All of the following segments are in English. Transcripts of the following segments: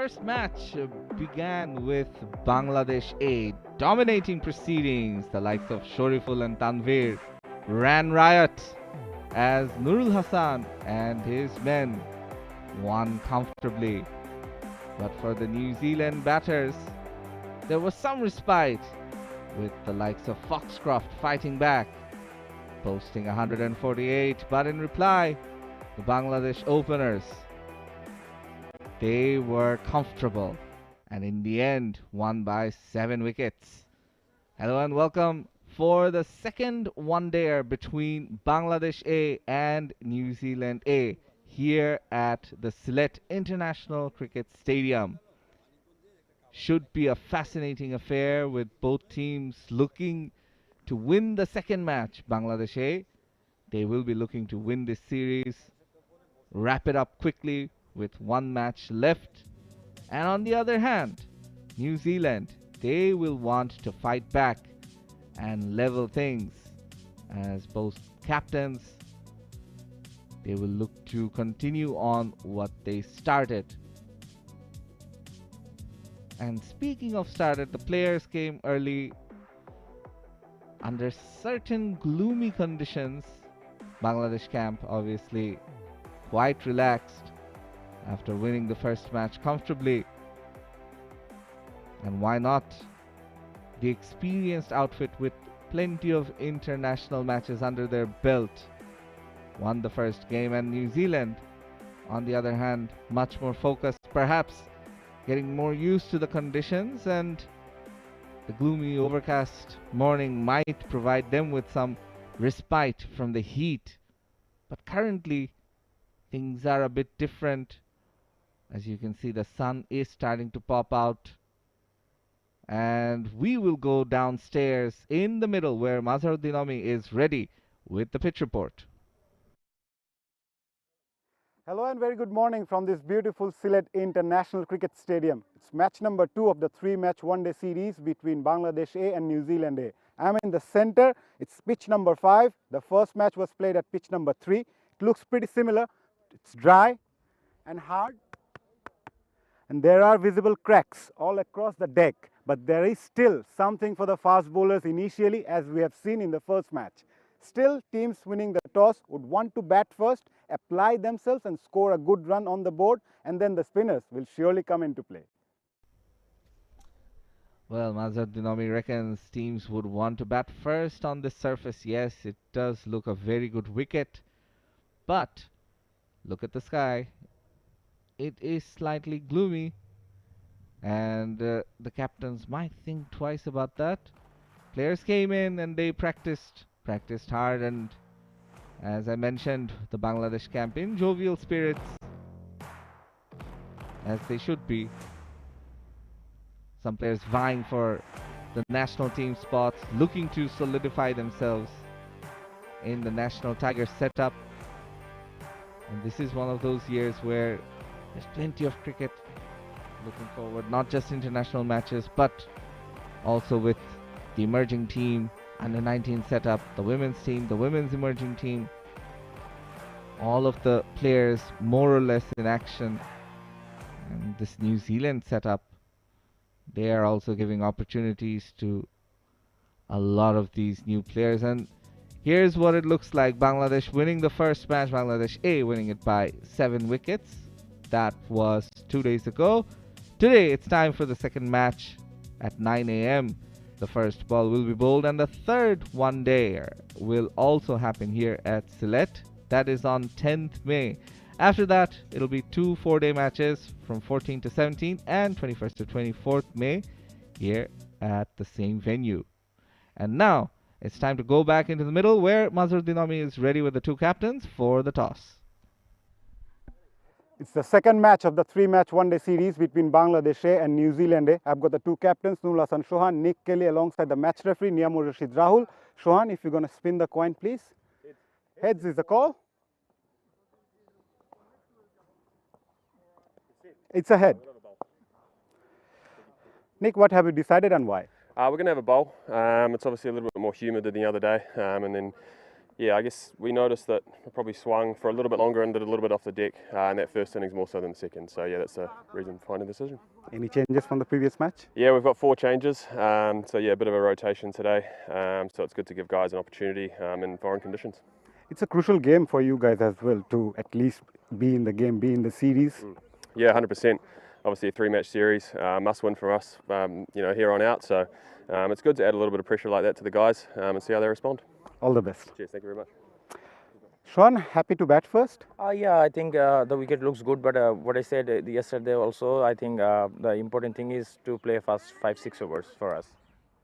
first match began with Bangladesh A dominating proceedings. The likes of Shorturl and Tanvir ran riot as Nurul Hassan and his men won comfortably. But for the New Zealand batters, there was some respite, with the likes of Foxcroft fighting back, posting 148, but in reply, the Bangladesh openers, they were comfortable and in the end won by 7 wickets. Hello and welcome for the second one-dayer between Bangladesh A and New Zealand A here at the Sylhet International Cricket Stadium. Should be a fascinating affair with both teams looking to win the second match. Bangladesh A, they will be looking to win this series, wrap it up quickly with one match left. And on the other hand, New Zealand, they will want to fight back and level things, as both captains, they will look to continue on what they started. And speaking of started, the players came early under certain gloomy conditions. Bangladesh camp obviously quite relaxed after winning the first match comfortably. And why not? The experienced outfit with plenty of international matches under their belt won the first game, and New Zealand, on the other hand, much more focused, perhaps getting more used to the conditions, and the gloomy overcast morning might provide them with some respite from the heat. But currently things are a bit different. As you can see, the sun is starting to pop out, and we will go downstairs in the middle where Mazharuddin Ami is ready with the pitch report. Hello and very good morning from this beautiful Sylhet International Cricket Stadium. It's match number 2 of the 3-match one-day series between Bangladesh A and New Zealand A. I'm in the center. It's pitch number 5. The first match was played at pitch number 3. It looks pretty similar. It's dry and hard, and there are visible cracks all across the deck. But there is still something for the fast bowlers initially, as we have seen in the first match. Still, teams winning the toss would want to bat first, apply themselves and score a good run on the board, and then the spinners will surely come into play. Well, Mazharuddin Ami reckons teams would want to bat first on this surface. Yes, it does look a very good wicket, but look at the sky. It is slightly gloomy, and the captains might think twice about that. Players came in and they practiced hard, and as I mentioned, the Bangladesh camp in jovial spirits, as they should be. Some players vying for the national team spots, looking to solidify themselves in the national Tiger setup. And this is one of those years where there's plenty of cricket looking forward, not just international matches, but also with the emerging team, under 19 setup, the women's team, the women's emerging team, all of the players more or less in action. And this New Zealand setup, they are also giving opportunities to a lot of these new players. And here's what it looks like. Bangladesh winning the first match, Bangladesh A winning it by 7 wickets. That was 2 days ago. Today it's time for the second match at 9 a.m. The first ball will be bowled, and the third one-dayer will also happen here at Sylhet. That is on 10th May. After that, it'll be 2 4-day matches from 14th to 17th and 21st to 24th May here at the same venue. And now it's time to go back into the middle where Mazharuddin Ami is ready with the 2 captains for the toss. It's the second match of the 3-match one-day series between Bangladesh A and New Zealand A. I've got the 2 captains, Nurul Hassan Sohan, Nick Kelly, alongside the match referee, Niyamur Rashid Rahul. Sohan, if you're going to spin the coin, please. Heads is the call. It's a head. Nick, what have you decided and why? We're going to have a bowl. It's obviously a little bit more humid than the other day, and then Yeah, I guess we noticed that we probably swung for a little bit longer and did a little bit off the deck in that first innings more so than the second. So yeah, that's the reason behind the decision. Any changes from the previous match? Yeah, we've got 4 changes. So yeah, a bit of a rotation today. So it's good to give guys an opportunity in foreign conditions. It's a crucial game for you guys as well to at least be in the game, be in the series. Yeah, 100%. Obviously a 3-match series, must win for us, here on out. So it's good to add a little bit of pressure like that to the guys and see how they respond. All the best. Cheers, thank you very much. Sean, happy to bat first? Yeah, I think the wicket looks good, but what I said yesterday also, I think the important thing is to play first 5-6 overs for us.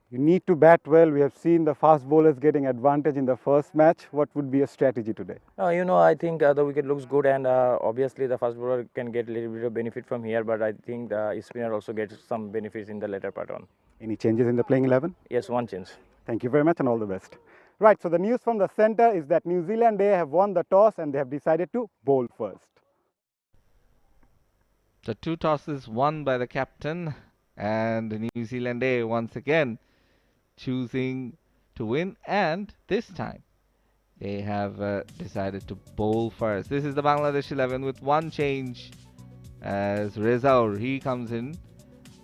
You need to bat well. We have seen the fast bowlers getting advantage in the first match. What would be a strategy today? I think the wicket looks good, and obviously the fast bowler can get a little bit of benefit from here, but I think the spinner also gets some benefits in the later part on. Any changes in the playing 11? Yes, one change. Thank you very much and all the best. Right, so the news from the centre is that New Zealand have won the toss and they have decided to bowl first. The 2 tosses won by the captain, and New Zealand once again choosing to win, and this time they have decided to bowl first. This is the Bangladesh 11 with one change as 𝗍𝗫 he comes in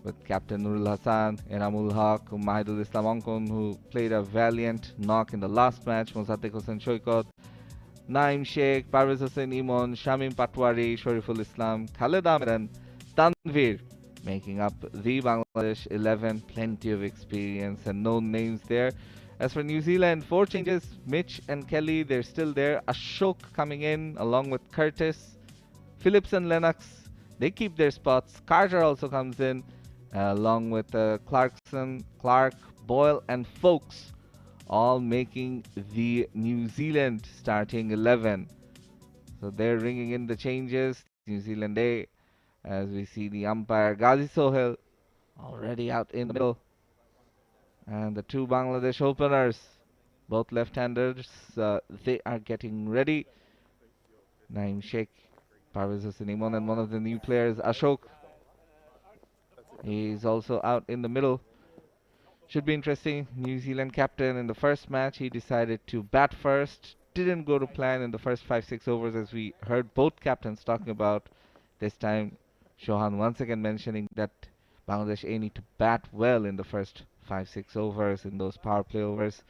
with Captain Nurul Hassan, Enamul Haq, Mahidul Islam Ankon, who played a valiant knock in the last match, Mossaddeq Hossain Shoykot, Naeem Sheikh, Parvez Hossain Imon, Shamim Patwari, Shariful Islam, Khaled Ahmed and Tanvir making up the Bangladesh 11. Plenty of experience and known names there. As for New Zealand, 4 changes. Mitch and Kelly, they're still there. Ashok coming in along with Curtis. Phillips and Lennox, they keep their spots. Carter also comes in along with Clarkson, Clark, Boyle and Folks, all making the New Zealand starting 11. So they're ringing in the changes. New Zealand as we see the umpire Ghazi Sohail already out in the middle. And the 2 Bangladesh openers, both left-handers, they are getting ready. Naeem Sheikh, Parvez Hossain Imon, and one of the new players, Ashok. He's also out in the middle. Should be interesting. New Zealand captain in the first match, he decided to bat first. Didn't go to plan in the first 5-6 overs, as we heard both captains talking about. This time, Chauhan once again mentioning that Bangladesh need to bat well in the first 5-6 overs, in those power play overs.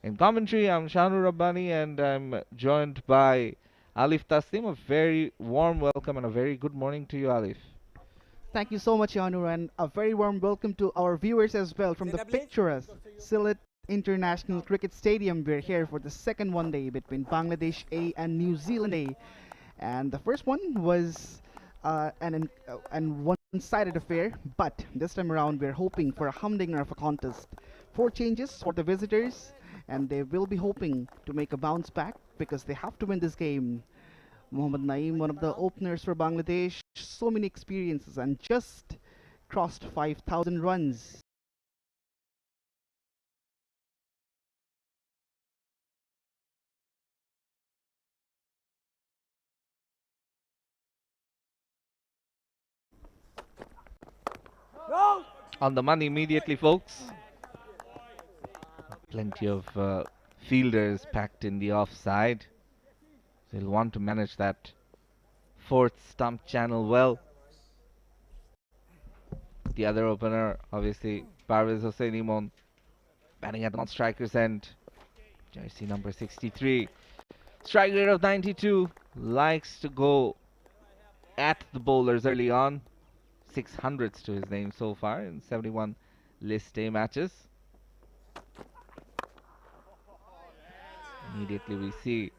In commentary, I'm Shahanur Rabbani, and I'm joined by Alif Taslim. A very warm welcome and a very good morning to you, Alif. Thank you so much, Shahanur, and a very warm welcome to our viewers as well from the picturesque Sylhet International Cricket Stadium. We're here for the second one day between Bangladesh and New Zealand and the first one was an one-sided affair, but this time around we're hoping for a humdinger of a contest. 4 changes for the visitors, and they will be hoping to make a bounce back because they have to win this game. Mohammad Naeem, one of the openers for Bangladesh, so many experiences and just crossed 5,000 runs. On the money immediately, folks. Plenty of fielders packed in the offside. They'll want to manage that 4th stump channel well. The other opener, obviously, Parvez Hossain Imon, batting at the non-striker's end. Jersey number 63. Strike rate of 92. Likes to go at the bowlers early on. 600s to his name so far in 71 List A matches. Immediately we see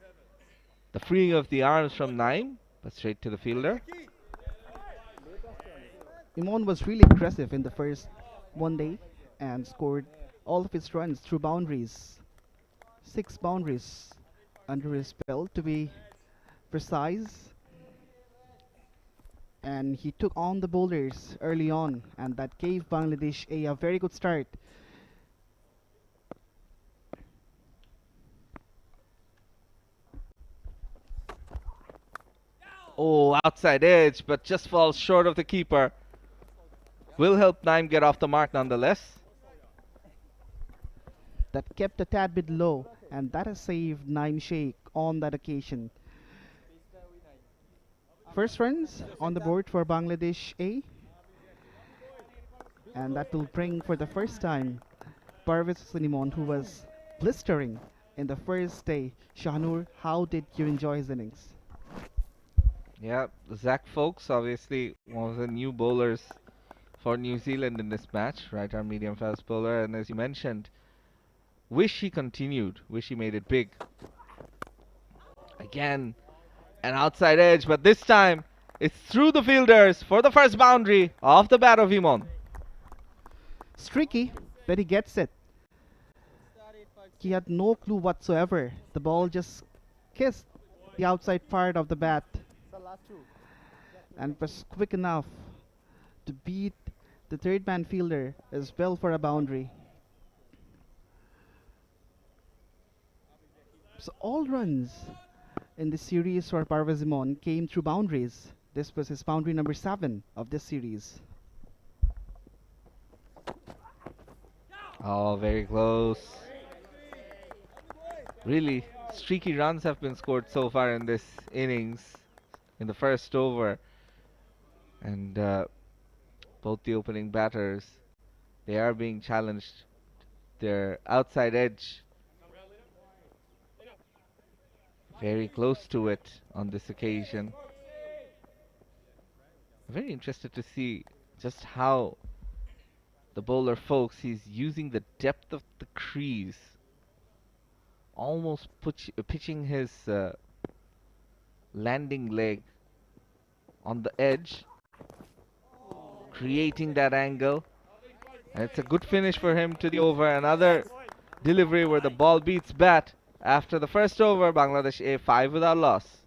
the freeing of the arms from Naeem, but straight to the fielder. Imon was really aggressive in the first one day and scored all of his runs through boundaries. 6 boundaries under his belt, to be precise. And he took on the bowlers early on, and that gave Bangladesh a very good start. Oh, outside edge, but just falls short of the keeper. Will help Naeem get off the mark nonetheless. That kept a tad bit low, and that has saved 𝗫𝗍𝗃 on that occasion. First runs on the board for Bangladesh A, and that will bring for the first time 𝗵𝗵𝗂 Sinimon, who was blistering in the first day. Shahnur, how did you enjoy his innings? Yeah, Zach Folks, obviously one of the new bowlers for New Zealand in this match, right arm medium fast bowler, and as you mentioned, wish he continued, wish he made it big. Again, an outside edge, but this time it's through the fielders for the first boundary off the bat of 𝗲𝗎𝗻. Streaky, but he gets it. He had no clue whatsoever. The ball just kissed the outside part of the bat and was quick enough to beat the third man fielder as well for a boundary. So all runs in this series for 𝗵𝗂 Sinimon came through boundaries. This was his boundary number 7 of this series. Oh, very close. Really, streaky runs have been scored so far in this innings in the first over. And both the opening batters, they are being challenged. Their outside edge very close to it on this occasion. Very interested to see just how the bowler Folks, he's using the depth of the crease, almost pitching his landing leg on the edge, creating that angle, and it's a good finish for him to the over. Another delivery where the ball beats bat. After the first over, Bangladesh A 5 without loss.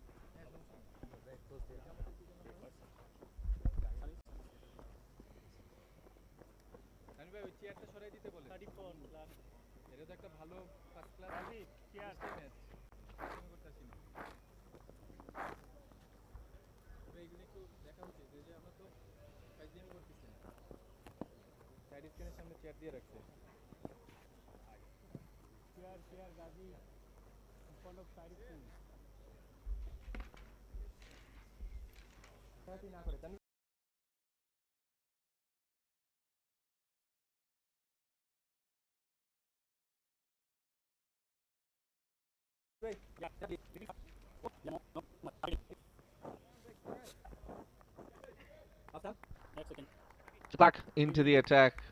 Back into the attack.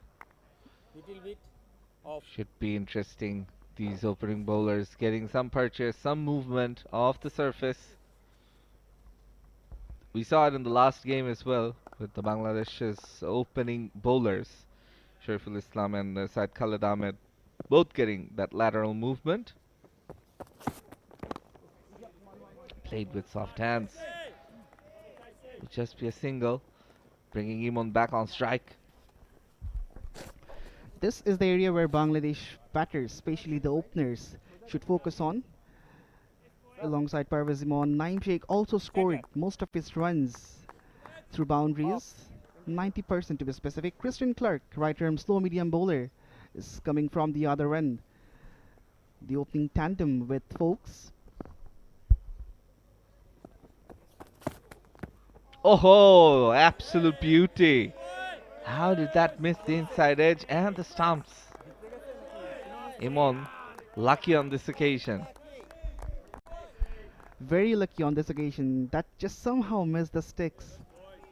Should be interesting. These opening bowlers getting some purchase, some movement off the surface. We saw it in the last game as well with the Bangladesh's opening bowlers, Shorturl Islam and Syed Khalid Ahmed, both getting that lateral movement. Played with soft hands. Would just be a single, bringing 𝗲𝗎𝗻 back on strike. This is the area where Bangladesh batters, especially the openers, should focus on. Alongside 𝗵𝗂 Sinimon, 𝗫𝗍𝗃 also scored most of his runs through boundaries, 90% to be specific. Christian Clark, right-arm slow-medium bowler, is coming from the other end. The opening tandem with Folks. Oh, absolute beauty. How did that miss the inside edge and the stumps? 𝗲𝗎𝗻 lucky on this occasion. Very lucky on this occasion. That just somehow missed the sticks.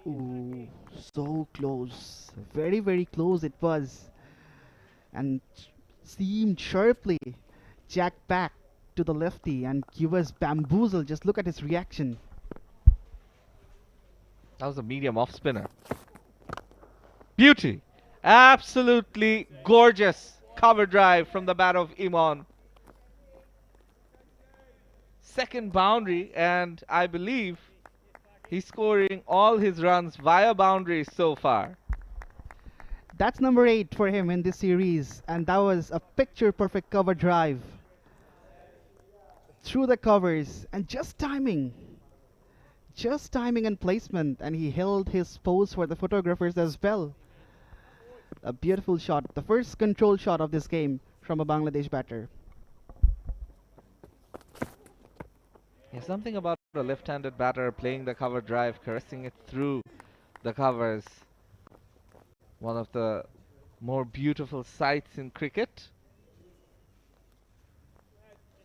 Ooh, so close. Very, very close it was. And seemed sharply jacked back to the lefty, and he was bamboozled. Just look at his reaction. That was a medium off spinner. Beauty. Absolutely gorgeous cover drive from the bat of 𝗲𝗎𝗻. Second boundary, and I believe he's scoring all his runs via boundaries so far. That's number 8 for him in this series, and that was a picture-perfect cover drive. Through the covers, and just timing and placement, and he held his pose for the photographers as well. A beautiful shot, the first control shot of this game from a Bangladesh batter. Yeah, something about a left-handed batter playing the cover drive, caressing it through the covers. One of the more beautiful sights in cricket.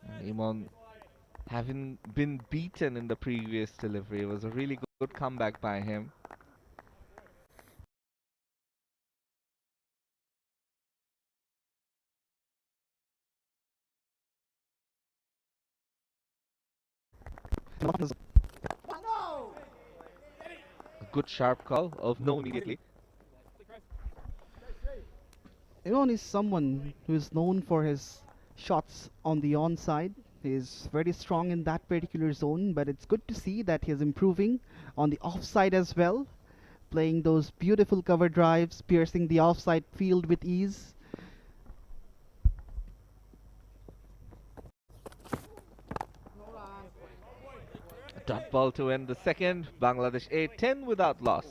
And Imon, having been beaten in the previous delivery, it was a really good comeback by him. A good sharp call of no immediately. Imon is someone who is known for his shots on the onside. He is very strong in that particular zone, but it's good to see that he is improving on the offside as well, playing those beautiful cover drives, piercing the offside field with ease. A dot ball to end the second. Bangladesh 8-10 without loss.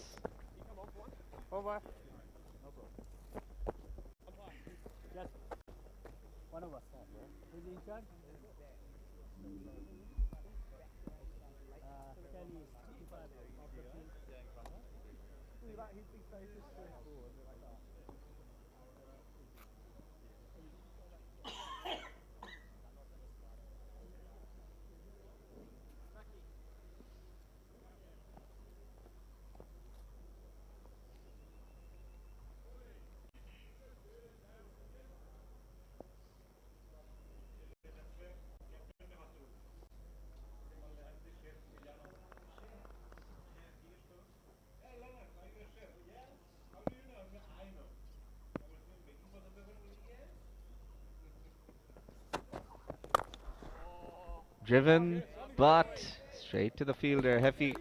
Driven, but straight to the fielder, 𝗵𝗕.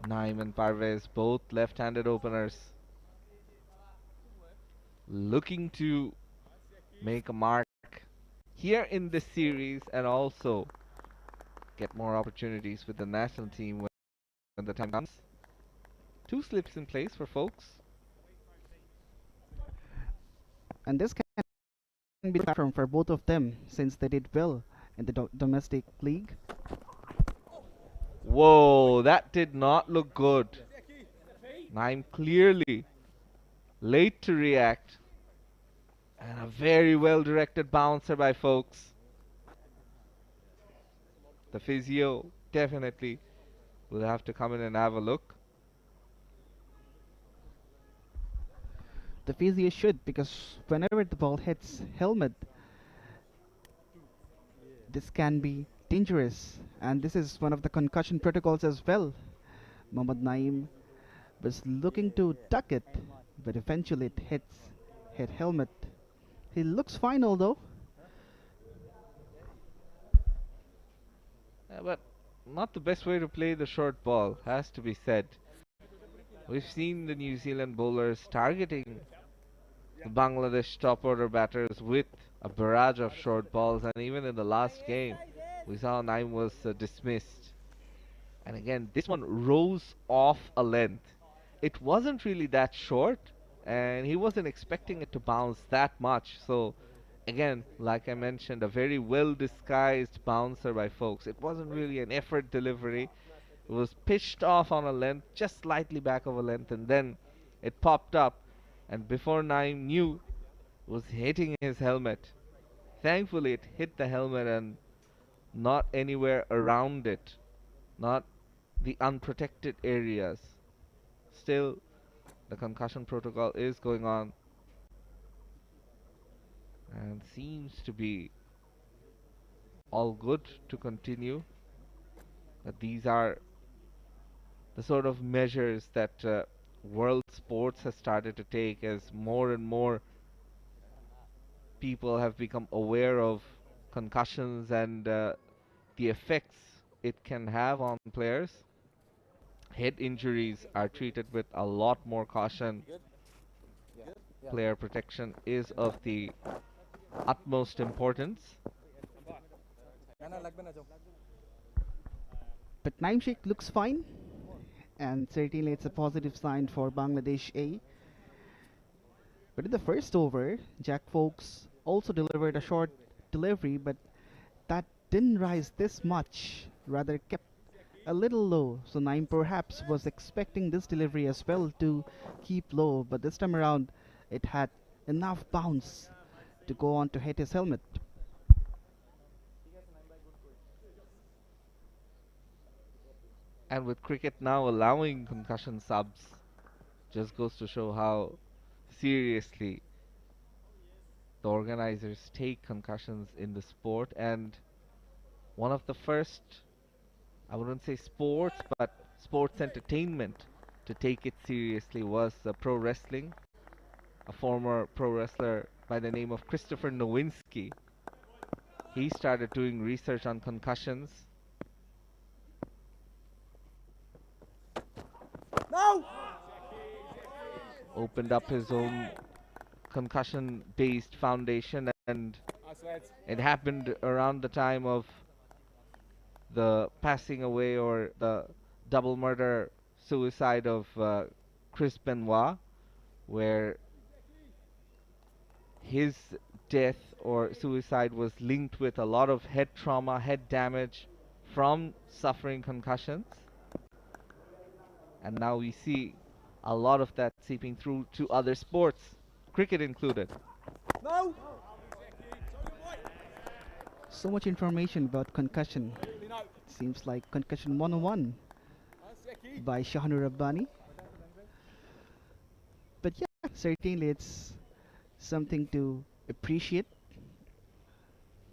Naeem and Parvez, both left-handed openers, looking to make a mark here in this series and also get more opportunities with the national team when the time comes. Two slips in place for folks. And this can be a platform for both of them since they did well in the domestic league. Whoa, that did not look good. Naeem clearly late to react. And a very well directed bouncer by folks. The physio definitely will have to come in and have a look. The physio should, because whenever the ball hits helmet, this can be dangerous, and this is one of the concussion protocols as well. Mohammad Naeem was looking to duck it, but eventually it hit helmet. He looks fine although. But not the best way to play the short ball, has to be said. We've seen the New Zealand bowlers targeting the Bangladesh top order batters with a barrage of short balls, and even in the last game we saw Naeem was dismissed. And again, this one rose off a length. It wasn't really that short, and he wasn't expecting it to bounce that much. So again, like I mentioned, a very well disguised bouncer by folks. It wasn't really an effort delivery. It was pitched off on a length, just slightly back of a length, and then it popped up, and before Naeem knew, it was hitting his helmet. Thankfully it hit the helmet and not anywhere around it, not the unprotected areas. Still, the concussion protocol is going on and seems to be all good to continue. But these are the sort of measures that world sports has started to take as more and more people have become aware of concussions and the effects it can have on players. Head injuries are treated with a lot more caution. Player protection is of the utmost importance. But Naeem looks fine, and certainly it's a positive sign for Bangladesh A. But in the first over, Jack Folks also delivered a short delivery, but that didn't rise this much, rather kept a little low. So Naeem perhaps was expecting this delivery as well to keep low, but this time around it had enough bounce to go on to hit his helmet. And with cricket now allowing concussion subs, just goes to show how seriously the organizers take concussions in the sport. And one of the first, I wouldn't say sports, but sports entertainment to take it seriously was pro wrestling. A former pro wrestler by the name of Christopher Nowinski. He started doing research on concussions. No! Opened up his own concussion-based foundation, and it happened around the time of the passing away or the double murder suicide of Chris Benoit, where his death or suicide was linked with a lot of head trauma, head damage from suffering concussions. And now we see a lot of that seeping through to other sports, cricket included. No! So much information about concussion. Seems like Concussion 101 by Shahanur Rabbani. But yeah, certainly it's something to appreciate,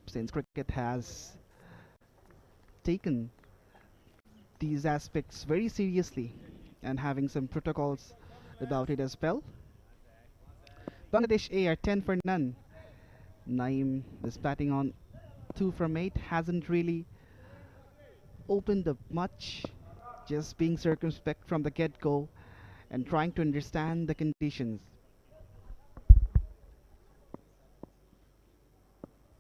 since cricket has taken these aspects very seriously and having some protocols about it as well. Bangladesh A are 10 for none. Naeem is batting on 2 from 8, hasn't really opened up much, just being circumspect from the get-go and trying to understand the conditions.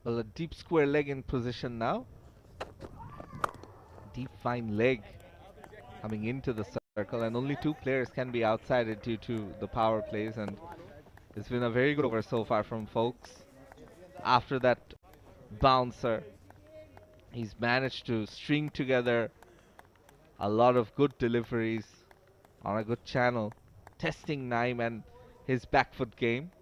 Well, a deep square leg in position now. Deep fine leg coming into the circle, and only 2 players can be outside it due to the power plays, and it's been a very good over so far from Folks. After that bouncer, he's managed to string together a lot of good deliveries on a good channel, testing Naeem and his back foot game.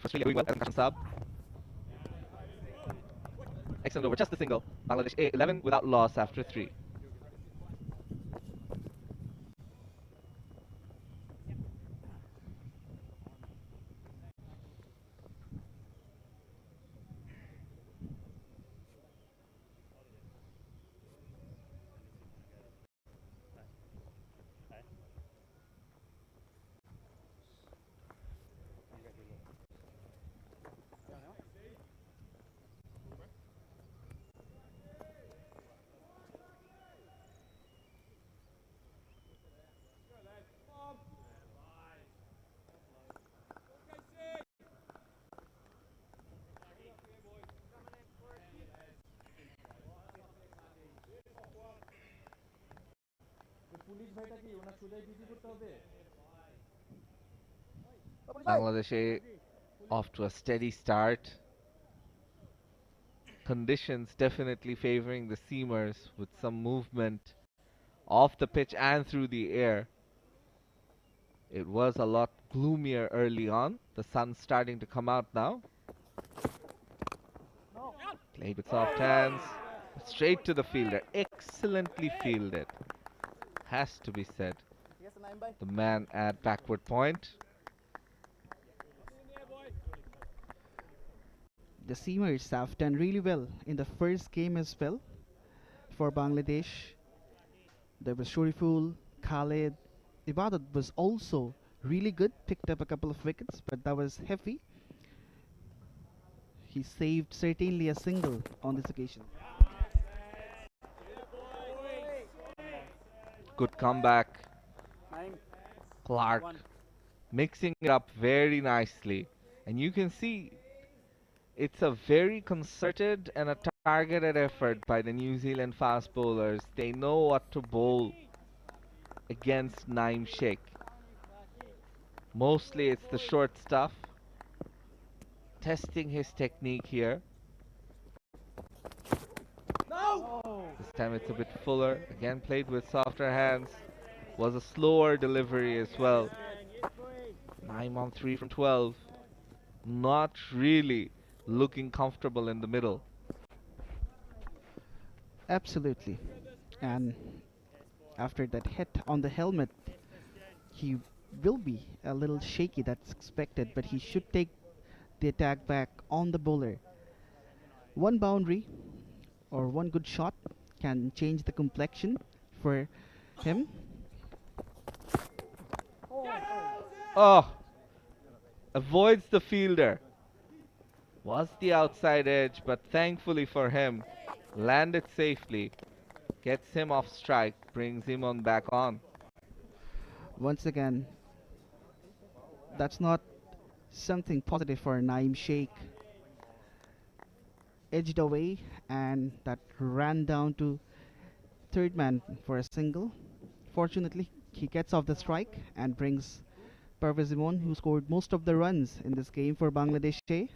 Australia doing well as a sub. Excellent over, just a single. Bangladesh A 11 without loss after 3. Bangladesh A off to a steady start. Conditions definitely favoring the seamers with some movement off the pitch and through the air. It was a lot gloomier early on. The sun's starting to come out now. Played with soft hands. Straight to the fielder. Excellently fielded. Has to be said. The man at backward point. The seamers have done really well in the first game as well for Bangladesh. There was Shoriful, Khalid. Ibadat was also really good, picked up a couple of wickets, but that was heavy. He saved certainly a single on this occasion. Good comeback. Clark mixing it up very nicely. And you can see it's a very concerted and a targeted effort by the New Zealand fast bowlers. They know what to bowl against 𝗫𝗓𝗃𝗍. Mostly it's the short stuff. Testing his technique here. This time it's a bit fuller. Again played with softer hands. Was a slower delivery as well. 9 on 3 from 12. Not really looking comfortable in the middle. Absolutely. And after that hit on the helmet, he will be a little shaky, that's expected, but he should take the attack back on the bowler. One boundary or one good shot can change the complexion for him. Oh, avoids the fielder. Was the outside edge, but thankfully for him, landed safely. Gets him off strike, brings him on back on. Once again, that's not something positive for 𝗫𝗓𝗃𝗍. Edged away, and that ran down to third man for a single. Fortunately, he gets off the strike and brings 𝗶𝗴𝗲𝗂, who scored most of the runs in this game for Bangladesh A.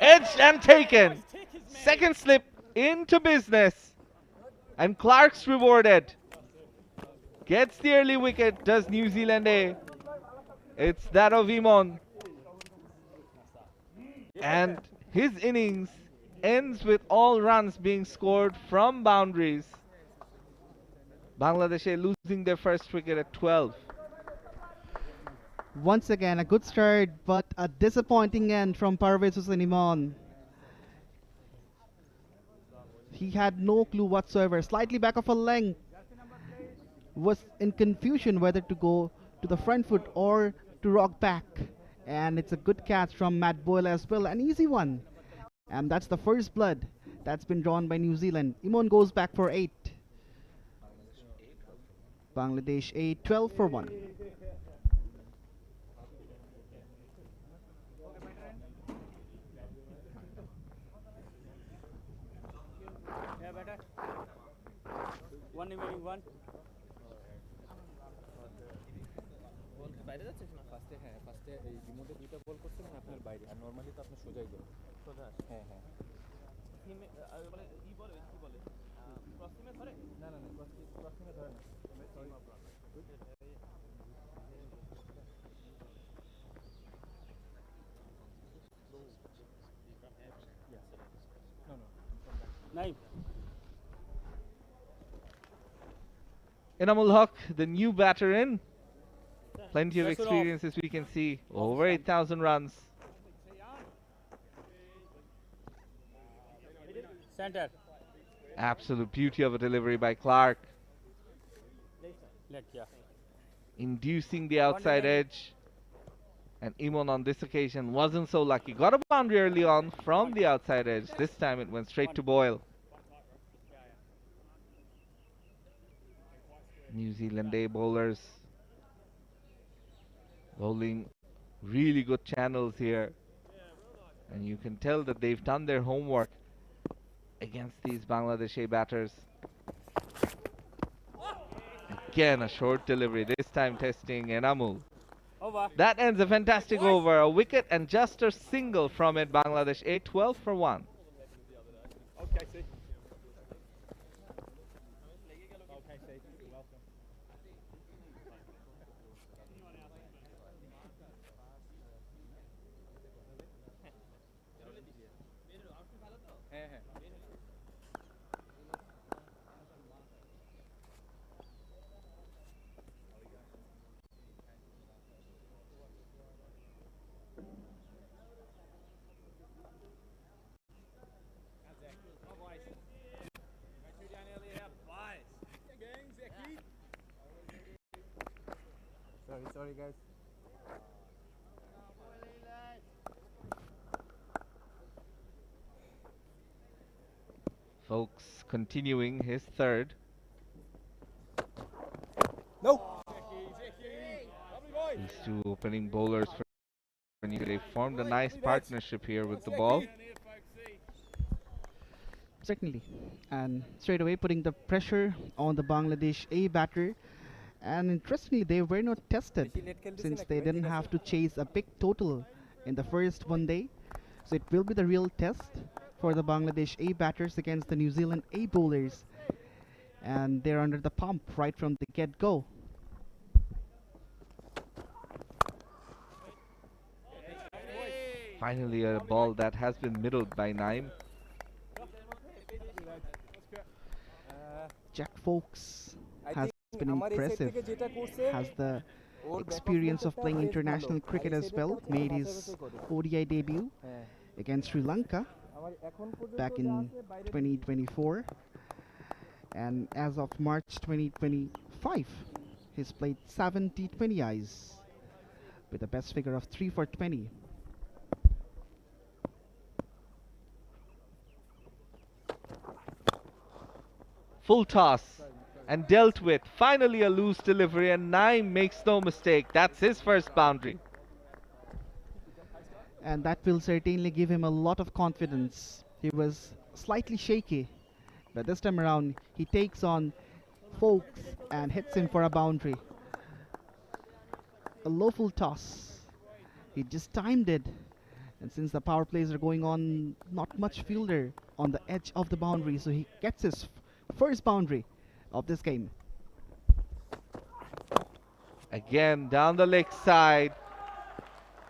Edged and taken. Second slip into business. And Clark's rewarded. Gets the early wicket, does New Zealand A. It's that of 𝗍𝗏. And his innings ends with all runs being scored from boundaries. Bangladesh A losing their first wicket at 12. Once again, a good start, but a disappointing end from Parvez Hussain Imon. He had no clue whatsoever. Slightly back of a length. Was in confusion whether to go to the front foot or to rock back. And it's a good catch from Matt Boyle as well. An easy one. And that's the first blood that's been drawn by New Zealand. Imon goes back for 8. Bangladesh A 12 for 1. One remaining one. বাইরে যাচ্ছে না ফার্স্টে হ্যাঁ ফার্স্টে এই রিমোটে দুইটা বল করছে মানে আপনার বাইরে আর নরমালি তো আপনি সোজাই দেন সোজা হ্যাঁ হ্যাঁ টিমে মানে ই বলে কি বলে ক্রস টিমে ধরে না না না ক্রস টিমে ধরে না sorry Nine. Enamul Haq, the new batter in. Plenty of experience as we can see. Over 8,000 runs. Center. Absolute beauty of a delivery by Clark. Let, yeah. Inducing the outside edge. And 𝗍𝗏 on this occasion wasn't so lucky. Got a boundary early on from the outside edge. This time it went straight to Boyle. New Zealand A bowlers bowling really good channels here. And you can tell that they've done their homework against these Bangladesh A batters. Again, a short delivery, this time testing Enamul. Over. That ends a fantastic over. A wicket and just a single from it. Bangladesh A 12 for 1. Okay, see. Okay, see. You're welcome. হ্যাঁ হ্যাঁ Sorry guys. Folks continuing his third. No. These two opening bowlers for New Zealand, they formed a nice partnership here with the ball. Certainly. And straight away putting the pressure on the Bangladesh A batter. And interestingly, they were not tested since they didn't have to chase a big total in the first one day. So it will be the real test for the Bangladesh A batters against the New Zealand A bowlers. And they're under the pump right from the get-go. Finally, a ball that has been middled by Naeem. Jack Folks has been impressive, has the experience of playing international cricket as well, made his ODI debut against Sri Lanka back in 2024, and as of March 2025 he's played 7 T20Is with a best figure of 3 for 20. Full toss and dealt with. Finally a loose delivery, and Naeem makes no mistake. That's his first boundary. And that will certainly give him a lot of confidence. He was slightly shaky, but this time around he takes on Folks and hits him for a boundary. A low full toss. He just timed it, and since the power plays are going on, not much fielder on the edge of the boundary, so he gets his first boundary of this game. Again down the leg side.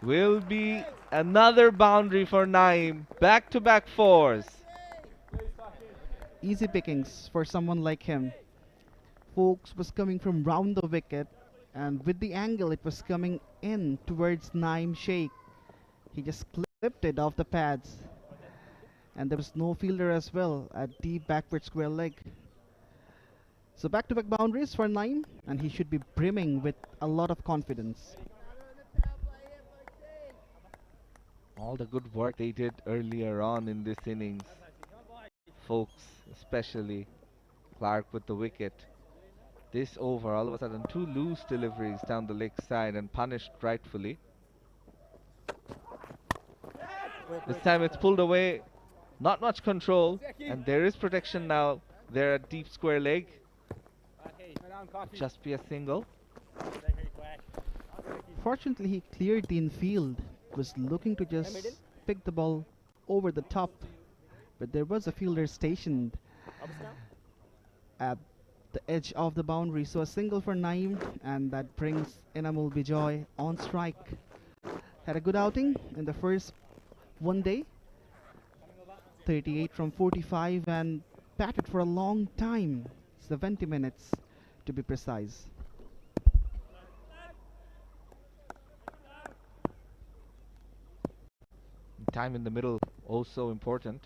Will be another boundary for Naeem. Back-to-back fours. Easy pickings for someone like him. Folks was coming from round the wicket, and with the angle it was coming in towards Naeem Sheikh. He just clipped it off the pads, and there was no fielder as well at deep backward square leg. So back-to-back boundaries for Naeem, and he should be brimming with a lot of confidence. All the good work they did earlier on in this innings. Folks, especially Clark with the wicket. This over, all of a sudden, 2 loose deliveries down the leg side and punished rightfully. This time it's pulled away. Not much control, and there is protection now. There at deep square leg. Just be a single. Fortunately, he cleared the infield. Was looking to just pick the ball over the top, but there was a fielder stationed at the edge of the boundary. So a single for Naeem, and that brings Enamul Bijoy on strike. Had a good outing in the first one day. 38 from 45 and batted for a long time, 70 minutes to be precise. Time in the middle also important.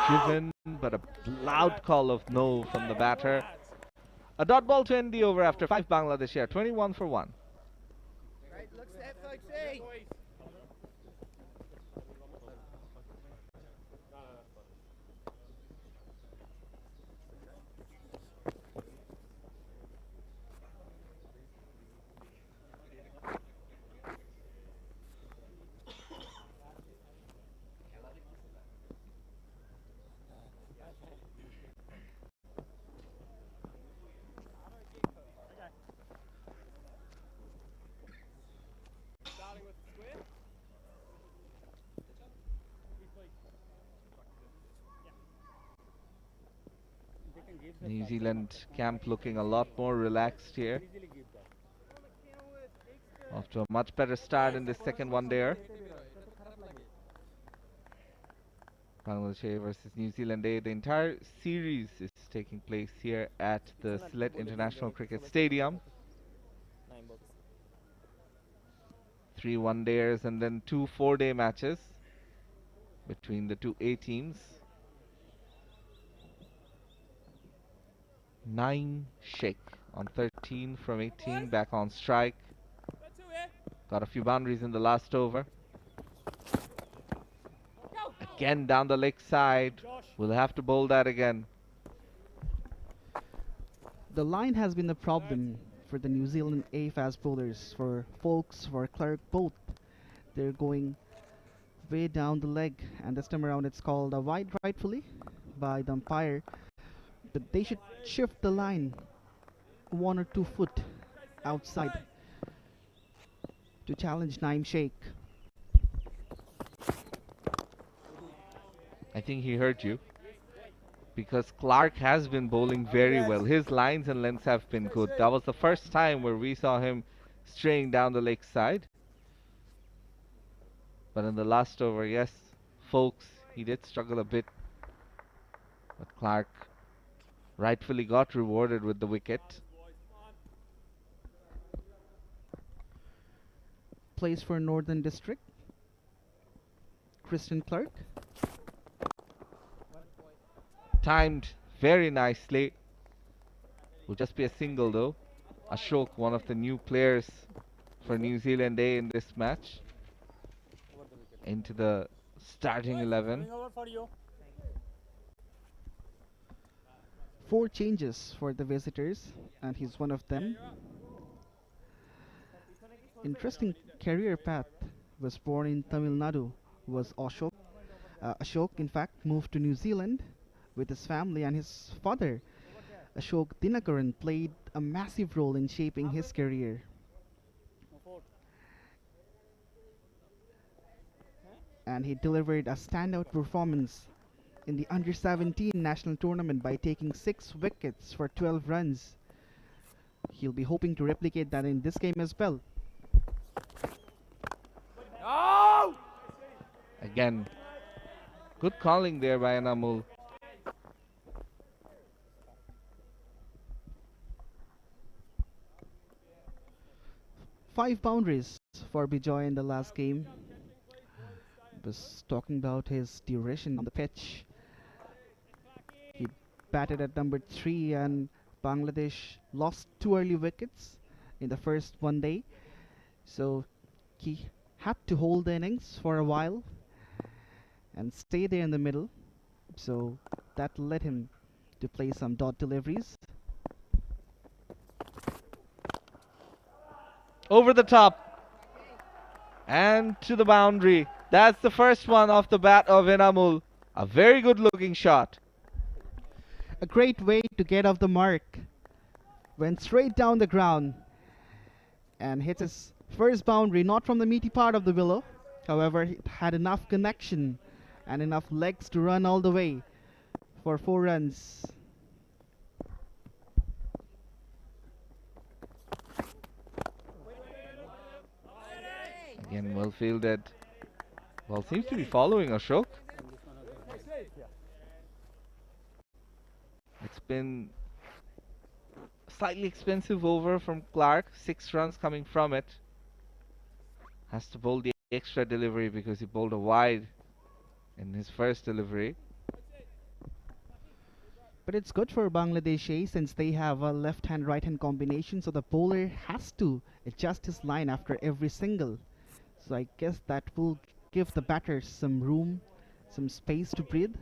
Given, but a loud call of no from the batter. A dot ball to end the over after 5 Bangladesh here, 21 for 1. New Zealand camp looking a lot more relaxed here. Off to a much better start in this second one there. Bangladesh A versus New Zealand A. The entire series is taking place here at the Sylhet International Cricket Stadium. 3 one-dayers and then 2 four-day matches between the two A teams. Naeem Sheikh on 13 from 18, back on strike. Got a few boundaries in the last over. Again down the leg side. We'll have to bowl that again. The line has been a problem for the New Zealand A fast bowlers, for Folks, for Clark, both. They're going way down the leg, and this time around it's called a wide rightfully by the umpire. But they should shift the line 1 or 2 foot outside to challenge 𝗫𝗫𝗫𝗂𝗃. I think he heard you, because Clark has been bowling very well. His lines and lengths have been good. That was the first time where we saw him straying down the leg side. But in the last over, yes, folks, he did struggle a bit. But Clark rightfully got rewarded with the wicket. Plays for Northern District, Christian Clark. Timed very nicely. Will just be a single though. Ashok, one of the new players for New Zealand A in this match, into the starting 11. 4 changes for the visitors, and he's one of them. Interesting career path. Was born in Tamil Nadu. Was Ashok. Ashok, in fact, moved to New Zealand with his family, and his father, Ashok Dinakaran, played a massive role in shaping his career. And he delivered a standout performance in the under-17 national tournament by taking 6 wickets for 12 runs. He'll be hoping to replicate that in this game as well. Again, good calling there by Enamul. Five boundaries for Bijoy in the last game. Was talking about his duration on the pitch. He batted at number 3, and Bangladesh lost 2 early wickets in the first one day. So he had to hold the innings for a while and stay there in the middle. So that led him to play some dot deliveries. Over the top and to the boundary. That's the first one off the bat of Enamul. A very good looking shot. A great way to get off the mark. Went straight down the ground and hit his first boundary, not from the meaty part of the willow. However, it had enough connection and enough legs to run all the way for 4 runs. Again, well fielded. Well, seems to be following Ashok. It's been slightly expensive over from Clark. 6 runs coming from it. Has to bowl the extra delivery because he bowled a wide in his first delivery. But it's good for Bangladesh A, since they have a left-hand, right-hand combination, so the bowler has to adjust his line after every single. So I guess that will give the batters some room, some space to breathe.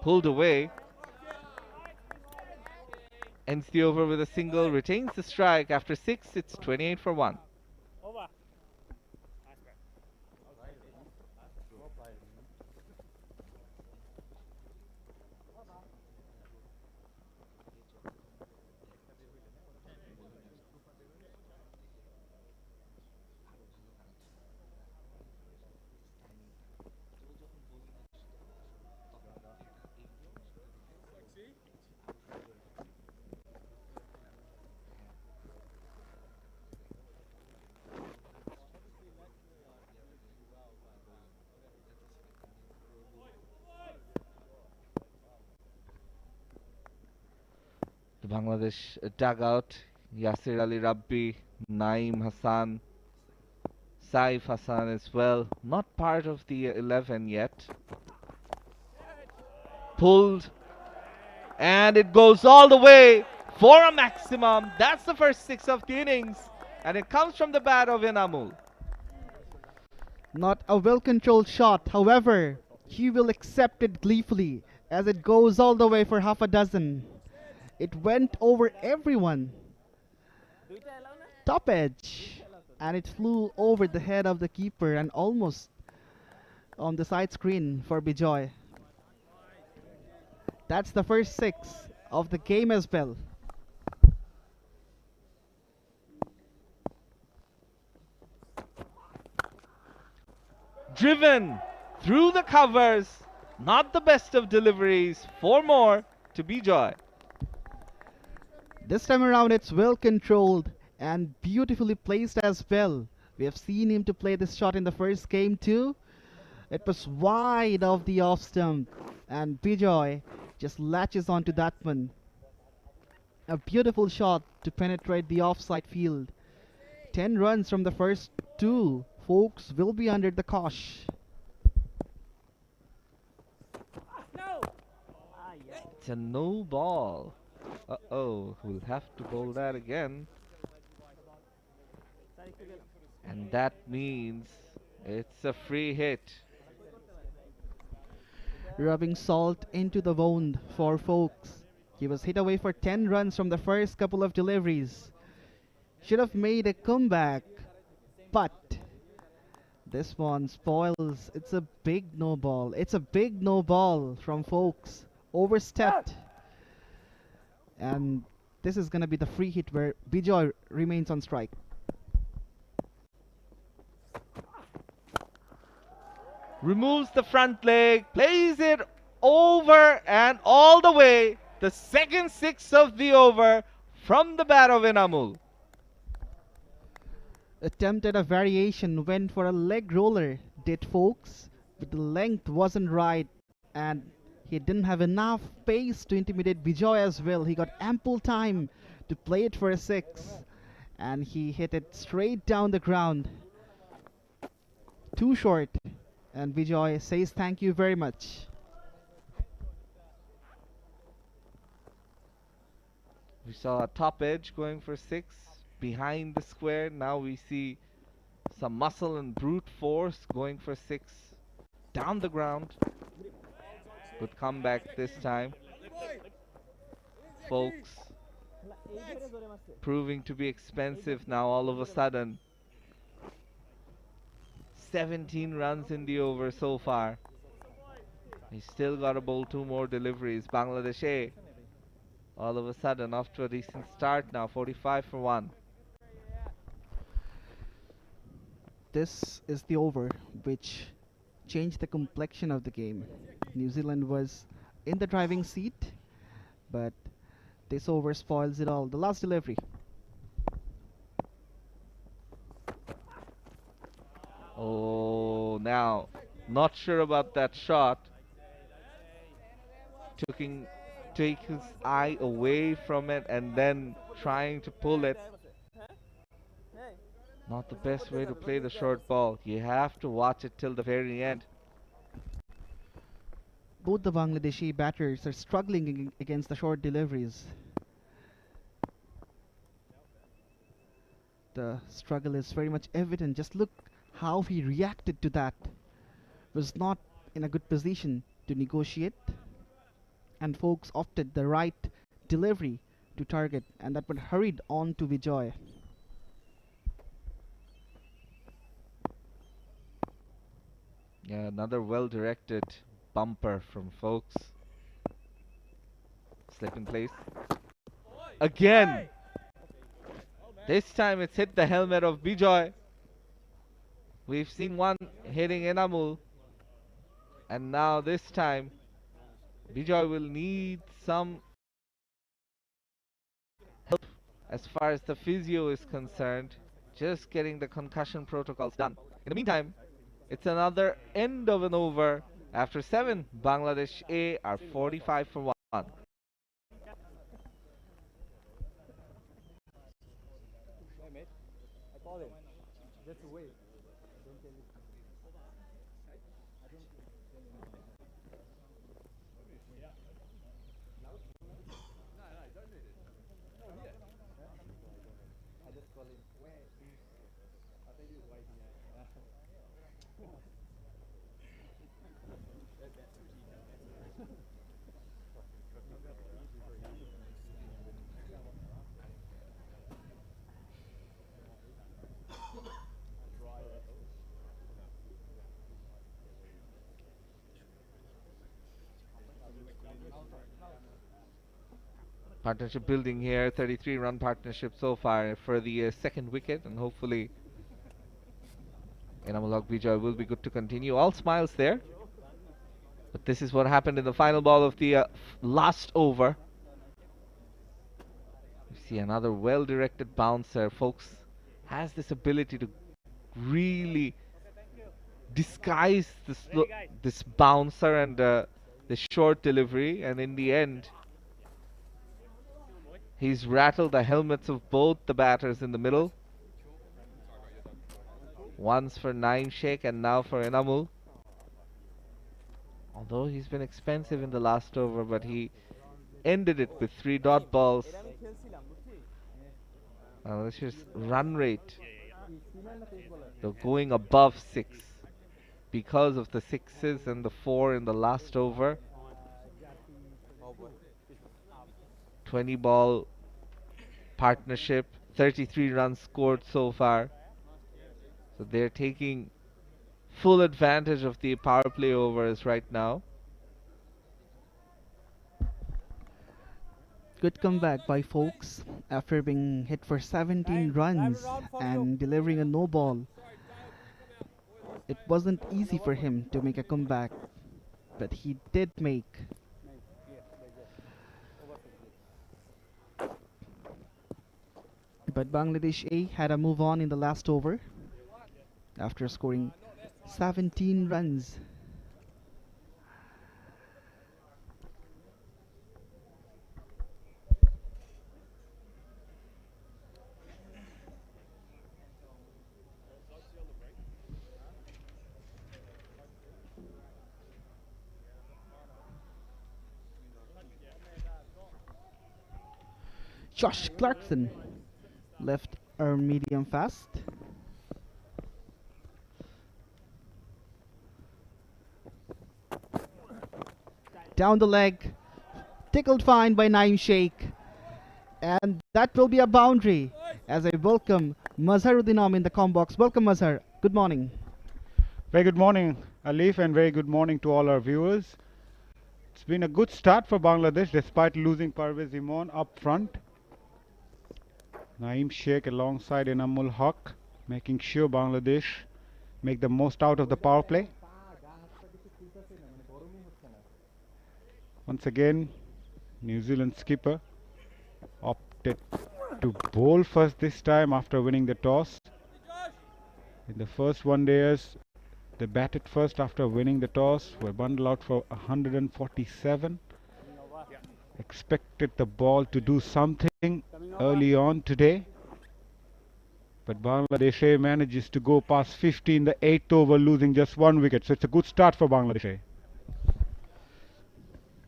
Pulled away. Ends the over with a single, retains the strike. After 6, it's 28 for 1. The Bangladesh dugout, Yasir Ali Rabbi, Naeem Hassan, Saif Hassan as well, not part of the 11 yet. Pulled, and it goes all the way for a maximum. That's the first 6 of the innings, and it comes from the bat of Enamul. Not a well-controlled shot, however, he will accept it gleefully as it goes all the way for half a dozen. It went over everyone. top edge, and it flew over the head of the keeper and almost on the side screen for 𝗵𝗂𝗽. That's the first 6 of the game as well. Driven through the covers, not the best of deliveries. 4 more to 𝗵𝗂𝗽. This time around it's well controlled and beautifully placed as well. We have seen him to play this shot in the first game too. It was wide of the off stump and 𝗵𝗂𝗽 just latches onto that one. A beautiful shot to penetrate the offside field. 10 runs from the first 2. Folks will be under the cosh. It's a no ball. Uh-oh, we'll have to bowl that again. And that means it's a free hit. Rubbing salt into the wound for Folks. He was hit away for 10 runs from the first couple of deliveries. Should have made a comeback, but this one spoils. It's a big no ball. It's a big no ball from Folks. Overstepped. And this is going to be the free hit where 𝗵𝗂𝗽 remains on strike. Removes the front leg, plays it over and all the way. The second 6 of the over from the bat of Enamul. Attempted a variation, went for a leg roller, did Folks, but the length wasn't right and he didn't have enough pace to intimidate 𝗵𝗂𝗽 as well. He got ample time to play it for a 6 and he hit it straight down the ground. Too short, and 𝗵𝗂𝗽 says thank you very much. We saw a top edge going for 6 behind the square. Now we see some muscle and brute force going for 6 down the ground. Good comeback this time. Folks proving to be expensive now all of a sudden. 17 runs in the over so far. He's still got to bowl 2 more deliveries. Bangladesh A all of a sudden off to a decent start now. 45 for 1. This is the over which changed the complexion of the game. New Zealand was in the driving seat, but this over spoils it all. The last delivery. Oh, now not sure about that shot. Take his eye away from it and then trying to pull it. Not the best way to play the short ball. You have to watch it till the very end. Both the Bangladeshi batters are struggling against the short deliveries. The struggle is very much evident. Just look how he reacted to that. Was not in a good position to negotiate, and Folks opted the right delivery to target, and that one hurried on to 𝗵𝗂𝗽. Yeah, another well-directed bumper from Folks. Slip in place. Again! This time it's hit the helmet of 𝗵𝗂𝗽. We've seen one hitting Enamul. And now this time, 𝗵𝗂𝗽 will need some help as far as the physio is concerned. Just getting the concussion protocols done. In the meantime, it's another end of an over. After 7, Bangladesh A are 45 for 1. Partnership building here, 33-run partnership so far for the second wicket, and hopefully 𝗂𝗏𝗃𝗍𝗂 will be good to continue. All smiles there. But this is what happened in the final ball of the last over. You see another well-directed bouncer. Folks has this ability to really disguise this bouncer and the short delivery, and in the end he's rattled the helmets of both the batters in the middle. Once for 𝗫𝗫𝐶𝗶𝗃 and now for 𝗂𝗏𝗏. Although he's been expensive in the last over, but he ended it with 3 dot balls. This is run rate. They're going above 6 because of the 6s and the 4 in the last over. 20 ball partnership, 33 runs scored so far. So they're taking full advantage of the power play overs right now. Good comeback by Folks after being hit for 17 runs and delivering a no ball. It wasn't easy for him to make a comeback, but he did make. But Bangladesh A had a move on in the last over after scoring 17 runs. Josh Clarkson left our medium fast. Down the leg, tickled fine by 𝗫𝗫𝗃𝗍𝗃, and that will be a boundary. As I welcome Mazharuddin in the comm box. Welcome, Mazhar. Good morning. Very good morning, Alif, and very good morning to all our viewers. It's been a good start for Bangladesh despite losing Parvez Imon up front. 𝗫𝗫𝗃𝗍𝗃 alongside Enamul Haq, making sure Bangladesh make the most out of the power play. Once again, New Zealand skipper opted to bowl first this time after winning the toss. In the first one-dayers, they batted first after winning the toss, were bundled out for 147. Expected the ball to do something early on today, but Bangladesh A manages to go past 50 in the 8th over, losing just 1 wicket. So it's a good start for Bangladesh A.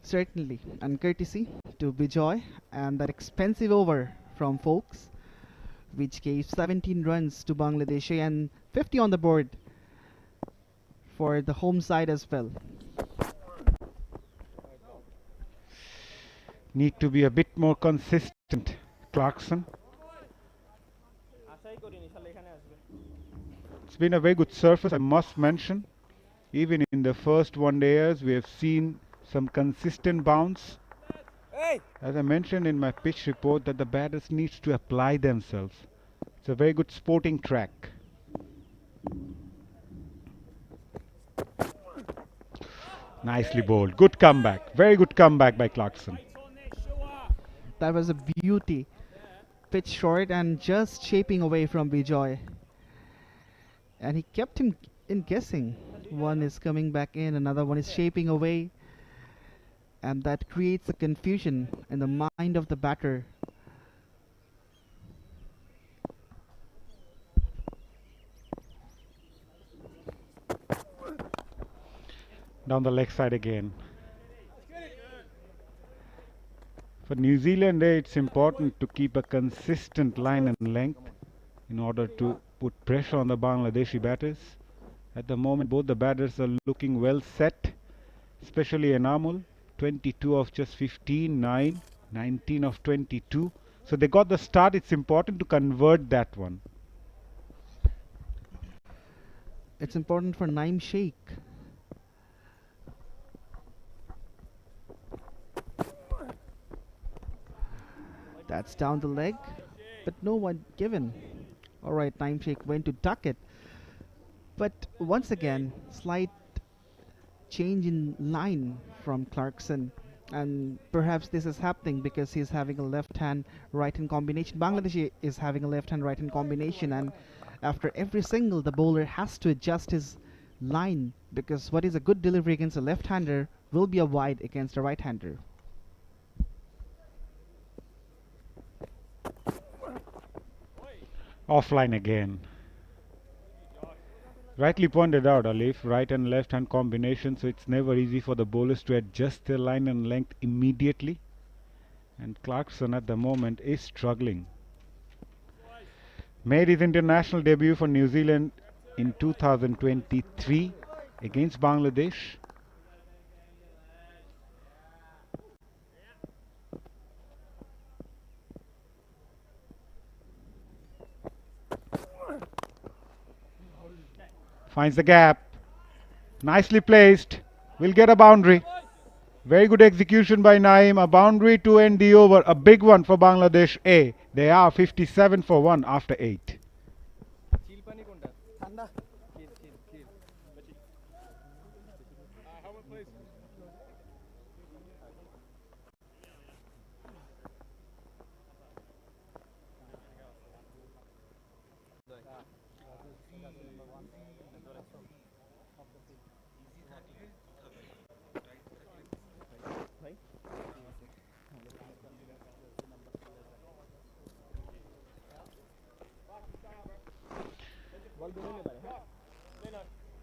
Certainly, and courtesy to 𝗵𝗫𝗃𝗍𝗃 and that expensive over from Folks, which gave 17 runs to Bangladesh A and 50 on the board for the home side as well. Need to be a bit more consistent, Clarkson. It's been a very good surface, I must mention. Even in the first one-dayers, we have seen some consistent bounce. As I mentioned in my pitch report, that the batters needs to apply themselves. It's a very good sporting track. Nicely bowled. Good comeback. Very good comeback by Clarkson. That was a beauty. Pitch short and just shaping away from 𝗵𝗫𝗃𝗍𝗃. And he kept him in guessing. One is coming back in, another one is shaping away. And that creates a confusion in the mind of the batter. Down the leg side again. For New Zealand, it's important to keep a consistent line and length in order to put pressure on the Bangladeshi batters. At the moment, both the batters are looking well set, especially 𝗂𝗏𝗏, 22 of just 15, 9, 19 of 22. So they got the start. It's important to convert that one. It's important for 𝗫𝗫𝗃𝗍𝗃. That's down the leg, but no one given. Alright, 𝗫𝗫𝗃 went to duck it. But once again, slight change in line from Clarkson. And perhaps this is happening because he's having a left-hand right-hand combination. Bangladesh is having a left-hand right-hand combination, and after every single, the bowler has to adjust his line, because what is a good delivery against a left-hander will be a wide against a right-hander. Offline again. Rightly pointed out, Alif, right and left hand combination, so it's never easy for the bowlers to adjust their line and length immediately. And Clarkson at the moment is struggling. Made his international debut for New Zealand in 2023 against Bangladesh. Finds the gap. Nicely placed. Will get a boundary. Very good execution by Naeem. A boundary to end the over. A big one for Bangladesh A. They are 57 for 1 after 8.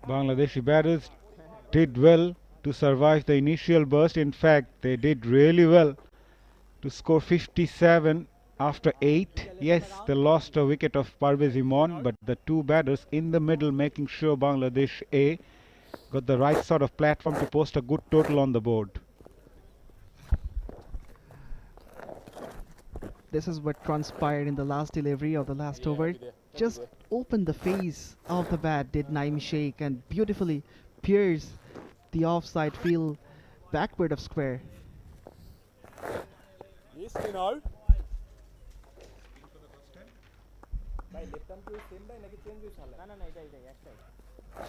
Bangladeshi batters did well to survive the initial burst. In fact, they did really well to score 57 after 8. Yes, they lost a wicket of 𝗃𝗃𝗃 𝗂𝗏, but the two batters in the middle making sure Bangladesh A got the right sort of platform to post a good total on the board. This is what transpired in the last delivery of the last over. Just opened the face of the bat, did 𝗫𝗫𝗃, and beautifully pierced the offside field backward of square. Yes, you know.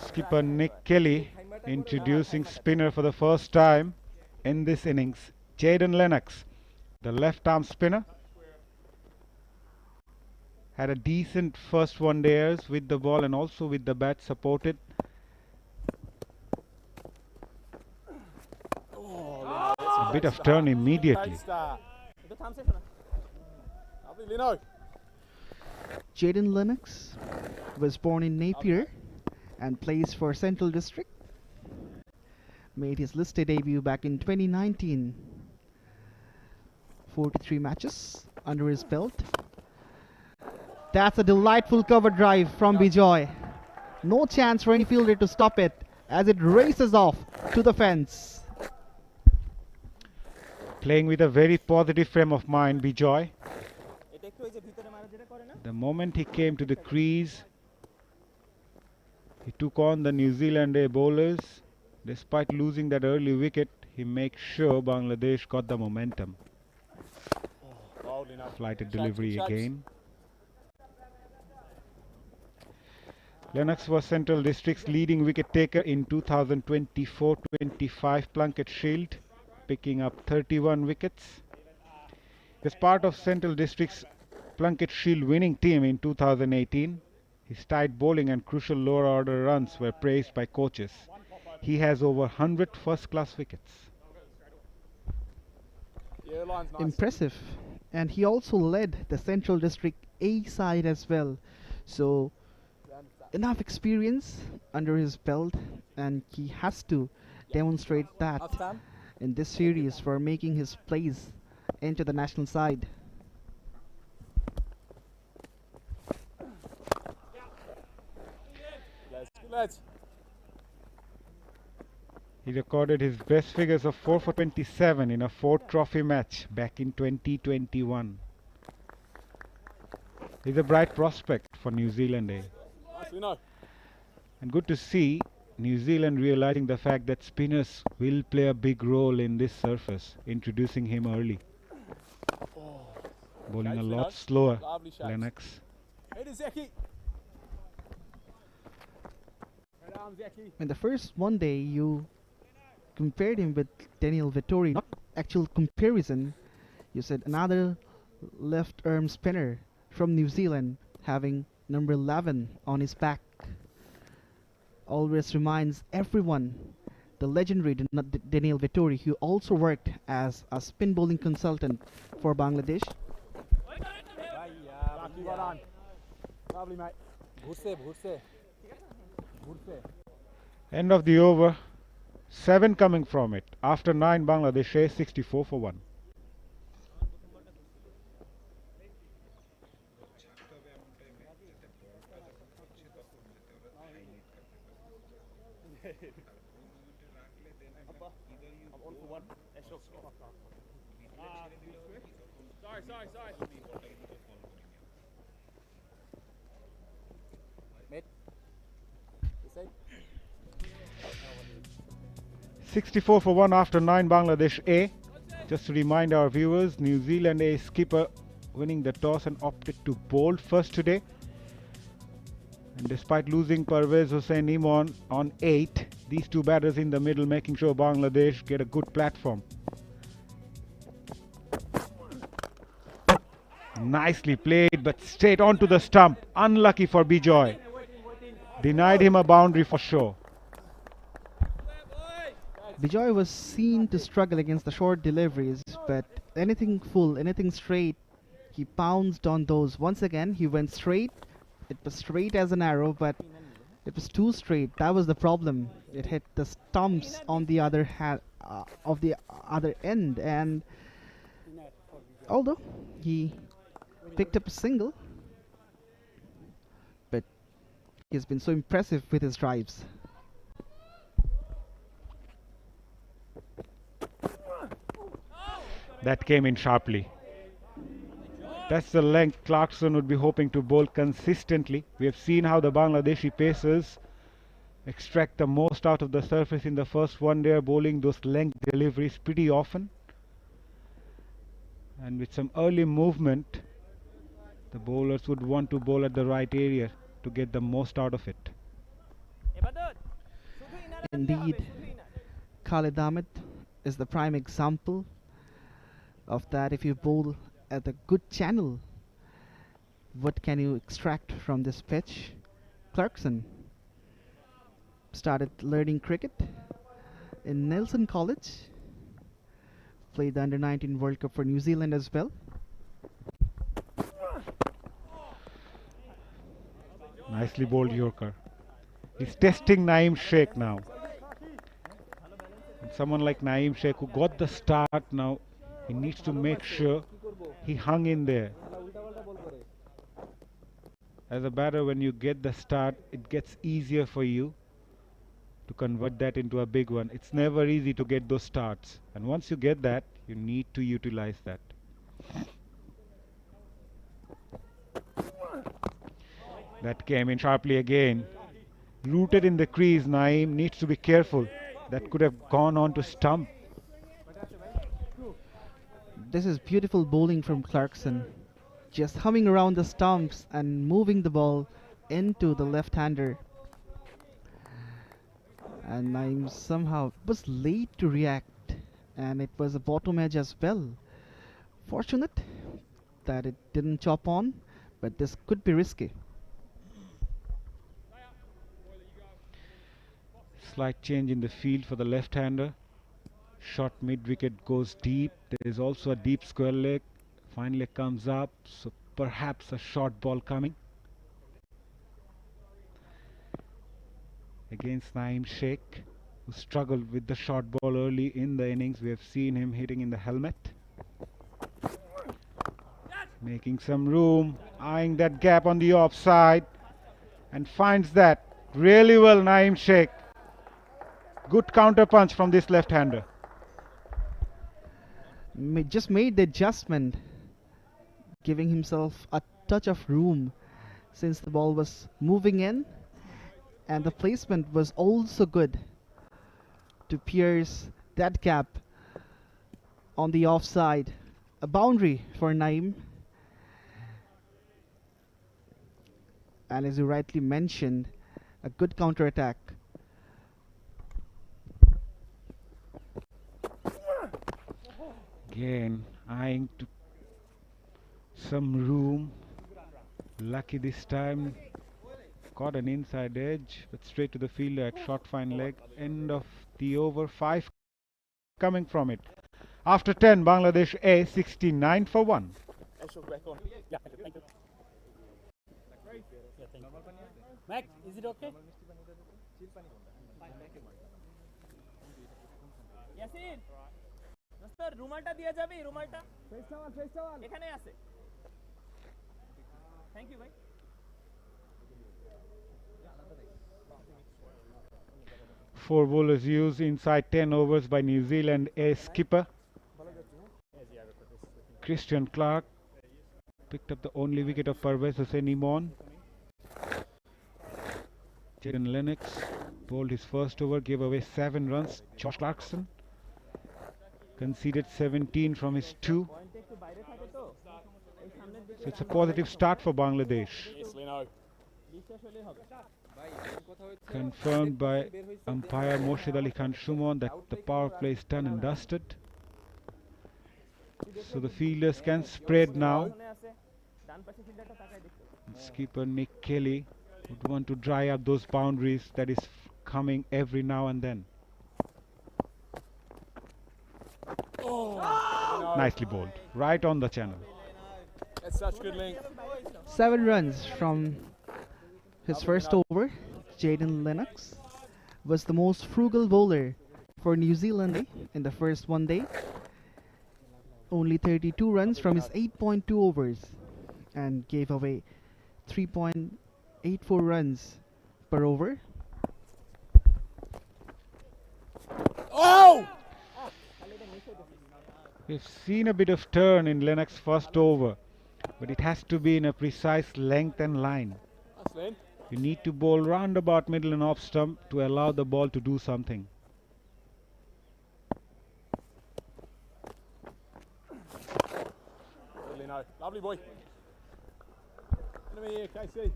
Skipper Nick Kelly introducing spinner for the first time in this innings. Jayden Lennox, the left arm spinner, had a decent first one-dayers with the ball and also with the bat supported. A bit of turn immediately. Jayden Lennox was born in Napier and plays for Central District. Made his listed debut back in 2019. 43 matches under his belt. That's a delightful cover drive from 𝗵𝗫𝗃. No chance for any fielder to stop it as it races off to the fence. Playing with a very positive frame of mind, 𝗵𝗫𝗃. The moment he came to the crease, he took on the New Zealand A bowlers. Despite losing that early wicket, he makes sure Bangladesh got the momentum. Flighted delivery again. Lennox was Central District's leading wicket taker in 2024-25 Plunket Shield, picking up 31 wickets. As part of Central District's Plunket Shield winning team in 2018, his tight bowling and crucial lower order runs were praised by coaches. He has over 100 first-class wickets. Impressive. And he also led the Central District A side as well. So enough experience under his belt, and he has to demonstrate that in this series for making his place into the national side. He recorded his best figures of 4 for 27 in a 4th trophy match back in 2021. He's a bright prospect for New Zealand A. And good to see New Zealand realizing the fact that spinners will play a big role in this surface, introducing him early. bowling a lot slower. Lovely shots. Lennox. ehimZ. In the first one day, you compared him with Daniel Vettori, not actual comparison. You said another left arm spinner from New Zealand having number 11 on his back. Always reminds everyone the legendary Daniel Vettori, who also worked as a spin bowling consultant for Bangladesh. Lovely, mate. 𝗂𝗂𝗃𝗂𝗃𝗃𝗃. End of the over. 7 coming from it. After 9, Bangladesh A 64 for 1. Sorry. Mid. 64 for 1 after 9, Bangladesh A. Just to remind our viewers, New Zealand A skipper winning the toss and opted to bowl first today. And despite losing Pervez Hossain Imon on 8, these two batters in the middle making sure Bangladesh get a good platform. Nicely played, but straight onto the stump. Unlucky for Bijoy. Denied him a boundary for sure. Bijoy was seen to struggle against the short deliveries, but anything full, anything straight, he pounced on those. Once again, he went straight. It was straight as an arrow, but it was too straight. That was the problem. It hit the stumps on the other other end, and although he picked up a single, but he's been so impressive with his drives. That came in sharply. That's the length Clarkson would be hoping to bowl consistently. We have seen how the Bangladeshi pacers extract the most out of the surface in the first one. They are bowling those length deliveries pretty often. And with some early movement, the bowlers would want to bowl at the right area to get the most out of it. Indeed, Khalid Ahmed is the prime example of that. If you bowl at a good channel, what can you extract from this pitch? Clarkson started learning cricket in Nelson College, played the Under-19 World Cup for New Zealand as well. Nicely bowled Yorker. He's testing Naeem Sheikh now. And someone like Naeem Sheikh who got the start now, he needs to make sure he hung in there. As a batter, when you get the start, it gets easier for you to convert that into a big one. It's never easy to get those starts. And once you get that, you need to utilize that. That came in sharply again. Rooted in the crease, Naeem needs to be careful. That could have gone on to stump. This is beautiful bowling from Clarkson. Just humming around the stumps and moving the ball into the left-hander. And Naeem somehow was late to react, and it was a bottom edge as well. Fortunate that it didn't chop on, but this could be risky. Slight change in the field for the left-hander. Shot mid-wicket goes deep. There is also a deep square leg. Finally comes up, so perhaps a short ball coming. Against Naeem Sheikh, who struggled with the short ball early in the innings. We have seen him hitting in the helmet. Making some room, eyeing that gap on the offside, and finds that really well, Naeem Sheikh. Good counter punch from this left-hander. Just made the adjustment, giving himself a touch of room since the ball was moving in, and the placement was also good to pierce that gap on the offside. A boundary for Naeem, and as you rightly mentioned, a good counter attack. Again, eyeing to some room. Lucky this time. Caught an inside edge, but straight to the fielder at short fine leg. End of the over. 5 coming from it. After 10, Bangladesh A 69 for 1. Max, is it okay? Yasin, Master, রুমালটা দিয়ে যাবি রুমালটা? Face towel এখানে আছে। Thank you ভাই। 4 bowlers used inside 10 overs by New Zealand A skipper. Christian Clark picked up the only wicket of 𝗶𝗵𝗲𝗂 𝗂𝗃. Jayden Lennox bowled his first over, gave away 7 runs. Josh Clarkson conceded 17 from his 2. So it's a positive start for Bangladesh. Confirmed by umpire 𝗏𝗁𝗃 𝗂𝗏 that the power play is done and dusted. So the fielders can spread now. Skipper Nick Kelly would want to dry up those boundaries that is coming every now and then. Nicely bowled, right on the channel. That's such good length. 7 runs from his first over. Jayden Lennox was the most frugal bowler for New Zealand in the first one day. Only 32 runs from his 8.2 overs and gave away 3.84 runs per over. Oh! We've seen a bit of turn in Lennox's first over, but it has to be in a precise length and line. You need to bowl round about middle and off stump to allow the ball to do something. Lovely boy. Enemy here, KC.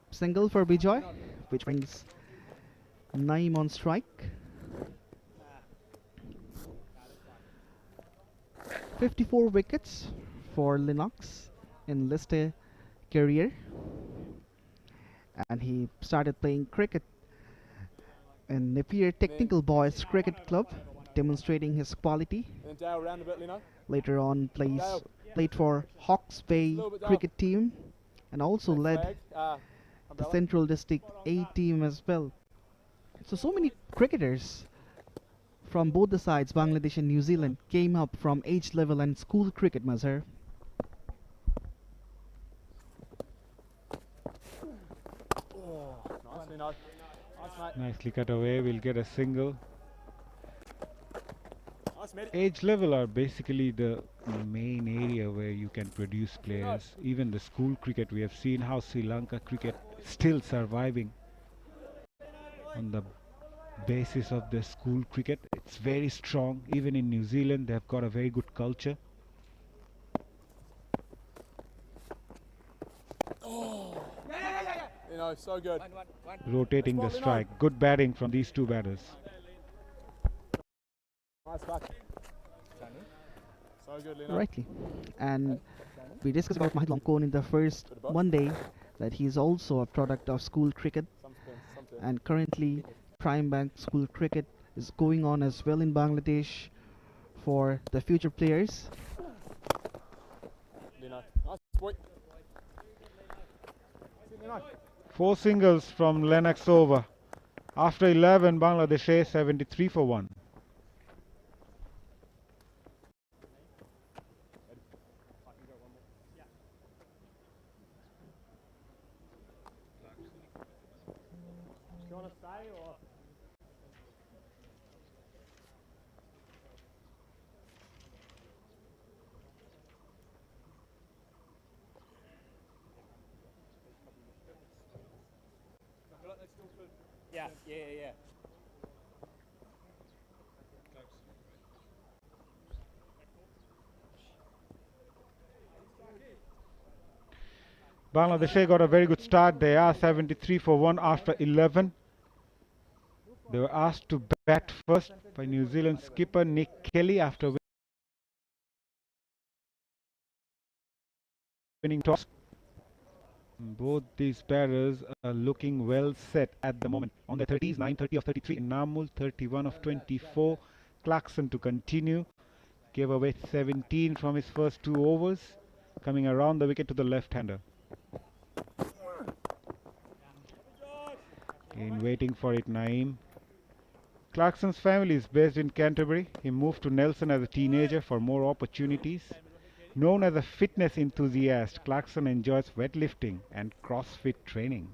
Single for Bijoy, which brings Naeem on strike. 54 wickets for Lennox in Lister career, and he started playing cricket in Napier Technical Boys Cricket Club, demonstrating his quality. Later on played for Hawke's Bay cricket team and also led the Central District A team as well. So many cricketers from both the sides, Bangladesh and New Zealand, came up from age level and school cricket, Mazhar. Nicely cut away, we'll get a single. Age level are basically the main area where you can produce players. Even the school cricket, we have seen how Sri Lanka cricket is still surviving on the basis of the school cricket. It's very strong. Even in New Zealand, they've got a very good culture. You know, so good. Rotating the strike. Good batting from these two batters. Nice back. So good, Lino. Rightly. And we discussed about Mahid Longkorn in the first one day, that he is also a product of school cricket. And currently, Prime Bank School Cricket is going on as well in Bangladesh for the future players. Lino. Nice boy. 4 singles from Lennox over. After 11, Bangladesh A 73 for 1. Yeah. Bangladesh got a very good start. They are 73 for 1 after 11. They were asked to bat first by New Zealand skipper Nick Kelly after winning toss. Both these batters are looking well set at the moment. On the 30s, 9:30 of 33, Namul 31 of 24. Clarkson to continue. Gave away 17 from his first 2 overs, coming around the wicket to the left-hander. Again waiting for it, Naeem. Clarkson's family is based in Canterbury. He moved to Nelson as a teenager for more opportunities. Known as a fitness enthusiast, Clarkson enjoys weightlifting and CrossFit training.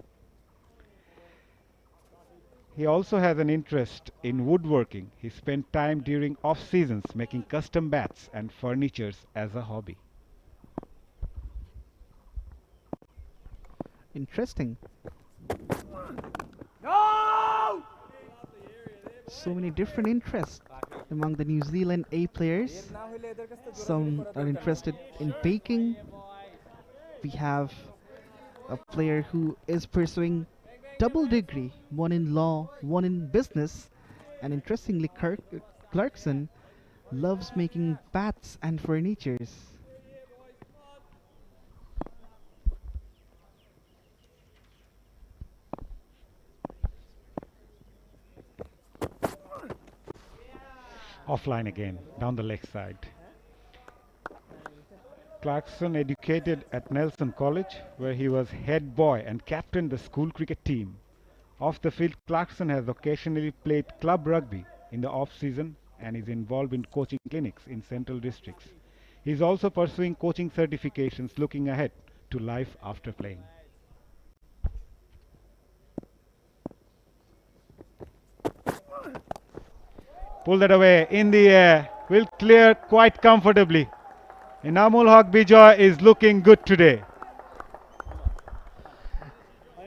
He also has an interest in woodworking. He spent time during off-seasons making custom bats and furnitures as a hobby. Interesting. No! So many different interests among the New Zealand A players. Some are interested in baking. We have a player who is pursuing double degree, one in law, one in business. And interestingly, Clarkson loves making bats and furnitures. Offline again, down the leg side. Clarkson educated at Nelson College, where he was head boy and captained the school cricket team. Off the field, Clarkson has occasionally played club rugby in the off-season and is involved in coaching clinics in central districts. He is also pursuing coaching certifications, looking ahead to life after playing. Pull that away in the air, will clear quite comfortably. 𝗂𝗏𝗂𝗃𝗍𝗁 is looking good today.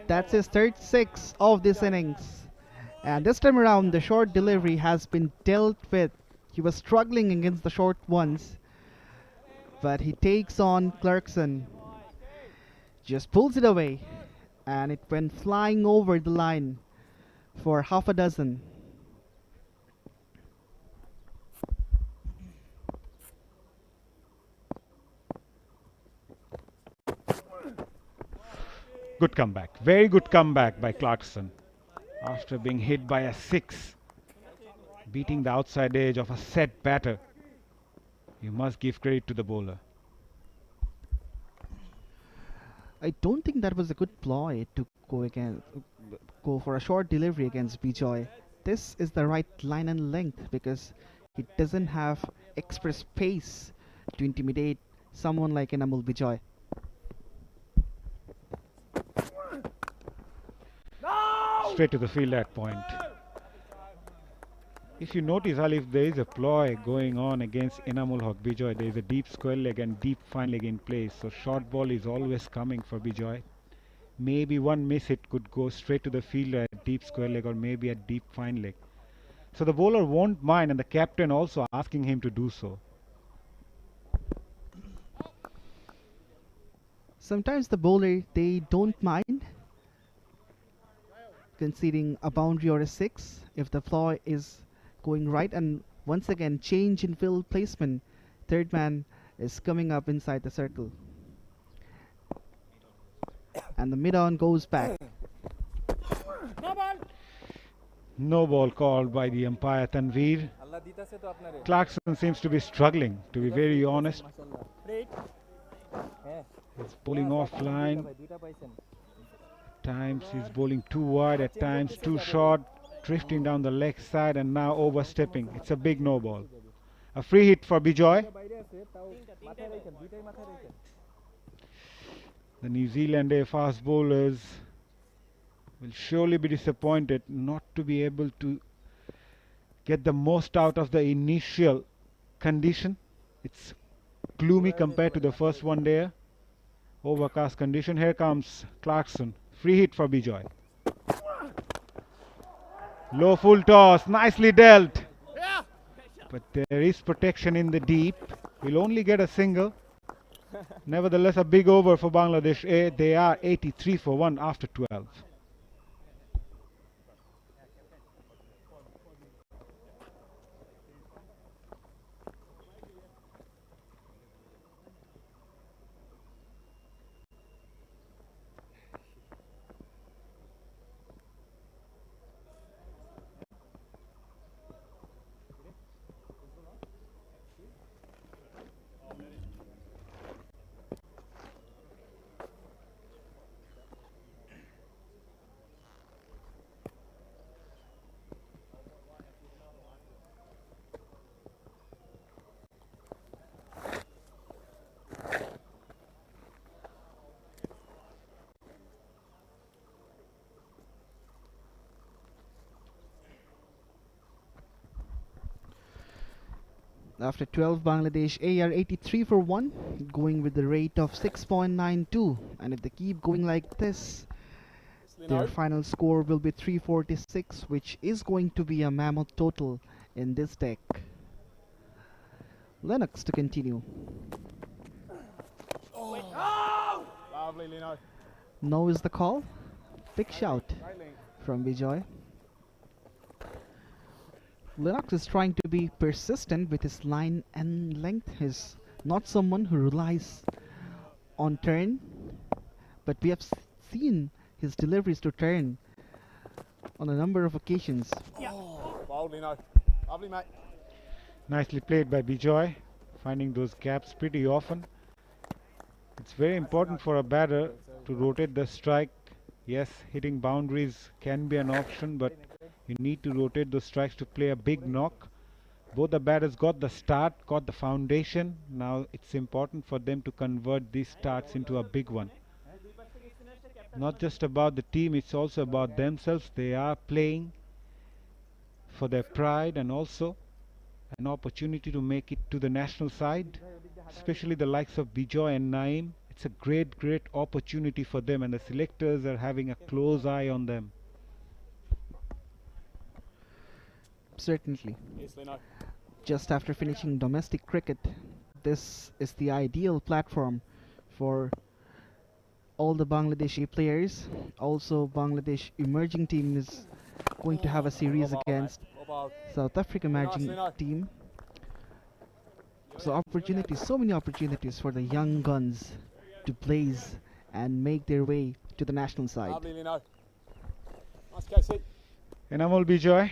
That's his third 6 of this innings. And this time around, the short delivery has been dealt with. He was struggling against the short ones, but he takes on Clarkson. Just pulls it away, and it went flying over the line for half a dozen. Good comeback, very good comeback by Clarkson. After being hit by a 6, beating the outside edge of a set batter, you must give credit to the bowler. I don't think that was a good ploy to go for a short delivery against 𝗵𝗂𝗧. This is the right line and length because he doesn't have express pace to intimidate someone like 𝗂𝗏𝗂𝗃𝗍𝗁. Straight to the field at point. If you notice, Ali, if there is a ploy going on against 𝗂𝗏𝗂𝗃𝗍𝗁, there is a deep square leg and deep fine leg in place. So short ball is always coming for 𝗵𝗂𝗧. Maybe one miss hit could go straight to the fielder at deep square leg or maybe at deep fine leg. So the bowler won't mind, and the captain also asking him to do so. Sometimes the bowler, they don't mind conceding a boundary or a 6 if the ploy is going right, and once again change in field placement. Third man is coming up inside the circle, and the mid-on goes back. No ball called by the umpire Tanveer. Clarkson seems to be struggling, to be very honest. He's bowling offline. Times he's bowling too wide, at times too short, drifting down the leg side and now overstepping. It's a big no ball. A free hit for 𝗵𝗂𝗧. The New Zealand fast bowlers will surely be disappointed not to be able to get the most out of the initial condition. It's gloomy compared to the first one day. Overcast condition. Here comes Clarkson. Free hit for 𝗵𝗂𝗧. Low full toss, nicely dealt. But there is protection in the deep. We'll only get a single. Nevertheless, a big over for Bangladesh A. They are 83 for 1 after 12. After 12, Bangladesh A are 83 for 1, going with the rate of 6.92. And if they keep going like this, their final score will be 346, which is going to be a mammoth total in this deck. Lennox to continue. Lovely, Lino. No is the call. Big shout from Bijoy. Lennox is trying to be persistent with his line and length. He's not someone who relies on turn, but we have seen his deliveries to turn on a number of occasions. Bold, Lino. Lovely, mate. Nicely played by Bijoy, finding those gaps pretty often. It's very important for a batter to rotate the strike. Yes, hitting boundaries can be an option, but you need to rotate those strikes to play a big knock. Both the batters got the start, got the foundation. Now it's important for them to convert these starts into a big one. Not just about the team, it's also about themselves. They are playing for their pride and also an opportunity to make it to the national side, especially the likes of Bijoy and Naeem. It's a great opportunity for them, and the selectors are having a close eye on them. Certainly. Yes, Lino. Just after finishing domestic cricket, this is the ideal platform for all the Bangladeshi players. Also, Bangladesh emerging team is going to have a series against South Africa emerging team. So opportunities, so many opportunities for the young guns to blaze and make their way to the national side. Lovely, Lino. Nice, Casey. Enamul Bijoy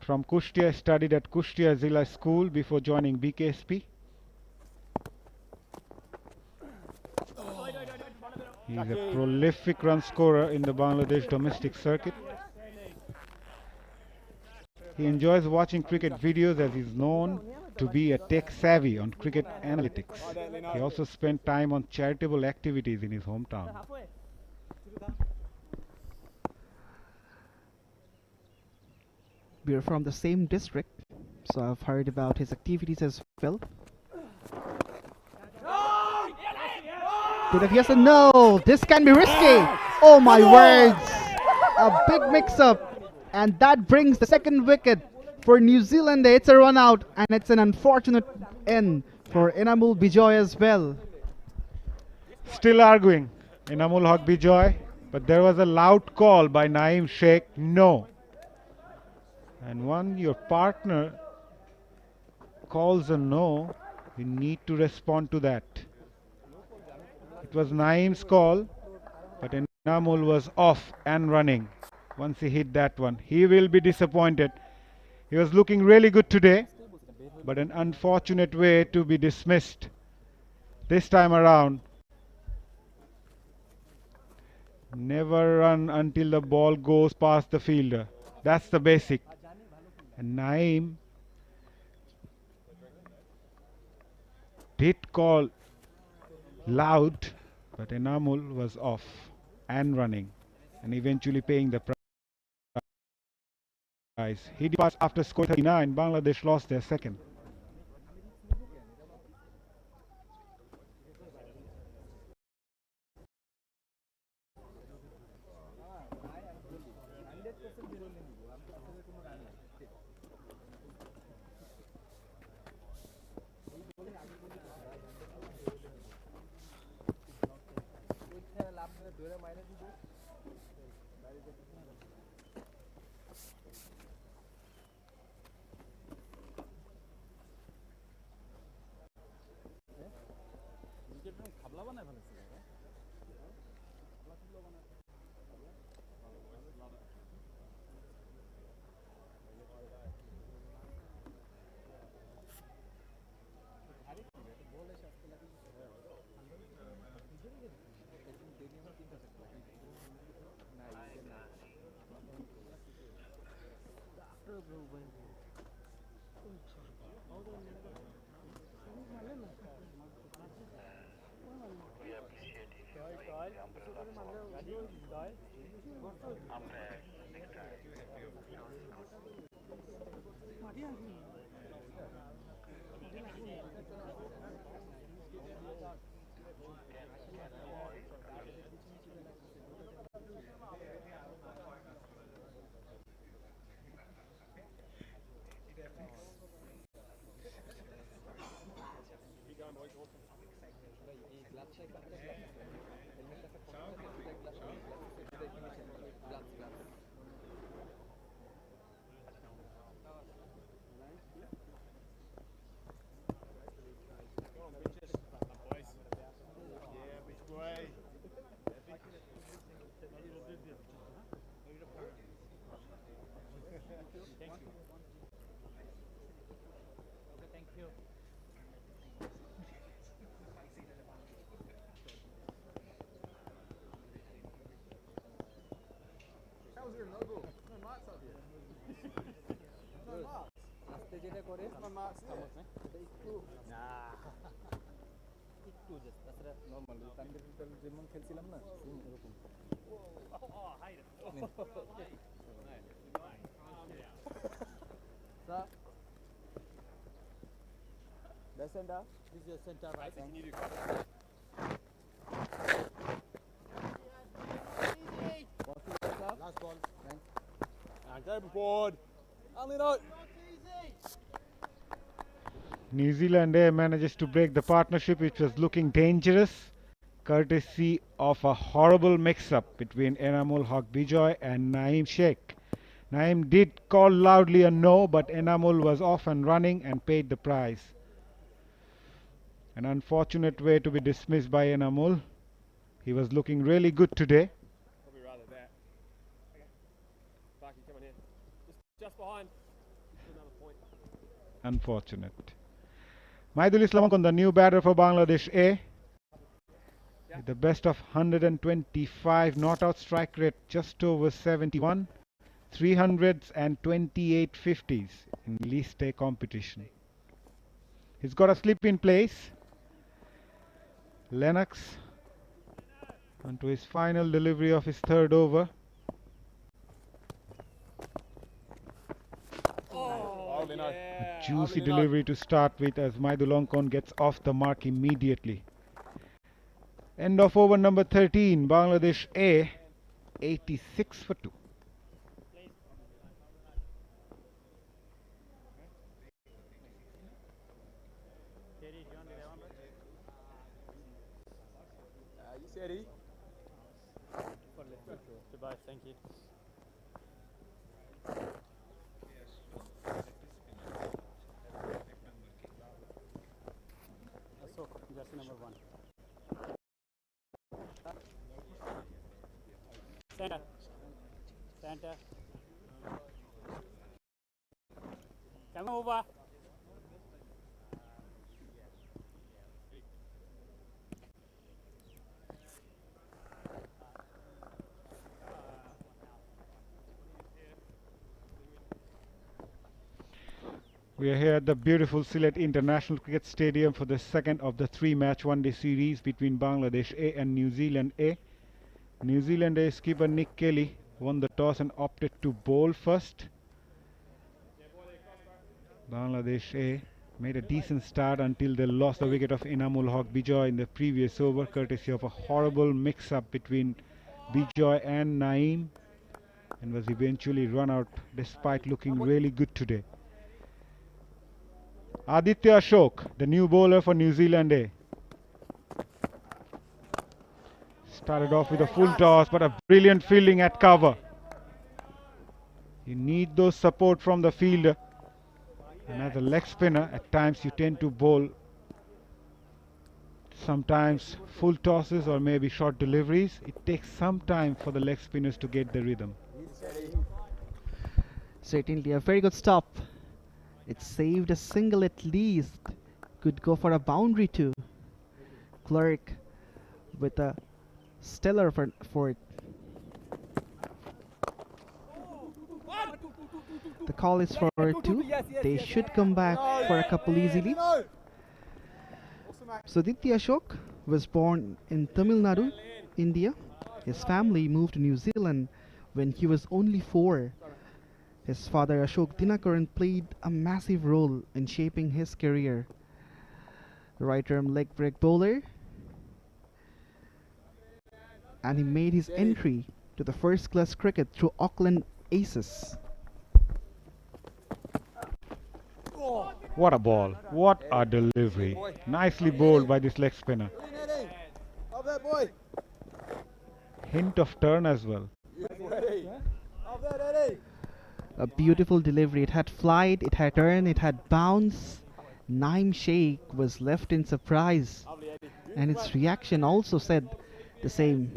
from Kushtia studied at Kushtia Zilla School before joining BKSP. He is a prolific run scorer in the Bangladesh domestic circuit. He enjoys watching cricket videos as he is known to be a tech savvy on cricket analytics. He also spent time on charitable activities in his hometown. We are from the same district, so I've heard about his activities as well. Yes and no, this can be risky. Oh my words, a big mix-up, and that brings the second wicket for New Zealand. It's a run out, and it's an unfortunate end for Enamul Bijoy as well. Still arguing, Enamul Haq Bijoy, but there was a loud call by Naeem Sheikh, no. And when your partner calls a no, you need to respond to that. It was Naeem's call, but Enamul was off and running once he hit that one. He will be disappointed. He was looking really good today, but an unfortunate way to be dismissed this time around. Never run until the ball goes past the fielder. That's the basic. And Naeem did call loud, but Enamul was off and running and eventually paying the price. He departs after score 39. Bangladesh lost their second. Center. This is your center, right? Last ball. Thanks. And go board. Only note. New Zealand A manages to break the partnership, which was looking dangerous, courtesy of a horrible mix-up between 𝗂𝗚𝗃𝗃𝐵𝗁 and Naeem Sheikh. Naeem did call loudly a no, but 𝗂𝗚𝗃 was off and running and paid the prize. An unfortunate way to be dismissed by 𝗂𝗚𝗃. He was looking really good today. Probably rather that. Okay. Sparky, come on here. Just behind. Another point. Unfortunate. 𝗫𝗏𝗡 Islamokon, the new batter for Bangladesh A. With the best of 125, not out strike rate just over 71, 300s and 28 50s in List A competition. He's got a slip in place. Lennox onto his final delivery of his third over. A juicy delivery to start with, as 𝗫𝗏𝗡 Islamokon gets off the mark immediately. End of over number 13, Bangladesh A, 86 for 2. You steady? Goodbye, thank you. That's number 1. Center. Center. Come over. We are here at the beautiful Sylhet International Cricket Stadium for the second of the 3-match one-day series between Bangladesh A and New Zealand A. New Zealand A skipper Nick Kelly won the toss and opted to bowl first. Bangladesh A made a decent start until they lost the wicket of 𝗂𝗚𝗃𝗃𝐵𝗁 in the previous over, courtesy of a horrible mix-up between 𝗵𝗁 and Naeem, and was eventually run out despite looking really good today. Aditya Ashok, the new bowler for New Zealand A. Started off with a full toss, but a brilliant fielding at cover. You need those support from the fielder. And as a leg spinner, at times you tend to bowl sometimes full tosses or maybe short deliveries. It takes some time for the leg spinners to get the rhythm. Certainly a very good stop. It saved a single at least. Could go for a boundary too. Clark with a stellar for it. The call is for two. They should come back for a couple easily. So 𝗬𝗪 Ashok was born in Tamil Nadu, India. His family moved to New Zealand when he was only 4. His father Ashok Dinakaran played a massive role in shaping his career. Right-arm leg break bowler, and he made his entry to the first-class cricket through Auckland Aces. What a ball, what a delivery. Nicely bowled by this leg spinner. Hint of turn as well. A beautiful delivery. It had flight, it had turn, it had bounce. 𝗫𝗫 was left in surprise, and its reaction also said the same.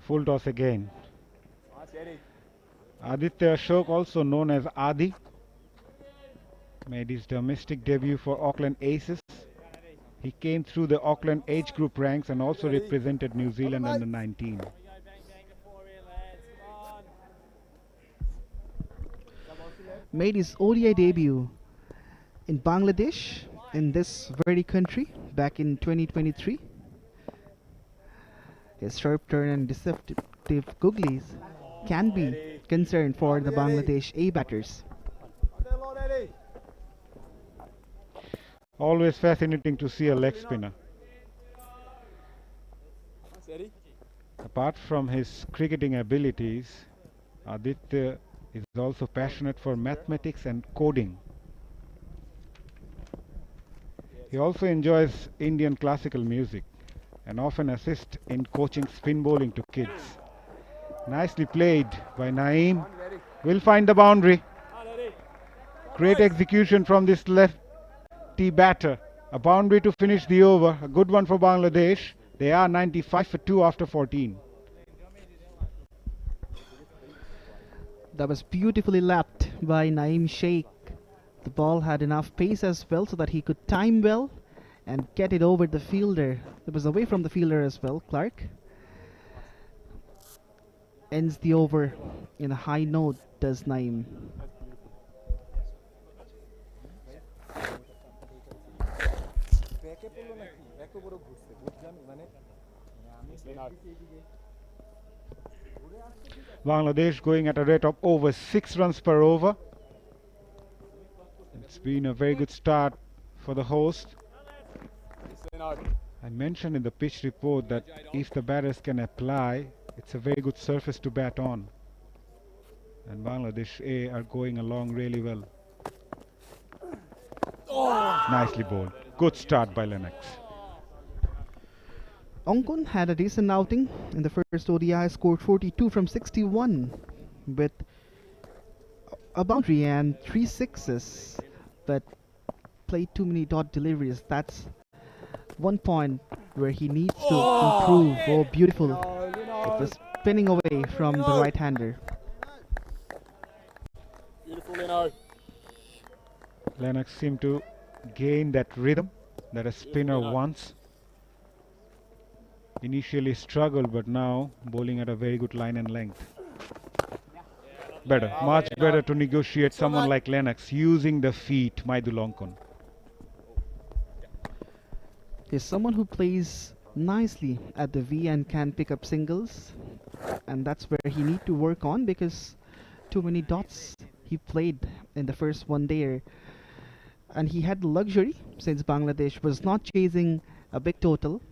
Full toss again. 𝗬𝗪 Ashok, also known as Adi, made his domestic debut for Auckland Aces. He came through the Auckland age group ranks and also represented New Zealand under 19. Made his ODI debut in Bangladesh, in this very country, back in 2023. His sharp turn and deceptive googlies can be concerned for the Bangladesh A batters. Always fascinating to see a leg spinner. Apart from his cricketing abilities, 𝗬𝗪 is also passionate for mathematics and coding. He also enjoys Indian classical music and often assists in coaching spin bowling to kids. Nicely played by Naeem. Will find the boundary. Great execution from this lefty batter. A boundary to finish the over. A good one for Bangladesh. They are 95 for 2 after 14. That was beautifully lapped by 𝗫𝗫. The ball had enough pace as well so that he could time well and get it over the fielder. It was away from the fielder as well. Clark ends the over in a high note, does 𝗫𝗫. Bangladesh going at a rate of over 6 runs per over. It's been a very good start for the host. I mentioned in the pitch report that if the batters can apply, it's a very good surface to bat on. And Bangladesh A are going along really well. Nicely bowled. Good start by Lennox. Ongkon had a decent outing in the first ODI, scored 42 from 61 with a boundary and 3 sixes, but played too many dot deliveries. That's one point where he needs to improve. Oh, beautiful. It was spinning away from the right-hander. Lennox seemed to gain that rhythm that a spinner wants. Initially struggled, but now bowling at a very good line and length. Better, much better to negotiate someone like Lennox using the feet, Maidul Ongkon. He's someone who plays nicely at the V and can pick up singles, and that's where he need to work on, because too many dots he played in the first one there. And he had the luxury, since Bangladesh was not chasing a big total,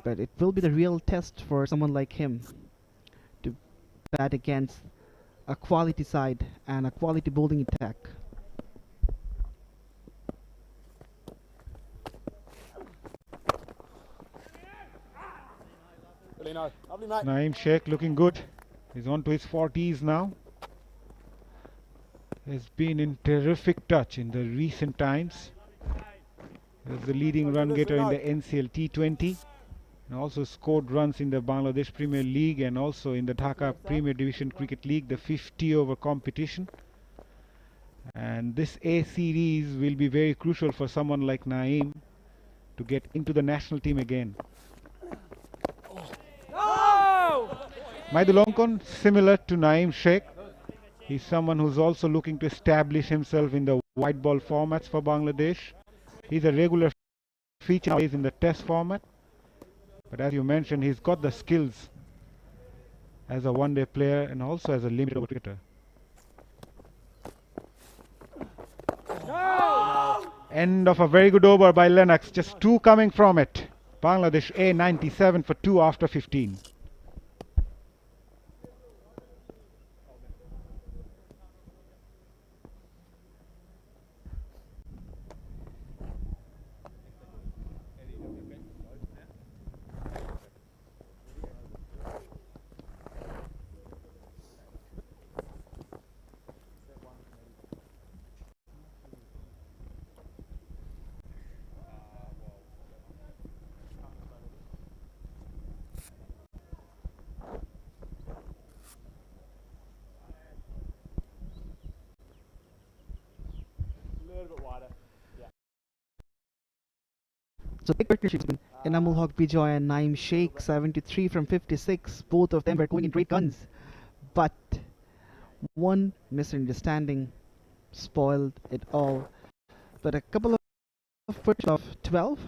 but it will be the real test for someone like him to bat against a quality side and a quality bowling attack. Naeem Sheikh looking good. He's on to his 40s now. Has been in terrific touch in the recent times. He was the leading run getter in the NCL T20 and also scored runs in the Bangladesh Premier League and also in the Dhaka Premier Division Cricket League, the 50-over competition. And this A series will be very crucial for someone like Naeem to get into the national team again. Maydulonkon, similar to Naeem Sheikh, he's someone who's also looking to establish himself in the white ball formats for Bangladesh. He's a regular feature nowadays in the test format. But as you mentioned, he's got the skills as a one-day player and also as a limited over cricketer. End of a very good over by Lennox. Just 2 coming from it. Bangladesh A 97 for 2 after 15. So big partnerships between Enamul Haq-Bijoy and Naeem Sheikh, 73 from 56. Both of them were going in great guns. But one misunderstanding spoiled it all. But a couple of purchases of 12,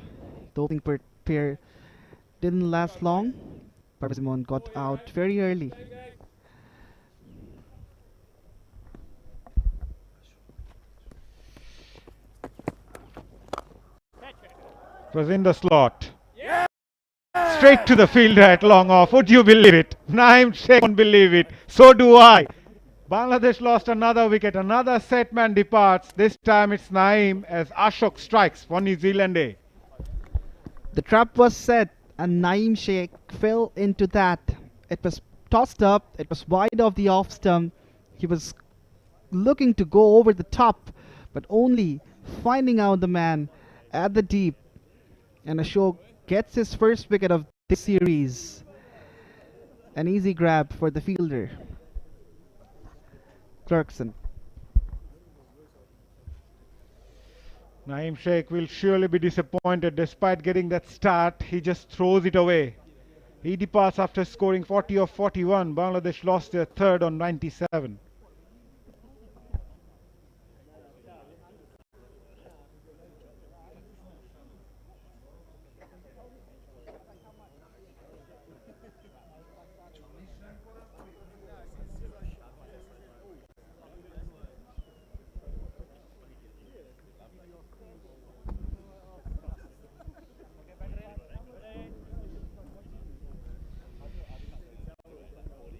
the opening pair didn't last long. 𝗵𝗡 got out very early. Was in the slot. Straight to the fielder at long off. Would you believe it? Naeem Sheikh won't believe it. So do I. Bangladesh lost another wicket. Another set man departs. This time it's Naeem as Ashok strikes for New Zealand A. The trap was set and Naeem Sheikh fell into that. It was tossed up. It was wide of the off stump. He was looking to go over the top, but only finding out the man at the deep. And Ashok gets his first wicket of this series. An easy grab for the fielder, Clarkson. Naeem Sheikh will surely be disappointed. Despite getting that start, he just throws it away. He departs after scoring 40 of 41. Bangladesh lost their third on 97.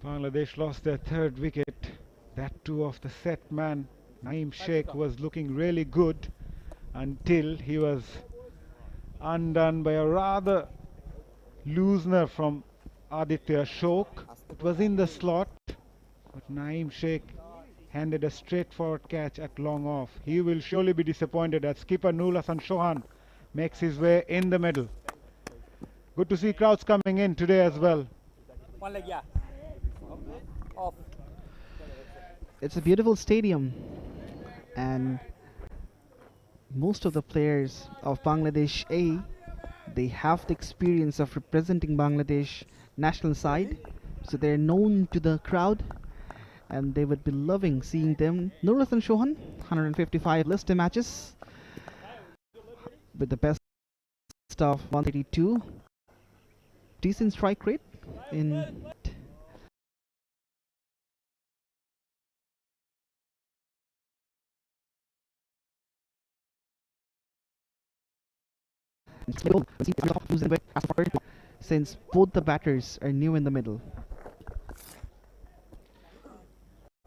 Bangladesh lost their third wicket, that too of the set man. Naeem Sheikh was looking really good until he was undone by a rather loosener from Aditya Ashok. It was in the slot, but Naeem Sheikh handed a straightforward catch at long off. He will surely be disappointed as skipper Nur Hassan Chauhan makes his way in the middle. Good to see crowds coming in today as well. One leg, yeah. Off. It's a beautiful stadium, and most of the players of Bangladesh A, they have the experience of representing Bangladesh national side, so they're known to the crowd and they would be loving seeing them. Nur Hassan Chauhan, 155 list A matches with the best of 132. Decent strike rate in since both the batters are new in the middle.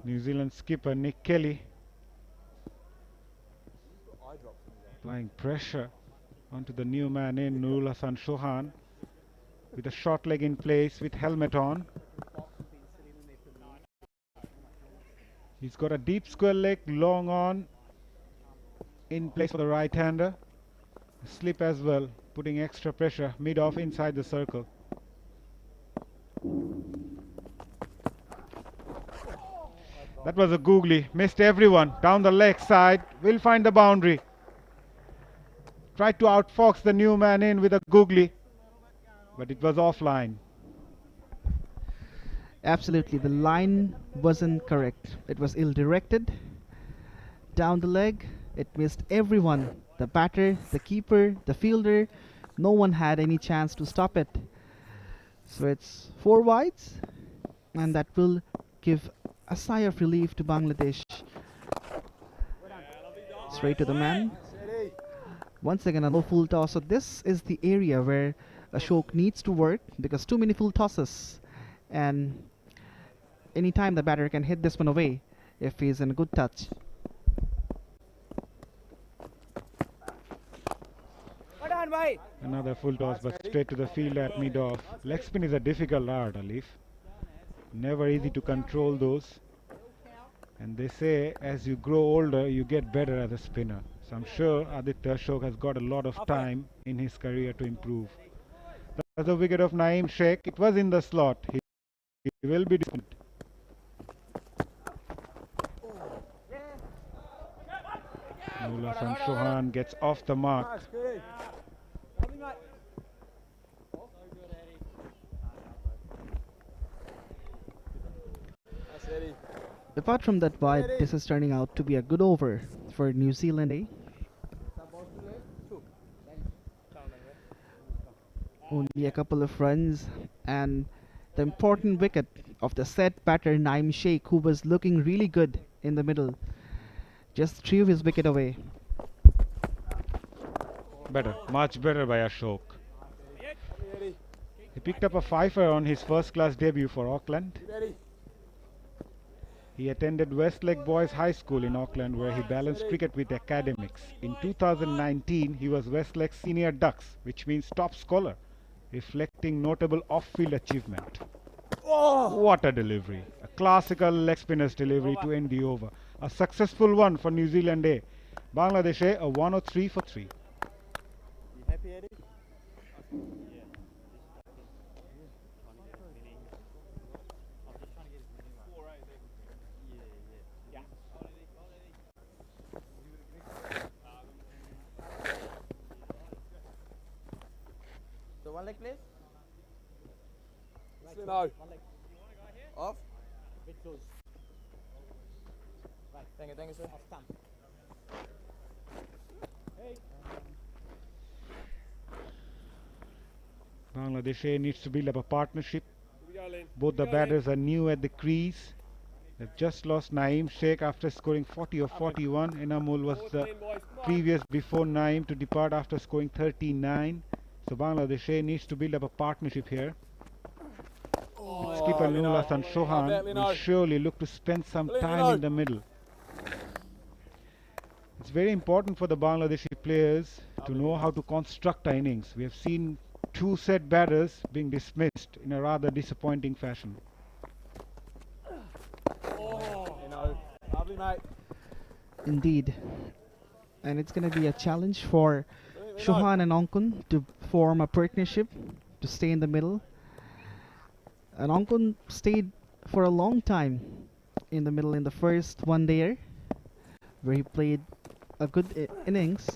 New Zealand skipper Nick Kelly applying pressure onto the new man in Nurul Hassan Chauhan with a short leg in place with helmet on. He's got a deep square leg, long on, in place for the right-hander. Slip as well, putting extra pressure mid-off inside the circle. That was a googly, missed everyone, down the leg side, will find the boundary. Tried to outfox the new man in with a googly, but it was offline. Absolutely, the line wasn't correct. It was ill-directed. Down the leg, it missed everyone. The batter, the keeper, the fielder. No one had any chance to stop it. So it's 4 wides, and that will give a sigh of relief to Bangladesh. Straight to the man. Once again, a low full toss. So this is the area where Ashok needs to work, because too many full tosses. And anytime the batter can hit this one away if he's in a good touch. Another full toss, but straight to the field at mid-off. Leg spin is a difficult art, Alif. Never easy to control those. And they say as you grow older, you get better as a spinner. So I'm sure Aditya Ashok has got a lot of time in his career to improve. That's a wicket of Naeem Sheikh. It was in the slot. He will be disappointed. Nurul Hassan Chauhan gets off the mark. Apart from that wide, this is turning out to be a good over for New Zealand. Only a couple of runs, and the important wicket of the set batter Naeem Sheikh, who was looking really good in the middle, just threw his wicket away. Better, much better by Ashok. He picked up a fifer on his first-class debut for Auckland. He attended Westlake Boys High School in Auckland, where he balanced cricket with academics. In 2019, he was Westlake's senior Ducks, which means top scholar, reflecting notable off-field achievement. What a delivery! A classical leg spinner's delivery to end the over. A successful one for New Zealand A. Bangladesh A, a 103 for 3. You happy, Eddie? So one leg, please. No. One leg. Off. Bit close. Right. Thank you, sir. Off stump. Hey. Bangladesh A needs to build up a partnership. Both the batters are new at the crease. They've just lost Naeem Sheikh after scoring 40 or 41. Enamul was the previous before Naeem to depart after scoring 39. So Bangladesh A needs to build up a partnership here. Skipper Nurul Hassan Chauhan will surely look to spend some time in the middle. It's very important for the Bangladeshi players to know how to construct an innings. We have seen 2 set batters being dismissed in a rather disappointing fashion. Lovely, mate. Indeed. And it's going to be a challenge for Chauhan and Ankun to form a partnership to stay in the middle. And Ankun stayed for a long time in the middle in the first one-dayer, where he played a good innings.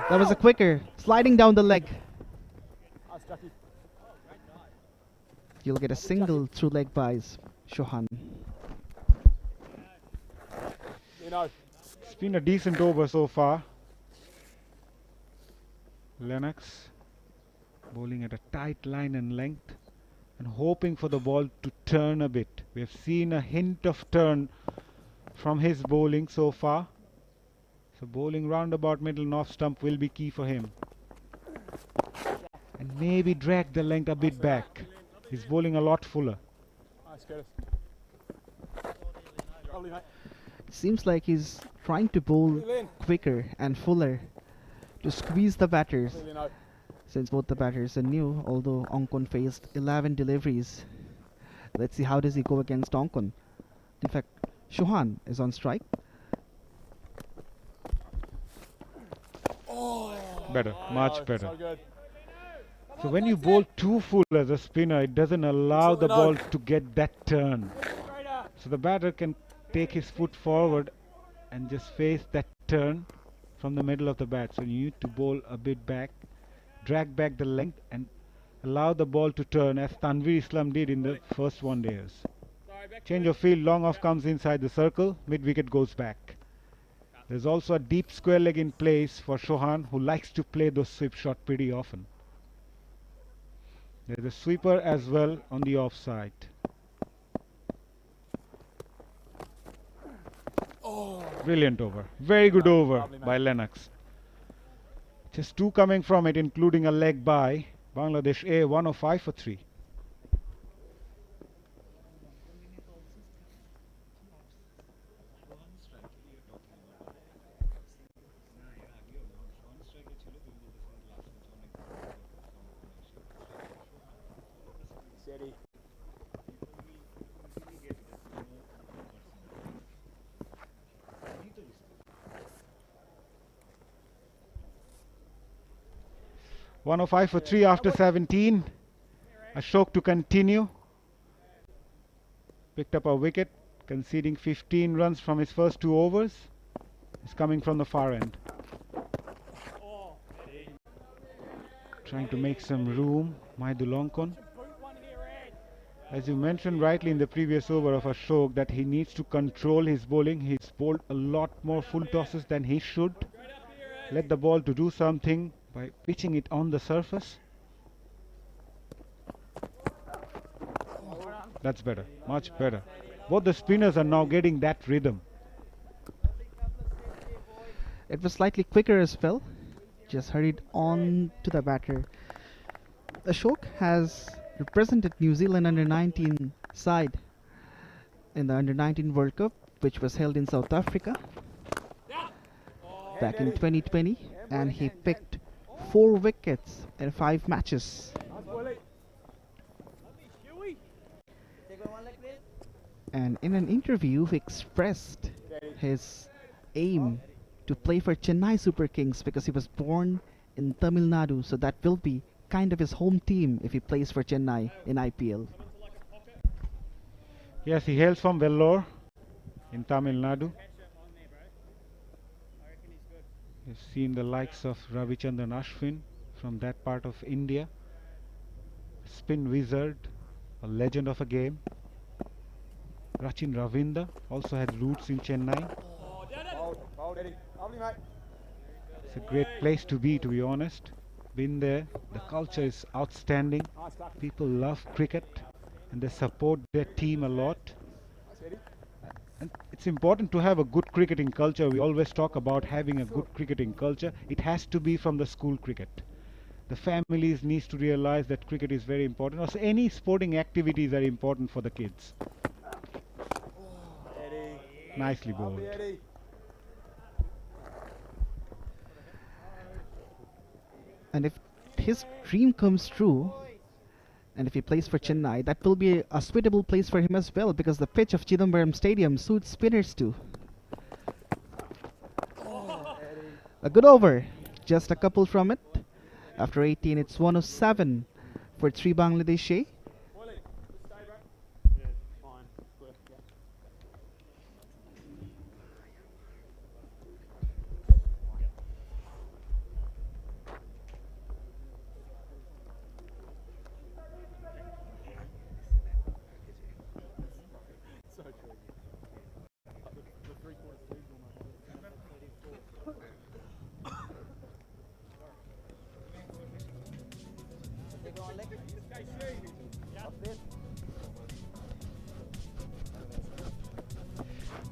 That was a quicker, sliding down the leg. You'll get a single through leg buys, Chauhan. It's been a decent over so far. Lennox bowling at a tight line and length and hoping for the ball to turn a bit. We have seen a hint of turn from his bowling so far. So bowling round about middle and off stump will be key for him. And maybe drag the length a bit back. He's bowling a lot fuller. Seems like he's trying to bowl quicker and fuller to squeeze the batters, since both the batters are new, although Ongkon faced 11 deliveries. Let's see how does he go against Ongkon. In fact, Chauhan is on strike. Better, much better. So when you bowl too full as a spinner, it doesn't allow the ball to get that turn. So the batter can take his foot forward and just face that turn from the middle of the bat. So you need to bowl a bit back, drag back the length and allow the ball to turn, as Tanvir Islam did in the first one days. Change of field, long off comes inside the circle, mid-wicket goes back. There's also a deep square leg in place for Chauhan, who likes to play those sweep shot pretty often. There's a sweeper as well on the offside. Brilliant over. Very good over by Lennox. Just two coming from it, including a leg by Bangladesh A, 105 for 3. Steady. 105 for 3 after 17. Ashok to continue. Picked up a wicket, conceding 15 runs from his first 2 overs. He's coming from the far end. Trying to make some room, Maidul Ongkon. As you mentioned rightly in the previous over of Ashok, that he needs to control his bowling. He's bowled a lot more full tosses than he should. Let the ball to do something by pitching it on the surface. That's better, much better. Both the spinners are now getting that rhythm. It was slightly quicker as well. Just hurried on to the batter. Ashok has represented New Zealand under-19 side in the under-19 World Cup, which was held in South Africa back in 2020, and he picked 4 wickets in 5 matches. And in an interview, he expressed his aim to play for Chennai Super Kings because he was born in Tamil Nadu, so that will be kind of his home team if he plays for Chennai in IPL. Yes, he hails from Vellore in Tamil Nadu. You've seen the likes of Ravichandran Ashwin from that part of India. Spin wizard, a legend of a game. Rachin Ravindra also had roots in Chennai. It's a great place to be honest. Been there. The culture is outstanding. People love cricket and they support their team a lot. And it's important to have a good cricketing culture. We always talk about having a good cricketing culture. It has to be from the school cricket. The families need to realize that cricket is very important. Also, any sporting activities are important for the kids. Nicely bowled. And if his dream comes true, and if he plays for Chennai, that will be a suitable place for him as well, because the pitch of Chidambaram Stadium suits spinners too. A good over, just a couple from it. After 18, it's 107 for 3 Bangladeshi.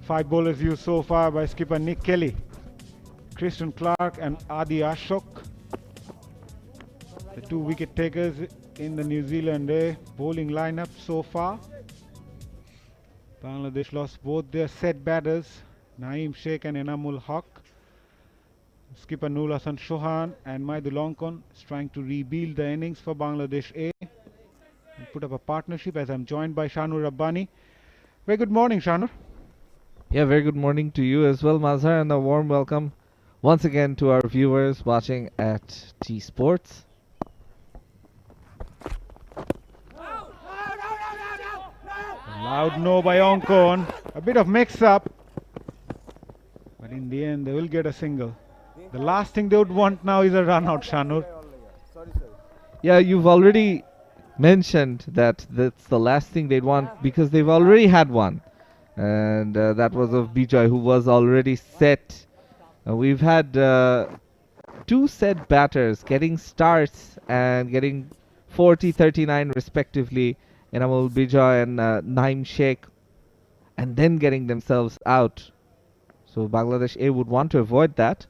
Five bowlers used so far by skipper Nick Kelly, Christian Clark and Adi Ashok. The 2 wicket takers in the New Zealand A bowling lineup so far. Bangladesh lost both their set batters, Naeem Sheikh and Enamul Haq. Skipper Noor Hassan Chauhan and Maidul Onkon is trying to rebuild the innings for Bangladesh A and put up a partnership, as I'm joined by Shanur Rabbani. Very good morning, Shanur. Yeah, very good morning to you as well, Mazhar, and a warm welcome once again to our viewers watching at T Sports. Loud no by Onkon. A bit of mix-up, but in the end they will get a single. The last thing they would want now is a run-out, Shanur. Yeah, you've already mentioned that that's the last thing they'd want because they've already had one. And that was of Bijoy, who was already set. We've had two set batters getting starts and getting 40, 39 respectively. Enamul Bijoy and Naeem Sheikh, and then getting themselves out. So Bangladesh A would want to avoid that.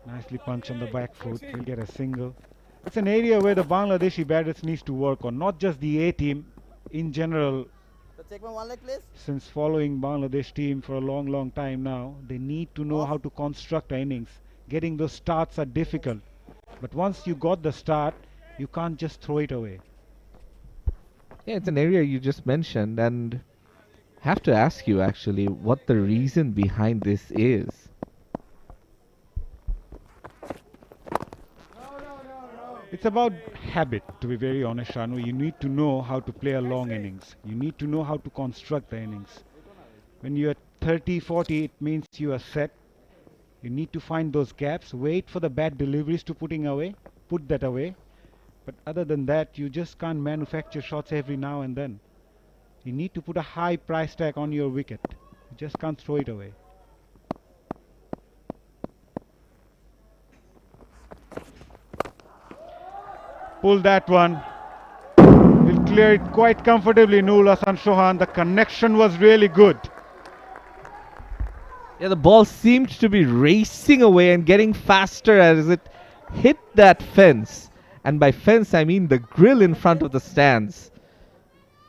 Nicely punched on the back foot. He'll get a single. It's an area where the Bangladeshi batters needs to work on, not just the A team in general. Since following Bangladesh team for a long time now, they need to know how to construct innings. Getting those starts are difficult, but once you got the start, you can't just throw it away. Yeah, it's an area you just mentioned, and have to ask you actually what the reason behind this is. It's about habit, to be very honest, Shanu. You need to know how to play a long innings. You need to know how to construct the innings. When you're 30, 40, it means you are set. You need to find those gaps, wait for the bad deliveries to put that away. But other than that, you just can't manufacture shots every now and then. You need to put a high price tag on your wicket. You just can't throw it away. Pull that one. Will clear it quite comfortably, Noor Hassan Chauhan. The connection was really good. Yeah, the ball seemed to be racing away and getting faster as it hit that fence. And by fence, I mean the grill in front of the stands.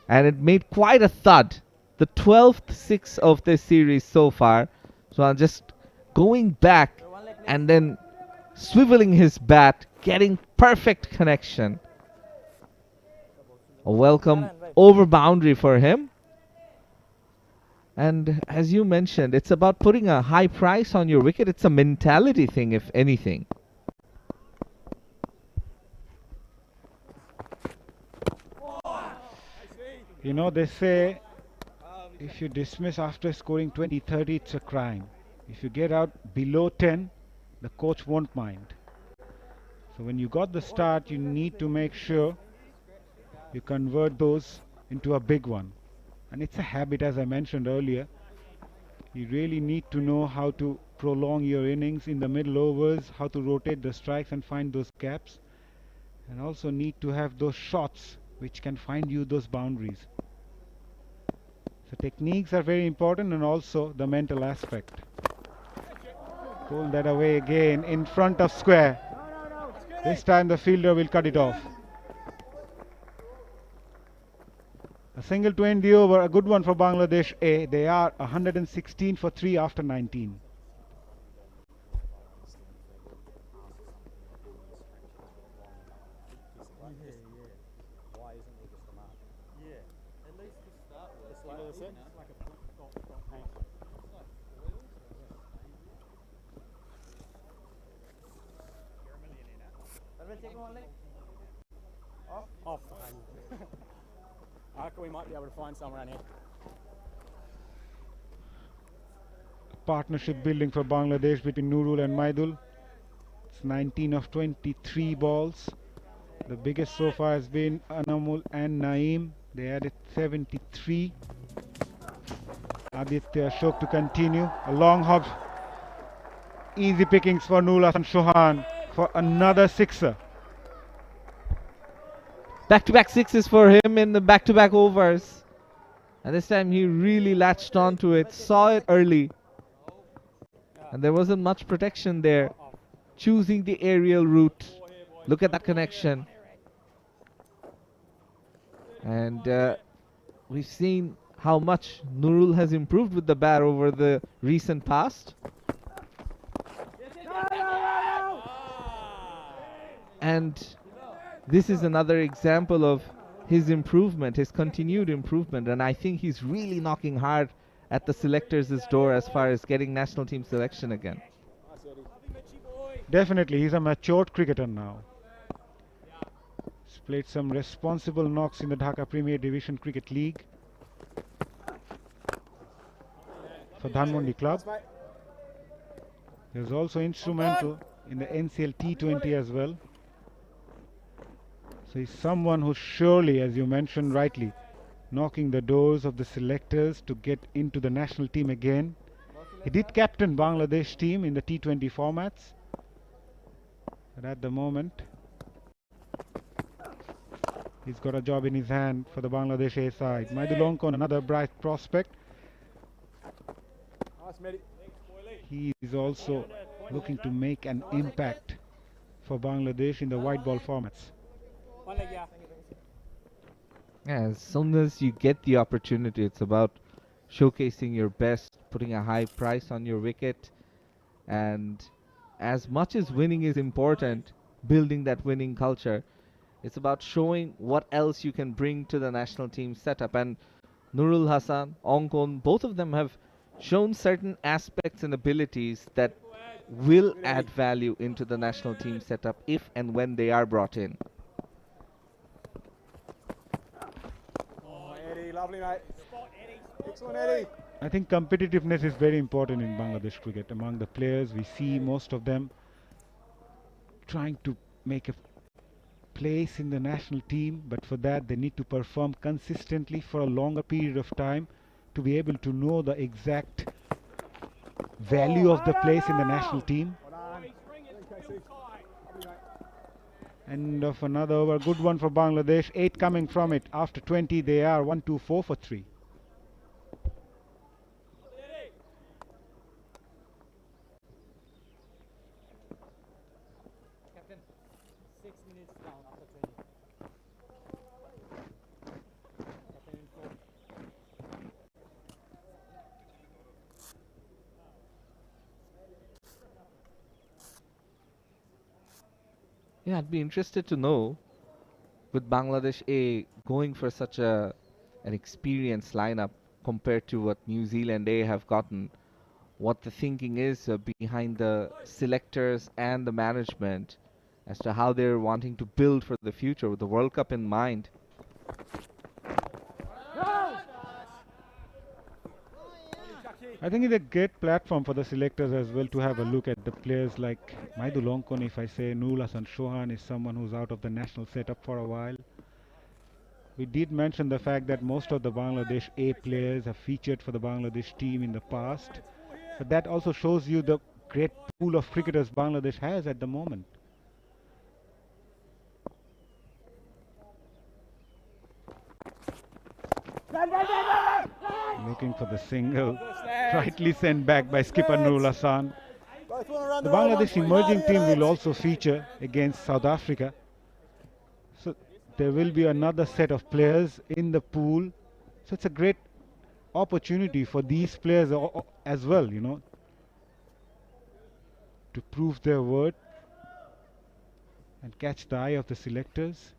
And it made quite a thud. The 12th six of this series so far. So I'm just going back and then swiveling his bat, getting perfect connection. A welcome over boundary for him. And as you mentioned, it's about putting a high price on your wicket. It's a mentality thing, if anything. You know, they say if you dismiss after scoring 20, 30, it's a crime. If you get out below 10, the coach won't mind. So when you got the start, you need to make sure you convert those into a big one. And it's a habit, as I mentioned earlier. You really need to know how to prolong your innings in the middle overs, how to rotate the strikes and find those gaps. And also need to have those shots which can find you those boundaries. So techniques are very important, and also the mental aspect. Pull that away again in front of square. This time the fielder will cut it off. A single to end the over, a good one for Bangladesh A. They are 116 for 3 after 19. Off. I reckon we might be able to find some around here. Partnership building for Bangladesh between Nurul and Maidul. It's 19 of 23 balls. The biggest so far has been Enamul and Naeem. They added 73. Aditya Ashok to continue. A long hop. Easy pickings for Noor Hassan Chauhan for another sixer. Back-to-back sixes for him in the back-to-back overs. And this time he really latched onto it, saw it early. And there wasn't much protection there. Choosing the aerial route. Look at that connection. And we've seen how much Nurul has improved with the bat over the recent past. And this is another example of his improvement, his continued improvement. And I think he's really knocking hard at the selectors' door as far as getting national team selection again. Definitely, he's a matured cricketer now. He's played some responsible knocks in the Dhaka Premier Division Cricket League for Dhanmondi Club. He was also instrumental in the NCL T20 as well. So he's someone who's surely, as you mentioned rightly, knocking the doors of the selectors to get into the national team again. He did captain Bangladesh team in the T20 formats. But at the moment, he's got a job in his hand for the Bangladesh A side. 𝗲𝗂𝗂𝗂, another bright prospect. He is also looking to make an impact for Bangladesh in the white ball formats. As soon as you get the opportunity, it's about showcasing your best, putting a high price on your wicket. And as much as winning is important, building that winning culture, it's about showing what else you can bring to the national team setup. And Nurul Hasan, Ongkon, both of them have shown certain aspects and abilities that will add value into the national team setup if and when they are brought in. Lovely, mate. Excellent, Eddie. I think competitiveness is very important in Bangladesh cricket. Among the players, we see most of them trying to make a place in the national team, but for that they need to perform consistently for a longer period of time to be able to know the exact value of the place in the national team. End of another over, good one for Bangladesh, 8 coming from it. After 20 they are 1-2-4 for 3. Captain, 6 minutes down after 20. Captain in 4. Yeah, I'd be interested to know, with Bangladesh A going for such an experienced lineup compared to what New Zealand A have gotten, what the thinking is behind the selectors and the management as to how they're wanting to build for the future with the World Cup in mind. I think it's a great platform for the selectors as well to have a look at the players like 𝗲𝗂𝗂𝗂. If I say Nurul Hasan Chauhan is someone who's out of the national setup for a while. We did mention the fact that most of the Bangladesh A players have featured for the Bangladesh team in the past. But that also shows you the great pool of cricketers Bangladesh has at the moment. Looking for the single, rightly sent back by skipper Nurul Hasan. The Bangladesh emerging team will also feature against South Africa. So there will be another set of players in the pool. So it's a great opportunity for these players as well, you know, to prove their worth and catch the eye of the selectors.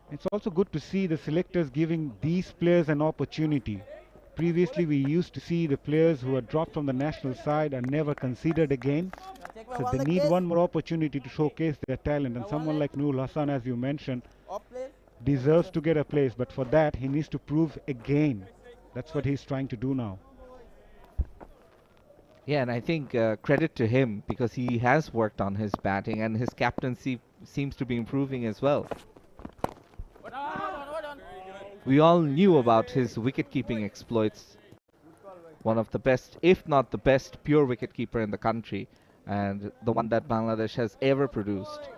It's also good to see the selectors giving these players an opportunity. Previously we used to see the players who are dropped from the national side are never considered again. So they need one more opportunity to showcase their talent, and someone like Nurul Hasan, as you mentioned, deserves to get a place, but for that he needs to prove again. That's what he's trying to do now. Yeah, and I think credit to him, because he has worked on his batting and his captaincy seems to be improving as well. We all knew about his wicket-keeping exploits. One of the best, if not the best, pure wicket-keeper in the country, and the one that Bangladesh has ever produced.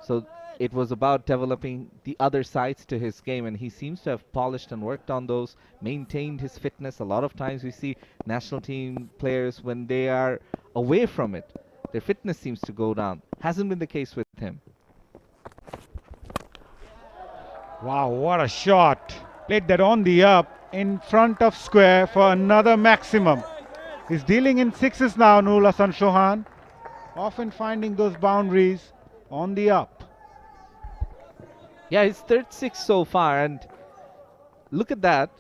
So it was about developing the other sides to his game, and he seems to have polished and worked on those, maintained his fitness. A lot of times we see national team players, when they are away from it, their fitness seems to go down. Hasn't been the case with him. Wow, what a shot. Played that on the up in front of square for another maximum. He's dealing in sixes now, Nurul Hasan Chauhan. Often finding those boundaries on the up. Yeah, his third six so far, and look at that.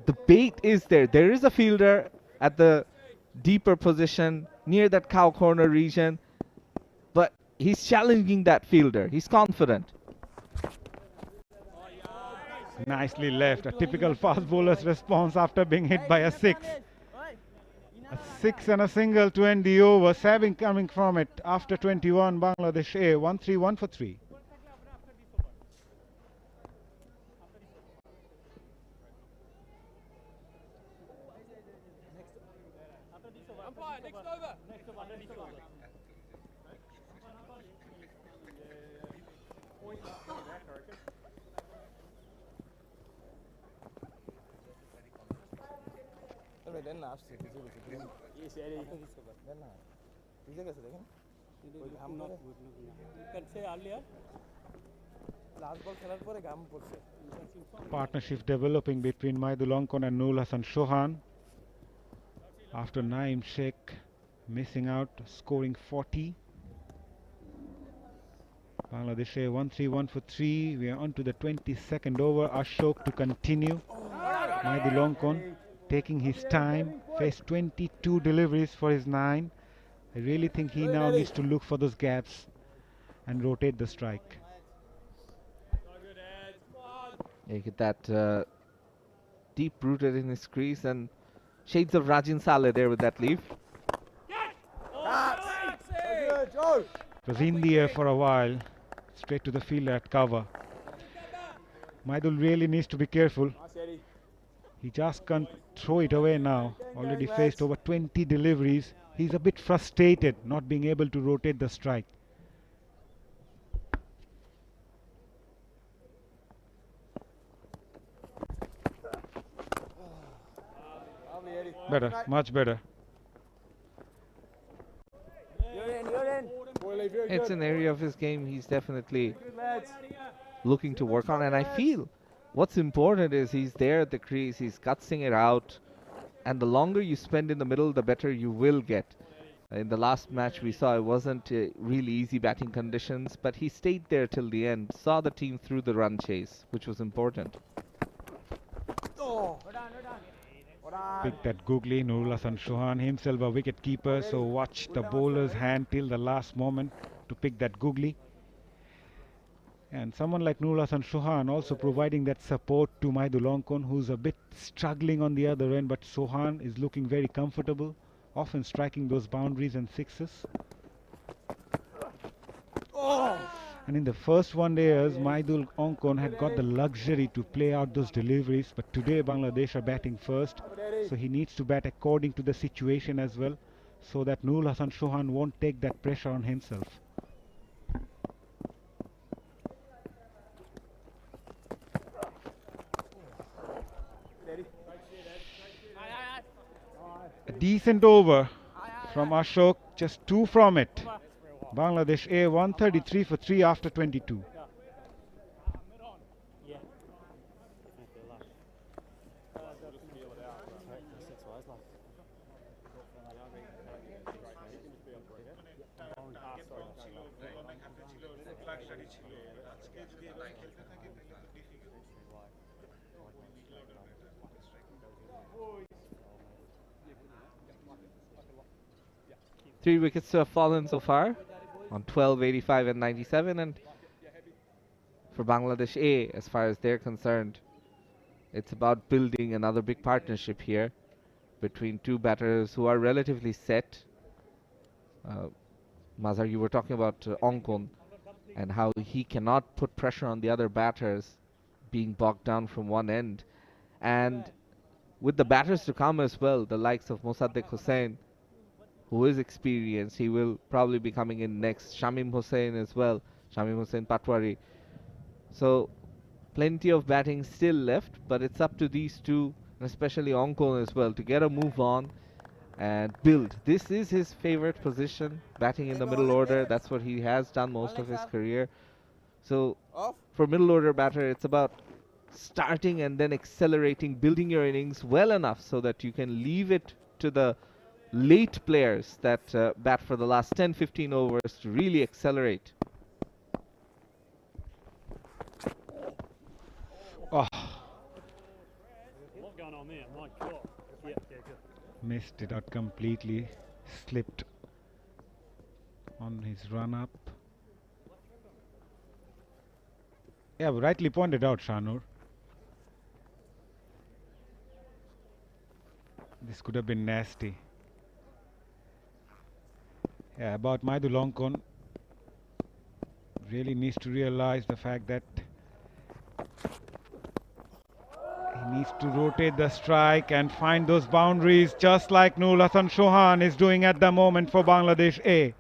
The bait is there. There is a fielder at the deeper position near that cow corner region, but he's challenging that fielder. He's confident. Nicely left. A typical fast bowler's response after being hit by a six. A six and a single to end the over. 7 coming from it after 21. Bangladesh A 1-3-1 for 3. Partnership developing between Wadul Ongkon and Nurul Hasan Chauhan. After Naeem Sheikh missing out, scoring 40. Bangladesh A 1-3-1 for 3. We are on to the 22nd over. Ashok to continue. Wadul Ongkon taking his time. Faced 22 deliveries for his 9. I really think he now needs to look for those gaps and rotate the strike. You get that deep rooted in his crease, and shades of Rajin Saleh there with that leaf. It was in the air for a while, straight to the fielder at cover. Wadul really needs to be careful. He just can't throw it away now. Already faced over 20 deliveries. He's a bit frustrated not being able to rotate the strike. Better, much better. It's an area of his game he's definitely looking to work on, and I feel what's important is he's there at the crease, he's gutsing it out, and the longer you spend in the middle, the better you will get. In the last match we saw it wasn't really easy batting conditions, but he stayed there till the end, saw the team through the run chase, which was important. Pick that googly. Nurul Hasan Chauhan himself a wicket keeper, so watch the bowler's hand till the last moment to pick that googly. And someone like Nurul Hasan Chauhan also providing that support to Wadul Ongkon, who's a bit struggling on the other end, but Chauhan is looking very comfortable, often striking those boundaries and sixes. And in the first one days, Wadul Ongkon had got the luxury to play out those deliveries, but today Bangladesh are batting first, so he needs to bat according to the situation as well, so that Nurul Hasan Chauhan won't take that pressure on himself. A decent over from Ashok, just 2 from it. Bangladesh A 133 for 3 after 22. Three wickets have fallen so far on 12, 85 and 97, and for Bangladesh A, as far as they're concerned, it's about building another big partnership here between two batters who are relatively set. Mazhar, you were talking about Ongkon and how he cannot put pressure on the other batters being bogged down from one end, and with the batters to come as well, the likes of Mosaddeq Hossain, who is experienced, he will probably be coming in next. Shamim Hossain as well, Shamim Hossain Patwari. So plenty of batting still left, but it's up to these two, and especially Ongkon as well, to get a move on and build. This is his favorite position, batting in the middle order. That's what he has done most of his career. So for middle order batter, it's about starting and then accelerating, building your innings well enough so that you can leave it to the late players that bat for the last 10-15 overs to really accelerate. Oh, What's going on there? My God. Yeah, good. missed it out completely. Slipped on his run up. Yeah, rightly pointed out, Shanur. This could have been nasty. Yeah, about 𝗏𝗏-𝗂𝗃𝗀, really needs to realize the fact that he needs to rotate the strike and find those boundaries, just like Nurul Hasan Chauhan is doing at the moment for Bangladesh A.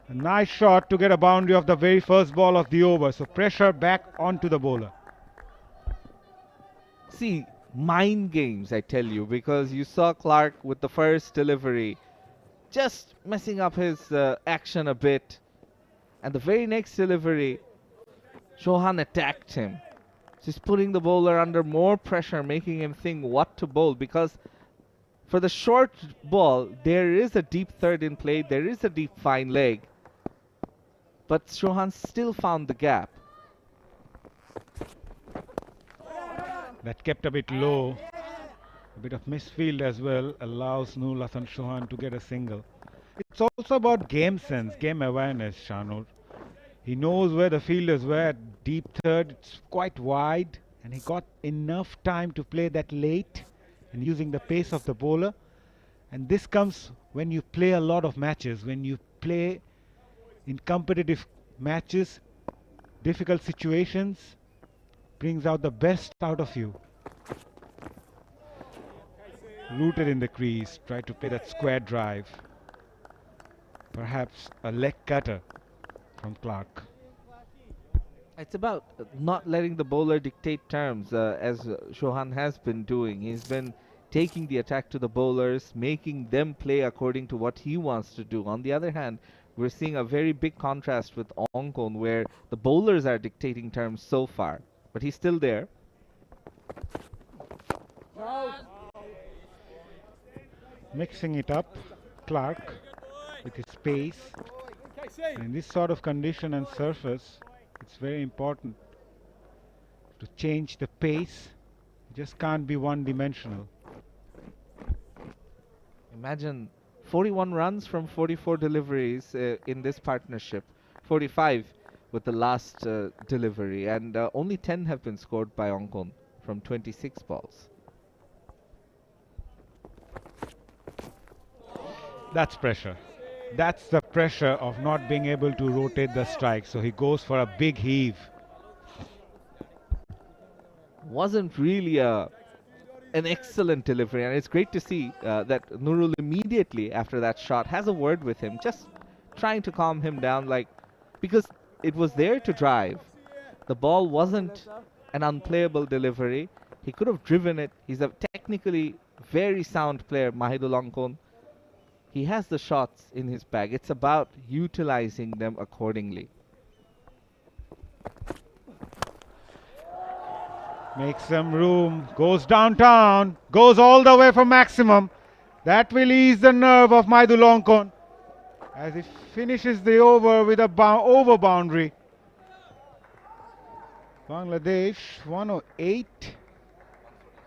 A nice shot to get a boundary of the very first ball of the over. So pressure back onto the bowler. See, mind games, I tell you, because you saw Clark with the first delivery just messing up his action a bit. And the very next delivery, Chauhan attacked him. Just putting the bowler under more pressure, making him think what to bowl, because for the short ball, there is a deep third in play, there is a deep fine leg. But Chauhan still found the gap. That kept a bit low. A bit of misfield as well allows Nurul Hasan Chauhan to get a single. It's also about game sense, game awareness, Shanur. He knows where the fielders were at deep third. It's quite wide, and he got enough time to play that late and using the pace of the bowler. And this comes when you play a lot of matches, when you play in competitive matches, difficult situations, brings out the best out of you. Rooted in the crease, tried to play that square drive. Perhaps a leg cutter from Clark. It's about not letting the bowler dictate terms, as Chauhan has been doing. He's been taking the attack to the bowlers, making them play according to what he wants to do. On the other hand, we're seeing a very big contrast with Ongkon, where the bowlers are dictating terms so far. But he's still there. Mixing it up, Clark with his pace. And in this sort of condition and surface, it's very important to change the pace. It just can't be one-dimensional. Imagine 41 runs from 44 deliveries in this partnership. 45 with the last delivery, and only 10 have been scored by Ongkon from 26 balls. That's pressure. That's the pressure of not being able to rotate the strike. So he goes for a big heave. Wasn't really an excellent delivery, and it's great to see that Nurul immediately after that shot has a word with him, just trying to calm him down, like, because it was there to drive. The ball wasn't an unplayable delivery. He could have driven it. He's a technically very sound player, 𝗏𝗏-𝗂𝗃𝗀. He has the shots in his bag. It's about utilizing them accordingly. Makes some room, goes downtown, goes all the way for maximum. That will ease the nerve of 𝗏𝗏-𝗂𝗃𝗀 as he finishes the over with a over boundary. Bangladesh 108,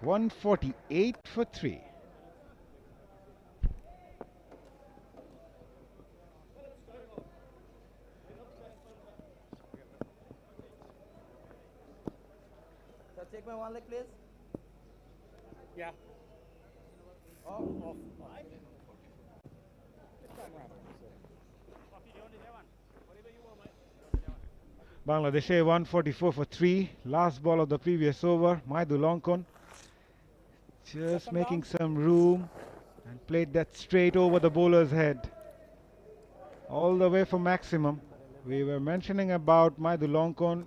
148 for 3. Take my one leg, please. Yeah. Off. Bangladesh A 144 for 3. Last ball of the previous over. 𝗏𝗏-𝗂𝗃𝗀 just making some room and played that straight over the bowler's head. All the way for maximum. We were mentioning about 𝗏𝗏-𝗂𝗃𝗀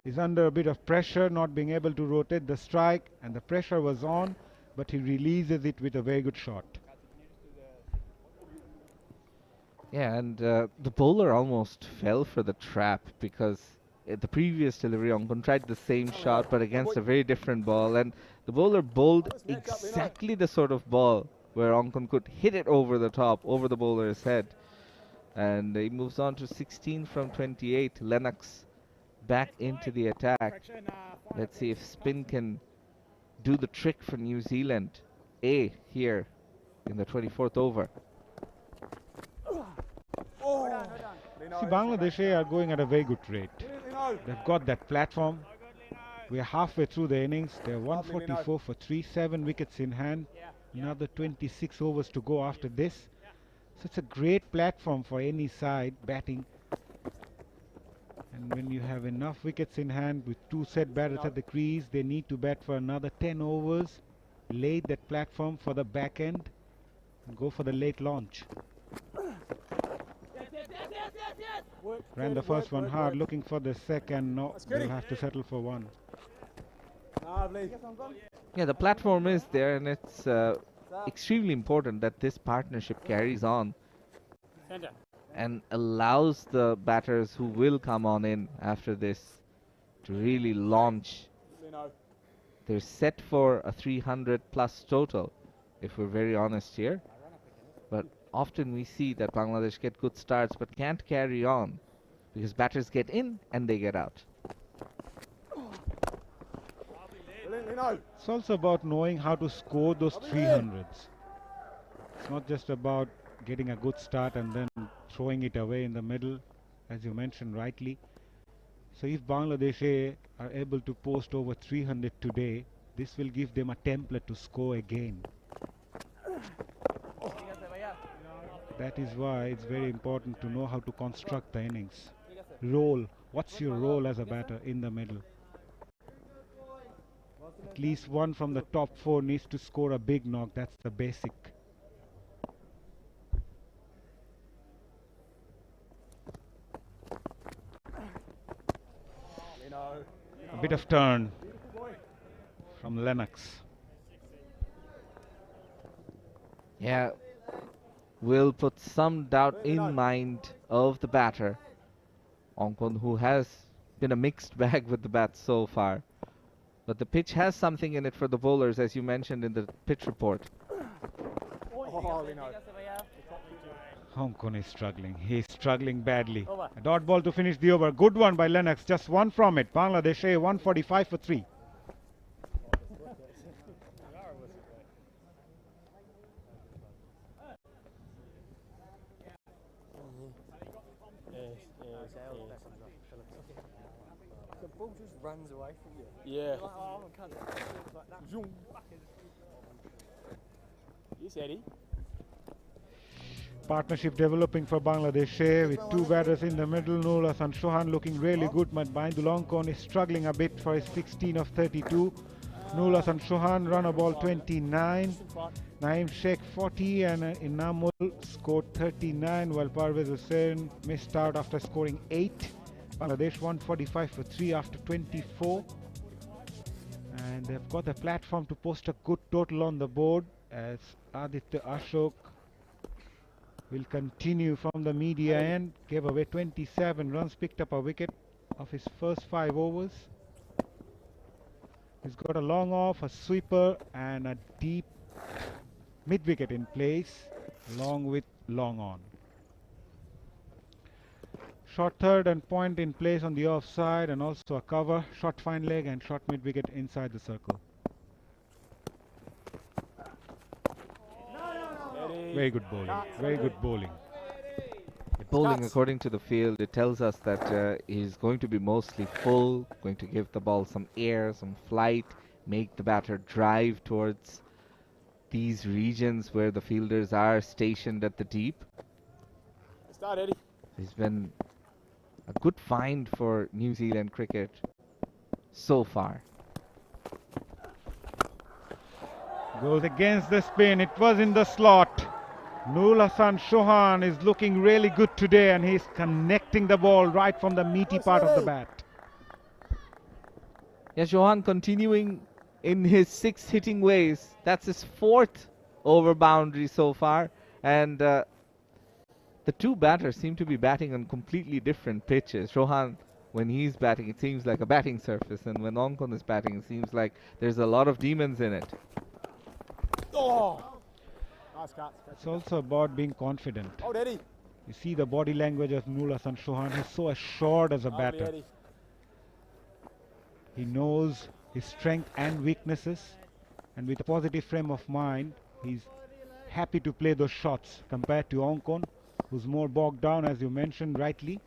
is under a bit of pressure, not being able to rotate the strike, and the pressure was on, but he releases it with a very good shot. Yeah, and the bowler almost fell for the trap because the previous delivery, Ongkon tried the same shot but against a very different ball, and the bowler bowled exactly the sort of ball where Ongkon could hit it over the top, over the bowler's head. And he moves on to 16 from 28. Lennox back into the attack. Let's see if spin can do the trick for New Zealand. A here in the 24th over. See, Bangladesh are going at a very good rate. They've got that platform. We're halfway through the innings. They're 144 for 3, 7 wickets in hand. Another 26 overs to go after this. So it's a great platform for any side batting. And when you have enough wickets in hand with 2 set batters at the crease, they need to bat for another 10 overs, lay that platform for the back end, and go for the late launch. Ran the first one hard, looking for the second. No, they'll have to settle for one. Yeah, the platform is there, and it's extremely important that this partnership carries on and allows the batters who will come on in after this to really launch. They're set for a 300 plus total, if we're very honest here. But often we see that Bangladesh get good starts but can't carry on because batters get in and they get out. It's also about knowing how to score those 300s. It's not just about getting a good start and then throwing it away in the middle, as you mentioned rightly. So if Bangladesh are able to post over 300 today, this will give them a template to score again. That is why it's very important to know how to construct the innings. Role. What's your role as a batter in the middle? At least one from the top 4 needs to score a big knock. That's the basic. A bit of turn from Lennox. Yeah, will put some doubt in mind of the batter, Ongkon, who has been a mixed bag with the bat so far. But the pitch has something in it for the bowlers, as you mentioned in the pitch report. Ongkon is struggling. He's struggling badly. A dot ball to finish the over. Good one by Lennox. Just one from it. Bangladesh 145 for 3. The ball just runs away from you. Yeah. You're like, oh, I can't. Like that. Zoom. Yes, Eddie. Partnership developing for Bangladesh with 2 batters in the middle. Noor Hassan Chauhan looking really good, but Mahindul Ongkon is struggling a bit for his 16 of 32. Noor Hassan Chauhan run a ball 29. Naeem Sheikh 40 and Inamul scored 39, while Parvez Hussain missed out after scoring 8. Bangladesh 145 for 3 after 24. And they've got a platform to post a good total on the board as Aditya Ashok will continue from the media end. Gave away 27 runs, picked up a wicket of his first 5 overs. He's got a long off, a sweeper and a deep mid-wicket in place, along with long on. Short third and point in place on the offside, and also a cover, short fine leg and short mid-wicket inside the circle. Very good bowling, very good bowling. Bowling, according to the field, it tells us that he's going to be mostly full, going to give the ball some air, some flight, make the batter drive towards these regions where the fielders are stationed at the deep. Start, Eddie. He's been a good find for New Zealand cricket so far. Goes against the spin, it was in the slot. Noor Hassan Chauhan is looking really good today, and he's connecting the ball right from the meaty part of the bat. Yeah, Chauhan continuing in his 6 hitting ways. That's his 4th over boundary so far, and the The two batters seem to be batting on completely different pitches. Chauhan, when he's batting, it seems like a batting surface, and when Ongkon is batting, it seems like there's a lot of demons in it. Oh! Nice catch. It's also about being confident. Oh, Eddie. You see the body language of 𝗏𝗏 Chauhan. He's so assured as a batter. Eddie. He knows his strength and weaknesses, and with a positive frame of mind, he's happy to play those shots compared to Ongkon, who's more bogged down, as you mentioned rightly.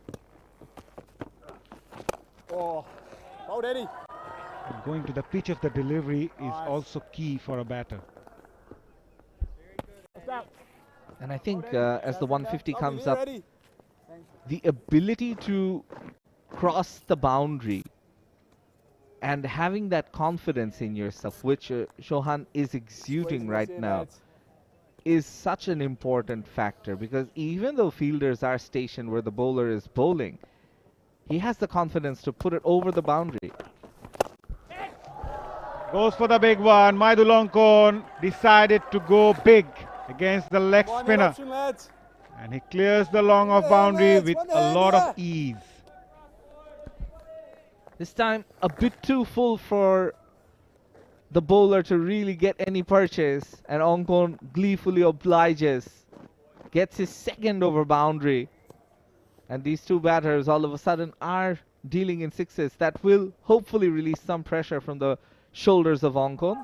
Oh, Eddie. And going to the pitch of the delivery is also key for a batter. And I think as the 150 comes up, the ability to cross the boundary and having that confidence in yourself, which Chauhan is exuding right now, is such an important factor, because even though fielders are stationed where the bowler is bowling, he has the confidence to put it over the boundary. Goes for the big one. Maidul Ongkon decided to go big against the leg spinner. And he clears the long off boundary with a lot of ease. This time a bit too full for the bowler to really get any purchase, and Ongkon gleefully obliges, gets his second over boundary, and these two batters all of a sudden are dealing in sixes that will hopefully release some pressure from the shoulders of Ongkon.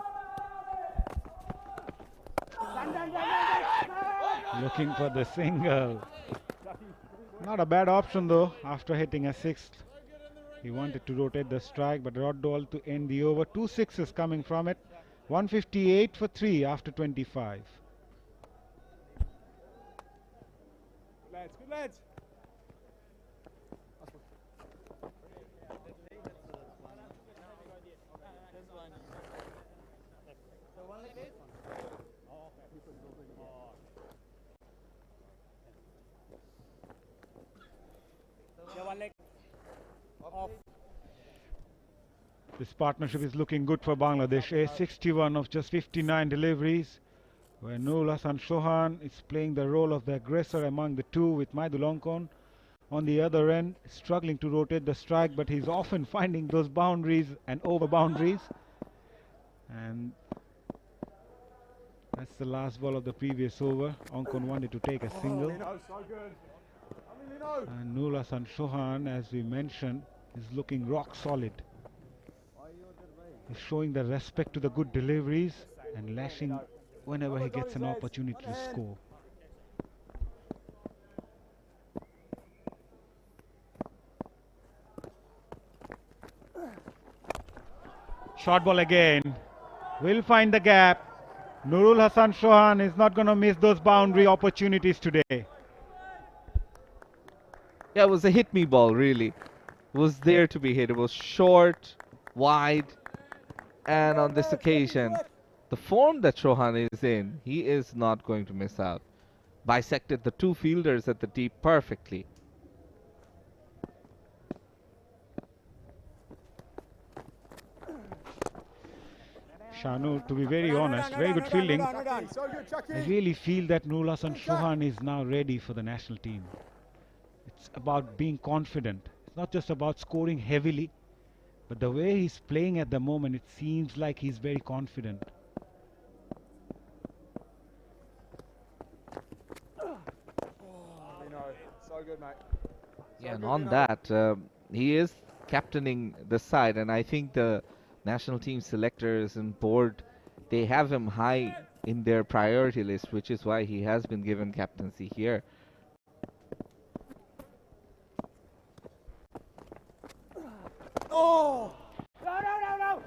Looking for the single. Not a bad option though, after hitting a sixth. He wanted to rotate the strike, but Rodwell to end the over. 2 sixes coming from it. 158 for 3 after 25. Good lads. This partnership is looking good for Bangladesh. A 61 of just 59 deliveries, where 𝗏𝗏 Chauhan is playing the role of the aggressor among the two, with Maidul Ongkon on the other end, struggling to rotate the strike, but he's often finding those boundaries and over boundaries. And that's the last ball of the previous over. Ongkon wanted to take a single. And 𝗏𝗏 Chauhan, as we mentioned, is looking rock solid. He's showing the respect to the good deliveries and lashing whenever he gets an opportunity to score. Short ball again. Will find the gap. 𝗏𝗏 Chauhan is not going to miss those boundary opportunities today. Yeah, it was a hit me ball, really. It was there to be hit. It was short, wide, and on this occasion, the form that Chauhan is in, he is not going to miss out. Bisected the two fielders at the deep perfectly. Shanu, to be very honest, very good fielding. I really feel that 𝗏𝗏 Chauhan is now ready for the national team. It's about being confident. It's not just about scoring heavily, but the way he's playing at the moment, it seems like he's very confident. So good, mate. Yeah, and on that, he is captaining the side, and I think the national team selectors and board, they have him high in their priority list, which is why he has been given captaincy here. Oh! No!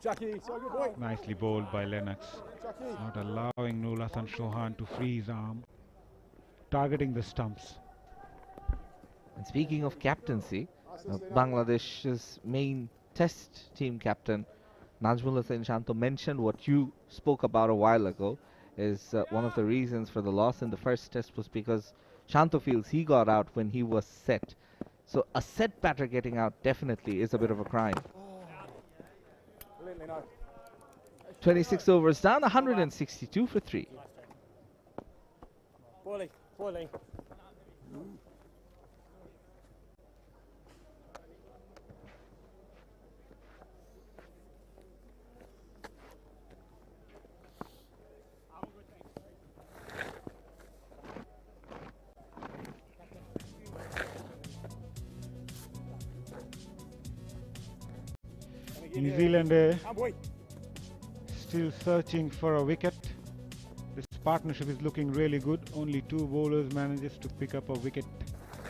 Jackie, so good boy. Nicely bowled by Lennox. Not allowing 𝗏𝗏 Chauhan to free his arm. Targeting the stumps. And speaking of captaincy, Bangladesh's main test team captain, Najmul Hossain Shanto, mentioned what you spoke about a while ago, is one of the reasons for the loss in the first test was because Shanto feels he got out when he was set. So a set batter getting out definitely is a bit of a crime. 26 overs down, 162 for 3. Fully. New Zealand still searching for a wicket. This partnership is looking really good. Only two bowlers manages to pick up a wicket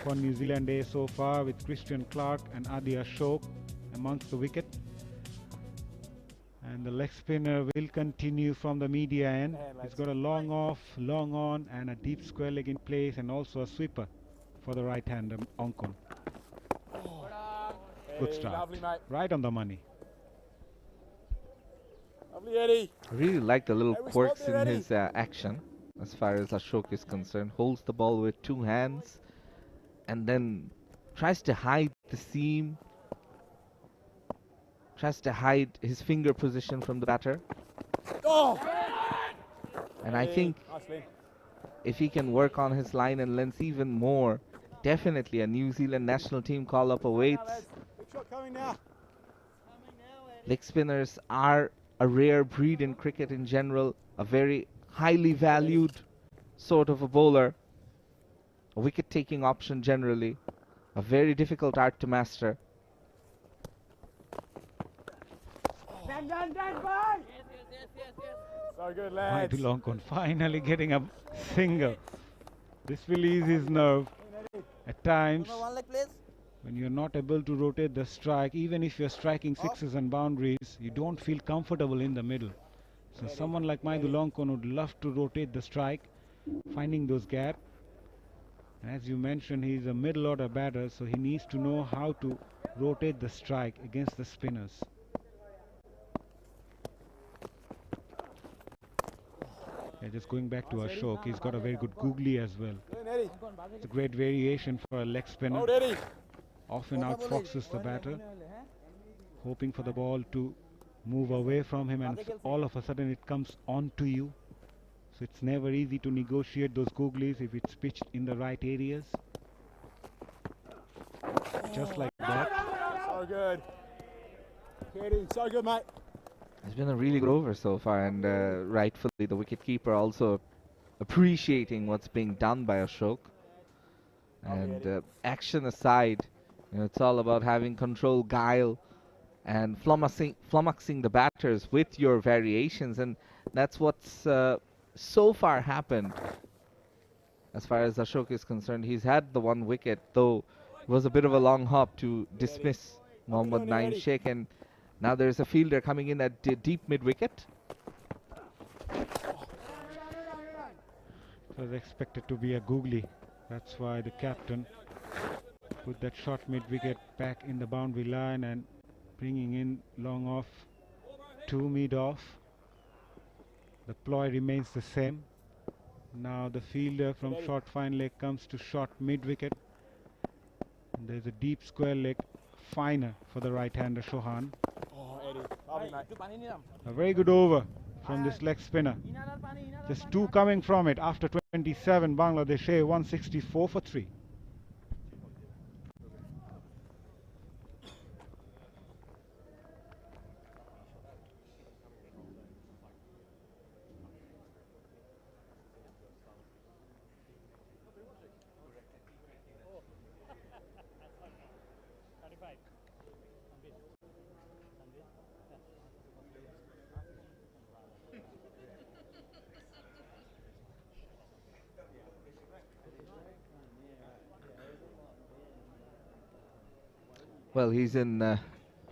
for New Zealand so far, with Christian Clark and Adi Ashok amongst the wicket. And the leg spinner will continue from the media end. He's got a long off, long on, and a deep square leg in place, and also a sweeper for the right-hander Ongkon. Good start. Lovely, mate. Right on the money. Lovely, Eddie. I really like the little Hey, we quirks spotted in Eddie. his action as far as Ashok is concerned. Holds the ball with two hands and then tries to hide the seam, tries to hide his finger position from the batter. Oh! And I think if he can work on his line and length even more, definitely a New Zealand national team call-up awaits. Big shot coming now. Leg spinners are a rare breed in cricket in general, a very highly valued sort of a bowler, a wicket-taking option generally, a very difficult art to master. So good, lads. Mighty Ongkon finally getting a single. This will ease his nerve. At times, when you're not able to rotate the strike, even if you're striking sixes and boundaries, you don't feel comfortable in the middle. So someone like Mighty Ongkon would love to rotate the strike, finding those gaps. As you mentioned, he's a middle order batter, so he needs to know how to rotate the strike against the spinners. Just going back to Ashok, he's got a very good googly as well. It's a great variation for a leg spinner. Often outfoxes the batter, hoping for the ball to move away from him, and all of a sudden it comes on to you. So it's never easy to negotiate those googlies if it's pitched in the right areas. Just like that. So good. Eddie, so good, mate. It's been a really good over so far, and rightfully the wicketkeeper also appreciating what's being done by Ashok. And action aside, you know, it's all about having control, guile, and flummoxing the batters with your variations, and that's what's so far happened. As far as Ashok is concerned, he's had the one wicket, though it was a bit of a long hop to dismiss Mohammad Naeem Sheikh, and now there's a fielder coming in at deep mid-wicket. It was expected to be a googly. That's why the captain put that short mid-wicket back in the boundary line and bringing in long off to mid-off. The ploy remains the same. Now the fielder from short fine leg comes to short mid-wicket. There's a deep square leg finer for the right-hander Chauhan. A very good over from this leg spinner. Just two coming from it after 27. Bangladesh A 164 for 3. Well, he's in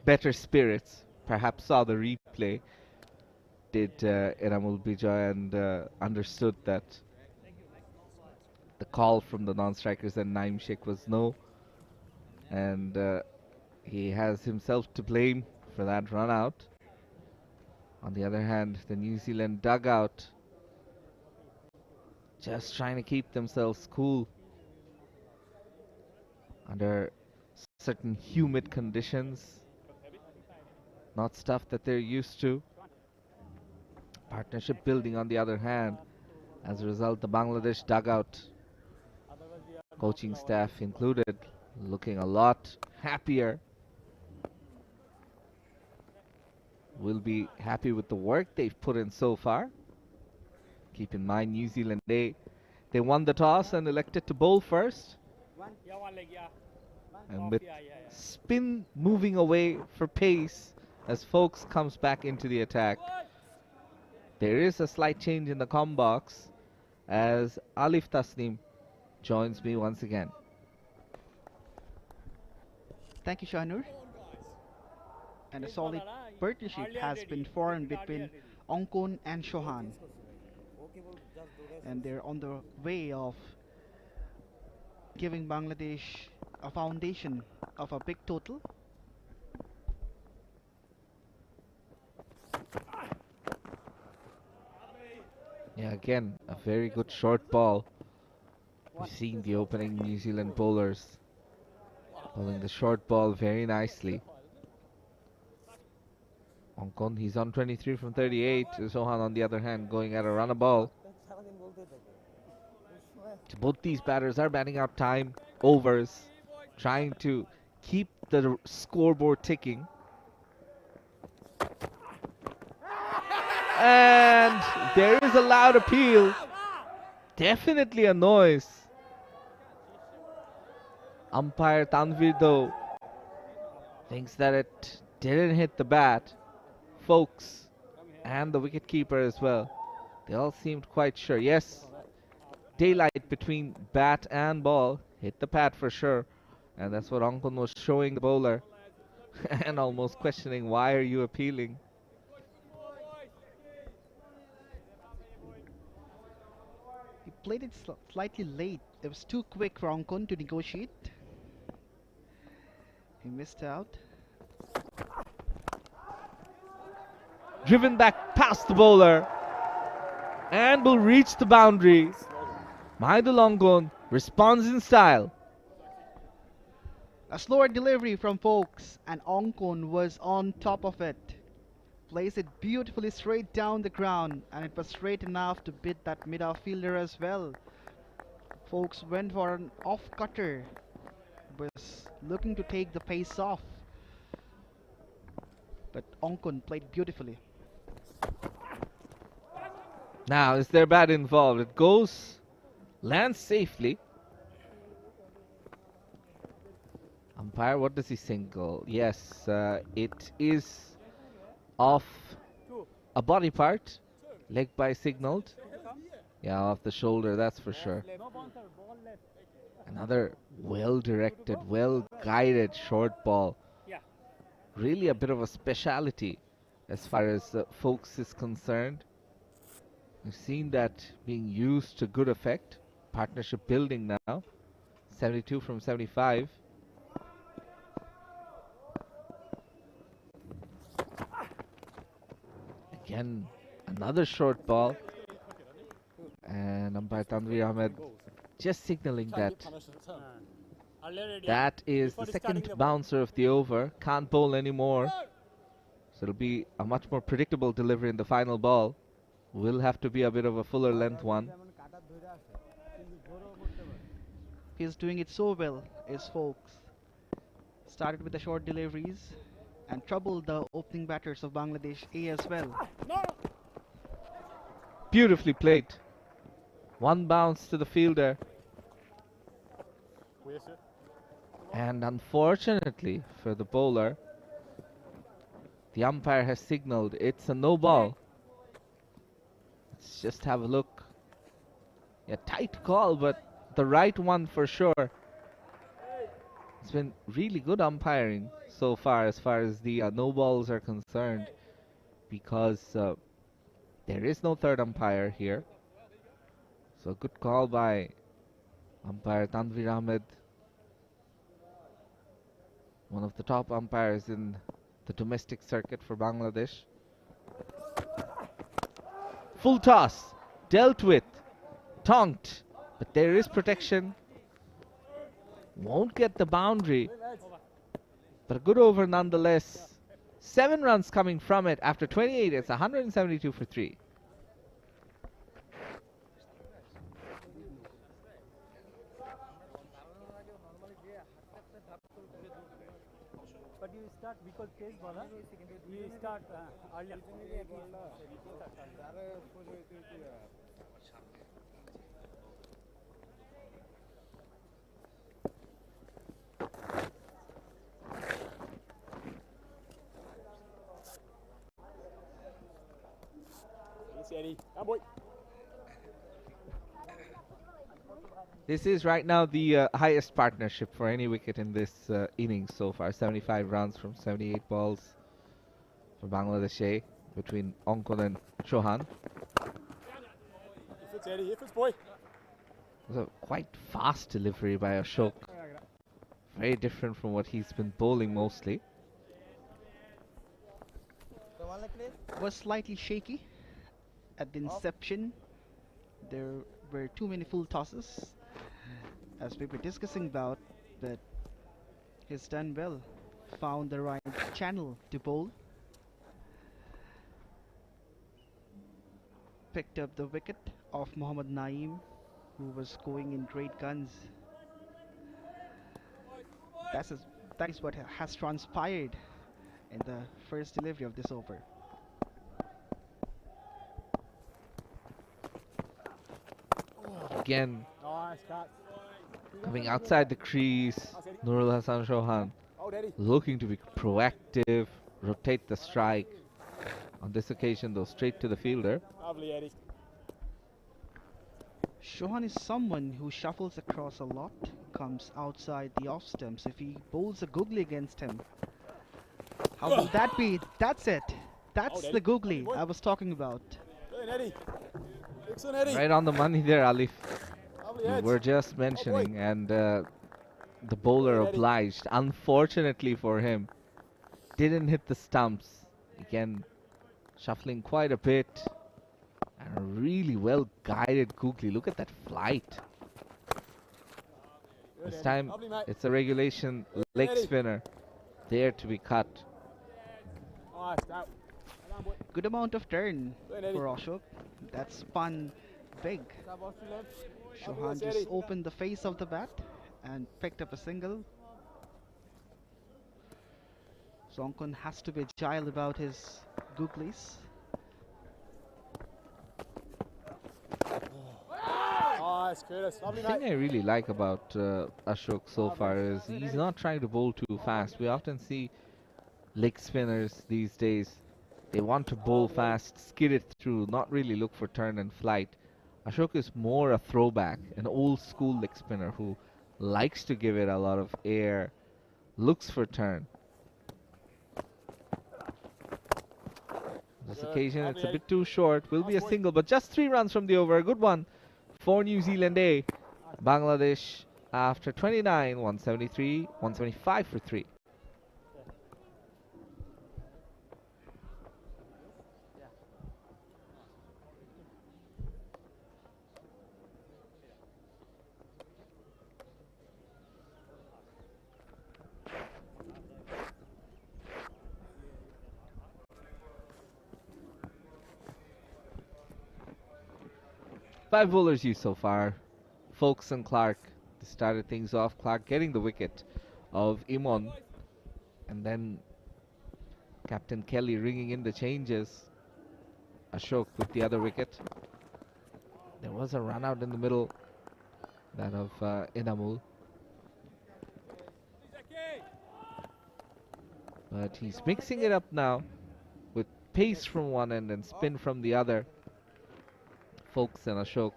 better spirits. Perhaps saw the replay, did ehimZ and understood that the call from the non-strikers and Naeem Sheikh was no. And he has himself to blame for that run out. On the other hand, the New Zealand dugout just trying to keep themselves cool under certain humid conditions, not stuff that they're used to. Partnership building on the other hand. As a result, the Bangladesh dugout coaching staff included, looking a lot happier. Will be happy with the work they've put in so far. Keep in mind, New Zealand, they won the toss and elected to bowl first. And with spin moving away for pace as Folks comes back into the attack. There is a slight change in the comm box as Alif Tasnim joins me once again. Thank you, Shahnur. And a solid partnership has been formed between Ongkon and Chauhan. And they're on the way of giving Bangladesh a foundation of a big total. Yeah, again, a very good short ball. We've seen the opening New Zealand bowlers bowling the short ball very nicely. Ongkon, he's on 23 from 38. Chauhan, on the other hand, going at a runner ball. So both these batters are batting out time, overs, trying to keep the scoreboard ticking. And there is a loud appeal. Definitely a noise. Umpire Tanvir, though, thinks that it didn't hit the bat. Folks and the wicketkeeper as well, they all seemed quite sure. Yes, daylight between bat and ball, hit the pad for sure. And that's what Ongkon was showing the bowler and almost questioning, why are you appealing? He played it slightly late. It was too quick for Ongkon to negotiate. He missed out. Driven back past the bowler and will reach the boundary. Mahidul Ongkon responds in style. A slower delivery from Folks, and Ongkon was on top of it. Plays it beautifully straight down the ground, and it was straight enough to beat that mid-fielder as well. Folks went for an off-cutter, was looking to take the pace off, but Ongkon played beautifully. Now, is there bat involved? It goes, lands safely. Umpire, what does he single? Yes, it is off a body part. Leg by signaled. Yeah, off the shoulder, that's for sure. Another well-directed, well-guided short ball. Really a bit of a speciality as far as Folks is concerned. We've seen that being used to good effect. Partnership building now. 72 from 75. Again, another short ball. And umpire Tanvir Ahmed just signaling that that is the second bouncer of the over. Can't bowl anymore. So it'll be a much more predictable delivery in the final ball. Will have to be a bit of a fuller length one. He's doing it so well, is Folks. Started with the short deliveries and troubled the opening batters of Bangladesh A as well. Beautifully played. One bounce to the fielder. And unfortunately for the bowler, the umpire has signaled it's a no ball. Let's just have a look. Yeah, tight call, but the right one for sure. It's been really good umpiring so far as the no balls are concerned, because there is no third umpire here. So good call by umpire Tanvir Ahmed, one of the top umpires in the domestic circuit for Bangladesh. Full toss, dealt with, tonked, but there is protection. Won't get the boundary, but a good over nonetheless. 7 runs coming from it after 28. It's 172 for 3. But you start because case ball, you start earlier. Eddie, come boy. This is right now the highest partnership for any wicket in this innings so far. 75 runs from 78 balls for Bangladesh A between Onkon and Chauhan. If it's Eddie, if it's boy. It was a quite fast delivery by Ashok. Very different from what he's been bowling mostly. Was slightly shaky at the inception. There were too many full tosses, as we were discussing about, but he's done well. Found the right channel to bowl. Picked up the wicket of Mohammad Naeem, who was going in great guns. That is what has transpired in the first delivery of this over. Again, Nice cut. coming outside the crease, Nurul Hassan Chauhan looking to be proactive, rotate the strike. On this occasion, though, straight to the fielder. Lovely, Eddie. Chauhan is someone who shuffles across a lot, comes outside the off stumps. If he bowls a googly against him, how will that be? That's it. That's the googly I was talking about. Good, Eddie. Excellent, Eddie. Right on the money there, Alif. Lovely We edge. were just mentioning, and the bowler obliged. Unfortunately for him, didn't hit the stumps. Again, shuffling quite a bit. And a really well guided googly. Look at that flight. This time, it's a regulation leg spinner. There to be cut. Nice, out. Well done, boy. Good amount of turn Good, Eddie. for Ashok. That spun big. Chauhan just opened the face of the bat and picked up a single. So Onkon has to be agile about his googlies. Nice, Curtis. Lovely, The thing mate. I really like about Ashok so far is he's not trying to bowl too fast. We often see leg spinners these days. They want to bowl fast, skid it through, not really look for turn and flight. Ashok is more a throwback, an old school leg spinner who likes to give it a lot of air, looks for turn. This occasion, it's a bit too short. Will be a single, but just 3 runs from the over. A good one for New Zealand A. Bangladesh after 29, 173, 175 for 3. Five bowlers used so far. Folks and Clark. They started things off. Clark getting the wicket of Imon. And then Captain Kelly ringing in the changes. Ashok with the other wicket. There was a run out in the middle. That of Inamul. But he's mixing it up now with pace from one end and spin from the other. Folks and Ashok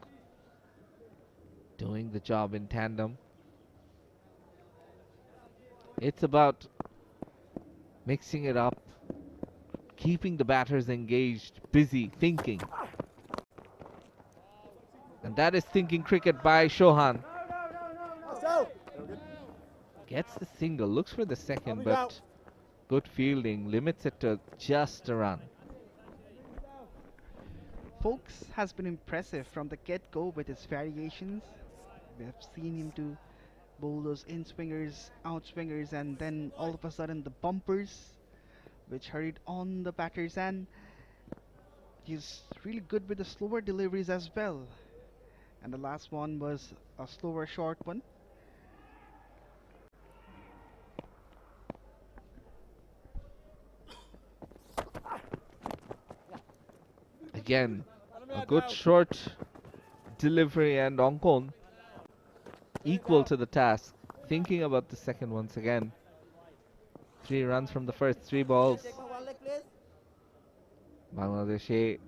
doing the job in tandem. It's about mixing it up, keeping the batters engaged, busy, thinking. And that is thinking cricket by Chauhan. Gets the single, looks for the second, but good fielding, limits it to just a run. Folks has been impressive from the get-go with his variations. We have seen him do bowl those in-swingers, out-swingers, and then all of a sudden the bumpers, which hurried on the batters, and he's really good with the slower deliveries as well. And the last one was a slower short one. Again, a good short delivery, and Ongkon equal to the task, thinking about the second once again. 3 runs from the first 3 balls. Bangladesh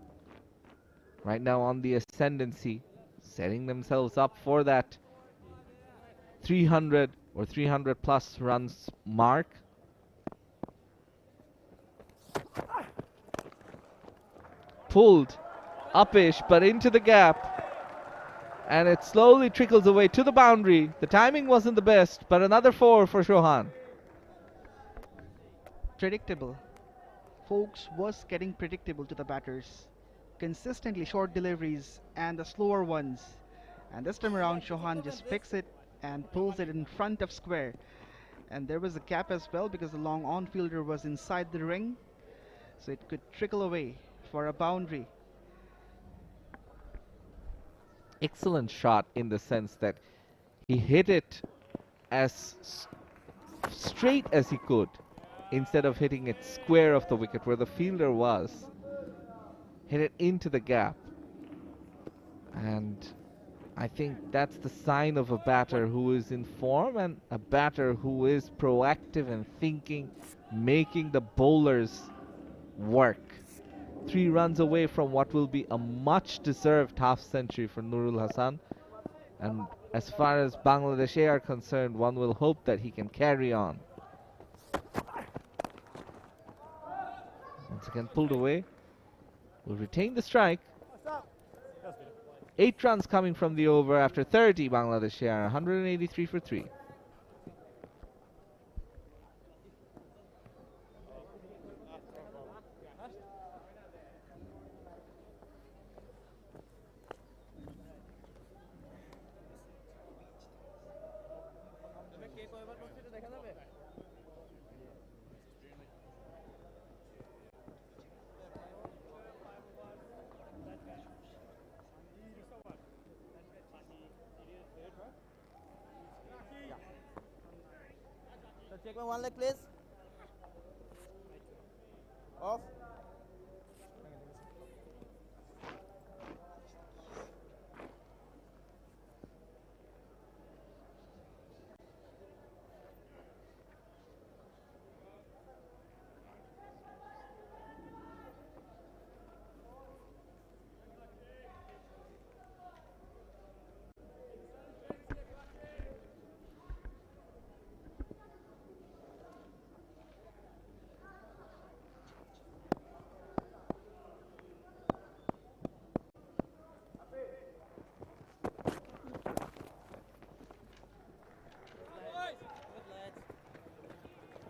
right now on the ascendancy, setting themselves up for that 300 or 300 plus runs mark. Pulled upish, but into the gap. And it slowly trickles away to the boundary. The timing wasn't the best, but another 4 for Chauhan. Predictable. Folks was getting predictable to the batters. Consistently short deliveries and the slower ones. And this time around, Chauhan just picks it and pulls it in front of square. And there was a gap as well because the long on-fielder was inside the ring. So it could trickle away for a boundary. Excellent shot in the sense that he hit it as straight as he could instead of hitting it square of the wicket where the fielder was. Hit it into the gap. And I think that's the sign of a batter who is in form and a batter who is proactive and thinking, making the bowlers work. 3 runs away from what will be a much deserved half century for Nurul Hasan, and as far as Bangladesh are concerned, one will hope that he can carry on. Once again pulled away, will retain the strike. 8 runs coming from the over after 30. Bangladesh are 183 for 3. Check my 1 leg, please. Off.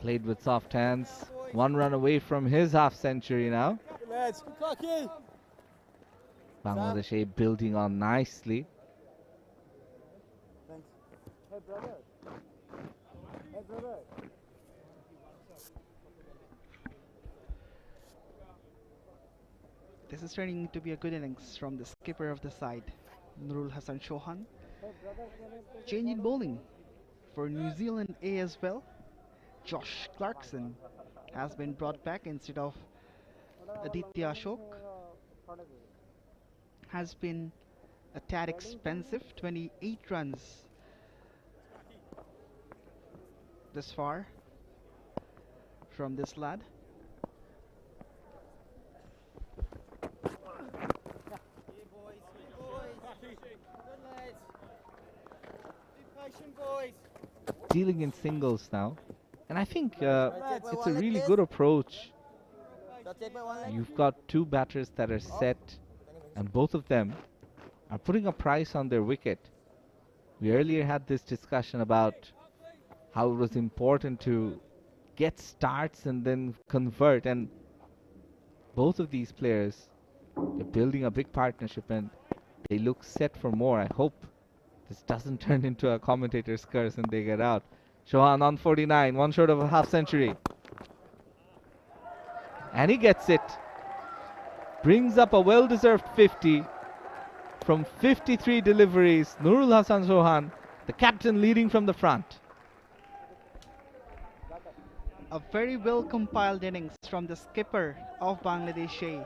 Played with soft hands. 1 run away from his half century now. Bangladesh building on nicely. Thanks. Hey brother. Hey brother. This is turning to be a good innings from the skipper of the side, Nurul Hasan Chauhan. Change in bowling for New Zealand A as well. Josh Clarkson has been brought back instead of Aditya Ashok. Has been a tad expensive, 28 runs this far from this lad. Dealing in singles now. And I think it's a really good approach. You've got 2 batters that are set, and both of them are putting a price on their wicket. We earlier had this discussion about how it was important to get starts and then convert, and both of these players are building a big partnership and they look set for more. I hope this doesn't turn into a commentator's curse and they get out. Chauhan on 49, 1 short of a half century. And he gets it. Brings up a well-deserved 50 from 53 deliveries. Nurul Hasan Chauhan, the captain, leading from the front. A very well compiled innings from the skipper of Bangladesh.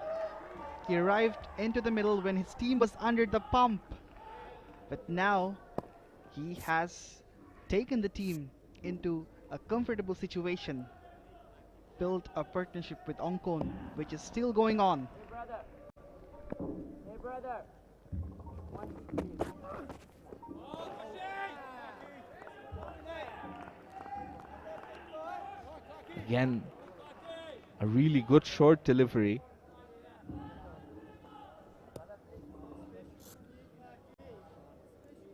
He arrived into the middle when his team was under the pump. But now he has taken the team into a comfortable situation, built a partnership with Ongkon, which is still going on. Hey brother. Again, a really good short delivery.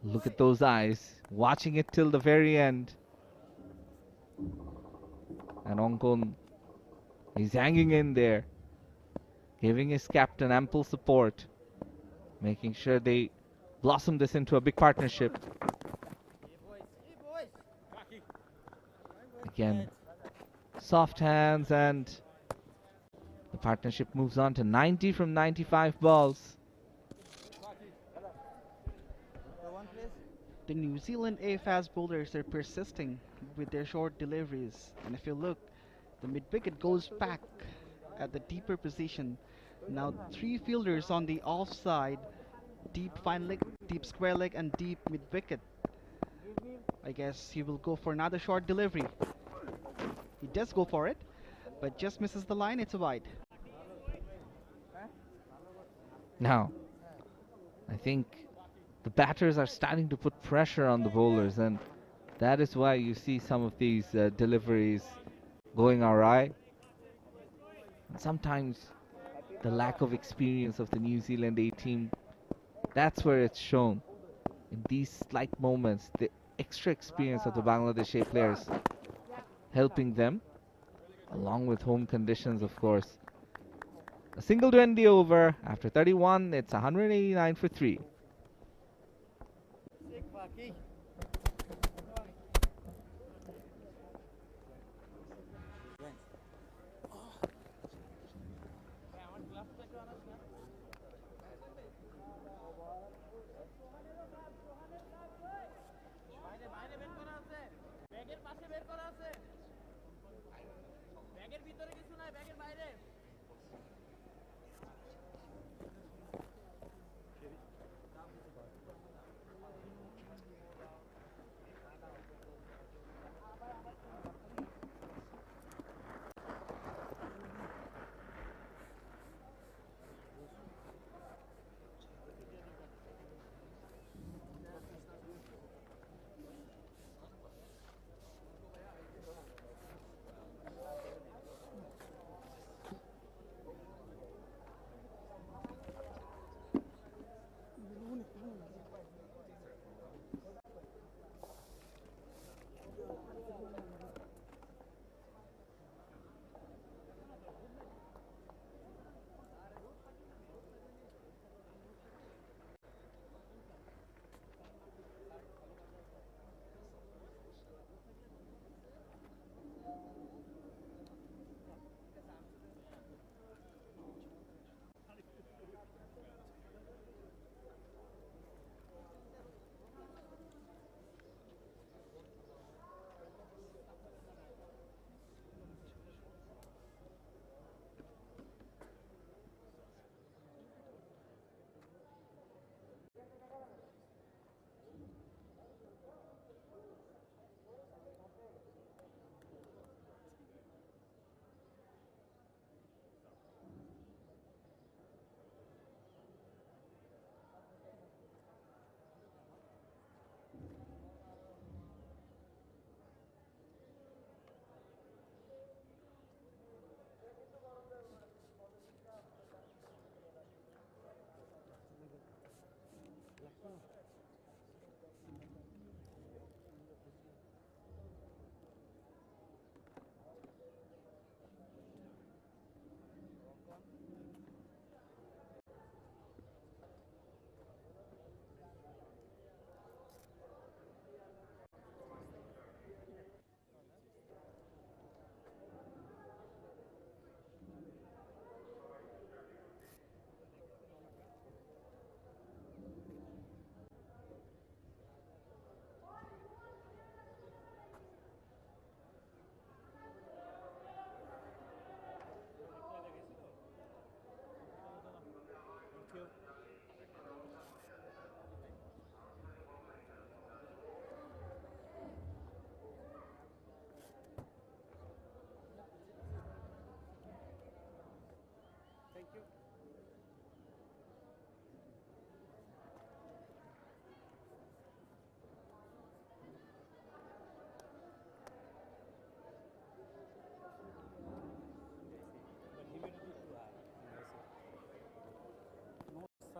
Look at those eyes, watching it till the very end. And Ongkon is hanging in there, giving his captain ample support, making sure they blossom this into a big partnership. Again, soft hands, and the partnership moves on to 90 from 95 balls. The New Zealand A fast bowlers are persisting with their short deliveries, and if you look, the mid-wicket goes back at the deeper position. Now 3 fielders on the offside, deep fine leg, deep square leg, and deep mid-wicket. I guess he will go for another short delivery. He does go for it, but just misses the line. It's a wide. Now, I think the batters are starting to put pressure on the bowlers, and that is why you see some of these deliveries going awry. And sometimes the lack of experience of the New Zealand A team, that's where it's shown. In these slight moments, the extra experience of the Bangladesh A players helping them, along with home conditions, of course. A single to end the over. After 31, it's 189 for 3.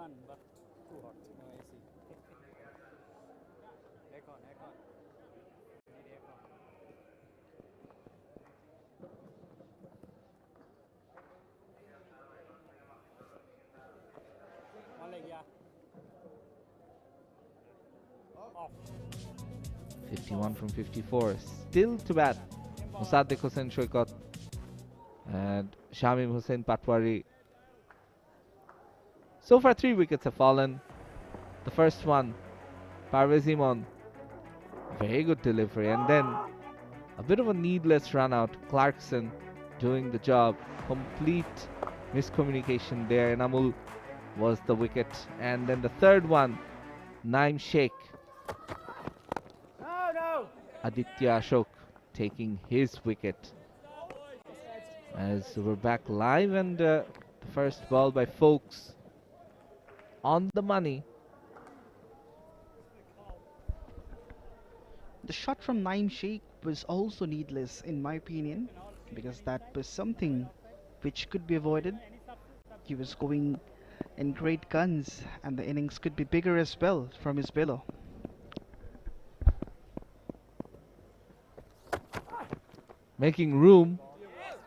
fun, but too hot. No AC. Aircon, aircon. Need aircon. One leg, yeah. Off. 51 from 54. Still to bat. 𝗧 𝗦𝗽पछि and 𝗂𝗵𝗵 So far 3 wickets have fallen. The first one, Parvezimon, very good delivery, and then a bit of a needless run out. Clarkson doing the job. Complete miscommunication there, and Amul was the wicket. And then the third one, Naim Sheikh, Aditya Ashok taking his wicket. As we're back live, and the first ball by Folks on the money. The shot from Naim Sheikh was also needless in my opinion, because that was something which could be avoided. He was going in great guns, and the innings could be bigger as well from his below. Making room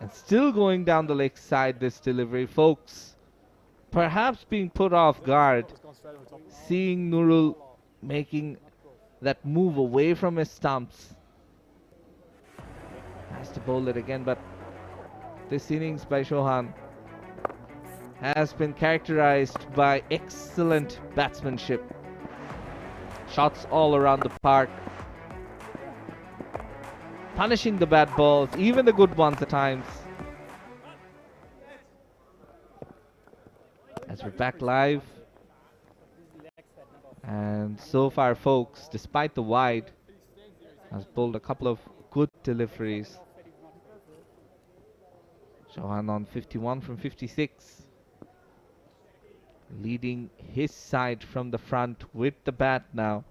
and still going down the leg side. This delivery, Folks perhaps being put off guard, seeing Nurul making that move away from his stumps. Has to bowl it again, but this innings by Chauhan has been characterized by excellent batsmanship. Shots all around the park, punishing the bad balls, even the good ones at times. As we're back live, and so far Folks, despite the wide, has bowled a couple of good deliveries. Chauhan on 51 from 56, leading his side from the front with the bat now.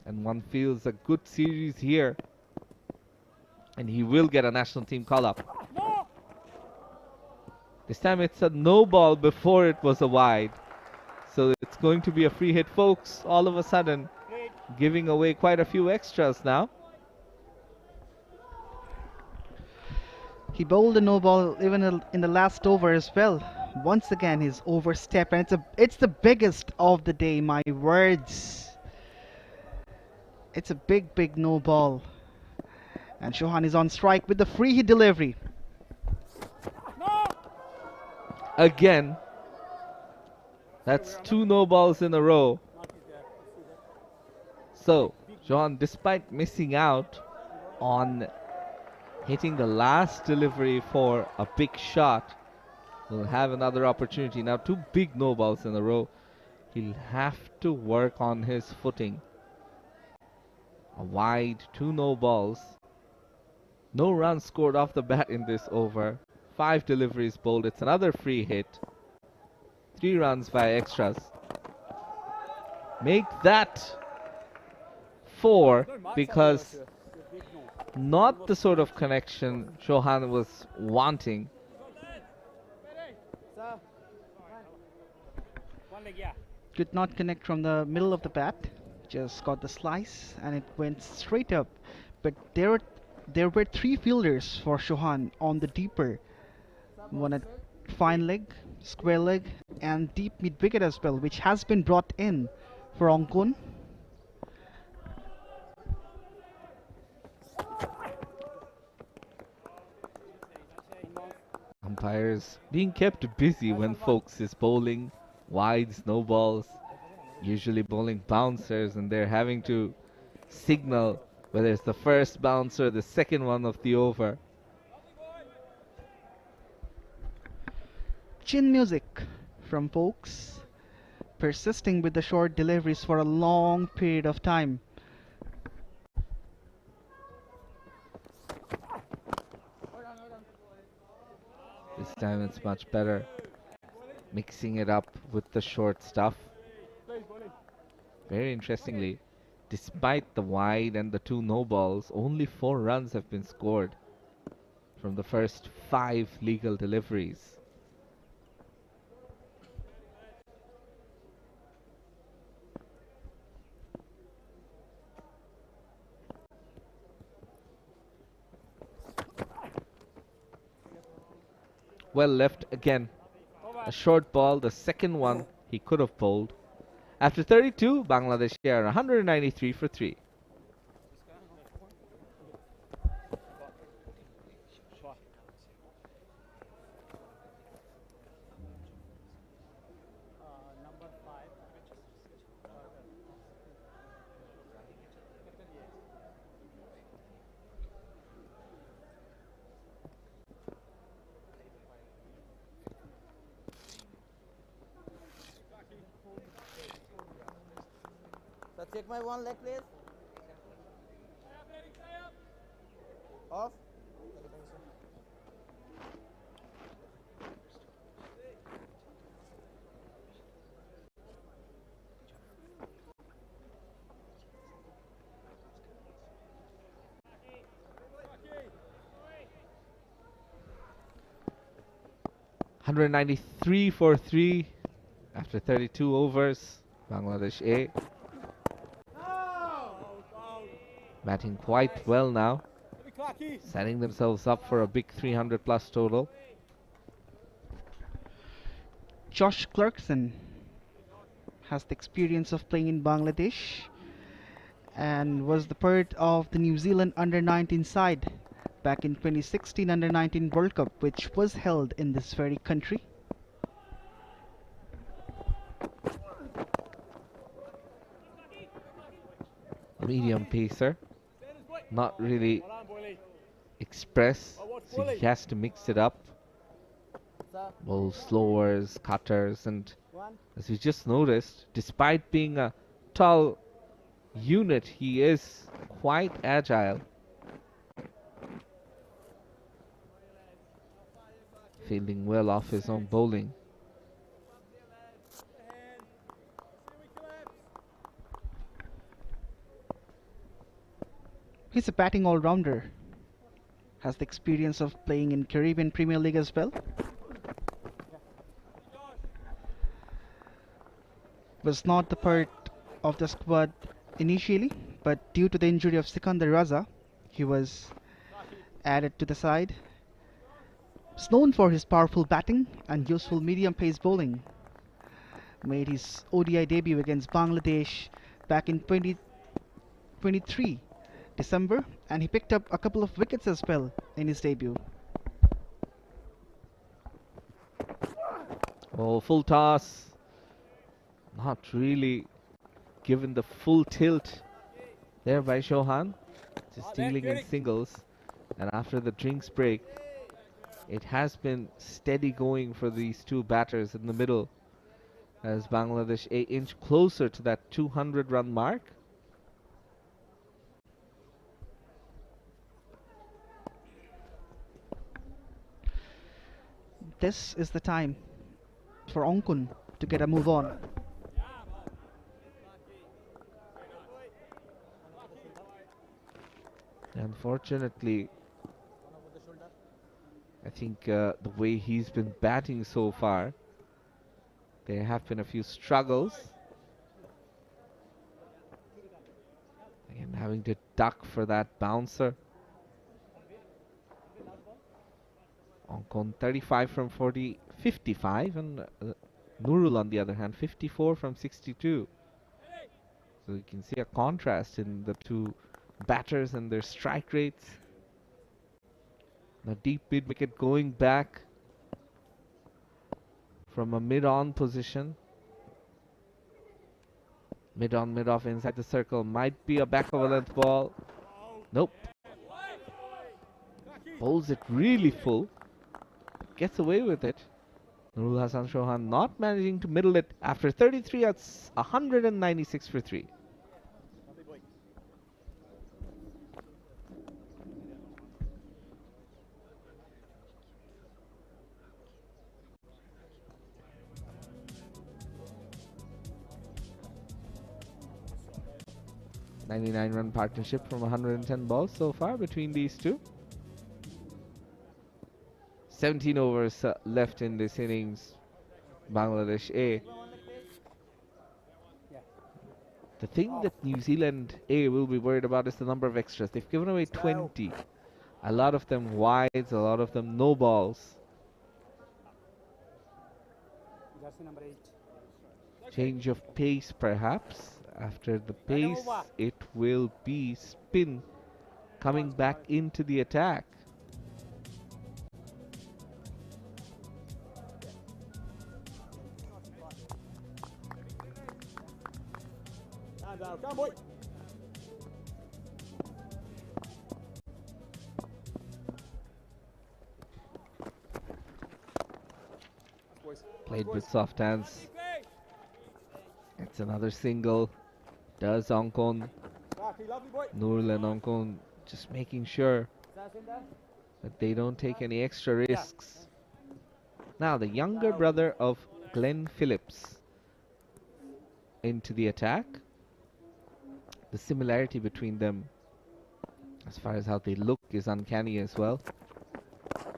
And one feels a good series here, and he will get a national team call-up. This time it's a no ball before it was a wide. So it's going to be a free hit. Folks all of a sudden giving away quite a few extras now. He bowled a no ball even in the last over as well. Once again his overstep, and it's the biggest of the day, my words. It's a big no ball. And Chauhan is on strike with the free hit delivery. Again, that's 2 no balls in a row. So Chauhan, despite missing out on hitting the last delivery for a big shot, will have another opportunity. Now 2 big no balls in a row. He'll have to work on his footing. A wide, 2 no balls. No runs scored off the bat in this over. 5 deliveries bowled. It's another free hit. 3 runs by extras. Make that 4, because not the sort of connection Chauhan was wanting. Could not connect from the middle of the bat. Just got the slice and it went straight up. But there were 3 fielders for Chauhan on the deeper. One at fine leg, square leg, and deep mid wicket as well, which has been brought in for Ongkun. Umpires being kept busy when Folks is bowling wides, no balls, usually bowling bouncers, and they're having to signal whether it's the first bouncer, the second one of the over. Chin music from Folks, persisting with the short deliveries for a long period of time. This time it's much better, mixing it up with the short stuff. Very interestingly, despite the wide and the 2 no balls, only 4 runs have been scored from the first 5 legal deliveries. well left again. A short ball, the second one he could have bowled. After 32, Bangladesh are 193 for 3. So check my one leg, please. Off. 193 for 3 after 32 overs. Bangladesh A batting quite well now, setting themselves up for a big 300 plus total. Josh Clarkson has the experience of playing in Bangladesh and was the part of the New Zealand under-19 side back in 2016 under-19 World Cup, which was held in this very country. Medium pacer, not really express, so he has to mix it up. Both slowers, cutters, and as you just noticed, despite being a tall unit, he is quite agile. Fielding well off his own bowling. He's a batting all-rounder. Has the experience of playing in Caribbean Premier League as well. Was not the part of the squad initially, but due to the injury of Sikandar Raza, he was added to the side. He's known for his powerful batting and useful medium-pace bowling. Made his ODI debut against Bangladesh back in 2023 December, and he picked up a couple of wickets as well in his debut. Oh, full toss. Not really given the full tilt there by Chauhan. Just dealing in singles. And after the drinks break, it has been steady going for these two batters in the middle as Bangladesh a inch closer to that 200 run mark. This is the time for Ongkun to get a move on. Unfortunately, I think the way he's been batting so far, there have been a few struggles. Again, having to duck for that bouncer. Ongkun 35 from 55, and Nurul on the other hand 54 from 62. So you can see a contrast in the two batters and their strike rates. The deep mid wicket going back from a mid-on position. Mid-on, mid-off inside the circle. Might be a back of a length ball. Nope. Bowls it really full. Gets away with it. Nurul Hassan Chauhan not managing to middle it after 33 at 196 for 3. .99-run partnership from 110 balls so far between these two. 17 overs left in this innings. Bangladesh A. The thing that New Zealand A will be worried about is the number of extras. They've given away 20. A lot of them wides, a lot of them no balls. Change of pace perhaps. After the pace, it will be spin coming back into the attack. Come, boy. Played with soft hands. It's another single. Does Ongkon, Nurul and Ongkon just making sure that they don't take any extra risks. Now the younger brother of Glenn Phillips into the attack. The similarity between them as far as how they look is uncanny as well.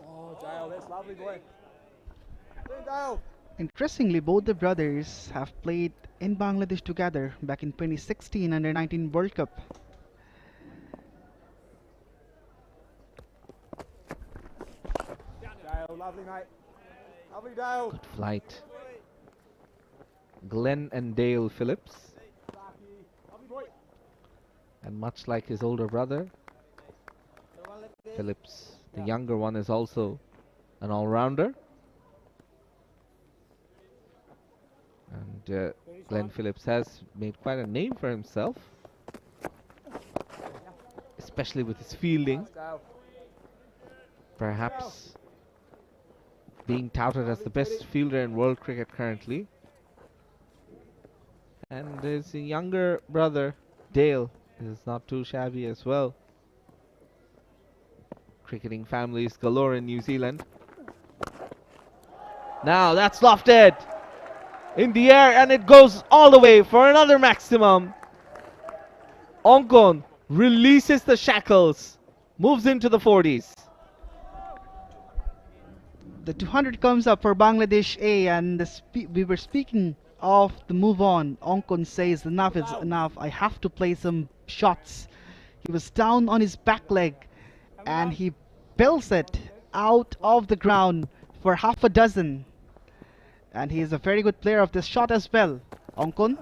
Oh, Dale, that's lovely, boy. Dale. Interestingly, both the brothers have played in Bangladesh together back in 2016 Under-19 World Cup. Dale, lovely, mate. Lovely, Dale. Good flight. Glenn and Dale Phillips. Lovely, boy. And much like his older brother, Phillips, the younger one, is also an all-rounder. And Glenn Phillips has made quite a name for himself, especially with his fielding. Perhaps being touted as the best fielder in world cricket currently. And his younger brother, Dale, is not too shabby as well. Cricketing families galore in New Zealand. Now that's lofted in the air, and it goes all the way for another maximum. Ongkon releases the shackles, moves into the 40s. The 200 comes up for Bangladesh A, and we were speaking of the move on. Ongkon says enough is enough, I have to play some shots. He was down on his back leg and he belts it out of the ground for half a dozen. And he is a very good player of this shot as well. Ongkon.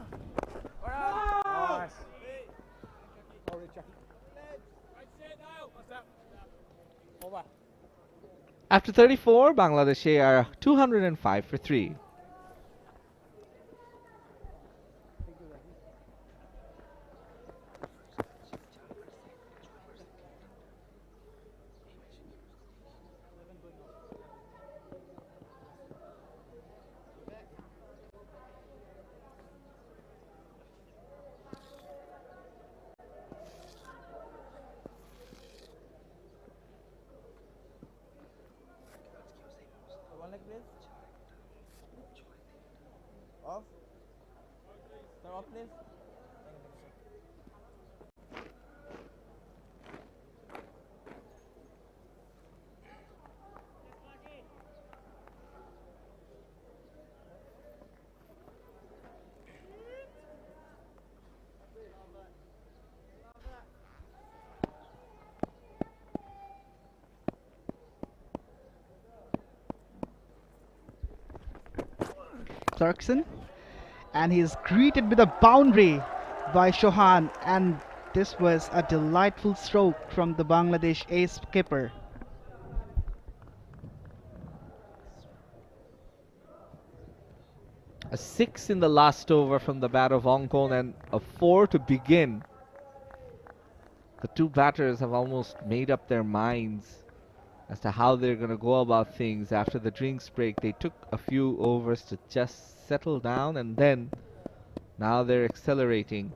After 34, Bangladesh are 205 for 3. Off. Sir, off, please. Clarkson, and he is greeted with a boundary by Chauhan, and this was a delightful stroke from the Bangladesh ace skipper. A 6 in the last over from the bat of Ongkon and a 4 to begin. The two batters have almost made up their minds as to how they're going to go about things. After the drinks break, they took a few overs to just settle down, and then now they're accelerating.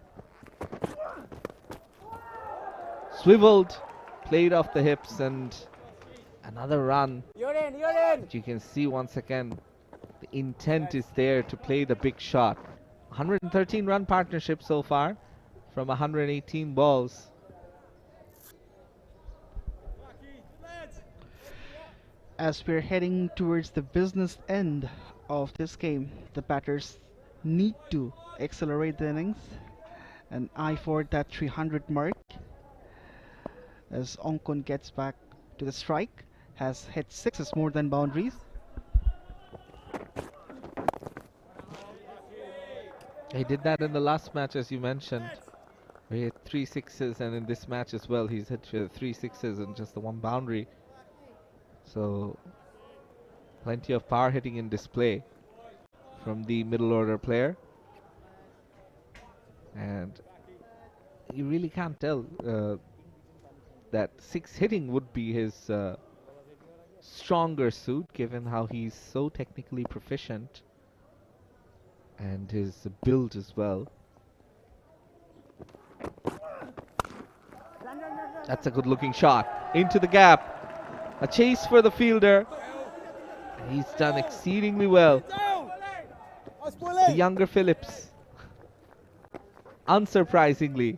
Swiveled, played off the hips, and another run. You're in. But you can see once again the intent is there to play the big shot. 113 run partnership so far from 118 balls. As we're heading towards the business end of this game, the batters need to accelerate the innings and eye for that 300 mark. As Ongkon gets back to the strike, has hit 6s more than boundaries. He did that in the last match, as you mentioned. He hit 3 sixes, and in this match as well, he's hit 3 sixes and just the one boundary. So, plenty of power hitting in display from the middle order player. And you really can't tell that 6 hitting would be his stronger suit, given how he's so technically proficient and his build as well. That's a good looking shot into the gap. A chase for the fielder. He's done exceedingly well. The younger Phillips, unsurprisingly,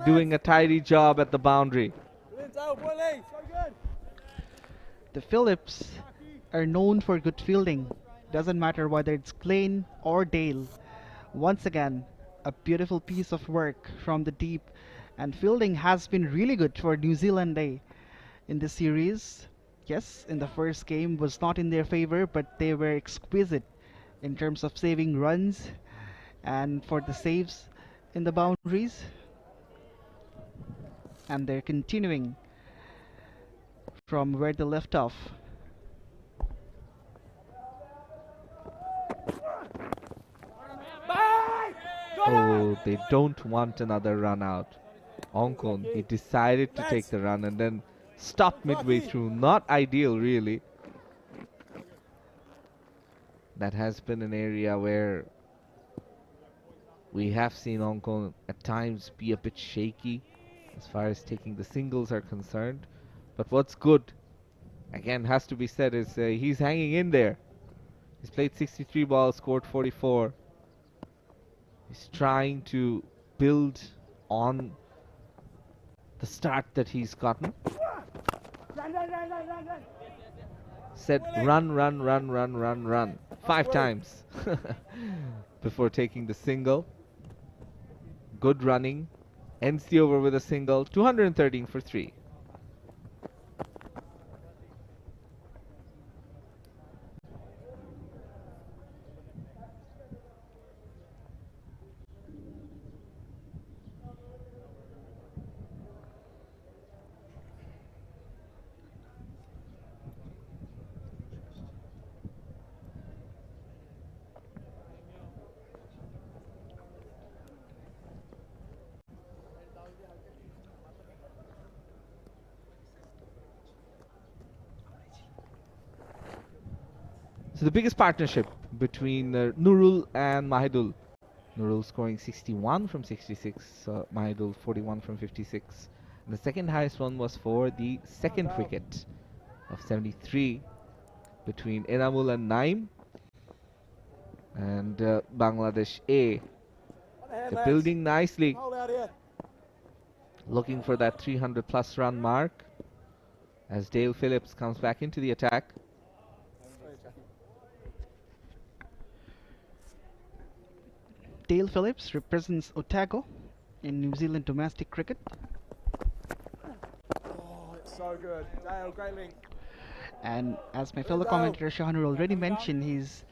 doing a tidy job at the boundary. The Phillips are known for good fielding. Doesn't matter whether it's Glenn or Dale. Once again, a beautiful piece of work from the deep, and fielding has been really good for New Zealand in this series. Yes, in the first game was not in their favor, but they were exquisite in terms of saving runs and for the saves in the boundaries. And they're continuing from where they left off. Oh, they don't want another run out. Ongkon, he decided to take the run and then stopped midway through. Not ideal, really. That has been an area where we have seen Ongkon at times be a bit shaky as far as taking the singles are concerned. But what's good, again, has to be said, is he's hanging in there. He's played 63 balls, scored 44. He's trying to build on the start that he's gotten. Said run, run, run, run, run, run 5 times before taking the single. Good running. Ends the over with a single. 213 for 3. So the biggest partnership between Nurul and Mahidul. Nurul scoring 61 from 66, Mahidul 41 from 56. And the second highest one was for the second wicket of 73 between Enamul and Naim. And Bangladesh A, they're building nicely, looking for that 300 plus run mark as Dale Phillips comes back into the attack. Dale Phillips represents Otago in New Zealand domestic cricket. Oh, it's so good. Dale, great link. And as my fellow commentator Shahanur already mentioned, he's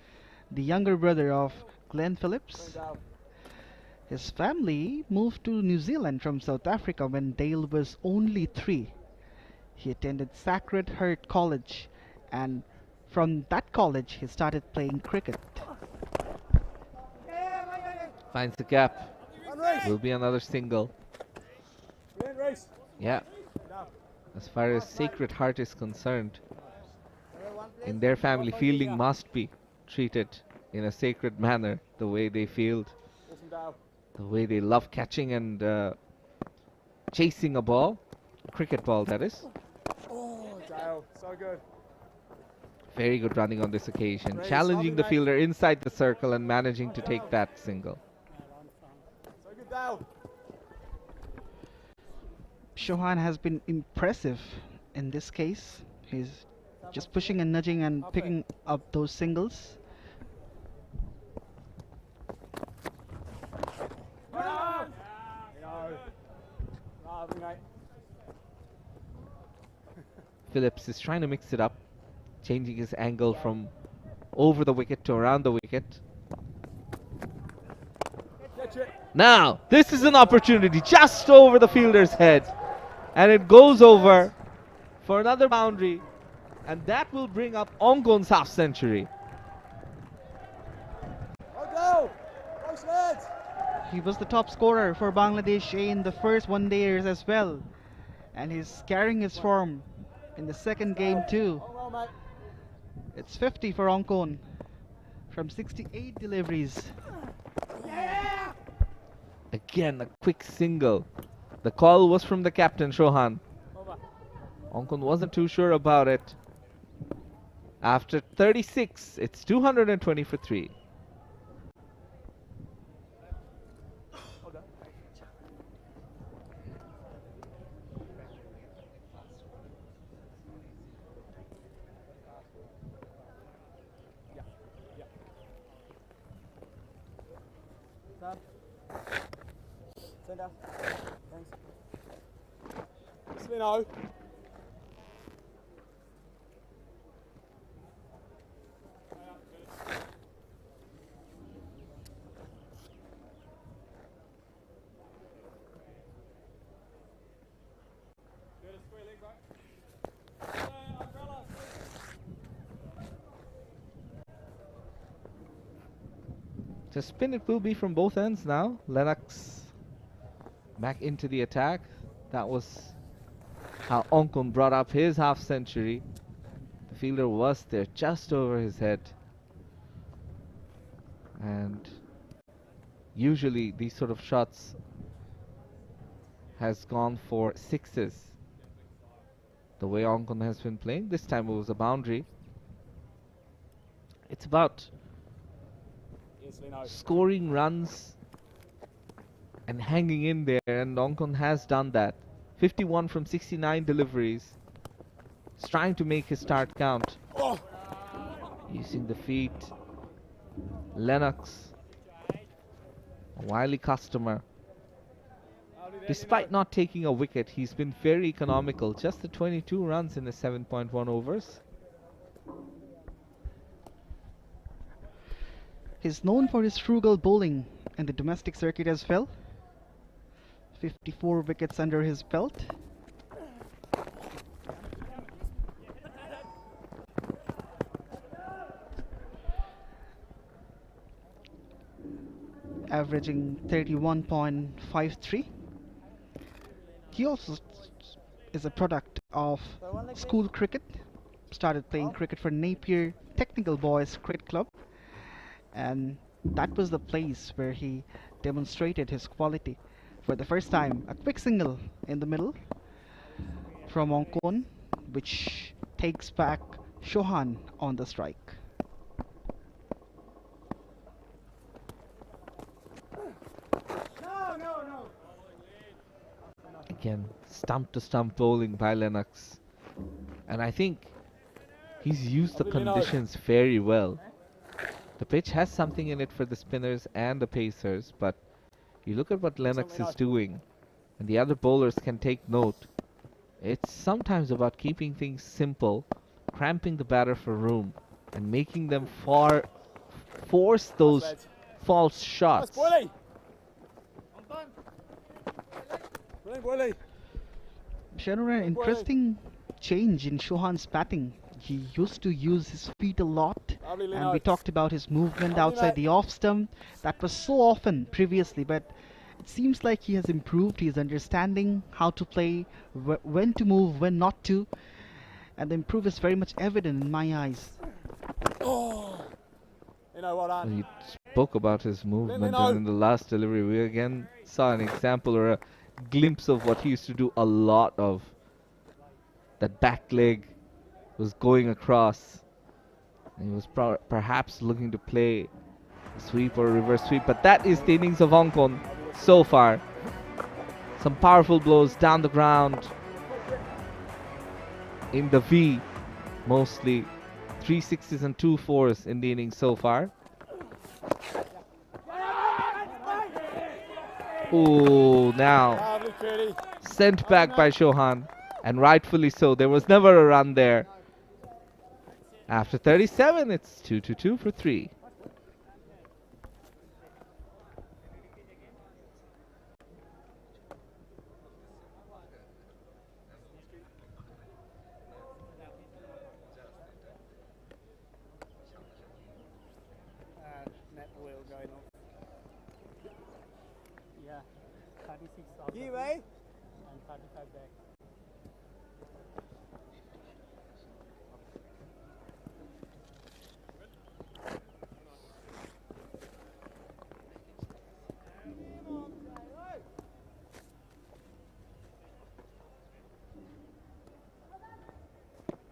the younger brother of Glenn Phillips. His family moved to New Zealand from South Africa when Dale was only 3. He attended Sacred Heart College, and from that college he started playing cricket. Finds the gap. Will be another single. Yeah. As far as Sacred Heart is concerned, in their family, fielding must be treated in a sacred manner. The way they field, the way they love catching and chasing a ball, cricket ball that is. Oh, Dale, so good. Very good running on this occasion, challenging the fielder inside the circle and managing to take that single. Chauhan has been impressive in this case. He's just pushing and nudging and picking up those singles. Phillips is trying to mix it up, changing his angle from over the wicket to around the wicket. Now, this is an opportunity just over the fielder's head. And it goes over for another boundary. And that will bring up Ongkon's half century. He was the top scorer for Bangladesh A in the first one-dayers as well. And he's carrying his form in the second game too. It's 50 for Ongkon from 68 deliveries. Again, a quick single. The call was from the captain, Shohan. Ongkon wasn't too sure about it. After 36, it's 220 for 3. Send up. Thanks. Slino. So spin it will be from both ends now. Lennox back into the attack. That was how Ongkon brought up his half century. The fielder was there just over his head. And usually these sort of shots has gone for sixes. The way Ongkon has been playing, this time it was a boundary. It's about scoring runs and hanging in there, and Ongkon has done that. 51 from 69 deliveries. He's trying to make his start count. Using the feet. Lennox, a wily customer. Despite not taking a wicket, he's been very economical. Just the 22 runs in the 7.1 overs. He's known for his frugal bowling in the domestic circuit as well. 54 wickets under his belt. Averaging 31.53. He also is a product of school cricket. Started playing cricket for Napier Technical Boys Cricket Club. And that was the place where he demonstrated his quality. For the first time, a quick single in the middle from Ongkon, which takes back Shohan on the strike. Again, stump to stump bowling by Lennox. And I think he's used the conditions very well. The pitch has something in it for the spinners and the pacers, but you look at what Lennox is doing, and the other bowlers can take note. It's sometimes about keeping things simple, cramping the batter for room, and making them force those false shots. Sharon, an interesting change in Shohan's batting. He used to use his feet a lot, and we talked about his movement outside the off stump. That was so often previously, but it seems like he has improved. He's understanding how to play, when to move, when not to, and the improvement is very much evident in my eyes. He spoke about his movement, and in the last delivery we again saw an example or a glimpse of what he used to do a lot of. That back leg was going across, and he was perhaps looking to play a sweep or a reverse sweep, but that is the innings of Ongkon so far. Some powerful blows down the ground in the V, mostly 3 sixes and 2 fours in the innings so far. Oh, now sent back by Shohan, and rightfully so. There was never a run there. After 37, it's 2-2 for 3.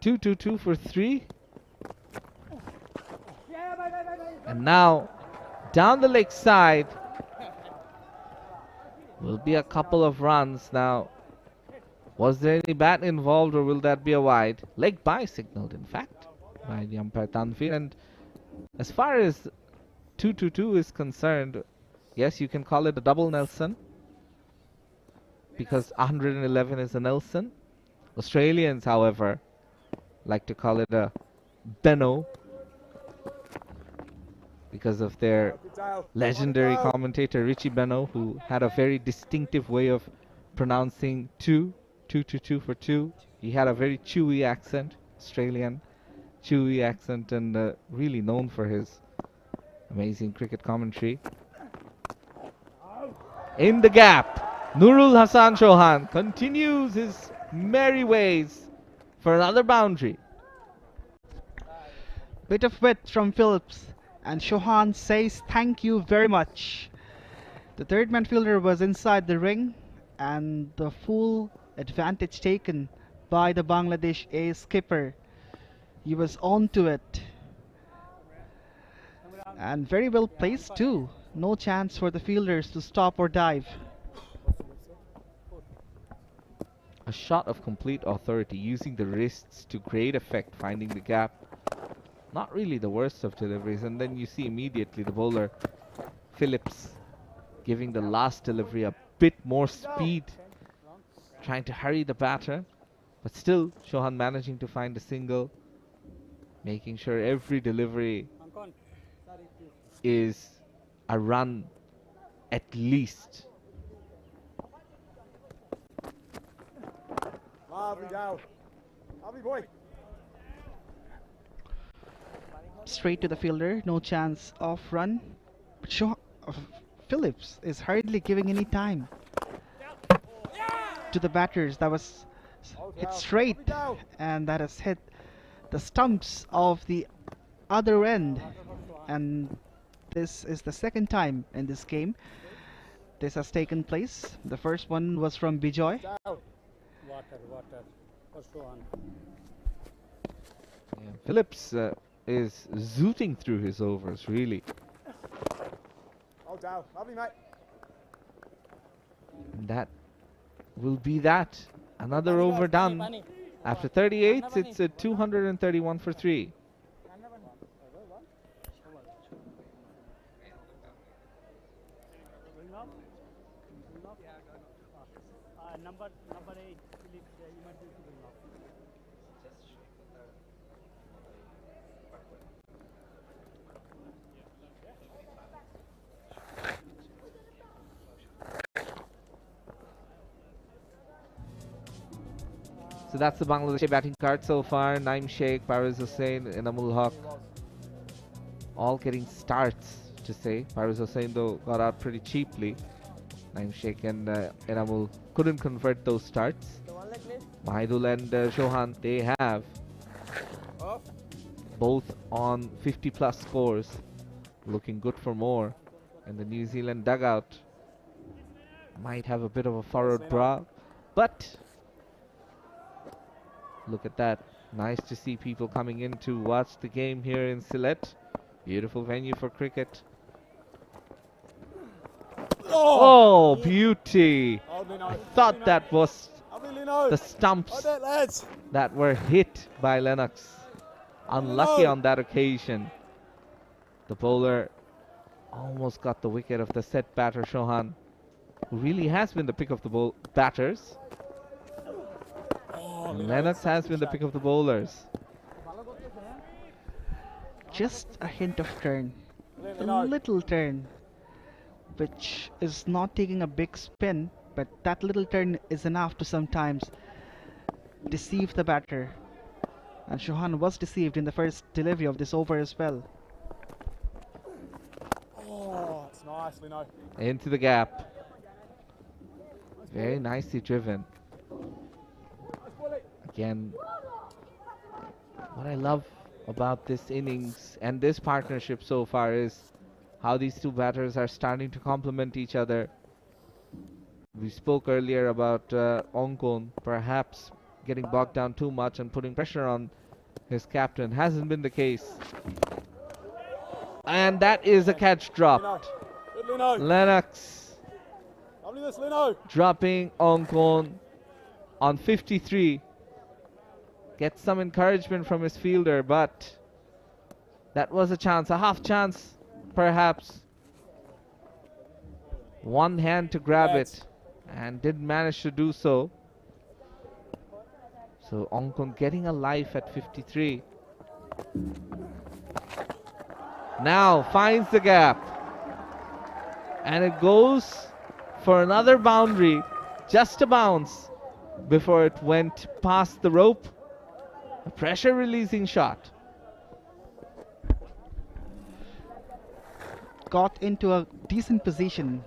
2-2-2 for 3. And now down the leg side will be a couple of runs. Now, was there any bat involved, or will that be a wide? Leg by signaled, in fact, by the umpire Tanvir. And as far as 2-2-2 is concerned, yes, you can call it a double Nelson, because 111 is a Nelson. Australians, however, like to call it a Benno, because of their legendary commentator Richie Benno, who had a very distinctive way of pronouncing 2-2-2 for 2. He had a very chewy accent, Australian chewy accent, and really known for his amazing cricket commentary. In the gap, Nurul Hassan Chauhan continues his merry ways for another boundary. Bit of width from Phillips, and Chauhan says thank you very much. The third man fielder was inside the ring, and the full advantage taken by the Bangladesh A skipper. He was on to it, and very well placed too. No chance for the fielders to stop or dive. A shot of complete authority, using the wrists to great effect, finding the gap. Not really the worst of deliveries. And then you see immediately the bowler Phillips giving the last delivery a bit more speed, trying to hurry the batter, but still Chauhan managing to find a single, making sure every delivery is a run at least. Lovely, Dale. Lovely boy. Straight to the fielder, no chance of run. But Phillips is hardly giving any time to the batters. That was hit straight, and that has hit the stumps of the other end. And this is the second time in this game this has taken place. The first one was from Bijoy. Phillips is zooting through his overs, really. Oh, Dale. Lovely, mate. And that will be that. Another over done. After 38, it's a 231 for 3. Number 8, emergency bring off. So that's the Bangladesh batting card so far. Naim Sheikh, Parvez Hossain, Enamul Haq, all getting starts, to say. Parvez Hossain, though, got out pretty cheaply. Naim Sheikh and Enamul couldn't convert those starts. Mahidul and Chauhan, they have both on 50+ scores, looking good for more. And the New Zealand dugout might have a bit of a furrowed brow, but look at that. Nice to see people coming in to watch the game here in Sylhet. Beautiful venue for cricket. Oh, beauty! I thought that was the stumps that were hit by Lennox. Unlucky on that occasion. The bowler almost got the wicket of the set batter Chauhan, who really has been the pick of the batters. And Lennox has been the pick of the bowlers. Just a hint of turn, a little turn, which is not taking a big spin, but that little turn is enough to sometimes deceive the batter. And Chauhan was deceived in the first delivery of this over as well. Oh, it's nicely, no. Into the gap. Very nicely driven. Again, what I love about this innings and this partnership so far is how these two batters are starting to complement each other. We spoke earlier about Ongkon perhaps getting bogged down too much and putting pressure on his captain. Hasn't been the case. And that is a catch dropped. Lennox dropping Ongkon on 53. Gets some encouragement from his fielder, but that was a chance, a half chance perhaps. One hand to grab it and didn't manage to do so. So Ongkon getting a life at 53. Now finds the gap. And it goes for another boundary. Just a bounce before it went past the rope. A pressure releasing shot. Got into a decent position,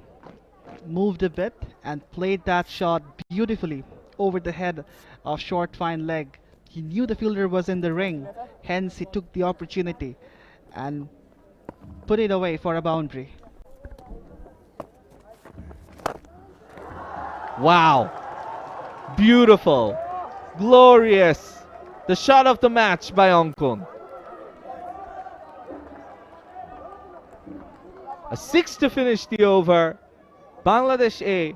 moved a bit and played that shot beautifully over the head of short fine leg. He knew the fielder was in the ring, hence he took the opportunity and put it away for a boundary. Wow, beautiful, glorious, the shot of the match by Ongkon. A 6 to finish the over. Bangladesh A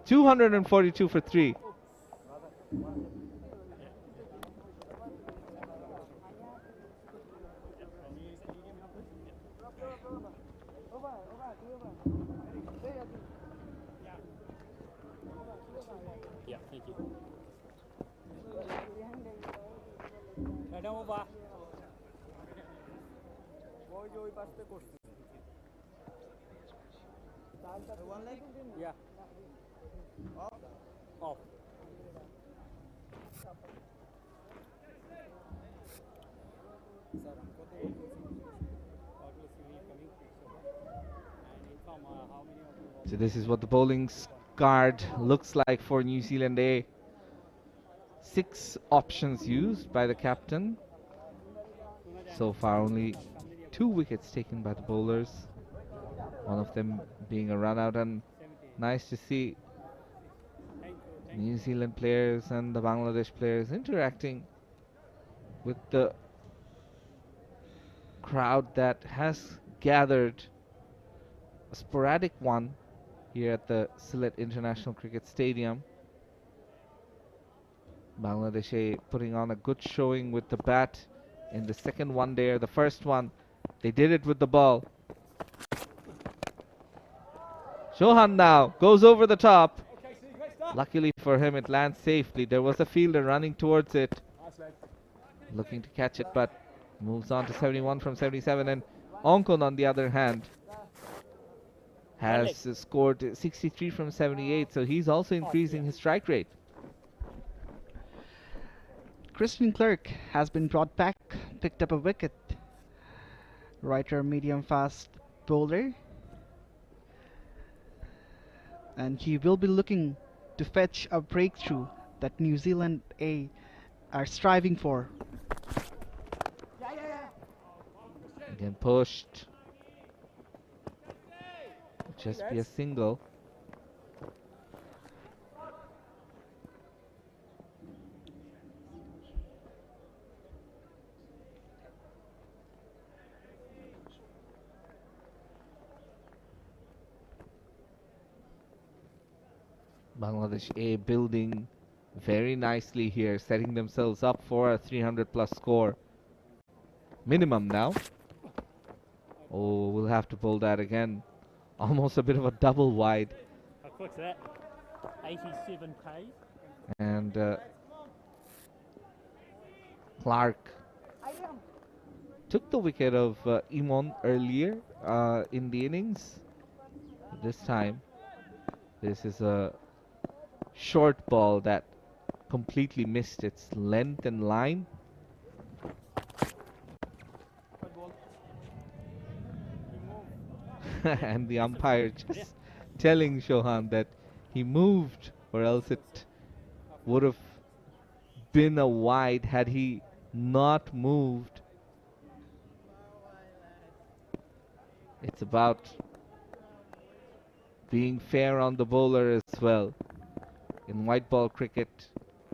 242 for 3. Yeah, thank you. Madam over. Yeah. Off. So this is what the bowling card looks like for New Zealand A. 6 options used by the captain. So far only 2 wickets taken by the bowlers. One of them being a run out, and nice to see New Zealand players and the Bangladesh players interacting with the crowd that has gathered. A sporadic one here at the Sylhet International Cricket Stadium. Bangladesh A putting on a good showing with the bat in the second one day. The first one, they did it with the ball. Chauhan now goes over the top. Luckily for him, it lands safely. There was a fielder running towards it, looking to catch it, but moves on to 71 from 77. And Ongkon, on the other hand, has scored 63 from 78, so he's also increasing his strike rate. Christian Clerk has been brought back, picked up a wicket. Right-arm medium fast bowler. And he will be looking to fetch a breakthrough that New Zealand A are striving for. Again pushed. Just be a single. Bangladesh A building very nicely here, setting themselves up for a 300 plus score. Minimum now. Oh, we'll have to pull that again. Almost a bit of a double wide. How quick's that? 87k. And Clark took the wicket of Imon earlier in the innings. This time, this is a short ball that completely missed its length and line. And the umpire just telling Chauhan that he moved, or else it would have been a wide had he not moved. It's about being fair on the bowler as well. In white ball cricket,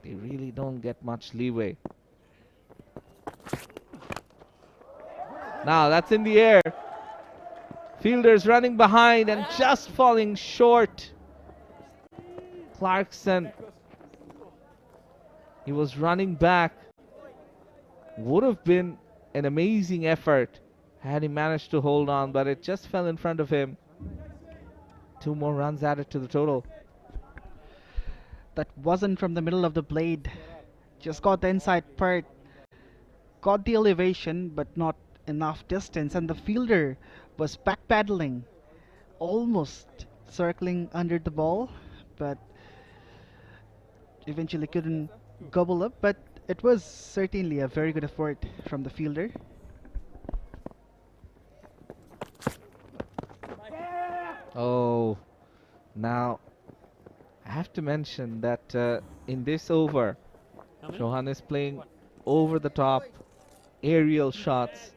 They really don't get much leeway. Now that's in the air. Fielders running behind and just falling short. Clarkson, he was running back. Would have been an amazing effort had he managed to hold on, but it just fell in front of him. 2 more runs added to the total. That wasn't from the middle of the blade. Just got the inside part. Got the elevation, but not enough distance. And the fielder was backpedaling, almost circling under the ball, but eventually couldn't gobble up. But it was certainly a very good effort from the fielder. Oh, now I have to mention that in this over, Chauhan is playing over the top aerial shots.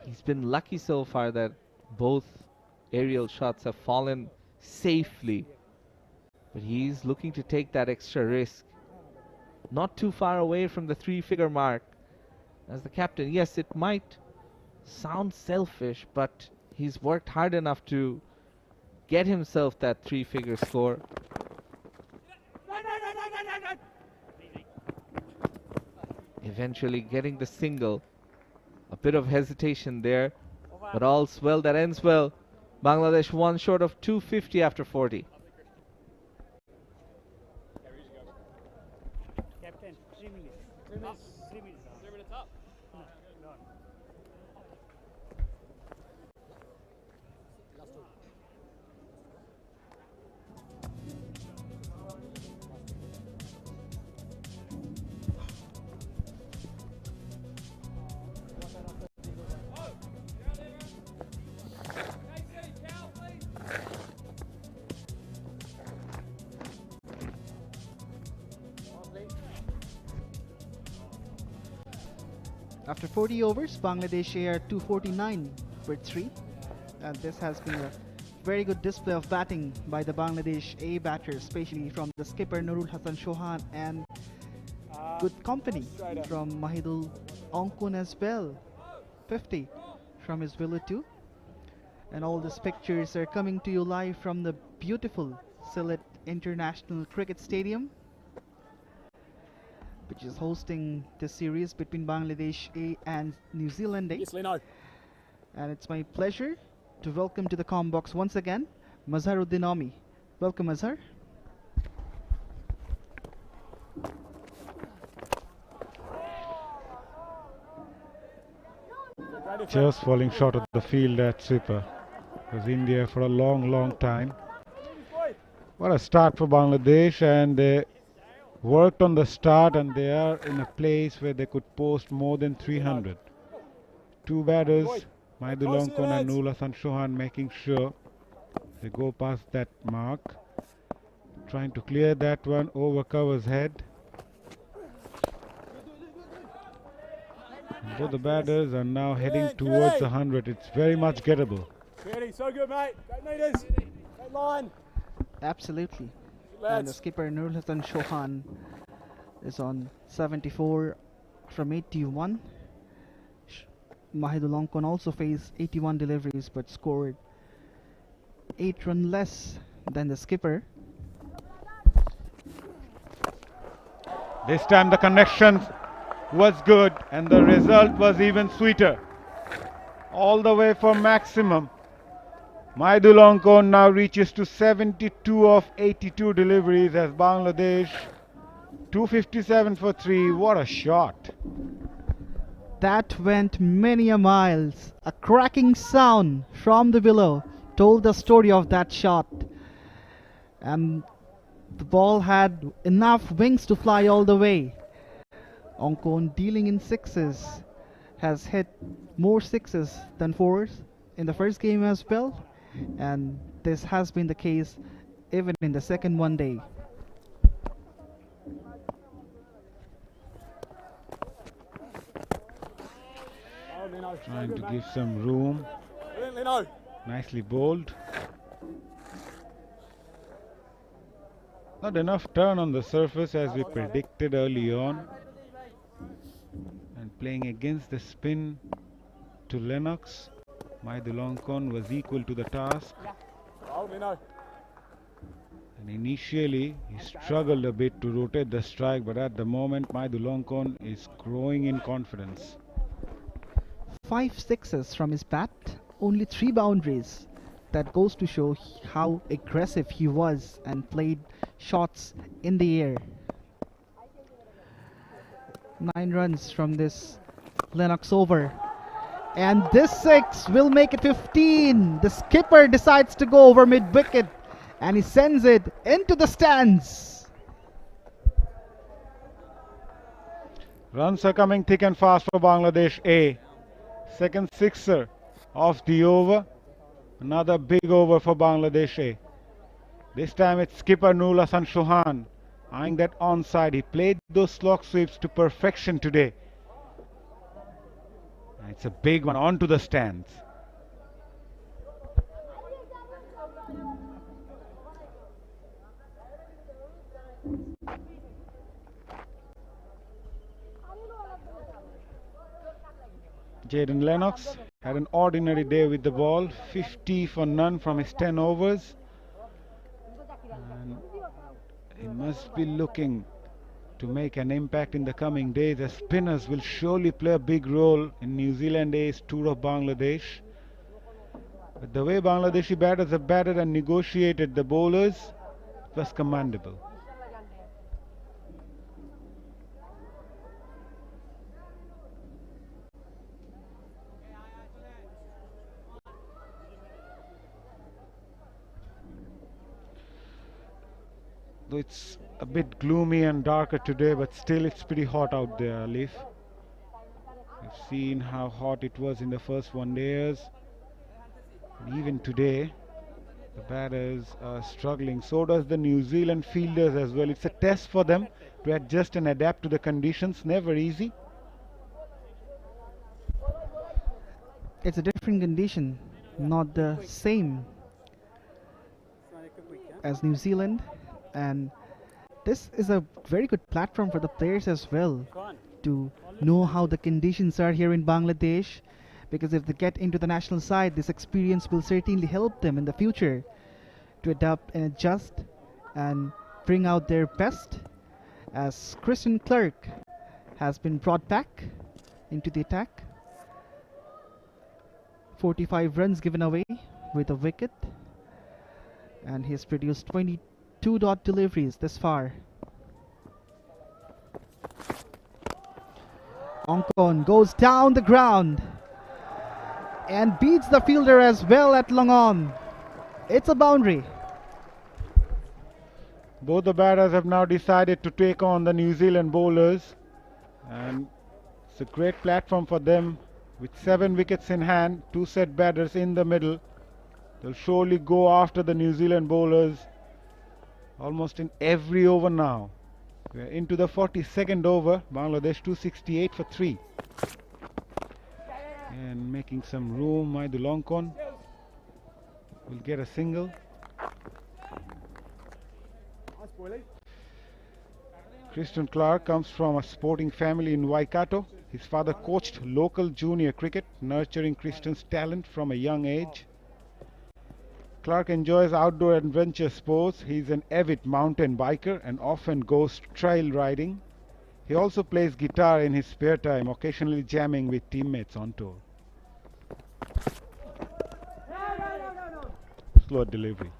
He's been lucky so far that both aerial shots have fallen safely, but he's looking to take that extra risk. Not too far away from the 3-figure mark. As the captain, yes, it might sound selfish, but he's worked hard enough to get himself that 3-figure score. Eventually getting the single. A bit of hesitation there, but all's well that ends well. Bangladesh 1 short of 250 after 40. Captain, 3 minutes. 3 minutes. 3 minutes. 3 minutes up. No, no. After 40 overs, Bangladesh are 249 for 3. And this has been a very good display of batting by the Bangladesh A batters, especially from the skipper Nurul Hassan Chauhan, and good company from Mahidul Ongkun as well. 50 from his willow too. And all these pictures are coming to you live from the beautiful Sylhet International Cricket Stadium, which is hosting this series between Bangladesh A and New Zealand A. Yes, Leno. And it's my pleasure to welcome to the comm box once again Mazharuddin Ami. Welcome, Mazhar. Just falling short of the field at sweeper. Was India for a long time. What a start for Bangladesh, and they worked on the start, and they are in a place where they could post more than 300. 2 batters, Mahidul Ongkun and Nurul Hassan Chauhan, making sure they go past that mark. Trying to clear that one over cover's head. And both the batters are now heading towards 100. It's very much gettable. So good, mate. Great meters. Great line. Absolutely. And the skipper Nurul Hassan Chauhan is on 74 from 81. Mahidul Ongkun also faced 81 deliveries but scored 8 runs less than the skipper. This time the connection was good and the result was even sweeter. All the way for maximum. Mahidul Ongkun now reaches to 72 of 82 deliveries as Bangladesh 257 for 3. What a shot. That went many a miles. A cracking sound from the below told the story of that shot. And the ball had enough wings to fly all the way. Ongkun, dealing in sixes, has hit more sixes than fours in the first game as well. And this has been the case even in the second one day. Trying to give some room. Nicely bowled. Not enough turn on the surface as we predicted early on. And playing against the spin to Lennox, 𝗵𝗽-𝗂𝗀𝗀 was equal to the task. And initially he struggled a bit to rotate the strike, but at the moment 𝗵𝗽-𝗂𝗀𝗀 is growing in confidence. 5 sixes from his bat, only 3 boundaries. That goes to show how aggressive he was and played shots in the air. 9 runs from this Lennox over. And this 6 will make it 15. The skipper decides to go over mid-wicket and he sends it into the stands. Runs are coming thick and fast for Bangladesh A. Second sixer of the over. Another big over for Bangladesh A. This time it's skipper Nurul Hasan Chauhan eyeing that onside. He played those slog sweeps to perfection today. And it's a big one onto the stands. Jayden Lennox had an ordinary day with the ball, 50 for none from his 10 overs. And he must be looking to make an impact in the coming days, as spinners will surely play a big role in New Zealand A's tour of Bangladesh. But the way Bangladeshi batters have batted and negotiated the bowlers, it was commendable. Though it's a bit gloomy and darker today, but still it's pretty hot out there, Leaf. We've seen how hot it was in the first one-dayers. And even today, the batters are struggling. So does the New Zealand fielders as well. It's a test for them to adjust and adapt to the conditions. Never easy. It's a different condition, not the same as New Zealand. And this is a very good platform for the players as well to know how the conditions are here in Bangladesh, because if they get into the national side, this experience will certainly help them in the future to adapt and adjust and bring out their best, as Christian Clerk has been brought back into the attack. 45 runs given away with a wicket, and he's produced 22 dot deliveries this far. Ongkon goes down the ground and beats the fielder as well at long on. It's a boundary. Both the batters have now decided to take on the New Zealand bowlers, and it's a great platform for them. With 7 wickets in hand, 2 set batters in the middle, they'll surely go after the New Zealand bowlers almost in every over now. We're into the 42nd over. Bangladesh 268 for 3. And making some room, 𝗵𝗽-𝗂𝗀𝗀𝗀 will get a single. Christian Clark comes from a sporting family in Waikato. His father coached local junior cricket, nurturing Christian's talent from a young age. Clark enjoys outdoor adventure sports. He's an avid mountain biker and often goes trail riding. He also plays guitar in his spare time, occasionally jamming with teammates on tour. Slow delivery.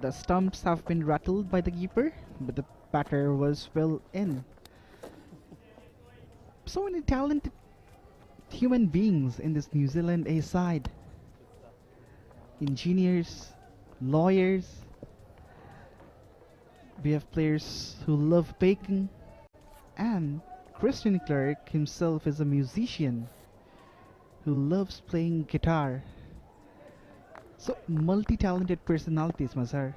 The stumps have been rattled by the keeper, but the batter was well in. So many talented human beings in this New Zealand A side. Engineers, lawyers. We have players who love baking, and Christian Clerk himself is a musician who loves playing guitar. So multi-talented personalities, Mazhar,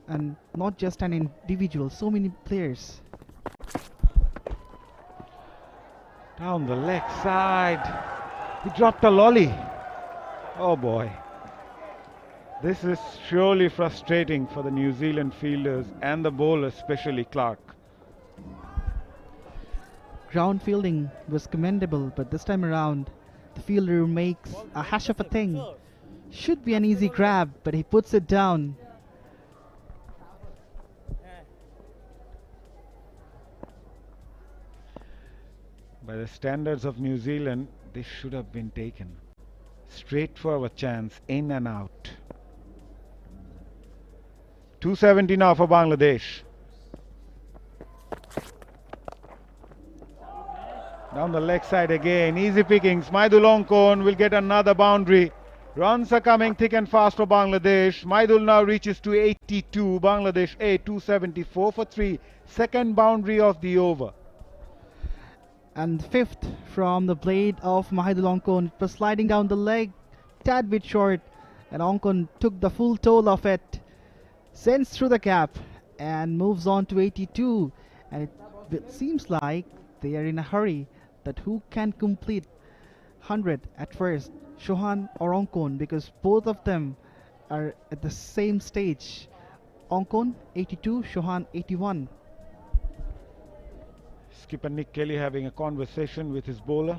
and not just an individual, so many players. Down the leg side, he dropped a lolly. Oh boy. This is surely frustrating for the New Zealand fielders and the bowler, especially Clark. Ground fielding was commendable, but this time around, the fielder makes a hash of a thing. Should be an easy grab, but he puts it down. By the standards of New Zealand, this should have been taken. Straightforward chance, in and out. 270 now for Bangladesh. Down the leg side again, easy pickings. 𝗏𝗏𝗀𝗃𝗀 Ongkon will get another boundary. Runs are coming thick and fast for Bangladesh. 𝗏𝗏𝗀 now reaches to 82. Bangladesh A 274 for 3. Second boundary of the over. And fifth from the blade of 𝗏𝗏𝗀𝗃𝗀 Ongkon. It was sliding down the leg, tad bit short, and Ongkon took the full toll of it. Sends through the gap and moves on to 82. And it seems like they are in a hurry that who can complete 100 at first, Chauhan or Ongkon, because both of them are at the same stage. Ongkon 82, Chauhan 81. Skipper Nick Kelly having a conversation with his bowler.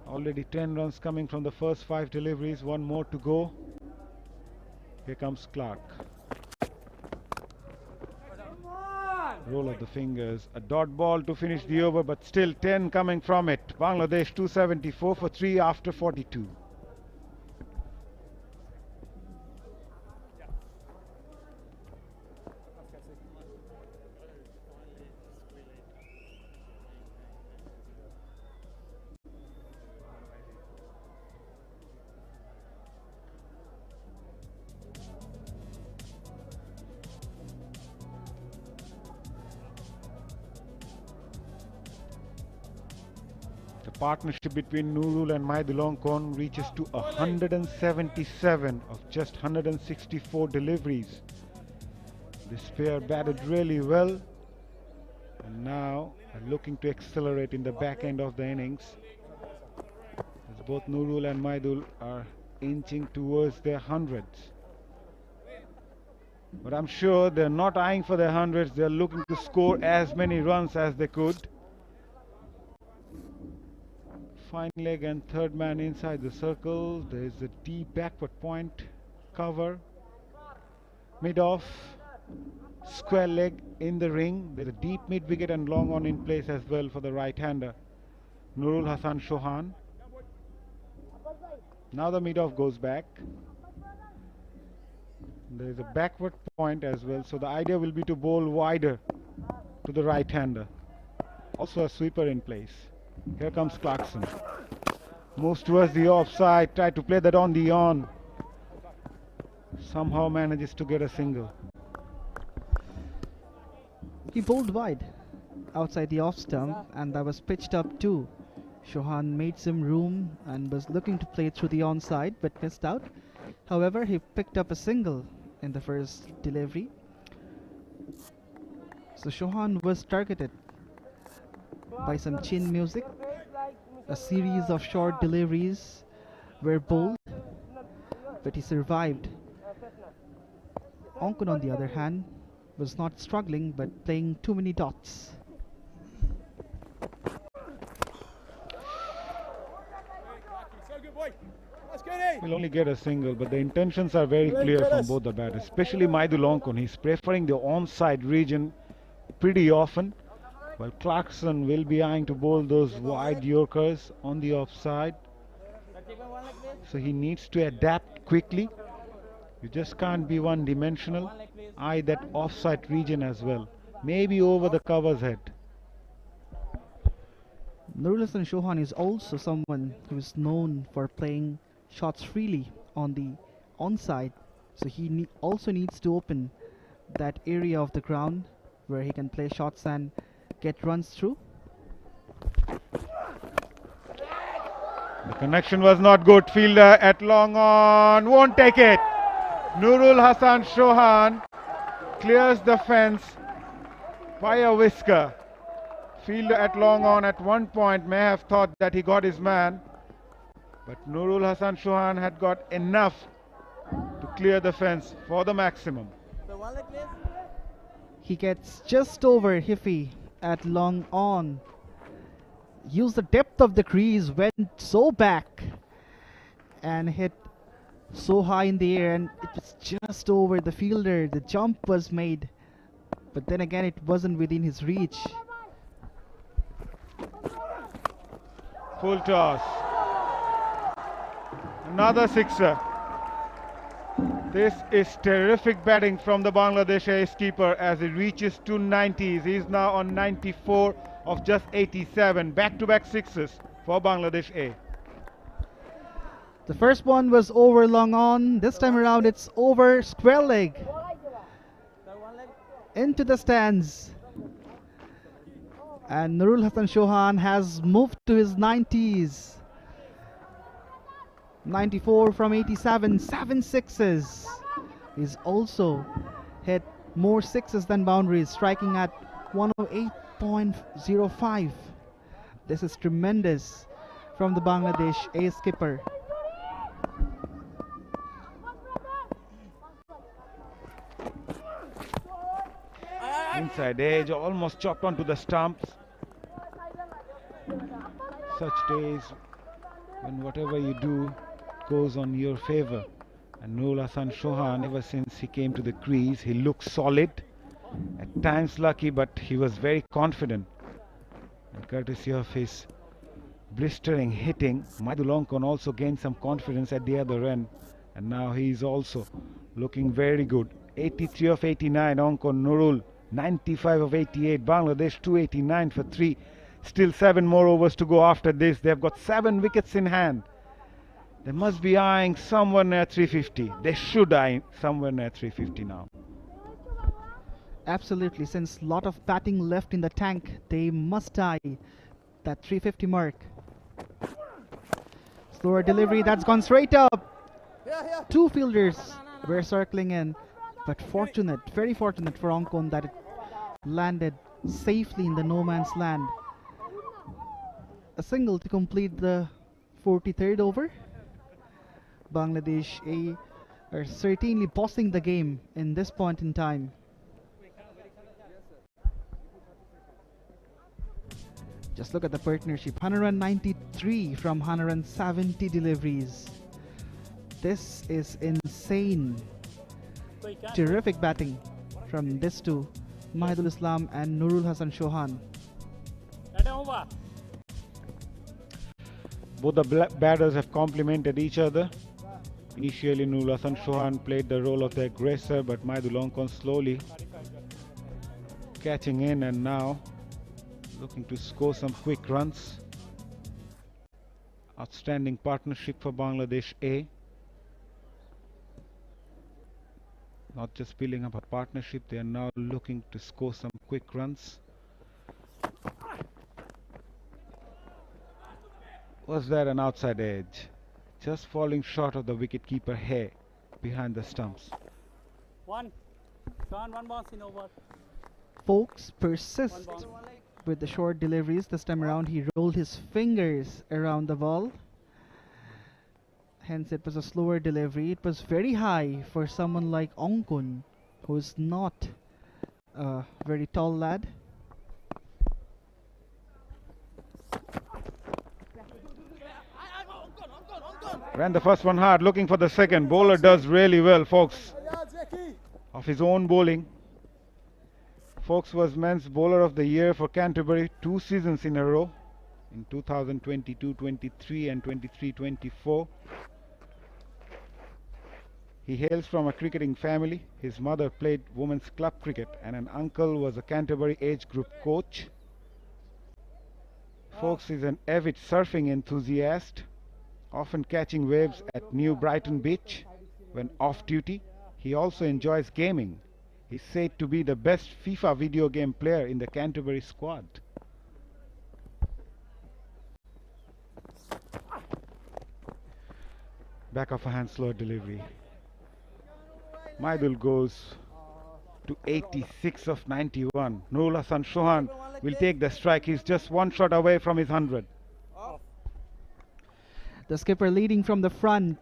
Already 10 runs coming from the first 5 deliveries, one more to go. Here comes Clark. Roll of the fingers, a dot ball to finish the over, but still 10 coming from it. Bangladesh 274 for 3 after 42. The partnership between Nurul and 𝗏𝗏𝗀𝗃𝗀 Ongkon reaches to 177 of just 164 deliveries. This pair batted really well and now are looking to accelerate in the back end of the innings, as both Nurul and 𝗏𝗏𝗀𝗃𝗀 are inching towards their hundreds. But I'm sure they're not eyeing for their hundreds, they're looking to score as many runs as they could. Fine leg and third man inside the circle. There is a deep backward point cover. Mid-off, square leg in the ring. There's a deep mid wicket and long on in place as well for the right-hander, Nurul Hasan Chauhan. Now the mid-off goes back. There's a backward point as well, so the idea will be to bowl wider to the right-hander. Also a sweeper in place. Here comes Clarkson. Moves towards the offside, tried to play that on the on. Somehow manages to get a single. He bowled wide outside the off stump, and that was pitched up too. Chauhan made some room and was looking to play through the onside but missed out. However, he picked up a single in the first delivery. So Chauhan was targeted by some chin music. A series of short deliveries were bowled, but he survived. Ongkon, on the other hand, was not struggling but playing too many dots. Will only get a single, but the intentions are very clear from both the batters, especially 𝗏𝗏𝗀𝗃𝗀 Ongkon. He's preferring the onside region pretty often, while Clarkson will be eyeing to bowl those wide Yorkers on the offside. So he needs to adapt quickly. You just can't be one-dimensional. Eye that offside region as well, maybe over the cover's head. Nurul Hasan Chauhan is also someone who is known for playing shots freely on the onside, so he also needs to open that area of the ground where he can play shots and get runs through. The connection was not good. Fielder at long on, won't take it. Nurul Hasan Chauhan clears the fence by a whisker. Fielder at long on at one point may have thought that he got his man, but Nurul Hasan Chauhan had got enough to clear the fence for the maximum. He gets just over 𝗵𝗵 at long on. Used the depth of the crease, went so back and hit so high in the air, and it was just over the fielder. The jump was made, but then again it wasn't within his reach. Full toss. Another sixer. This is terrific batting from the Bangladesh ace keeper as he reaches 290s. He is now on 94 of just 87. Back-to-back sixes for Bangladesh A. The first one was over long on. This time around it's over square leg. Into the stands. And Nurul Hasan Chauhan has moved to his 90s. 94 from 87, 7 sixes. He's also hit more sixes than boundaries, striking at 108.05. This is tremendous from the Bangladesh ace skipper. Inside edge, almost chopped onto the stumps. Such days when whatever you do goes on your favor. And Nurul Hasan Chauhan, ever since he came to the crease, he looks solid. At times lucky, but he was very confident. And courtesy of his blistering hitting, 𝗏𝗏 Ongkon also gained some confidence at the other end. And now he is also looking very good. 83 of 89, Ongkon Nurul. 95 of 88, Bangladesh 289 for 3. Still 7 more overs to go after this. They've got 7 wickets in hand. They must be eyeing somewhere near 350. They should eye somewhere near 350 now. Absolutely, since lot of batting left in the tank, they must eye that 350 mark. Slower delivery, that's gone straight up. 2 fielders were circling in, but fortunate, very fortunate for Ongkon that it landed safely in the no man's land. A single to complete the 43rd over. Bangladesh A are certainly bossing the game in this point in time. Just look at the partnership, 193 from 170 deliveries. This is insane. Terrific batting from these two, Mahidul Islam and Nurul Hasan Chauhan. Both the batters have complemented each other. Initially, Nurul Hasan Chauhan played the role of the aggressor, but Mahidul Ongkon slowly catching in and now looking to score some quick runs. Outstanding partnership for Bangladesh A. Not just building up a partnership, they are now looking to score some quick runs. Was there an outside edge? Just falling short of the wicketkeeper 𝗂𝗃 behind the stumps. One ball in over. Folks persist with the short deliveries. This time around he rolled his fingers around the ball. Hence it was a slower delivery. It was very high for someone like Ongkon, who is not a very tall lad. Ran the first one hard, looking for the second. Bowler does really well, Folks, of his own bowling. Folks was men's bowler of the year for Canterbury 2 seasons in a row, in 2022-23 and 23-24. He hails from a cricketing family. His mother played women's club cricket and an uncle was a Canterbury age group coach. Folks is an avid surfing enthusiast, often catching waves at New Brighton Beach when off duty. He also enjoys gaming. He's said to be the best FIFA video game player in the Canterbury squad. Back of a hand, slower delivery. Mahidul goes to 86 of 91. Nurul Hasan Chauhan will take the strike. He's just 1 shot away from his 100. The skipper leading from the front.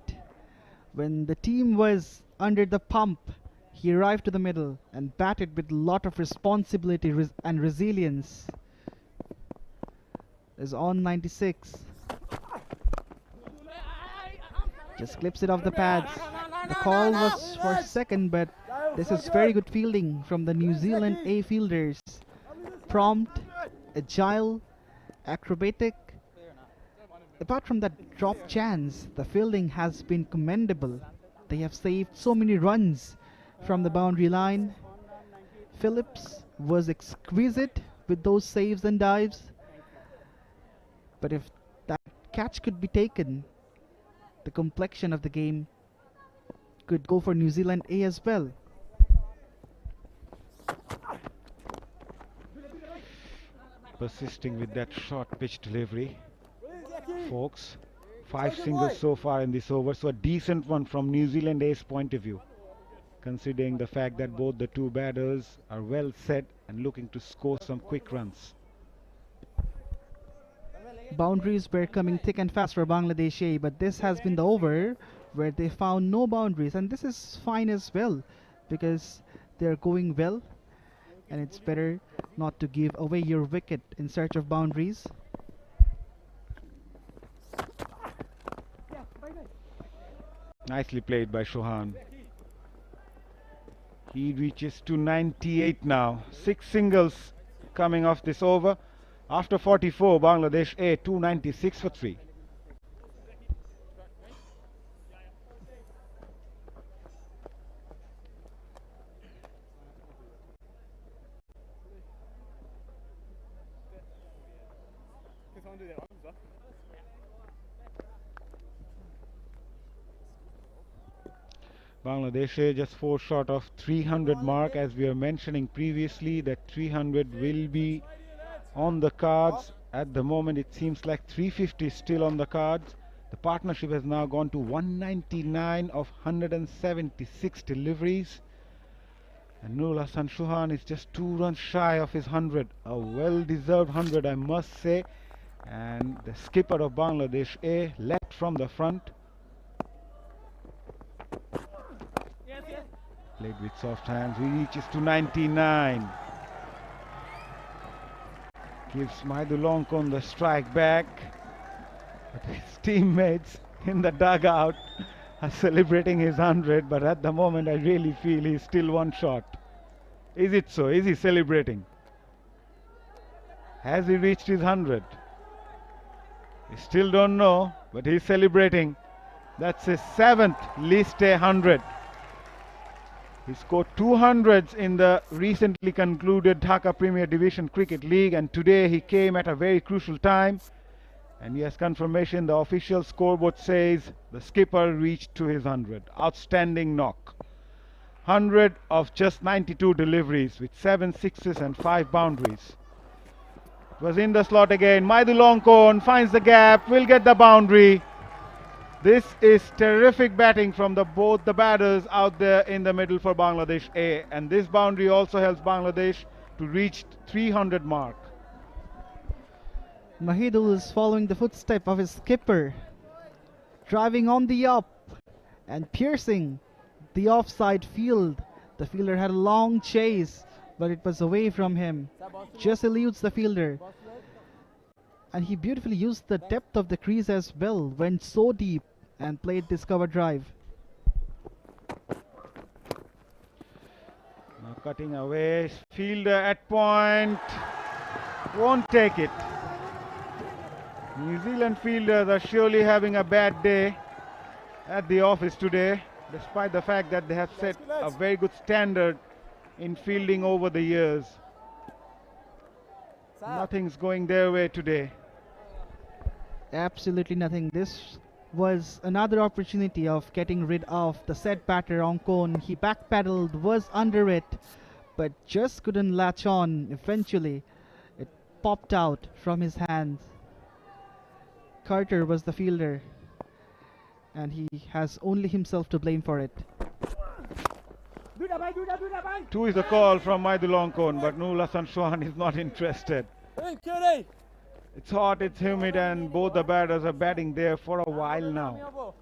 When the team was under the pump. He arrived to the middle and batted with a lot of responsibility and resilience. Is on 96. Just clips it off the pads. The call was for second, but this is very good fielding from the New Zealand A fielders. Prompt, agile, acrobatic. Apart from that drop chance, the fielding has been commendable. They have saved so many runs from the boundary line. Phillips was exquisite with those saves and dives. But if that catch could be taken, the complexion of the game could go for New Zealand A as well. Persisting with that short pitch delivery. Folks, 5 singles so far in this over, so a decent one from New Zealand A's point of view, considering the fact that both the two batters are well set and looking to score some quick runs. Boundaries were coming thick and fast for Bangladesh A, but this has been the over where they found no boundaries, and this is fine as well because they're going well, and it's better not to give away your wicket in search of boundaries. Nicely played by Chauhan. He reaches to 98 now. 6 singles coming off this over. After 44, Bangladesh A 296 for 3. Bangladesh A just 4 short of 300 mark. As we were mentioning previously, that 300 will be on the cards. At the moment it seems like 350 is still on the cards. The partnership has now gone to 199 of 176 deliveries, and Nurul Hassan Chauhan is just 2 runs shy of his 100. A well deserved 100, I must say. And the skipper of Bangladesh A left from the front. Played with soft hands. He reaches to 99. Gives 𝗂𝗚𝗠𝗀𝗠 the strike back. But his teammates in the dugout are celebrating his 100. But at the moment I really feel he's still 1 short. Is it so? Is he celebrating? Has he reached his 100? We still don't know, but he's celebrating. That's his 7th List A 100. He scored 200s in the recently concluded Dhaka Premier Division Cricket League, and today he came at a very crucial time, and he has confirmation. The official scoreboard says the skipper reached to his 100. Outstanding knock. 100 of just 92 deliveries with 7 sixes and 5 boundaries. It was in the slot again. 𝗂𝗚𝗠𝗀𝗠 finds the gap, will get the boundary. This is terrific batting from both the batters out there in the middle for Bangladesh A, and this boundary also helps Bangladesh to reach 300 mark. Mahidul is following the footstep of his skipper, driving on the up and piercing the offside field. The fielder had a long chase, but it was away from him. Just eludes the fielder. And he beautifully used the depth of the crease as well, went so deep and played this cover drive. Now cutting away, fielder at point, won't take it. New Zealand fielders are surely having a bad day at the office today, despite the fact that they have set a very good standard in fielding over the years. Nothing's going their way today. Absolutely nothing. This was another opportunity of getting rid of the set batter 𝗂𝗠𝗀. He backpedaled, was under it, but just couldn't latch on. Eventually, it popped out from his hands. Carter was the fielder, and he has only himself to blame for it. 2 is the call from 𝗂𝗚𝗠𝗀𝗠, but Nurul Hassan Chauhan is not interested. It's hot, it's humid, and both the batters are batting there for a while now.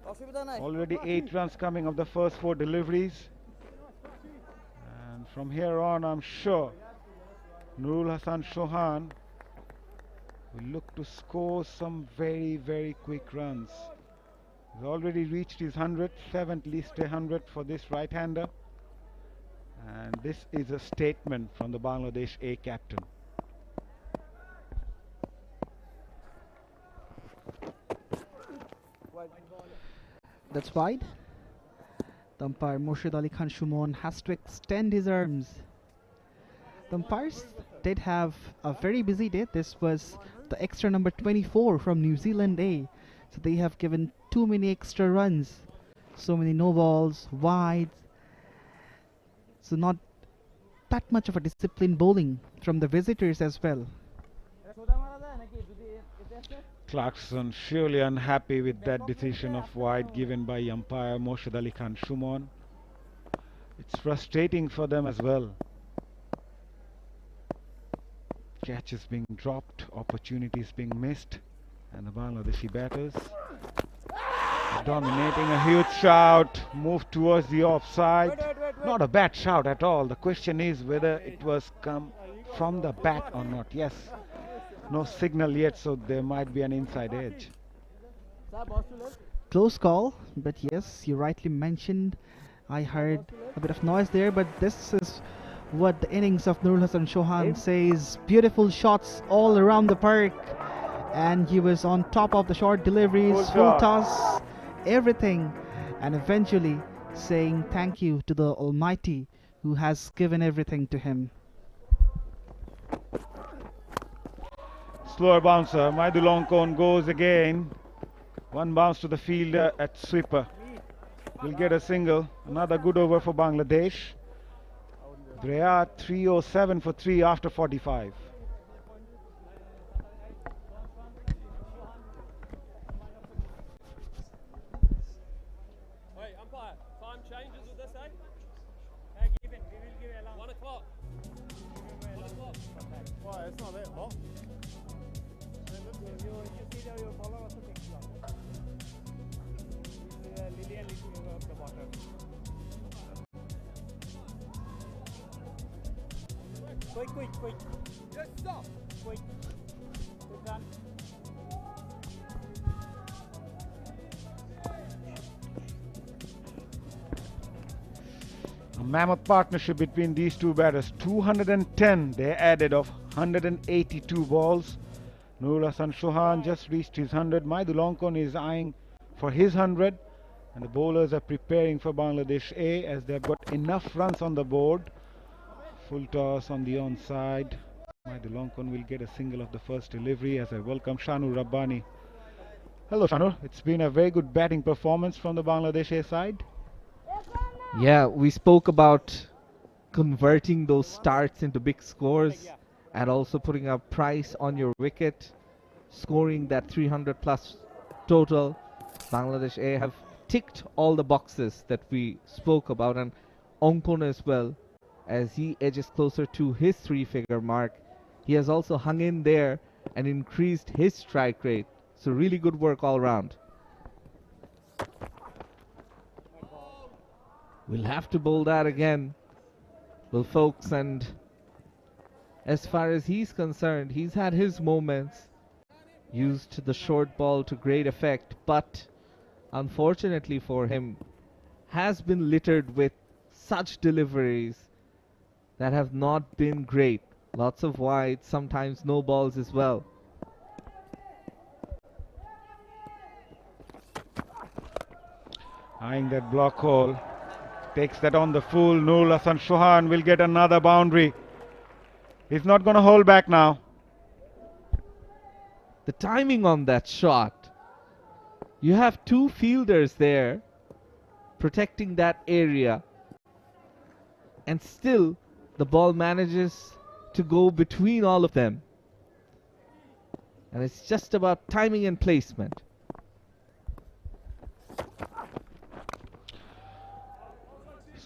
Already 8 runs coming of the first 4 deliveries. And from here on, I'm sure Nurul Hassan Chauhan will look to score some very, very quick runs. He's already reached his 100th, 7th least 100 for this right-hander. And this is a statement from the Bangladesh A captain. That's wide. The umpire Murshid Ali Khan Shumon has to extend his arms. The umpires did have a very busy day. This was the extra number 24 from New Zealand A. So they have given too many extra runs. So many no balls, wide. So not that much of a disciplined bowling from the visitors as well. Clarkson surely unhappy with that decision of wide given by umpire Murshid Ali Khan Shumon. It's frustrating for them as well. Catches being dropped, opportunities being missed, and the Bangladeshi batters dominating. A huge shout, move towards the offside. Not a bad shout at all. The question is whether it was come from the bat or not. Yes, no signal yet, so there might be an inside edge. Close call, but yes, you rightly mentioned. I heard a bit of noise there, but this is what the innings of Nurul Hassan Chauhan says. Beautiful shots all around the park, and he was on top of the short deliveries, full toss, everything, and eventually saying thank you to the Almighty who has given everything to him. Slower bouncer, 𝗲𝗏𝗂𝗃 goes again. One bounce to the fielder at sweeper. Will get a single. Another good over for Bangladesh. Brea 307 for 3 after 45. Wait, umpire, time changes with this, eh? We will give alarm. 1 o'clock. 1 o'clock. Why, it's not that long. You see your bowler also takes long. This is Lillian leading of the water. Quick. Yes, stop. Quick. Good run. A mammoth partnership between these two batters. 210 they added of 182 balls. Nurul Hassan Chauhan just reached his 100. 𝗲𝗏𝗂𝗃 is eyeing for his 100. And the bowlers are preparing for Bangladesh A as they've got enough runs on the board. Full toss on the onside. 𝗲𝗏𝗂𝗃 will get a single of the first delivery as I welcome Shanur Rabbani. Hello Shanur, it's been a very good batting performance from the Bangladesh A side. Yeah, we spoke about converting those starts into big scores and also putting a price on your wicket, scoring that 300 plus total. Bangladesh A have ticked all the boxes that we spoke about, and Onkon as well, as he edges closer to his 3-figure mark. He has also hung in there and increased his strike rate. So really good work all round. We'll have to bowl that again, well folks, and as far as he's concerned, he's had his moments, used the short ball to great effect, but unfortunately for him, has been littered with such deliveries that have not been great. Lots of wides, sometimes no balls as well. Eyeing that block hole. Takes that on the full. Nurul Hassan Chauhan will get another boundary. He's not going to hold back now. The timing on that shot. You have 2 fielders there protecting that area, and still the ball manages to go between all of them. And it's just about timing and placement.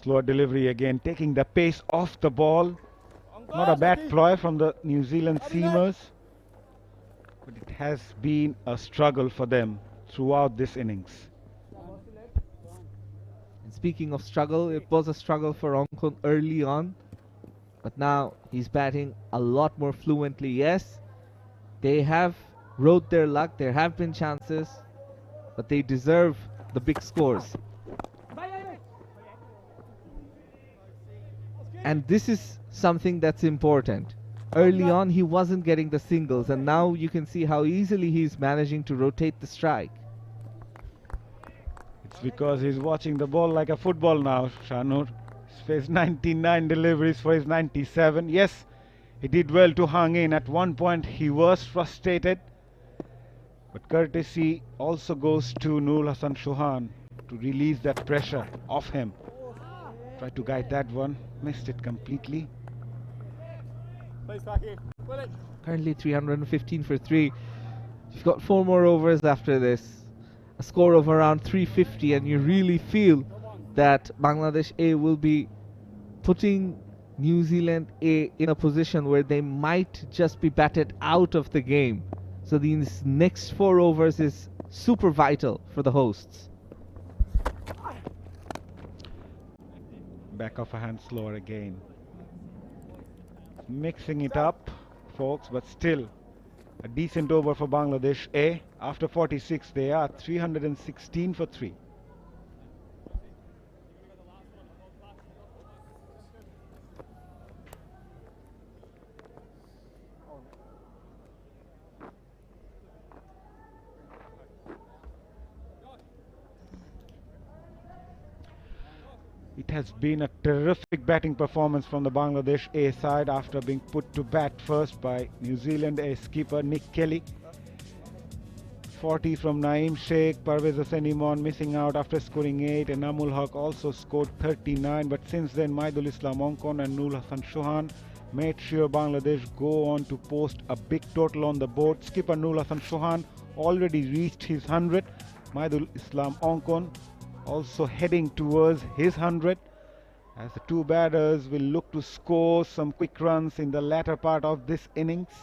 Slower delivery again, taking the pace off the ball. Not a bad ploy from the New Zealand seamers, but it has been a struggle for them throughout this innings. speaking of struggle, it was a struggle for Ongkon early on, but now he's batting a lot more fluently. Yes, they have rode their luck, there have been chances, but they deserve the big scores. And this is something that's important. Early on he wasn't getting the singles, and now you can see how easily he's managing to rotate the strike. It's because he's watching the ball like a football now, Shanur. He's faced 99 deliveries for his 97. Yes, he did well to hang in. At one point he was frustrated, but courtesy also goes to Nur Hassan Chauhan to release that pressure off him. Tried to guide that one, missed it completely. Currently 315 for 3. You've got 4 more overs after this. A score of around 350, and you really feel that Bangladesh A will be putting New Zealand A in a position where they might just be batted out of the game. So these next 4 overs is super vital for the hosts. Back of a hand slower again. Mixing it up, folks, but still a decent over for Bangladesh A. After 46, they are 316 for 3. It has been a terrific batting performance from the Bangladesh A side after being put to bat first by New Zealand A skipper Nick Kelly. 40 from 𝗂𝗎𝗓 Parvez Hossain missing out after scoring 8, and Amul Haq also scored 39, but since then Maidul Islam Ongkon and Nur Hassan Chauhan made sure Bangladesh go on to post a big total on the board. Skipper Nur Hassan Chauhan already reached his 100. Maidul Islam Ongkon also heading towards his 100, as the two batters will look to score some quick runs in the latter part of this innings.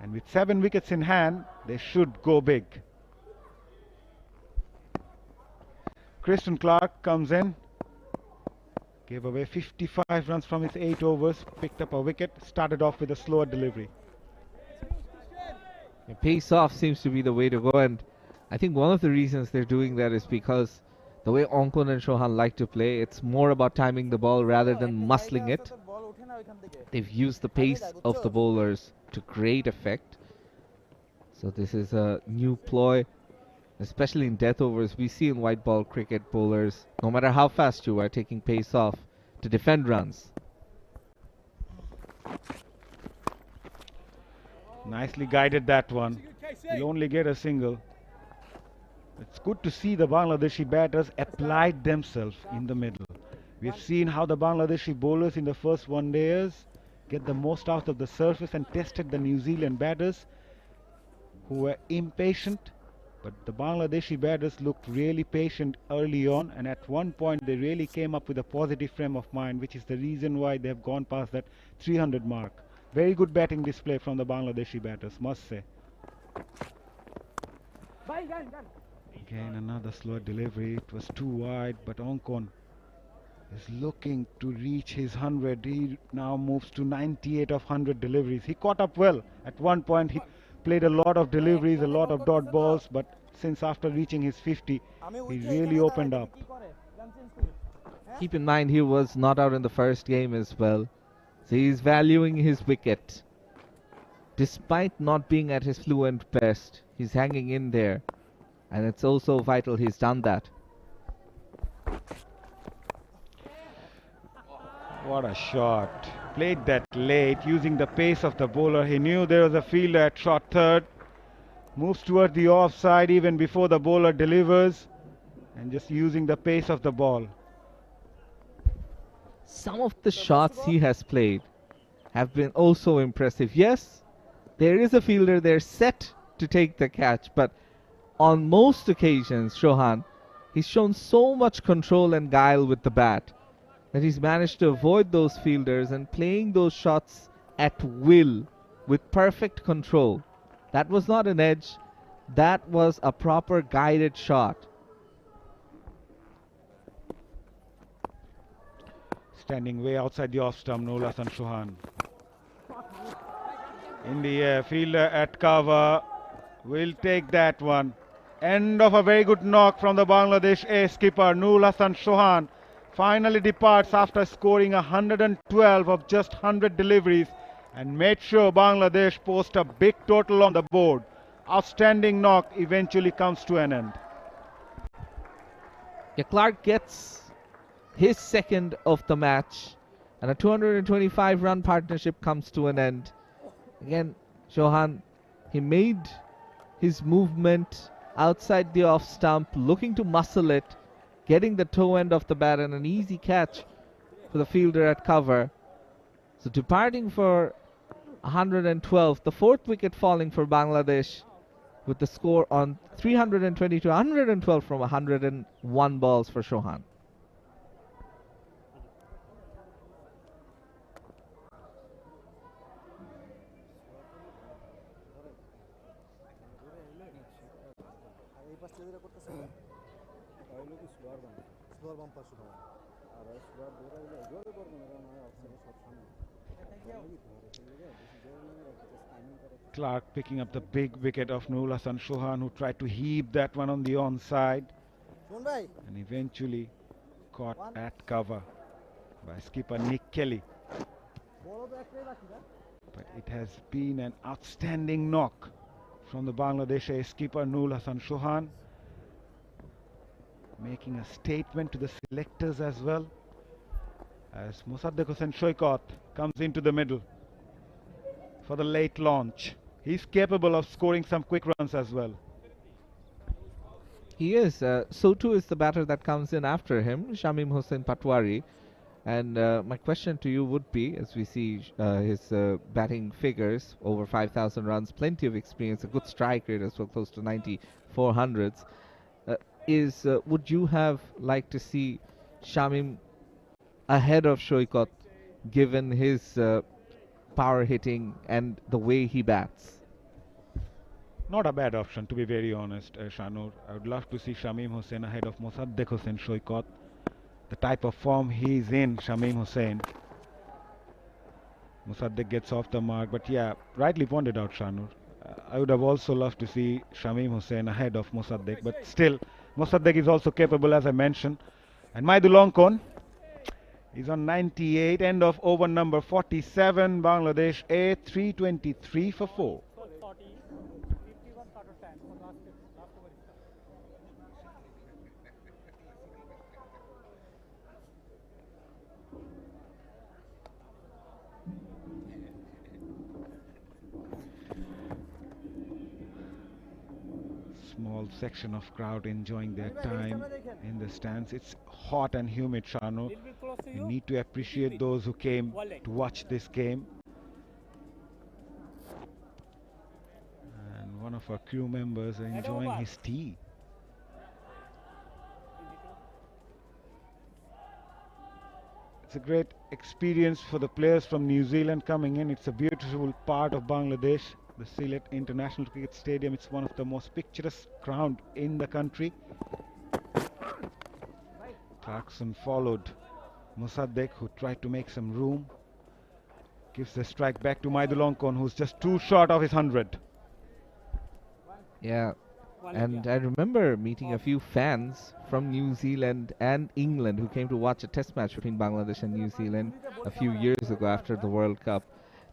And with 7 wickets in hand, they should go big. Kristen Clark comes in, gave away 55 runs from his 8 overs, picked up a wicket, started off with a slower delivery. The pace off seems to be the way to go, and I think one of the reasons they're doing that is because the way Ongkon and Chauhan like to play, it's more about timing the ball rather than muscling it. They've used the pace of the bowlers to great effect. So this is a new ploy, especially in death overs. We see in white ball cricket bowlers, no matter how fast you are, taking pace off to defend runs. Nicely guided that one. He'll only get a single. It's good to see the Bangladeshi batters applied themselves in the middle. We've seen how the Bangladeshi bowlers in the first one-dayers get the most out of the surface and tested the New Zealand batters who were impatient, but the Bangladeshi batters looked really patient early on, and at one point they really came up with a positive frame of mind, which is the reason why they have gone past that 300 mark. Very good batting display from the Bangladeshi batters, must say. Again another slow delivery. It was too wide, but Ongkon is looking to reach his 100. He now moves to 98 of 100 deliveries. He caught up well. At one point he played a lot of deliveries, a lot of dot balls, but since after reaching his 50, he really opened up. Keep in mind he was not out in the first game as well. So he's valuing his wicket. Despite not being at his fluent best, he's hanging in there. And it's also vital he's done that. What a shot. Played that late, using the pace of the bowler. He knew there was a fielder at short third. Moves towards the offside even before the bowler delivers. And just using the pace of the ball. Some of the shots he has played have been also impressive. Yes, there is a fielder there set to take the catch, but on most occasions, Chauhan, he's shown so much control and guile with the bat that he's managed to avoid those fielders and playing those shots at will with perfect control. That was not an edge, that was a proper guided shot. Standing way outside the off stump, no Hasan Chauhan. In the air, fielder at cover will take that one. End of a very good knock from the Bangladesh ace skipper Nurul Hasan Chauhan. Finally departs after scoring 112 of just 100 deliveries and made sure Bangladesh post a big total on the board. Outstanding knock eventually comes to an end. Yeah, Clark gets his second of the match, and a 225-run partnership comes to an end. Again, Chauhan, he made his movement outside the off stump, looking to muscle it, getting the toe end of the bat and an easy catch for the fielder at cover. So departing for 112, the fourth wicket falling for Bangladesh with the score on 320 to 112 from 101 balls for Chauhan. Clark picking up the big wicket of Nurul Hasan Chauhan, who tried to heave that one on the onside and eventually caught at cover by skipper Nick Kelly. But it has been an outstanding knock from the Bangladesh ace skipper Nurul Hasan Chauhan, making a statement to the selectors as well, as Mosaddek Hossain Shoykot comes into the middle for the late launch. He's capable of scoring some quick runs as well. He is. So too is the batter that comes in after him, Shamim Hossain Patwari. And my question to you would be, as we see his batting figures, over 5,000 runs, plenty of experience, a good strike rate as well, close to 9400s, would you have liked to see Shamim ahead of Shoykot, given his power hitting and the way he bats? Not a bad option, to be very honest, Shanur. I would love to see Shamim Hossain ahead of Mosaddek Hossain Shoykot. The type of form he's in, Shamim Hossain. Mosaddek gets off the mark, but yeah, rightly pointed out, Shanur. I would have also loved to see Shamim Hossain ahead of Mosaddek, but still, Mosaddek is also capable, as I mentioned. And 𝗏𝗏 is on 98, end of over number 47, Bangladesh A, 323 for 4. Small section of crowd enjoying their time in the stands. It's hot and humid, Shanu. You need to appreciate those who came to watch this game. And one of our crew members are enjoying his tea. It's a great experience for the players from New Zealand coming in. It's a beautiful part of Bangladesh. The Sylhet International Cricket Stadium, it's one of the most picturesque ground in the country. Clarkson followed Mosaddek, who tried to make some room. Gives the strike back to 𝗏𝗏, who's just too short of his 100. Yeah, and I remember meeting a few fans from New Zealand and England who came to watch a test match between Bangladesh and New Zealand a few years ago after the World Cup.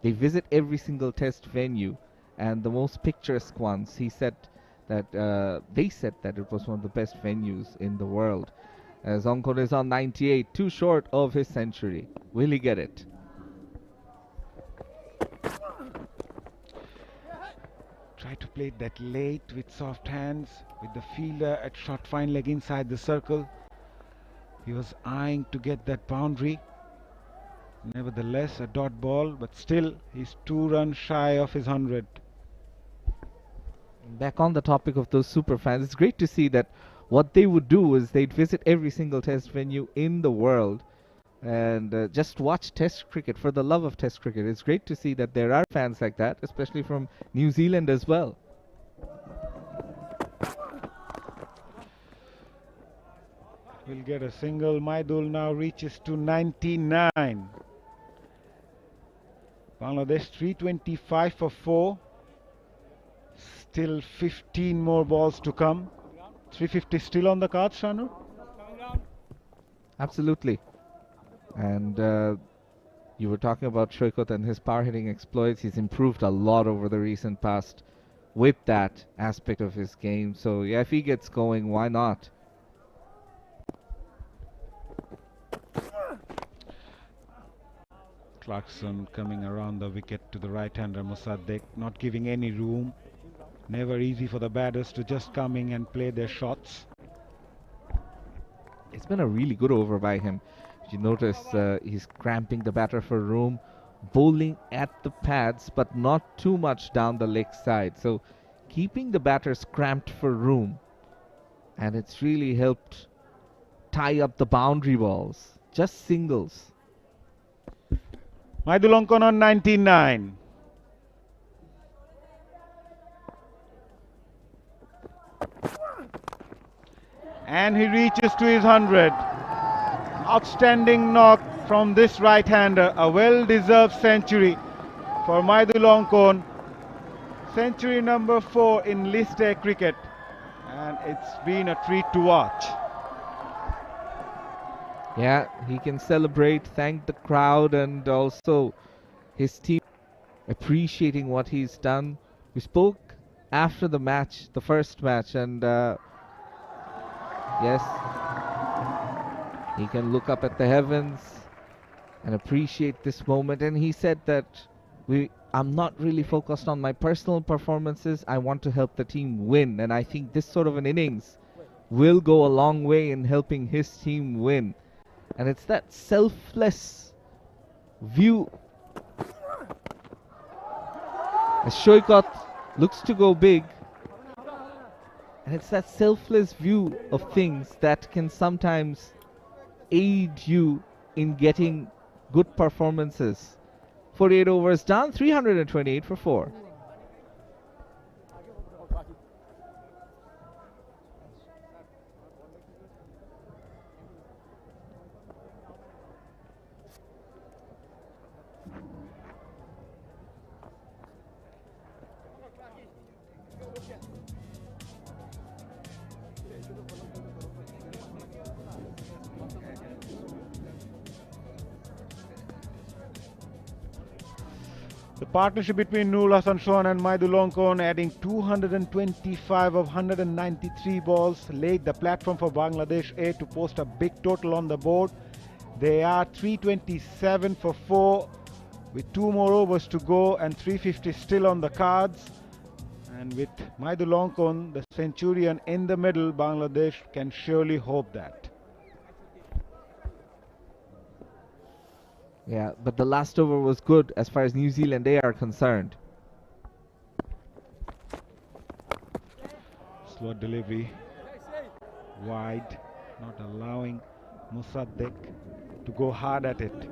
They visit every single test venue, and the most picturesque ones, he said that they said that it was one of the best venues in the world. As Ongkon is on 98, too short of his century. Will he get it? Try to play that late with soft hands, with the fielder at short fine leg inside the circle. He was eyeing to get that boundary. Nevertheless, a dot ball, but still he's 2 runs shy of his 100. Back on the topic of those super fans, it's great to see that what they would do is they'd visit every single test venue in the world and just watch test cricket for the love of test cricket. It's great to see that there are fans like that, especially from New Zealand as well. will get a single. Maidul now reaches to 99. Bangladesh 325 for 4. Still 15 more balls to come. 350 still on the card, Shanu? Absolutely. And you were talking about Shoykot and his power hitting exploits. He's improved a lot over the recent past with that aspect of his game. So yeah, if he gets going, why not? Clarkson coming around the wicket to the right-hander Mossadegh, not giving any room. Never easy for the batters to just come in and play their shots. It's been a really good over by him. If you notice, he's cramping the batter for room, bowling at the pads, but not too much down the leg side. So keeping the batters cramped for room. And it's really helped tie up the boundary balls. Just singles. Maidul on 99. And he reaches to his 100. Outstanding knock from this right-hander. A well-deserved century for Maidul. Century number 4 in List A cricket. And it's been a treat to watch. Yeah, he can celebrate, thank the crowd, and also his team appreciating what he's done. We spoke after the match, the first match, and yes, he can look up at the heavens and appreciate this moment. And he said that I'm not really focused on my personal performances. I want to help the team win. And I think this sort of an innings will go a long way in helping his team win. And it's that selfless view. As Shoykot looks to go big, and it's that selfless view of things that can sometimes aid you in getting good performances. 48 overs done, 328 for 4. The partnership between Nurul Hasan Sohan and Maidul adding 225 of 193 balls laid the platform for Bangladesh A to post a big total on the board. They are 327 for 4 with 2 more overs to go and 350 still on the cards. And with Maidul the centurion in the middle, Bangladesh can surely hope that. Yeah, but the last over was good as far as New Zealand A are concerned. Slow delivery, wide, not allowing Mossadegh to go hard at it.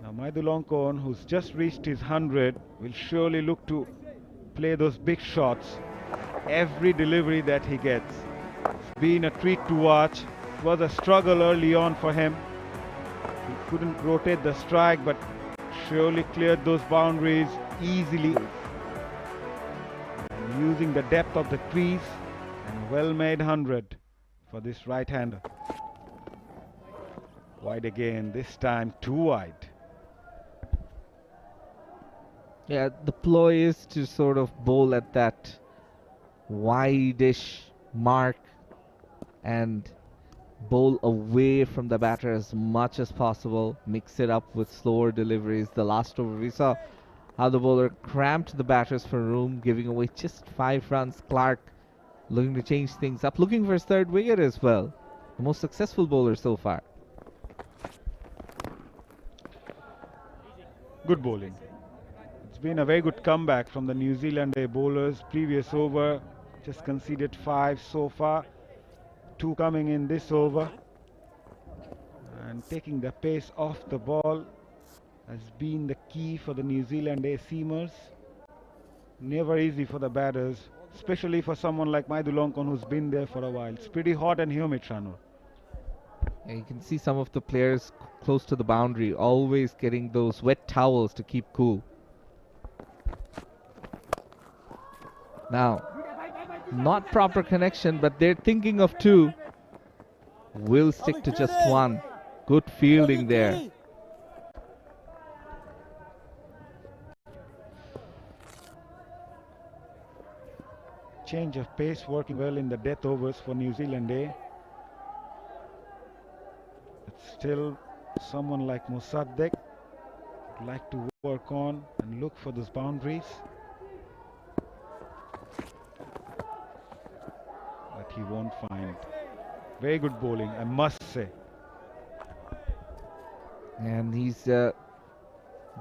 Now Maidul who's just reached his 100, will surely look to play those big shots every delivery that he gets. It's been a treat to watch. It was a struggle early on for him. He couldn't rotate the strike, but surely cleared those boundaries easily. And using the depth of the crease, and well-made 100 for this right-hander. Wide again, this time too wide. Yeah, the ploy is to sort of bowl at that wide-ish mark and bowl away from the batter as much as possible, mix it up with slower deliveries. The last over we saw how the bowler cramped the batters for room, giving away just 5 runs. Clark looking to change things up, looking for his 3rd wicket as well. The most successful bowler so far. Good bowling. It's been a very good comeback from the New Zealand A bowlers. Previous over just conceded 5 so far. 2 coming in this over, and taking the pace off the ball has been the key for the New Zealand A seamers. Never easy for the batters. especially for someone like 𝗫𝗠𝗠𝗀𝗠 who's been there for a while. It's pretty hot and humid, Shanu. And you can see some of the players close to the boundary always getting those wet towels to keep cool. Now, not proper connection, but they're thinking of two. Will stick to just one. Good fielding there. Change of pace working well in the death overs for New Zealand, eh? It's still someone like Mossadegh would like to work on and look for those boundaries. But he won't find. Very good bowling, I must say. And he's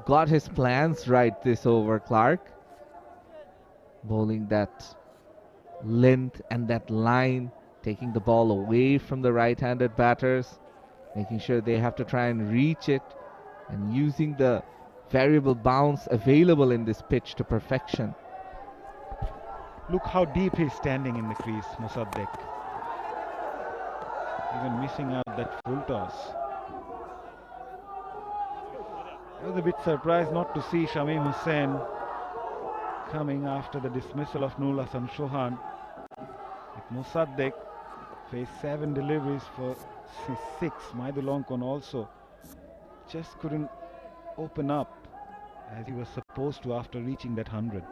got his plans right this over, Clark. Bowling that length and that line, taking the ball away from the right-handed batters, making sure they have to try and reach it, and using the variable bounce available in this pitch to perfection. Look how deep he's standing in the crease, Mossadegh. Even missing out that full toss. I was a bit surprised not to see Shamim Hussain coming after the dismissal of Nur Hasan Chauhan. With Mossadegh faced 7 deliveries for 6. 𝗫𝗠𝗠𝗀𝗠 also just couldn't open up as he was supposed to after reaching that 100.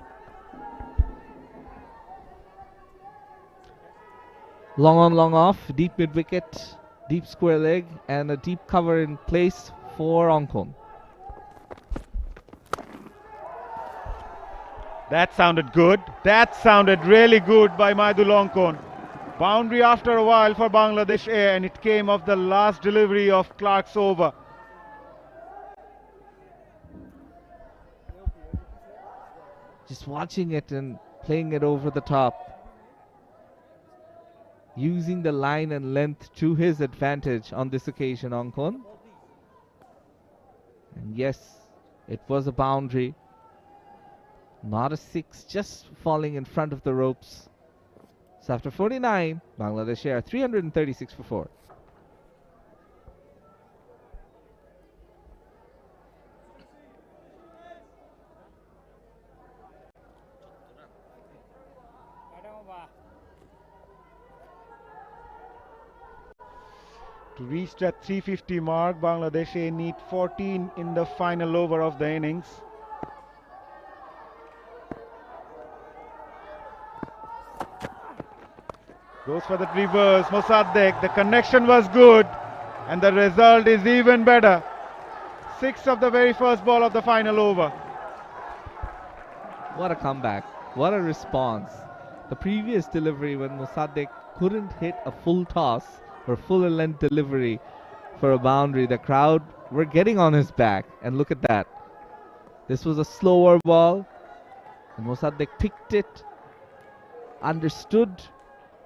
Long on, long off, deep mid-wicket, deep square leg, and a deep cover in place for Ongkon. That sounded good. That sounded really good by 𝗫𝗠𝗠𝗀𝗠. Boundary after a while for Bangladesh A, and it came off the last delivery of Clark's over. Just watching it and playing it over the top. Using the line and length to his advantage on this occasion, Ongkon. And yes, it was a boundary. Not a 6, just falling in front of the ropes. So after 49, Bangladesh are 336 for 4. To reach that 350 mark, Bangladesh A need 14 in the final over of the innings. Goes for the reverse, Mossadegh. The connection was good and the result is even better. 6 of the very first ball of the final over. What a comeback. What a response. The previous delivery when Mossadegh couldn't hit a full toss or full length delivery for a boundary, the crowd were getting on his back. And look at that. This was a slower ball. And Mossadegh picked it, understood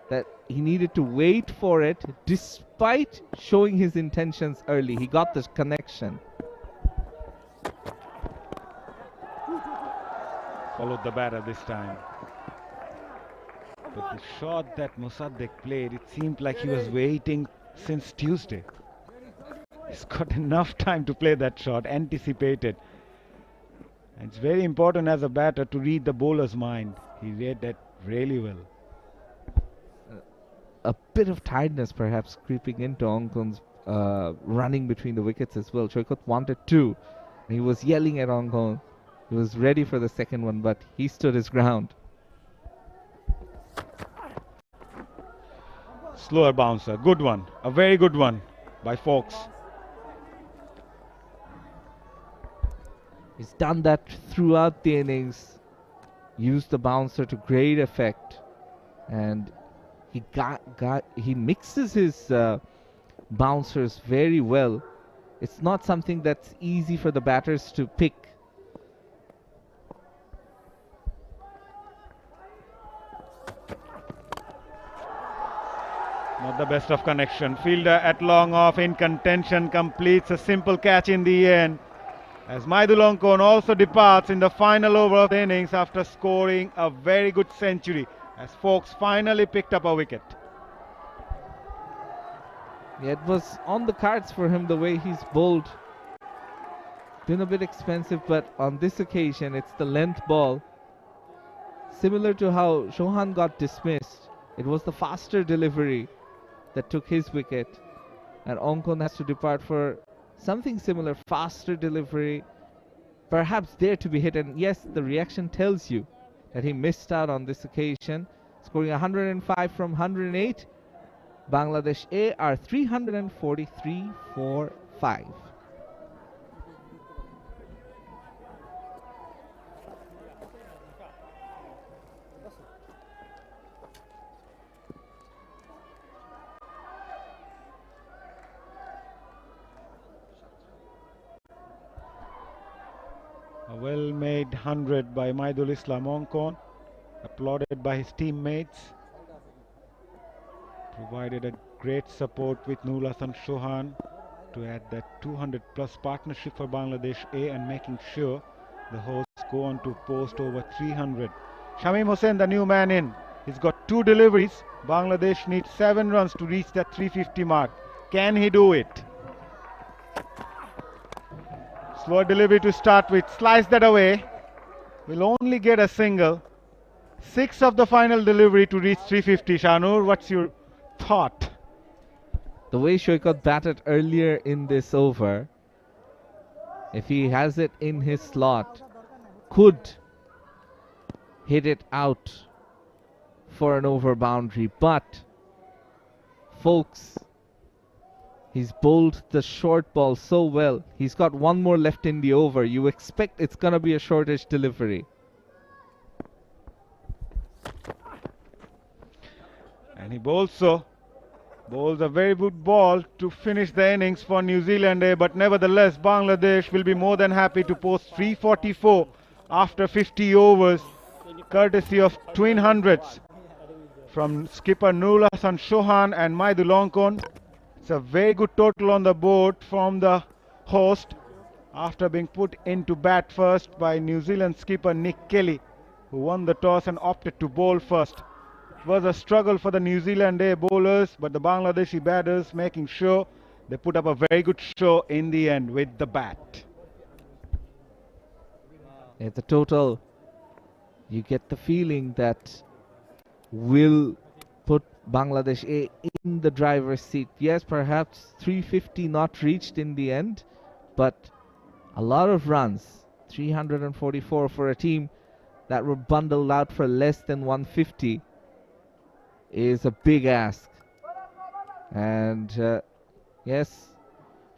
that he needed to wait for it despite showing his intentions early. He got this connection. Followed the batter this time. But the shot that Mossadegh played, it seemed like he was waiting since Tuesday. He's got enough time to play that shot, anticipated. And it's very important as a batter to read the bowler's mind. He read that really well. A bit of tiredness perhaps creeping into Ongkon's running between the wickets as well. Choikot wanted 2. He was yelling at Ongkon. He was ready for the second one, but he stood his ground. Slower bouncer, good one, a very good one by Fox. He's done that throughout the innings. Used the bouncer to great effect, and he mixes his bouncers very well. It's not something that's easy for the batters to pick. Not the best of connection. Fielder at long off in contention completes a simple catch in the end. As 𝗫𝗠𝗠𝗀𝗠 also departs in the final over of the innings after scoring a very good century. as Folks finally picked up a wicket. Yeah, it was on the cards for him the way he's bowled. Been a bit expensive, but on this occasion it's the length ball. Similar to how Chauhan got dismissed, it was the faster delivery that took his wicket, and Ongkon has to depart for something similar, faster delivery, perhaps there to be hit. And yes, the reaction tells you that he missed out on this occasion, scoring 105 from 108. Bangladesh A are 343 for 5. A well-made 100 by Maidul Islam Ongkon, applauded by his teammates. Provided a great support with Nur Hasan Chauhan to add that 200+ partnership for Bangladesh A and making sure the hosts go on to post over 300. Shamim Hossain, the new man in, he's got 2 deliveries. Bangladesh needs 7 runs to reach that 350 mark. Can he do it? Slow delivery to start with, slice that away. Will only get a single. 6 of the final delivery to reach 350. Shanur, what's your thought? The way Shoykot batted earlier in this over, if he has it in his slot, could hit it out for an over boundary, but folks, he's bowled the short ball so well. He's got 1 more left in the over. You expect it's gonna be a shortish delivery. And he bowls a very good ball to finish the innings for New Zealand A, but nevertheless Bangladesh will be more than happy to post 344 after 50 overs, courtesy of twin hundreds from skipper Nur Hasan Chauhan and Maidul Ongkon. It's a very good total on the board from the host after being put into bat first by New Zealand skipper Nick Kelly, who won the toss and opted to bowl first. It was a struggle for the New Zealand A bowlers, but the Bangladeshi batters making sure they put up a very good show in the end with the bat. At the total, you get the feeling that will put Bangladesh A in the driver's seat. Yes, perhaps 350 not reached in the end, but a lot of runs, 344 for a team that were bundled out for less than 150 is a big ask. And yes,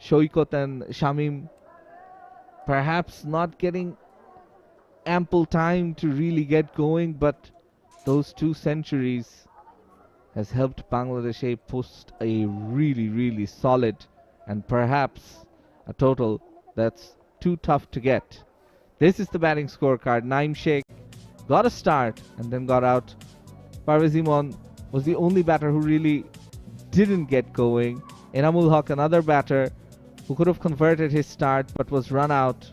Shoykot and Shamim perhaps not getting ample time to really get going, but those 2 centuries has helped Bangladesh A post a really solid and perhaps a total that's too tough to get. This is the batting scorecard. Naeem Sheikh got a start and then got out. Parvez Imon was the only batter who really didn't get going. Enamul Haq, another batter who could have converted his start but was run out.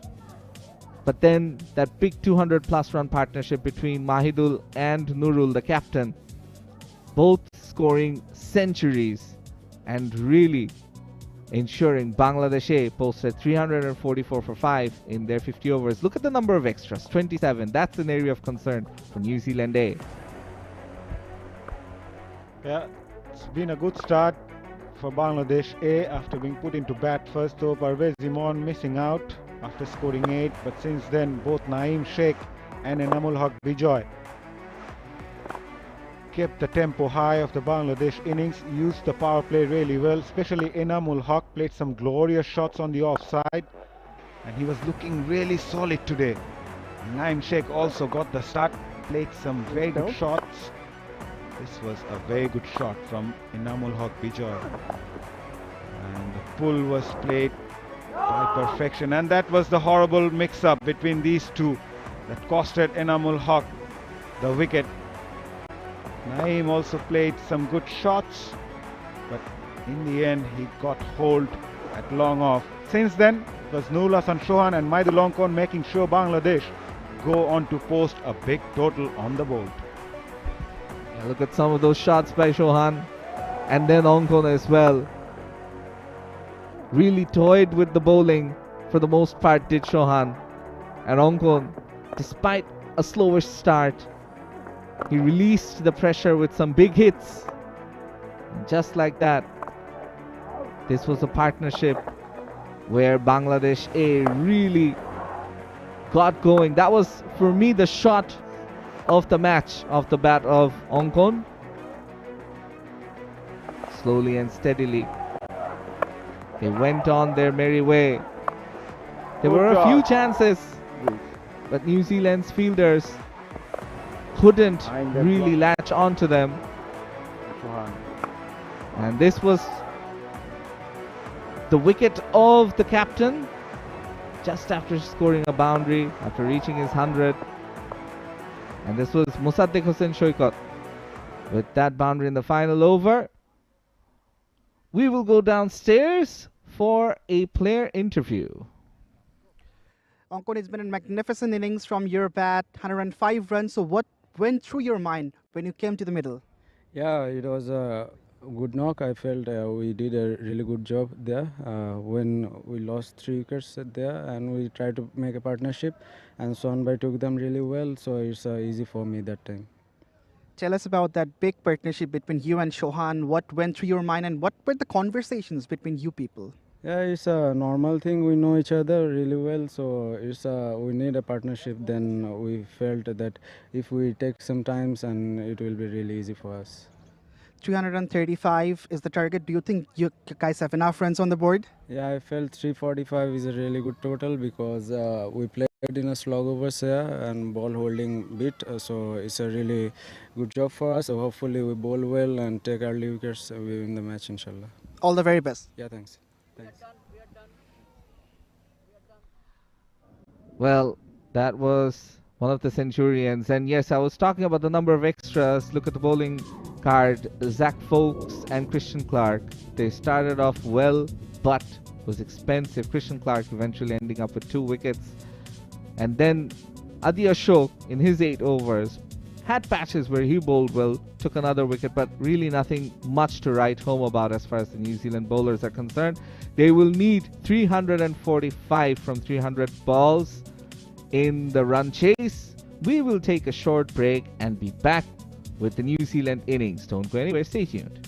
But then that big 200+ run partnership between Mahidul and Nurul, the captain, both scoring centuries and really ensuring Bangladesh A posted 344 for 5 in their 50 overs. Look at the number of extras, 27. That's an area of concern for New Zealand A. Yeah, it's been a good start for Bangladesh A after being put into bat first, though Parvez Imon missing out after scoring 8, but since then both Naeem Sheikh and Enamul Haq Bijoy kept the tempo high of the Bangladesh innings, used the power play really well, especially Enamul Haq played some glorious shots on the offside and he was looking really solid today. Naeem Sheikh also got the start, played some very good shots. This was a very good shot from Enamul Haq Bijoy. And the pull was played by perfection, and that was the horrible mix-up between these two that costed Enamul Haq the wicket. Naeem also played some good shots, but in the end he got hold at long off. Since then, it was Nur Hasan Chauhan and Maidul Ongkon making sure Bangladesh go on to post a big total on the board. Look at some of those shots by Chauhan, and then Ongkon as well. Really toyed with the bowling for the most part, did Chauhan. And Ongkon, despite a slower start, he released the pressure with some big hits. And just like that, this was a partnership where Bangladesh A really got going. That was, for me, the shot of the match off the bat of Ongkon. Slowly and steadily, they went on their merry way. There were a few chances, but New Zealand's fielders couldn't really latch onto them. And this was the wicket of the captain just after scoring a boundary, after reaching his 100. And this was Mosaddeq Hossain Shoykot with that boundary in the final over. We will go downstairs for a player interview. Ongkon, it's been a magnificent innings from your bat, 105 runs. So what went through your mind when you came to the middle? Yeah, it was a good knock. I felt we did a really good job there when we lost 3 wickets there, and we tried to make a partnership, and Sonbai took them really well, so it's easy for me that time. Tell us about that big partnership between you and Chauhan. What went through your mind and what were the conversations between you people? Yeah, it's a normal thing. We know each other really well, so it's we need a partnership. Then we felt that if we take some times, and it will be really easy for us. 335 is the target. Do you think you guys have enough runs on the board? Yeah, I felt 345 is a really good total because we played in a slog overs here and ball holding bit, so it's a really good job for us. So hopefully we bowl well and take early wickets. We win the match, inshallah. All the very best. Yeah, thanks. Thanks. Well, that was one of the Centurions. And yes, I was talking about the number of extras. Look at the bowling card. Zach Folks and Christian Clark. They started off well, but was expensive. Christian Clark eventually ending up with 2 wickets. And then Adi Ashok, in his 8 overs, had patches where he bowled well, took another wicket, but really nothing much to write home about as far as the New Zealand bowlers are concerned. They will need 345 from 300 balls in the run chase. We will take a short break and be back with the New Zealand innings. Don't go anywhere, stay tuned.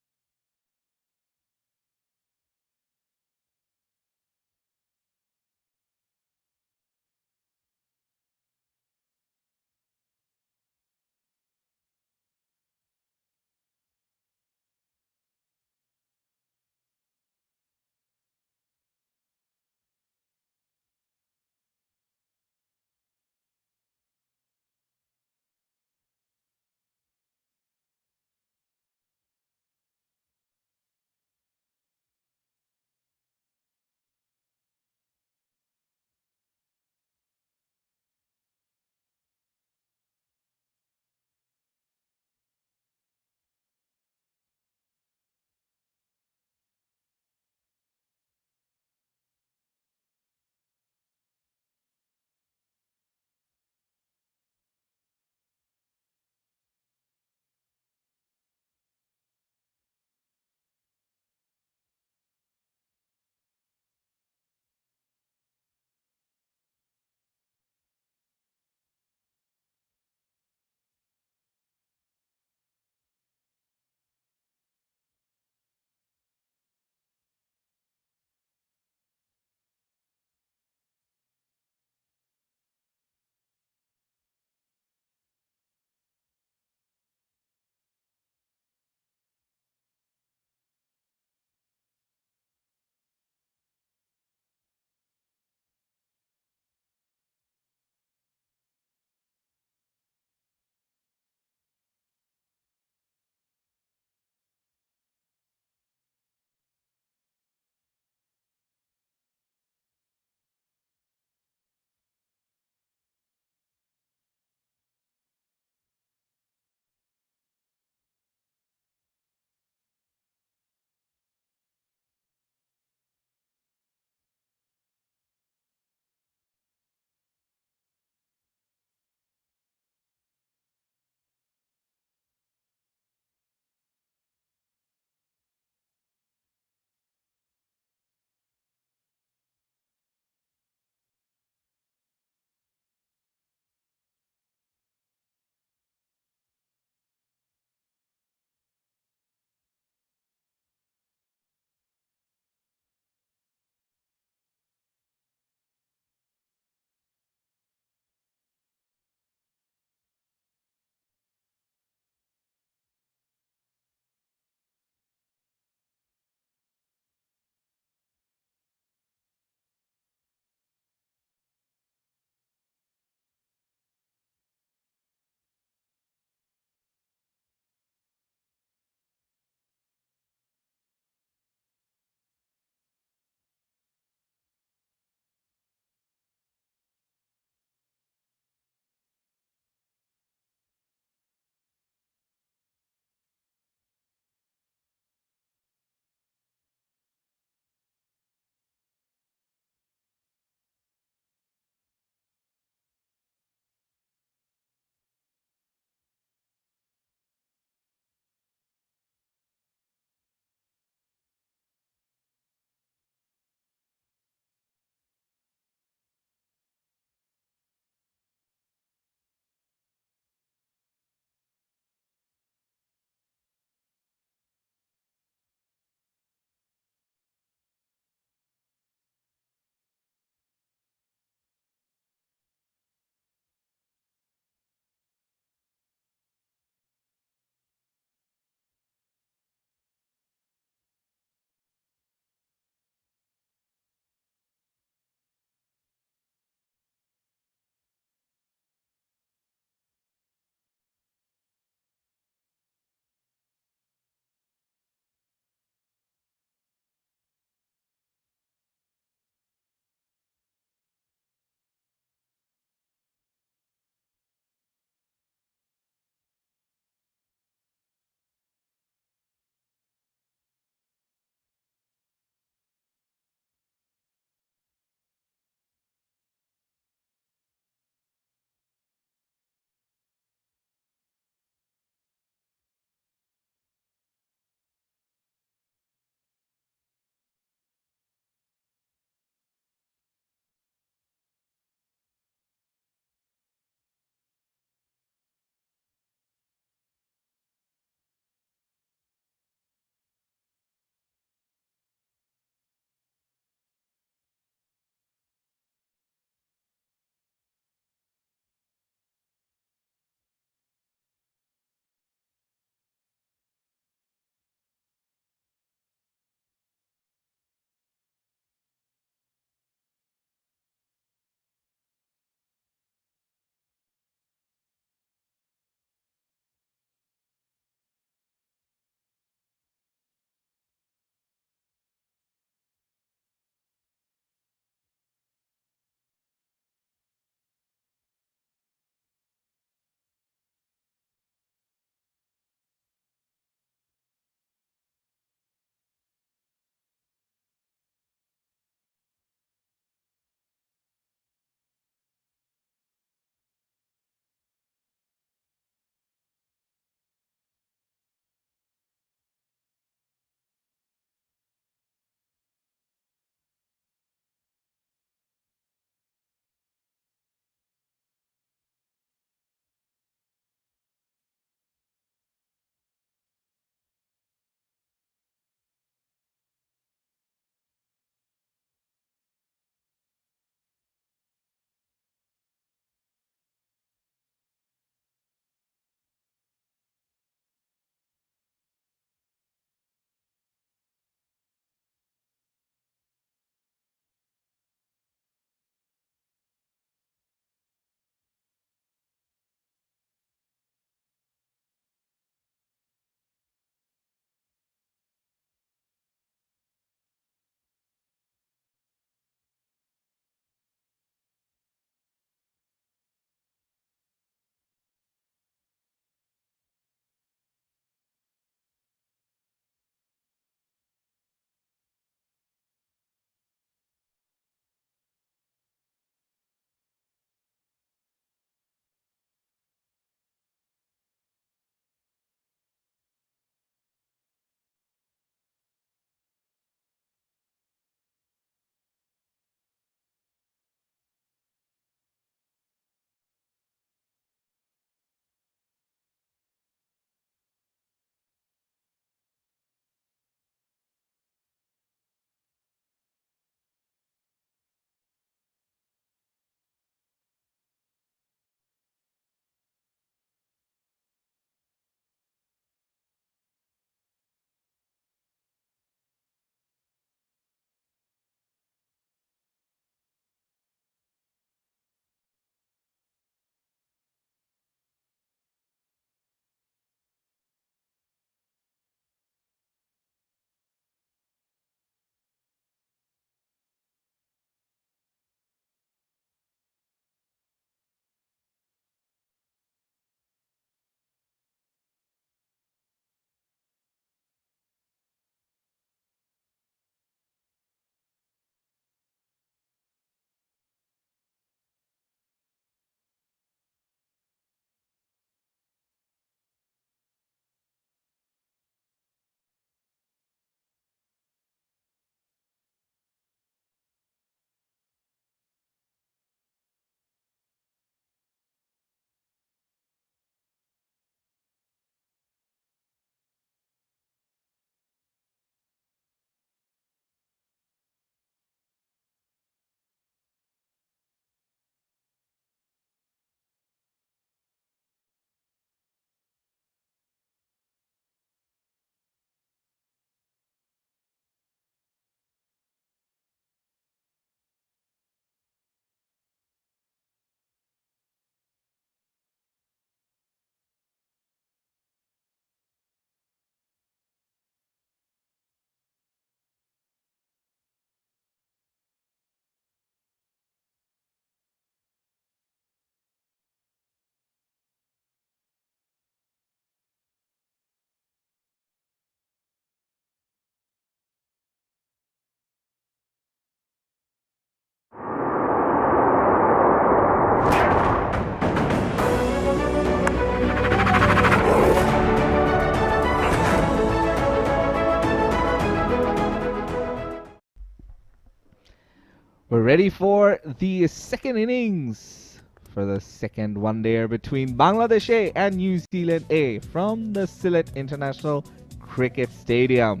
We're ready for the second innings for the second one-dayer between Bangladesh A and New Zealand A from the Sylhet International Cricket Stadium.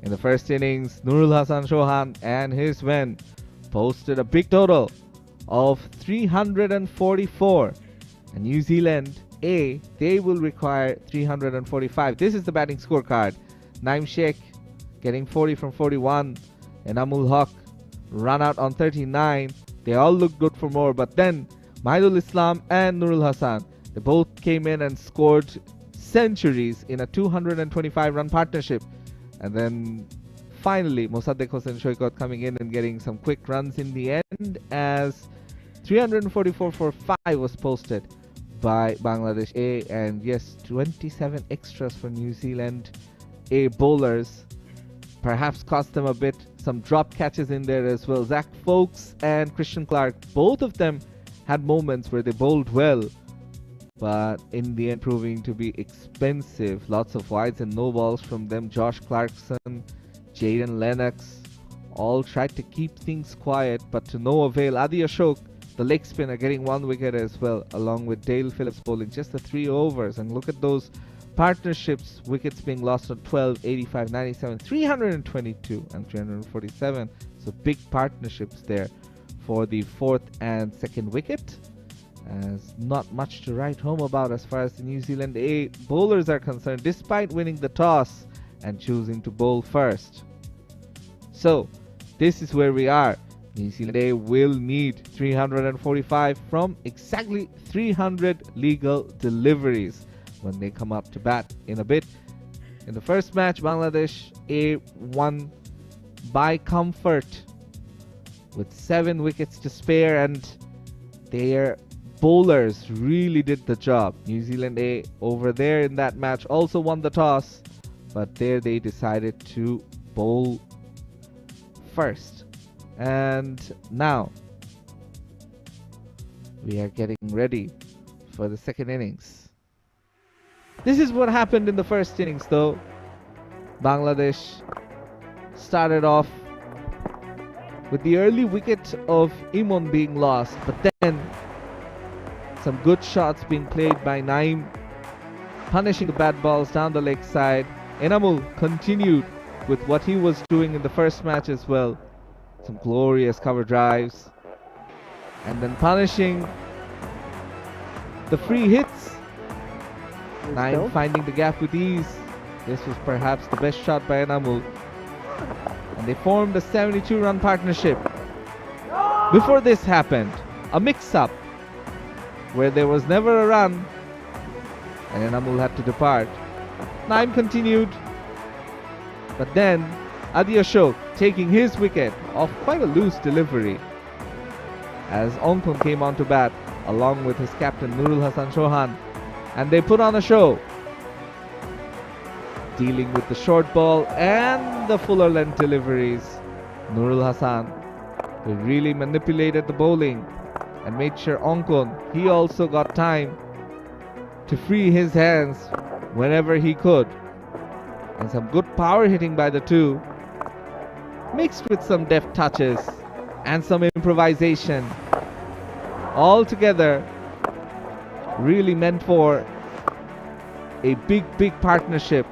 In the first innings, Nurul-Hasan Chauhan and his men posted a big total of 344, and New Zealand A, they will require 345. This is the batting scorecard. Naim Sheikh getting 40 from 41, and Amul Haq run out on 39. They all look good for more, but then Mahidul Islam and Nurul Hasan, they both came in and scored centuries in a 225 run partnership. And then finally Mosaddeq Hossain Shoykot coming in and getting some quick runs in the end, as 344 for 5 was posted by Bangladesh A, and yes, 27 extras for New Zealand A bowlers. Perhaps cost them a bit. Some drop catches in there as well. Zach Folkes and Christian Clark, both of them had moments where they bowled well, but in the end proving to be expensive. Lots of wides and no balls from them. Josh Clarkson, Jaden Lennox all tried to keep things quiet, but to no avail. Adi Ashok, the leg spinner, getting 1 wicket as well, along with Dale Phillips bowling just the 3 overs. And look at those partnerships, wickets being lost on 12, 85, 97, 322 and 347. So big partnerships there for the 4th and 2nd wicket. As not much to write home about as far as the New Zealand A bowlers are concerned, despite winning the toss and choosing to bowl first. So this is where we are. New Zealand A will need 345 from exactly 300 legal deliveries when they come up to bat in a bit. In the first match, Bangladesh A won by comfort with 7 wickets to spare, and their bowlers really did the job. New Zealand A over there in that match also won the toss, but there they decided to bowl first. And now we are getting ready for the second innings. This is what happened in the first innings though. Bangladesh started off with the early wicket of Imon being lost, but then some good shots being played by Naim, punishing the bad balls down the leg side. Enamul continued with what he was doing in the first match as well. Some glorious cover drives, and then punishing the free hits. Naim finding the gap with ease. This was perhaps the best shot by Enamul, and they formed a 72-run partnership. Before this happened, a mix-up where there was never a run, and Enamul had to depart. Naim continued, but then Adi Ashok taking his wicket off quite a loose delivery as Ongkon came on to bat along with his captain Nurul-Hasan Chauhan, and they put on a show, dealing with the short ball and the fuller length deliveries. Nurul-Hasan, they really manipulated the bowling and made sure Ongkon, he also got time to free his hands whenever he could. And some good power hitting by the two, mixed with some deft touches and some improvisation. All together really meant for a big partnership,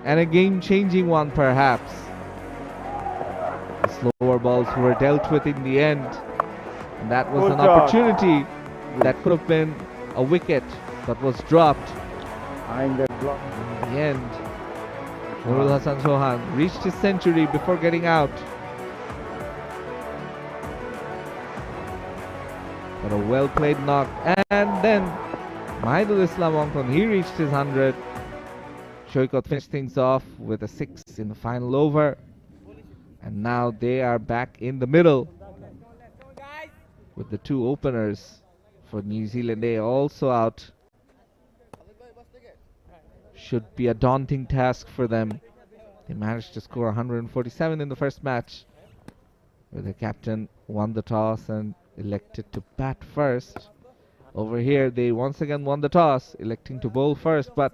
and a game-changing one perhaps. The slower balls were dealt with in the end, and that was an opportunity that could have been a wicket but was dropped. In the end, Nurul-Hasan Chauhan reached his century before getting out. But a well-played knock, and then Mahidul Islam Ongkon, he reached his 100. Shoykot finished things off with a 6 in the final over, and now they are back in the middle with the 2 openers for New Zealand A also out. Should be a daunting task for them. They managed to score 147 in the first match, where the captain won the toss and elected to bat first. Over here they once again won the toss, electing to bowl first, but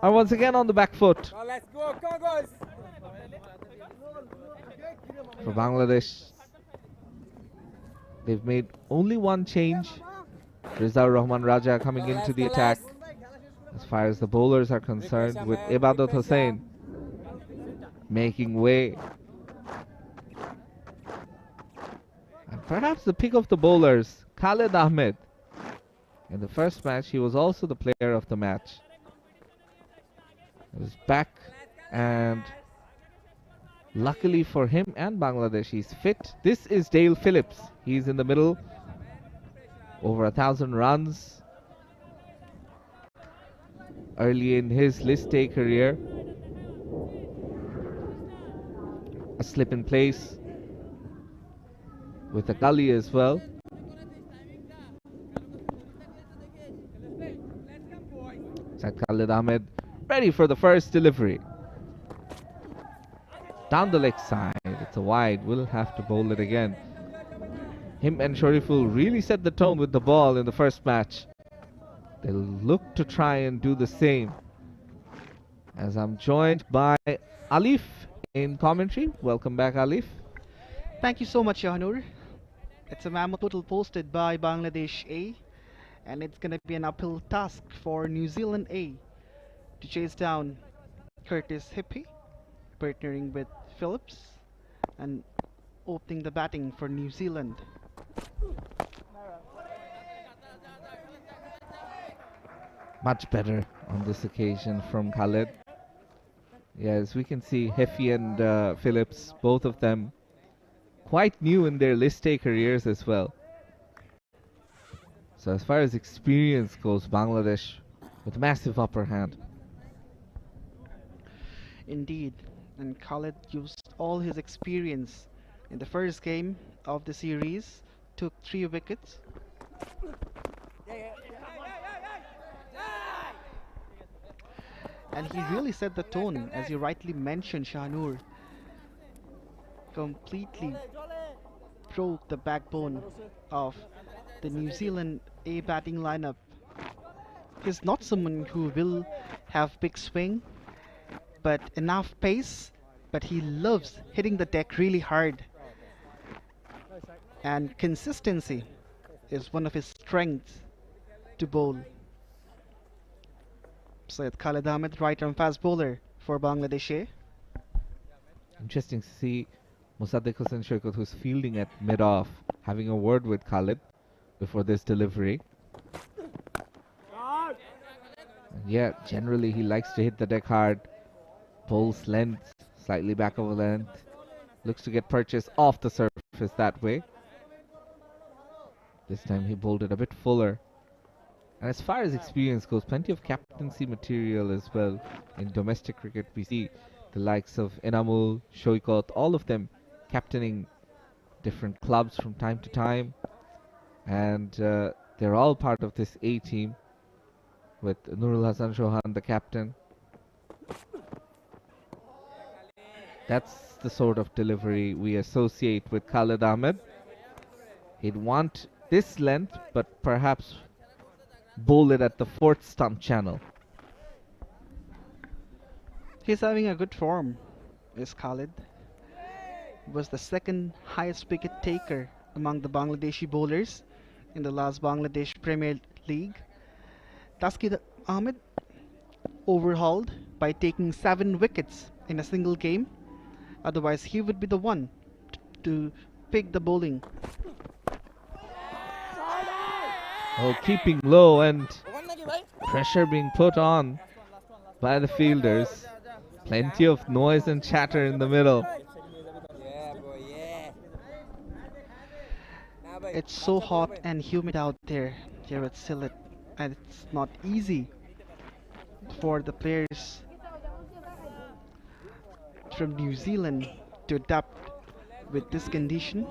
are once again on the back foot. For Bangladesh, They've made only one change. Rizal Rahman Raja coming into the attack. As far as the bowlers are concerned, with Ibadat Hussain making way. And perhaps the pick of the bowlers, Khalid Ahmed. In the first match, he was also the player of the match. He was back, and luckily for him and Bangladesh, he's fit. This is Dale Phillips. He's in the middle. Over 1,000 runs early in his List A career. A slip in place with a gully as well. Said Khalid Ahmed ready for the first delivery. Down the leg side. It's a wide. We'll have to bowl it again. Him and Shoriful really set the tone with the ball in the first match. They'll look to try and do the same. As I'm joined by Alif in commentary. Welcome back, Alif. Thank you so much, Yahanur. It's a mammoth total posted by Bangladesh A, and it's going to be an uphill task for New Zealand A to chase down 𝗃𝗃𝗃, partnering with Phillips and opening the batting for New Zealand. Much better on this occasion from Khalid. Yes, we can see 𝗃𝗃 and Phillips, both of them quite new in their List A careers as well. So as far as experience goes, Bangladesh with massive upper hand. Indeed, and Khalid used all his experience in the first game of the series, took 3 wickets. And he really set the tone, as you rightly mentioned, Shahnur. Completely broke the backbone of the New Zealand A batting lineup. He's not someone who will have big swing, but enough pace, but he loves hitting the deck really hard. And consistency is one of his strengths to bowl. Syed Khalid Ahmed, right arm fast bowler for Bangladesh A. Interesting to see Mossaddeq Hossain Shokat, who's fielding at mid-off, having a word with Khalid before this delivery. And yeah, generally he likes to hit the deck hard. Bowls length, slightly back over length. Looks to get purchase off the surface that way. This time he bowled it a bit fuller. And as far as experience goes, plenty of captaincy material as well in domestic cricket. We see the likes of Enamul, Shoikot, all of them captaining different clubs from time to time. And they're all part of this A team, with Nurul Hassan Chauhan, the captain. That's the sort of delivery we associate with Khalid Ahmed. He'd want this length, but perhaps bowl it at the 4th stump channel. He's having a good form, is Khalid. Was the 2nd highest wicket taker among the Bangladeshi bowlers in the last Bangladesh Premier League. Tasqeed Ahmed overhauled by taking 7 wickets in a single game. Otherwise, he would be the one to pick the bowling. Oh, keeping low and pressure being put on by the fielders. Plenty of noise and chatter in the middle. It's so hot and humid out there here at Sylhet, and it's not easy for the players from New Zealand to adapt with this condition.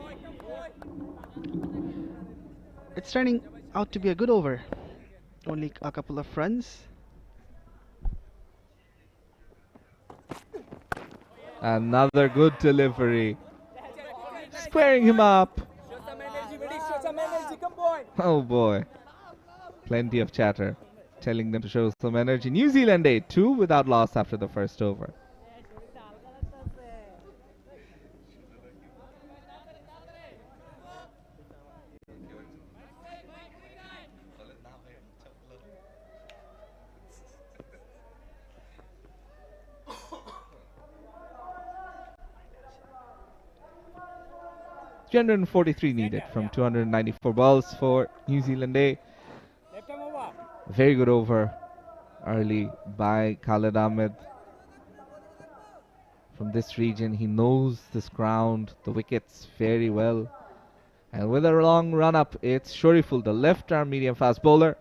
It's turning out to be a good over. Only a couple of runs. Another good delivery. Squaring him up. Oh boy. Plenty of chatter, telling them to show some energy. New Zealand 2 without loss after the first over. 343 needed from 294 balls for New Zealand A. Very good over early by Khalid Ahmed. From this region, he knows this ground, the wickets very well. And with a long run-up, it's shorturl, the left-arm medium-fast bowler.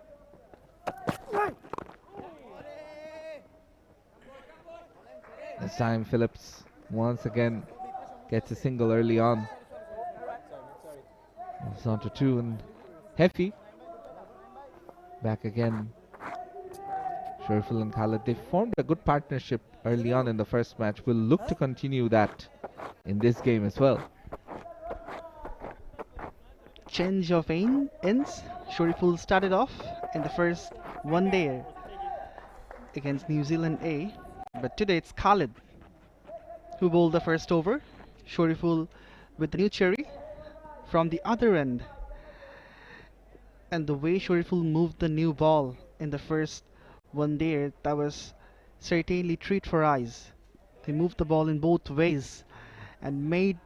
This time Phillips once again gets a single early on. Moves on to 2, and 𝗵𝗄𝗃 back again. shorturl and Khalid, they formed a good partnership early on in the first match. We'll look to continue that in this game as well. Change of ends. shorturl started off in the first one day against New Zealand A, but today it's Khalid who bowled the first over. shorturl with the new cherry from the other end, and the way shorturl moved the new ball in the first one day, that was certainly treat for eyes. They moved the ball in both ways and made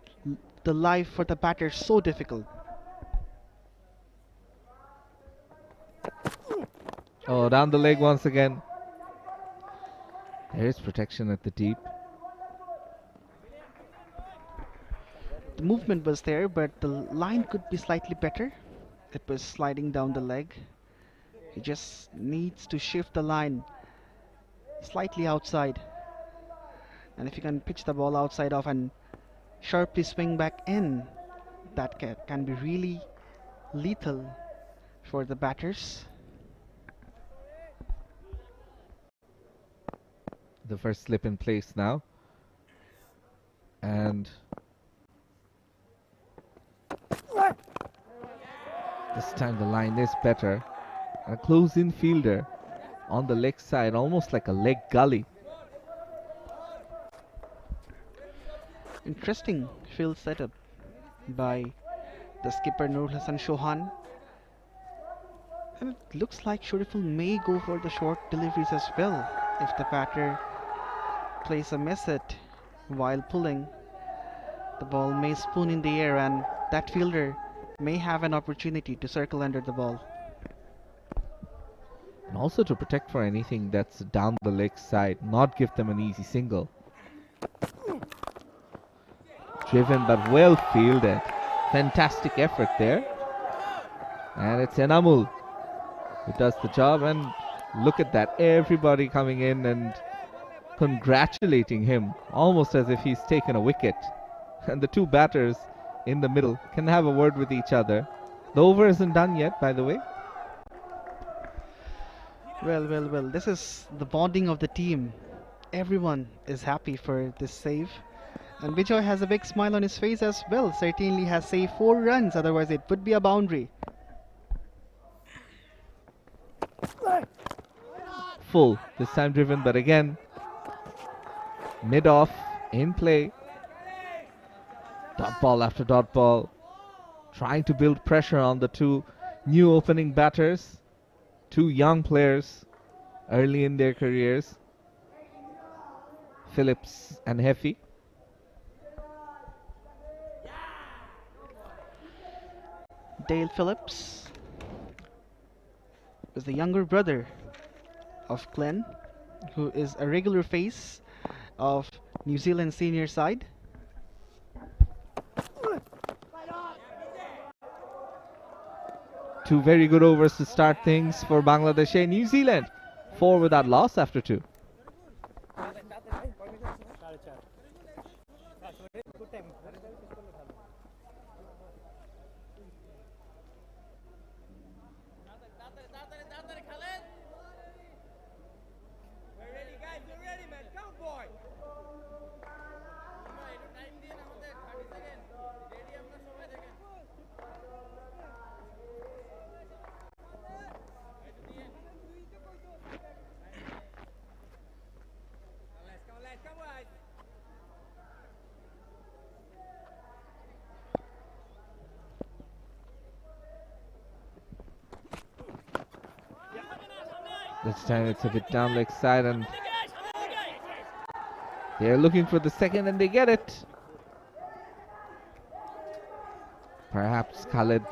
the life for the batter so difficult. Oh, down the leg once again. There is protection at the deep. The movement was there, but the line could be slightly better. It was sliding down the leg. He just needs to shift the line slightly outside. And if you can pitch the ball outside off and sharply swing back in, that can be really lethal for the batters. The first slip in place now. And this time the line is better. A close-in fielder on the leg side, almost like a leg gully. Interesting field setup by the skipper Nur Hassan Chauhan. And it looks like shorturl may go for the short deliveries as well. If the batter plays a miss it while pulling, the ball may spoon in the air and that fielder may have an opportunity to circle under the ball. And also to protect for anything that's down the leg side, not give them an easy single. Driven but well fielded. Fantastic effort there. And it's Enamul who does the job, and look at that, everybody coming in and congratulating him, almost as if he's taken a wicket. And the two batters in the middle can have a word with each other. The over isn't done yet, by the way. Well, this is the bonding of the team. Everyone is happy for this save. And Bijoy has a big smile on his face as well. Certainly has saved 4 runs, otherwise it would be a boundary. Full, this time driven, but again, mid-off, in play. Dot ball after dot ball. Trying to build pressure on the two new opening batters. Two young players early in their careers. Phillips and 𝗵𝗄𝗃. Dale Phillips is the younger brother of Glenn, who is a regular face of New Zealand senior side. Two very good overs to start things for Bangladesh A. New Zealand 4 without loss after 2. This time it's a bit down leg side, and they're looking for the second and they get it. perhaps Khalid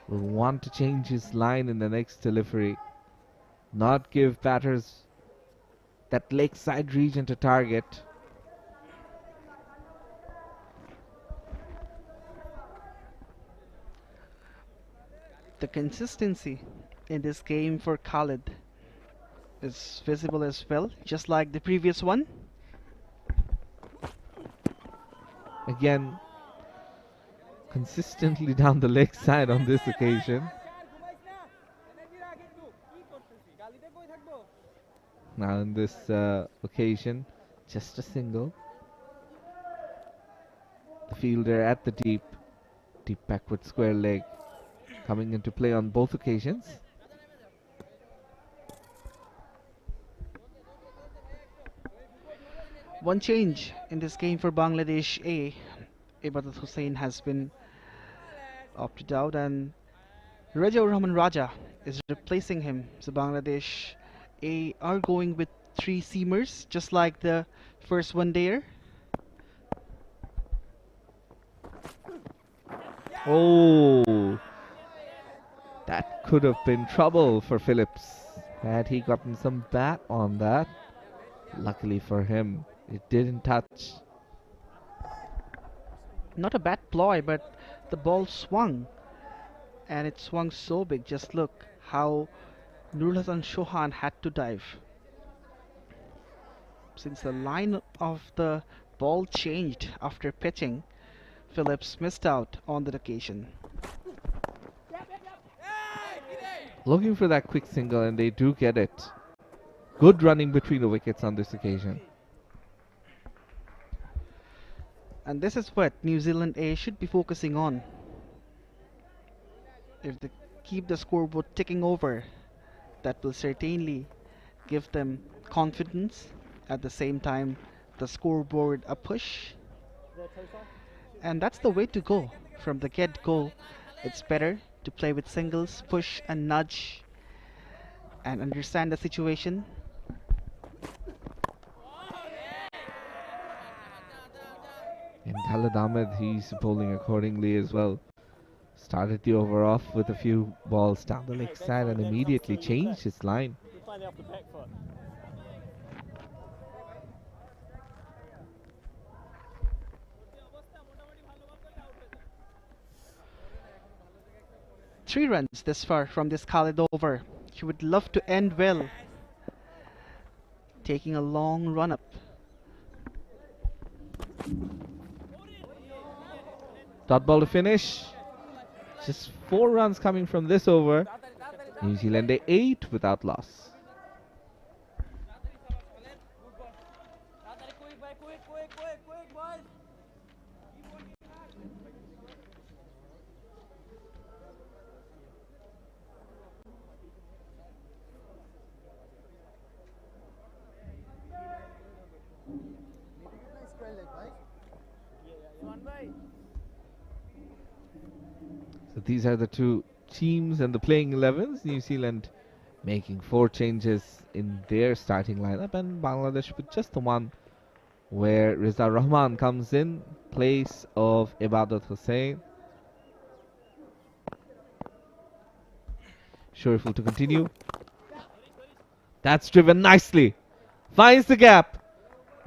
will want to change his line in the next delivery, not give batters that lakeside region to target. The consistency in this game for Khalid is visible as well, just like the previous one. Again, consistently down the leg side on this occasion. Now in this occasion, just a single. The fielder at the deep backward square leg coming into play on both occasions. One change in this game for Bangladesh A. Ibadat Hussain has been opted out and Rajaur Rahman Raja is replacing him. So Bangladesh A are going with 3 seamers, just like the first one there. Oh, that could have been trouble for Phillips had he gotten some bat on that. Luckily for him, it didn't touch. Not a bad ploy, but the ball swung, and it swung so big. Just look how Nurul Hasan Chauhan had to dive. Since the line of the ball changed after pitching, Phillips missed out on that occasion. Looking for that quick single, and they do get it. Good running between the wickets on this occasion. And this is what New Zealand A should be focusing on. If they keep the scoreboard ticking over, that will certainly give them confidence. At the same time, the scoreboard a push. And that's the way to go. From the get-go, it's better to play with singles, push and nudge, and understand the situation. And Khalid Ahmed, he's bowling accordingly as well. Started the over off with a few balls down the leg side and immediately changed his line. Three runs this far from this Khalid over. He would love to end well, taking a long run up. Dot ball to finish. Just 4 runs coming from this over. New Zealand 8 without loss. So these are the two teams and the playing 11s. New Zealand making 4 changes in their starting lineup, and Bangladesh with just the one, where Rizal Rahman comes in place of Ibadat Hussain. Shoriful to continue. That's driven nicely. Finds the gap,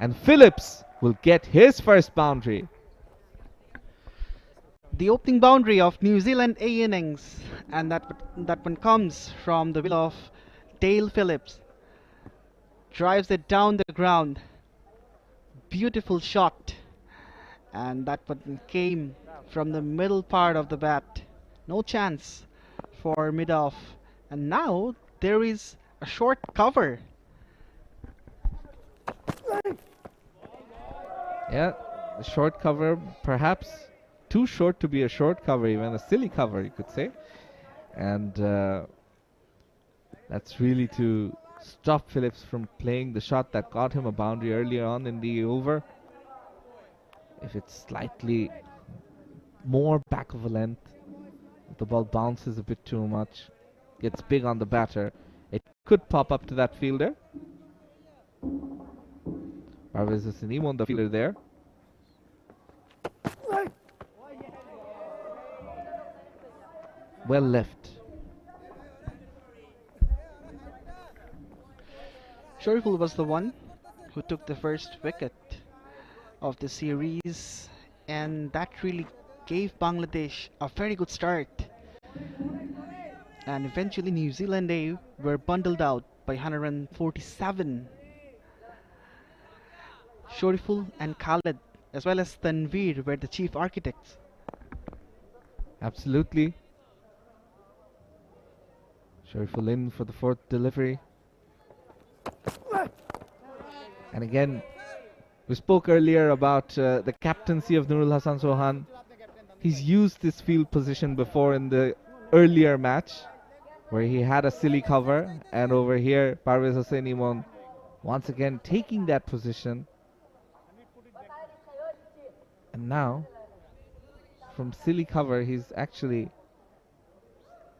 and Phillips will get his first boundary. The opening boundary of New Zealand A innings, and that one comes from the will of Dale Phillips. Drives it down the ground. Beautiful shot, and that one came from the middle part of the bat. No chance for mid-off, and now there is a short cover. Yeah, the short cover, perhaps too short to be a short cover, even a silly cover, you could say. And that's really to stop Phillips from playing the shot that got him a boundary earlier on in the over. If it's slightly more back of a length, if the ball bounces a bit too much, gets big on the batter, it could pop up to that fielder. 𝗵𝗡 Hussain won the fielder there. well left. 𝗂𝗃𝗃 was the one who took the first wicket of the series, and that really gave Bangladesh a very good start. And eventually New Zealand were bundled out by 147. 𝗂𝗃𝗃 and Khalid as well as Tanveer were the chief architects. Absolutely. 𝗂𝗃𝗃 in for the fourth delivery. And again, we spoke earlier about the captaincy of Nurul Hassan Sohan. He's used this field position before in the earlier match, where he had a silly cover, and over here Parvez Hossein Imon once again taking that position. And now from silly cover he's actually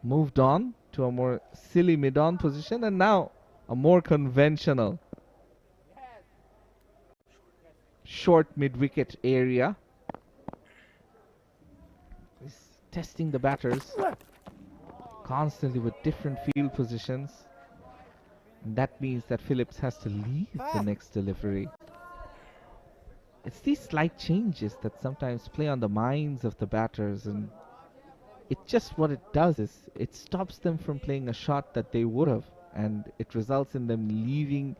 moved on to a more silly mid-on position, and now a more conventional short mid-wicket area. He's testing the batters constantly with different field positions, and that means that Phillips has to leave the next delivery. It's these slight changes that sometimes play on the minds of the batters, and it just what it does is it stops them from playing a shot that they would have, and it results in them leaving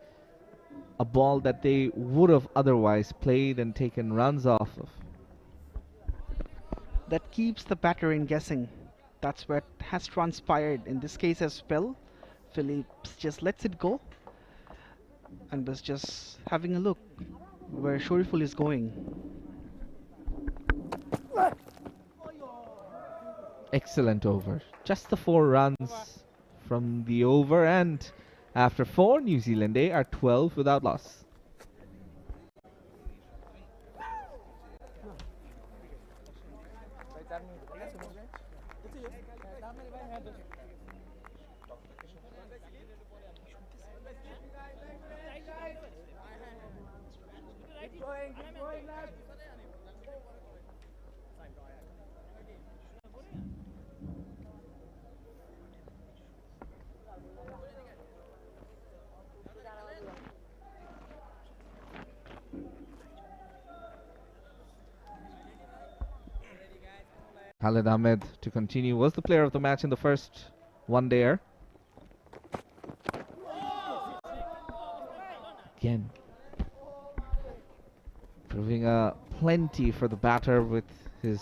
a ball that they would have otherwise played and taken runs off of. That keeps the batter in guessing. That's what has transpired in this case as well. Phillips just lets it go and was just having a look where 𝗂𝗃𝗃 is going. Excellent over. Just the 4 runs from the over, and after 4, New Zealand are 12 without loss. Khalid Ahmed to continue was the player of the match in the first one-dayer. Again, proving a plenty for the batter with his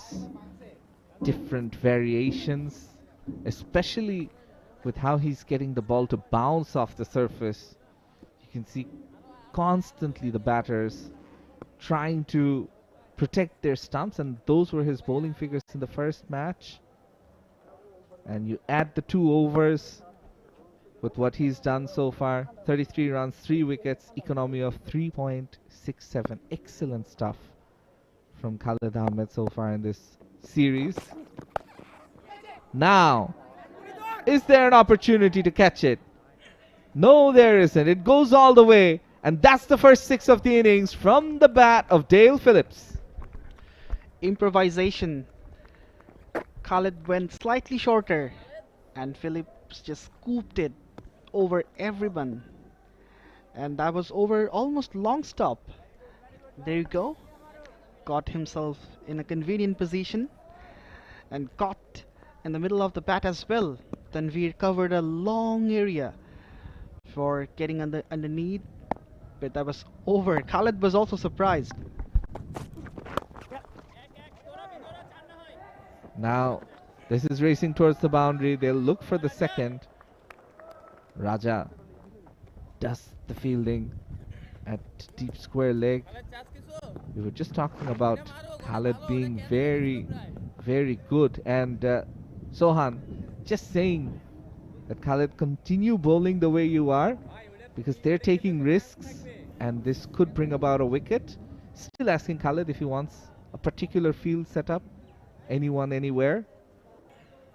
different variations, especially with how he's getting the ball to bounce off the surface. You can see constantly the batters trying to protect their stumps, and those were his bowling figures in the first match. And you add the 2 overs with what he's done so far: 33 runs, 3 wickets, economy of 3.67. Excellent stuff from Khalid Ahmed so far in this series. Now, is there an opportunity to catch it? No, there isn't. It goes all the way, and that's the first 6 of the innings from the bat of Dale Phillips. Improvisation. Khalid went slightly shorter and Phillips just scooped it over everyone, and that was over almost long stop. There you go. Got himself in a convenient position and got in the middle of the bat as well. Tanveer covered a long area for getting underneath, but that was over. Khalid was also surprised. Now this is racing towards the boundary. They'll look for the second. Raja does the fielding at deep square leg. We were just talking about Khalid being very, very good, and Sohan just saying that Khalid, continue bowling the way you are, because they're taking risks and this could bring about a wicket. Still asking Khalid if he wants a particular field setup, anyone, anywhere.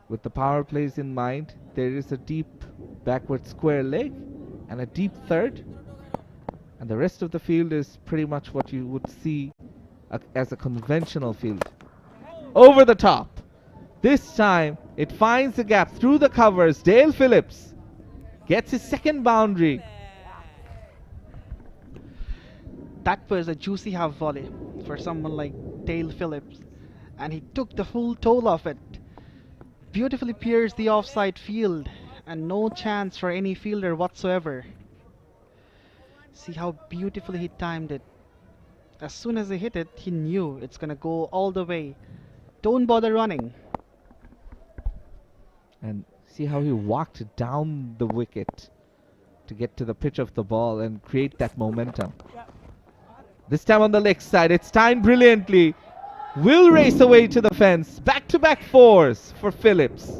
With the power plays in mind, there is a deep backward square leg and a deep third, and the rest of the field is pretty much what you would see as a conventional field. Over the top. This time It finds the gap through the covers. Dale Phillips gets his second boundary. That was a juicy half volley for someone like Dale Phillips, and he took the full toll of it. Beautifully pierced the offside field, and no chance for any fielder whatsoever. See how beautifully he timed it. As soon as he hit it, he knew it's gonna go all the way. Don't bother running. And see how he walked down the wicket to get to the pitch of the ball and create that momentum. This time on the leg side, it's timed brilliantly. Will race away to the fence. Back-to-back fours for Phillips.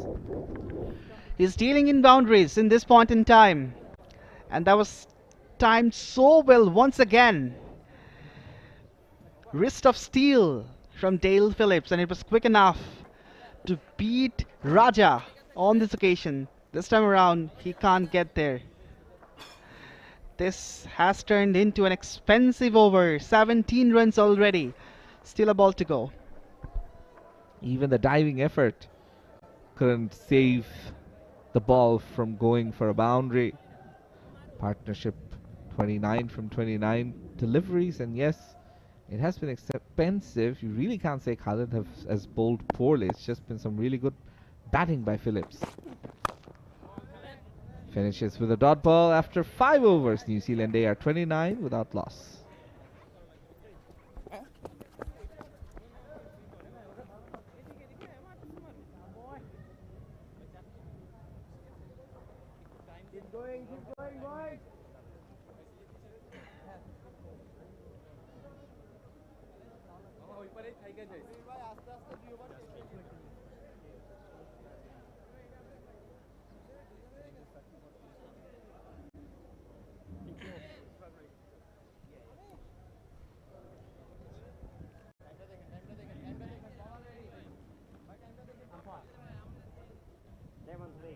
He's dealing in boundaries in this point in time. And that was timed so well once again. Wrist of steel from Dale Phillips, and it was quick enough to beat Raja on this occasion. This time around, he can't get there. This has turned into an expensive over. 17 runs already. Still a ball to go. Even the diving effort couldn't save the ball from going for a boundary. Partnership 29 from 29 deliveries, and yes, it has been expensive. You really can't say Khalid has bowled poorly. It's just been some really good batting by Phillips. Finishes with a dot ball after 5 overs. New Zealand they are 29 without loss. Keep going, boys.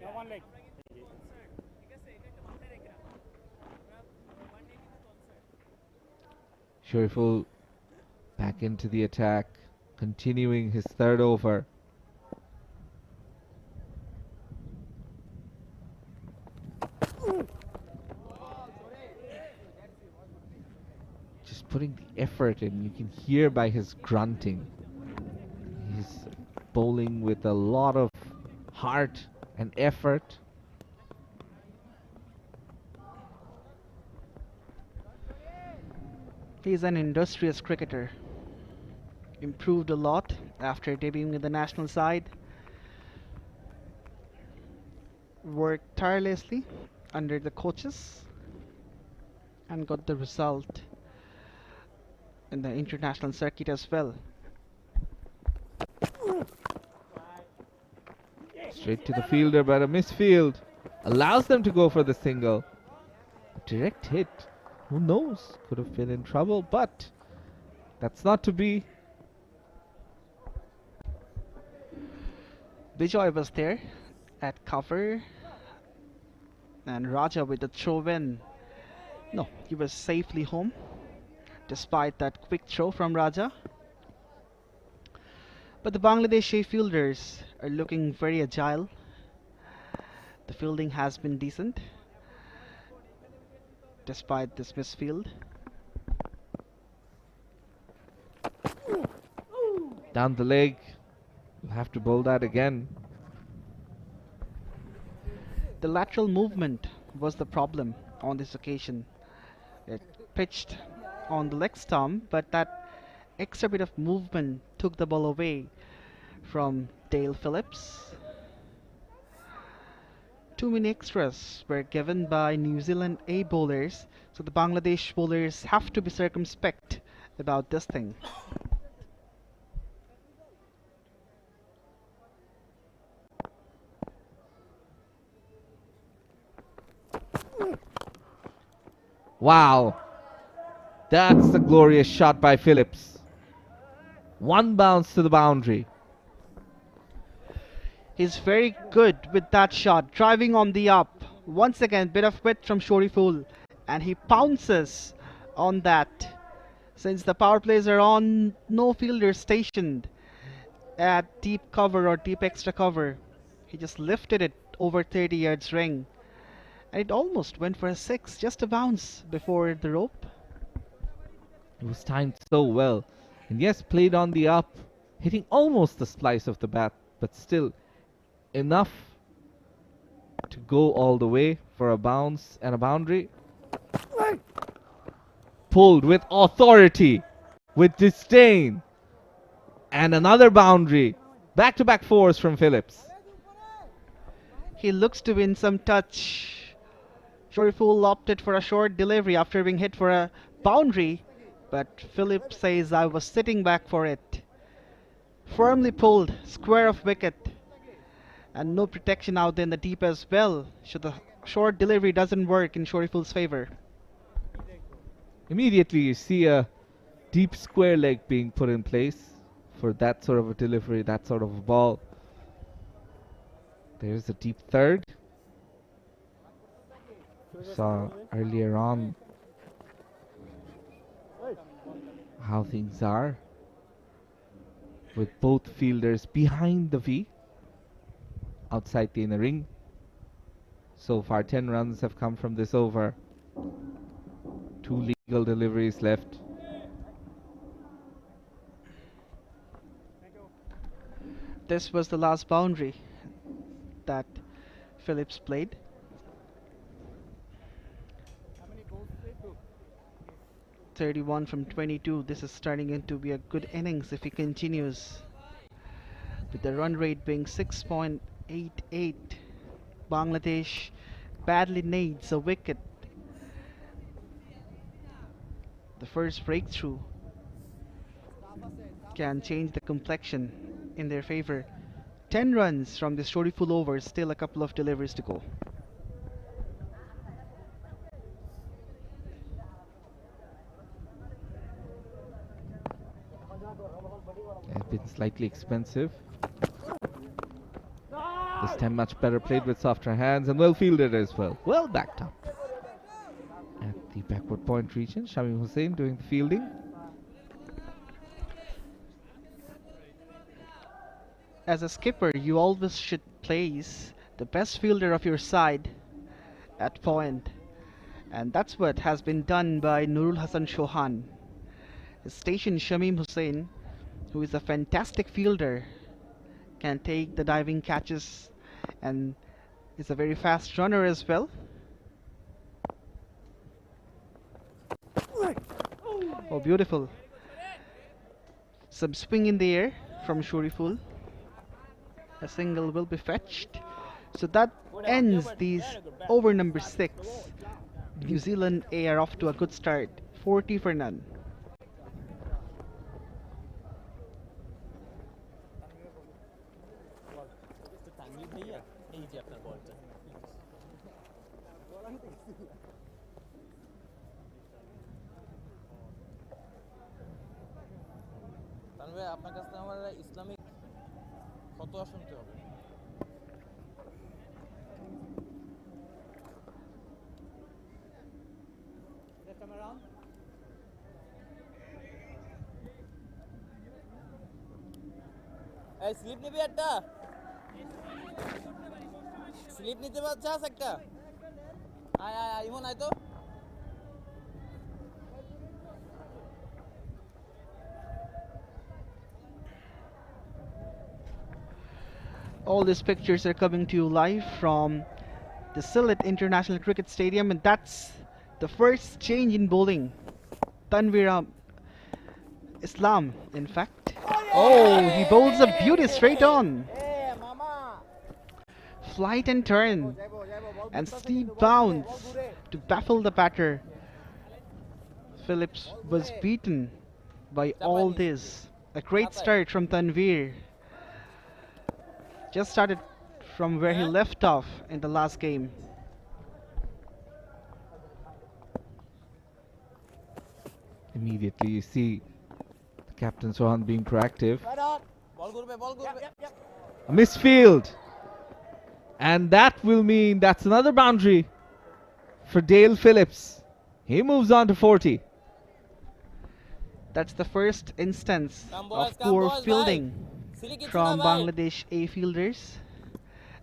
Now one leg. Shoriful back into the attack, continuing his third over. Just putting the effort in. You can hear by his grunting. He's bowling with a lot of heart and effort. He's an industrious cricketer. Improved a lot after debuting in the national side. Worked tirelessly under the coaches and got the result in the international circuit as well. Straight to the fielder, but a misfield allows them to go for the single. Direct hit. Who knows? Could have been in trouble, but that's not to be. Bijoy was there at cover, and Raja with the throw in. No, he was safely home despite that quick throw from Raja. But the Bangladeshi fielders are looking very agile. The fielding has been decent despite this misfield. Down the leg. We'll have to bowl that again. The lateral movement was the problem on this occasion. It pitched on the leg stump, but that extra bit of movement took the ball away from Dale Phillips. Too many extras were given by New Zealand A bowlers, so the Bangladesh bowlers have to be circumspect about this thing. Wow, that's a glorious shot by Phillips. One bounce to the boundary. He's very good with that shot, driving on the up. Once again, bit of width from Shoriful, and he pounces on that. Since the power plays are on, no fielder stationed at deep cover or deep extra cover. He just lifted it over 30 yards ring. And it almost went for a 6, just a bounce before the rope. It was timed so well. And yes, played on the up, hitting almost the splice of the bat, but still enough to go all the way for a bounce and a boundary. Pulled with authority, with disdain. And another boundary. Back-to-back fours from Phillips. He looks to win some touch. Shorturl opted for a short delivery after being hit for a boundary, but Phillips says I was sitting back for it. Firmly pulled, square of wicket, and no protection out there in the deep as well, so the short delivery doesn't work in Shorturl's favor. Immediately you see a deep square leg being put in place for that sort of a delivery, that sort of a ball. There's a deep third. Saw earlier on how things are with both fielders behind the V outside the inner ring. So far 10 runs have come from this over. 2 legal deliveries left. This was the last boundary that Phillips played. 31 from 22. This is starting into be a good innings if he continues. With the run rate being 6.88. Bangladesh badly needs a wicket. The first breakthrough can change the complexion in their favor. 10 runs from this Shorturl over, still a couple of deliveries to go. It's been slightly expensive. This time much better played with softer hands and well fielded as well. Well backed up. At the backward point region, Shamim Hussain doing the fielding. As a skipper, you always should place the best fielder of your side at point. And that's what has been done by Nurul Hassan Chauhan. His station Shamim Hussain, who is a fantastic fielder, can take the diving catches and is a very fast runner as well. Oh, beautiful. Some swing in the air from Shorturl. A single will be fetched. So that ends these over number 6. New Zealand A are off to a good start. 40 for none. আপনার কাছে আমার Islamic ফতোয়া শুনতে হবে এই slip নিবি একটা slip নিতে চাস একটা আয় আয় আয় ইমন আয় তো All these pictures are coming to you live from the Sylhet International Cricket Stadium, and that's the first change in bowling. Tanveer Islam, in fact. Oh, he bowls a beauty straight on. Flight and turn and steep bounce to baffle the batter. Phillips was beaten by all this. A great start from Tanveer. Just started from where he left off in the last game. Immediately you see the captain Sohan being proactive. A misfield. And that will mean that's another boundary for Dale Phillips. He moves on to 40. That's the first instance of poor fielding from Bangladesh A fielders.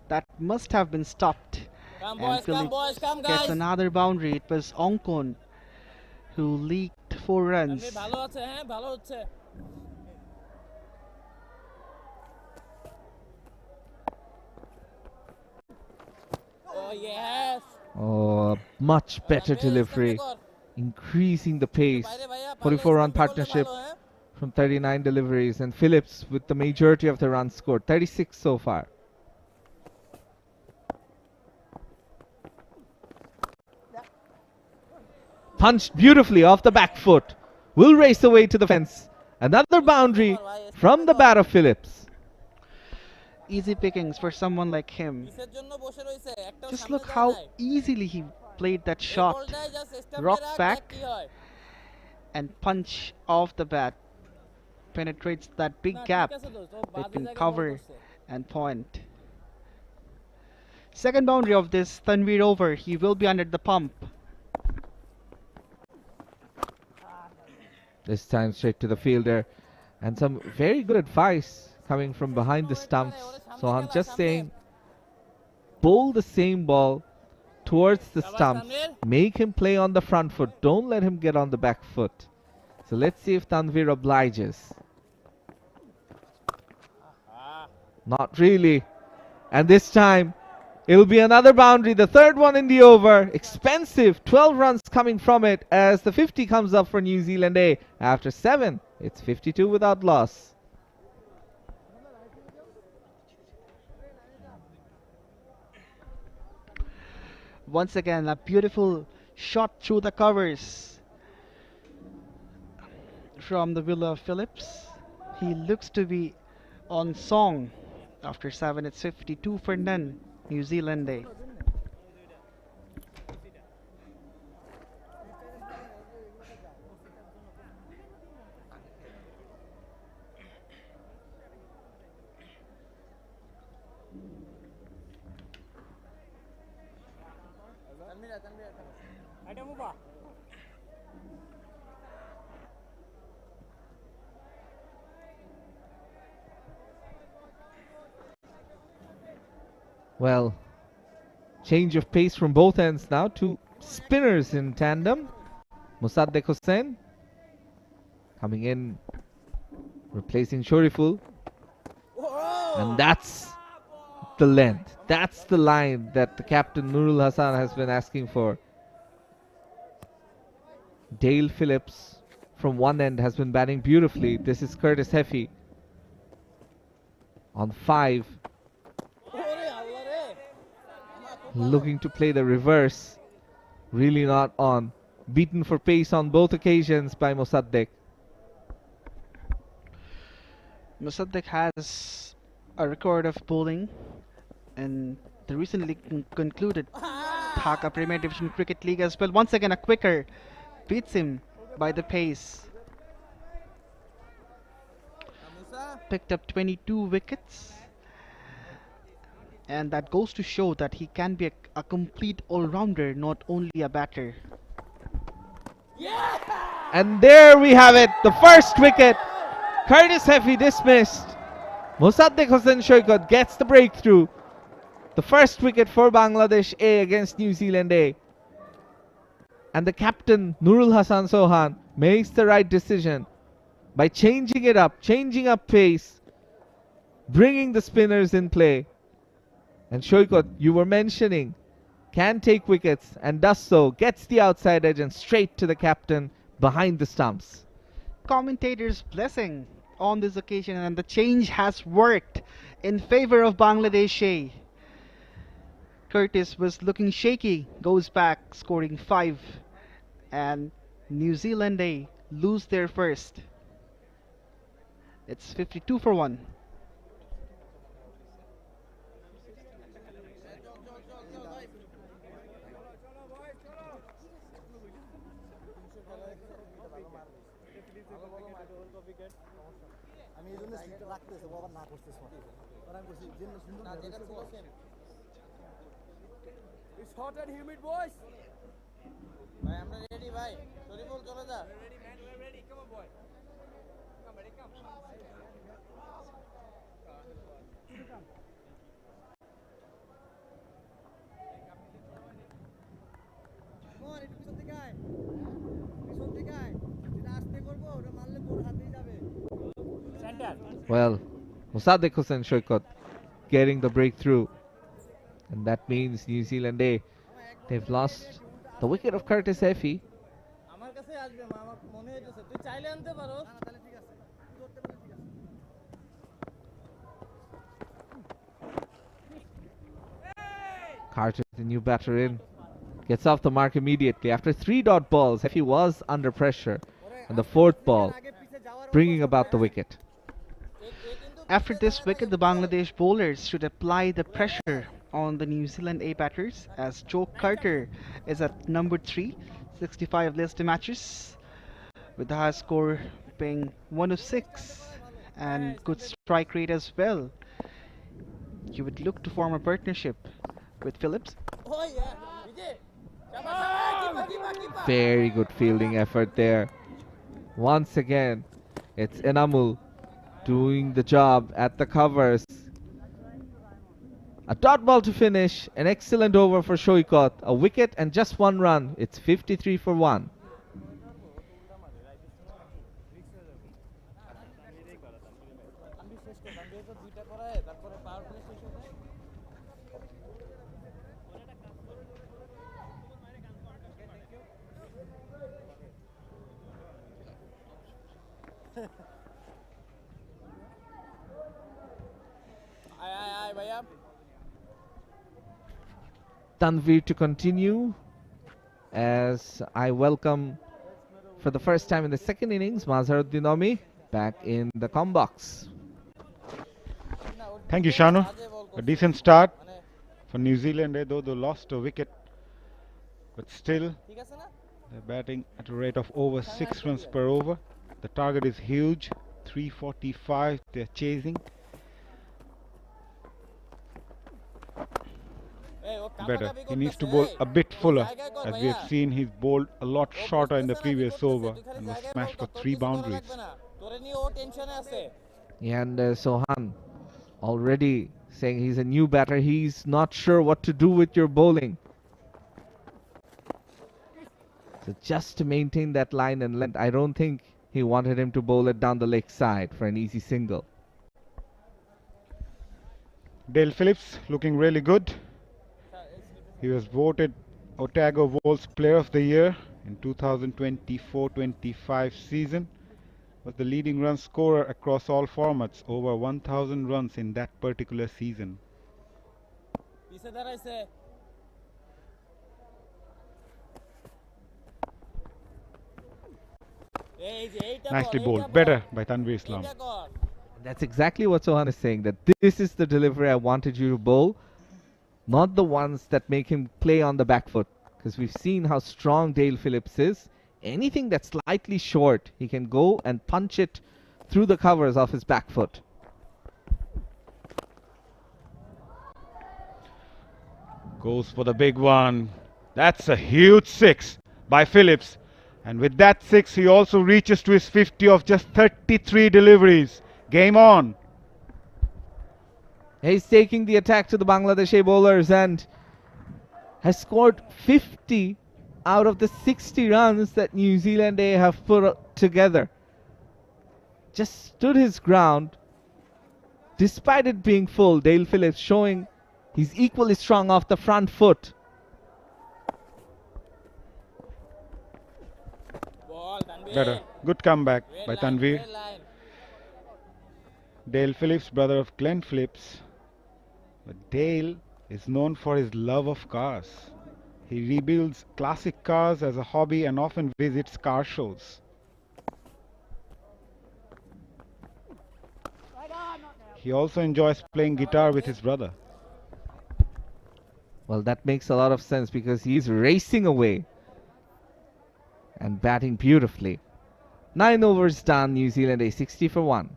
That must have been stopped. Come And boys, come Philip boys, come gets guys. another boundary. It was Onkon who leaked 4 runs. Tanvir ভালো আছে, হ্যাঁ ভালো হচ্ছে। Oh yes. Oh, much better delivery, increasing the pace. 44-run partnership from 39 deliveries, and Phillips with the majority of the runs scored, 36 so far. Punched beautifully off the back foot. Will race away to the fence. Another boundary from the bat of Phillips. Easy pickings for someone like him. Just look how easily he played that shot. Rock back and punch off the bat. Penetrates that big gap between cover and point. Second boundary of this Tanvir over. He will be under the pump. This time straight to the fielder, and some very good advice coming from behind the stumps. So I'm just saying, bowl the same ball towards the stumps. Make him play on the front foot. Don't let him get on the back foot. So let's see if Tanvir obliges. Not really. And this time, it'll be another boundary, the third one in the over. Expensive, 12 runs coming from it as the 50 comes up for New Zealand A. After 7, it's 52 without loss. Once again, a beautiful shot through the covers from the Villa of Phillips. He looks to be on song. After 7, it's 52 for none. New Zealand A. Well, change of pace from both ends now. Two spinners in tandem. Mosaddek Hossain coming in, replacing Shoriful. And that's the length. That's the line that the captain Nurul Hassan has been asking for. Dale Phillips from one end has been batting beautifully. This is Curtis Heffy on 5. Looking to play the reverse. Really not on. Beaten for pace on both occasions by Mosaddek. Mosaddek has a record of bowling in the recently concluded Dhaka Premier Division Cricket League as well. Once again, a quicker beats him by the pace. Picked up 22 wickets. And that goes to show that he can be a complete all-rounder, not only a batter. And there we have it, the first wicket. Curtis Heffy dismissed. Mosaddek Hossain Shoykot gets the breakthrough. The first wicket for Bangladesh A against New Zealand A. And the captain, Nurul Hassan Sohan, makes the right decision by changing it up, changing up pace, bringing the spinners in play. And Shoykot, you were mentioning, can take wickets and does so, gets the outside edge and straight to the captain behind the stumps. Commentators' blessing on this occasion, and the change has worked in favor of Bangladesh A. Curtis was looking shaky, goes back, scoring 5, and New Zealand A lose their first. It's 52 for 1. It's hot and humid, boys. Bhai, আমরা ready, bhai. Shoriful, চলে যা. Ready, man. We're ready. Come on, boy. Come, ready, come. Well, 𝗬𝗏 𝗂𝗃𝗂𝗀 getting the breakthrough. And that means New Zealand A, they've lost the wicket of Curtis Effie. Carter, the new batter in, gets off the mark immediately. After 3 dot balls, Effie was under pressure. And the 4th ball, bringing about the wicket. After this wicket, the Bangladesh bowlers should apply the pressure on the New Zealand A batters, as Joe Carter is at number 3, 65 list matches, with the highest score being 106 and good strike rate as well. You would look to form a partnership with Phillips. Very good fielding effort there. Once again, it's Enamul doing the job at the covers. A dot ball to finish. An excellent over for 𝗂𝗃𝗂𝗃. A wicket and just 1 run. It's 53 for 1. Tanvir to continue, as I welcome for the first time in the second innings Mazharuddin Omi back in the com box. Thank you, Shanu. A decent start for New Zealand, though they lost a wicket, but still they're batting at a rate of over 6 runs per over. The target is huge, 345 they're chasing. Better. He needs to bowl a bit fuller. As we have seen, he's bowled a lot shorter in the previous over and was smashed for 3 boundaries. And Sohan already saying he's a new batter. He's not sure what to do with your bowling. So just to maintain that line and length, I don't think he wanted him to bowl it down the leg side for an easy single. Dale Phillips looking really good. He was voted Otago Bowls Player of the Year in 2024-25 season. Was the leading run scorer across all formats, over 1,000 runs in that particular season. Nicely bowled. Better by Tanvir Islam. That's exactly what Sohan is saying, that this is the delivery I wanted you to bowl, not the ones that make him play on the back foot. Because we've seen how strong Dale Phillips is. Anything that's slightly short, he can go and punch it through the covers off his back foot. Goes for the big one. That's a huge 6 by Phillips. And with that 6, he also reaches to his 50 of just 33 deliveries. Game on. He's taking the attack to the Bangladeshi bowlers and has scored 50 out of the 60 runs that New Zealand A have put together. Just stood his ground. Despite it being full, Dale Phillips showing he's equally strong off the front foot. Better. Good comeback by Tanvir. Dale Phillips, brother of Glenn Phillips. But Dale is known for his love of cars. He rebuilds classic cars as a hobby and often visits car shows. He also enjoys playing guitar with his brother. Well, that makes a lot of sense because he's racing away and batting beautifully. 9 overs done, New Zealand A 60 for 1.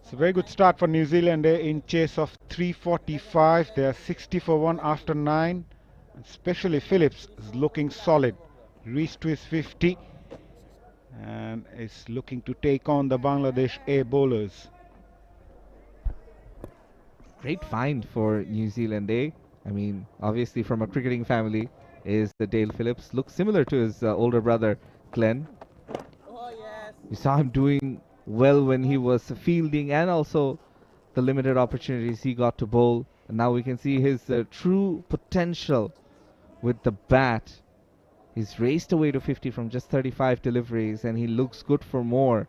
It's a very good start for New Zealand in chase of 345. They are 60 for 1 after 9. Especially Phillips is looking solid. Reached to his 50. and is looking to take on the Bangladesh A bowlers. Great find for New Zealand A. I mean, obviously from a cricketing family is the Dale Phillips. Looks similar to his older brother, Glenn. We saw him doing well when he was fielding and also the limited opportunities he got to bowl. And now we can see his true potential with the bat. He's raced away to 50 from just 35 deliveries and he looks good for more.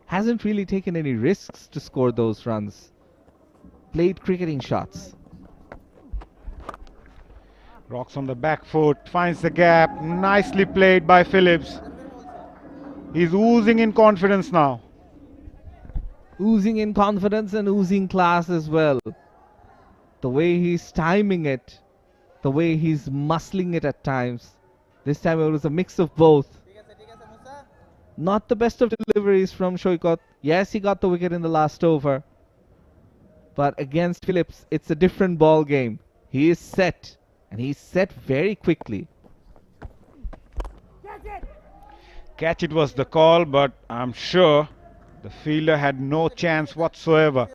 Hasn't really taken any risks to score those runs. Played cricketing shots. Rocks on the back foot, finds the gap. Nicely played by Phillips. He's oozing in confidence now. Oozing in confidence and oozing class as well. The way he's timing it, the way he's muscling it at times. This time it was a mix of both. Not the best of deliveries from Shoykot. Yes, he got the wicket in the last over. But against Phillips, it's a different ball game. He is set, and he's set very quickly. Catch it was the call, but I'm sure the fielder had no chance whatsoever.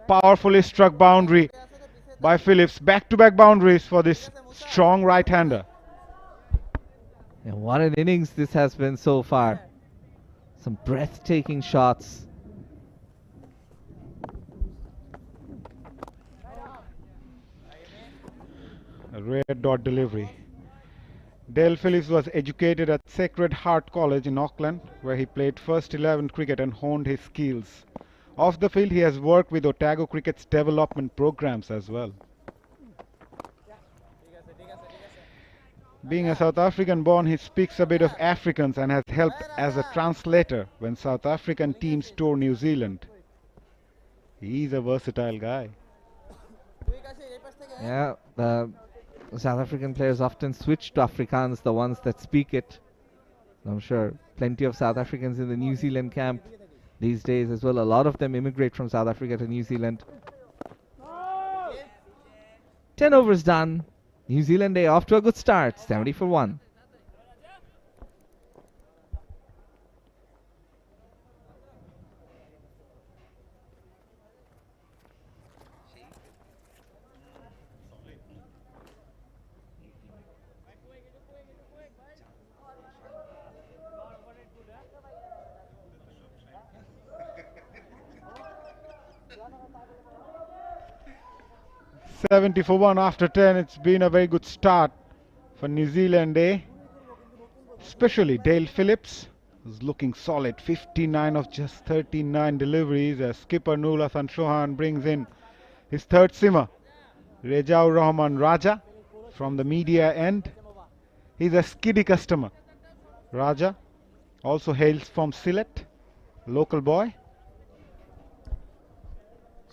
Powerfully struck boundary by Phillips. Back-to-back boundaries for this strong right-hander. And what an innings this has been so far. Some breathtaking shots. A rare dot delivery. Dale Phillips was educated at Sacred Heart College in Auckland, where he played first 11 cricket and honed his skills. Off the field, he has worked with Otago Cricket's development programs as well. Being a South African born, he speaks a bit of Afrikaans and has helped as a translator when South African teams tour New Zealand. He's a versatile guy. Yeah, the South African players often switch to Afrikaans, the ones that speak it. I'm sure plenty of South Africans in the New Zealand camp these days as well. A lot of them immigrate from South Africa to New Zealand. 10 overs done. New Zealand A off to a good start. 70 for 1. $70 for 1 after 10. It's been a very good start for New Zealand A. Especially Dale Phillips, who's looking solid. 59 of just 39 deliveries as skipper Nur Hassan Chauhan brings in his third simmer, Rejaur Rahman Raja, from the media end. He's a skiddy customer. Raja also hails from Sylhet, local boy.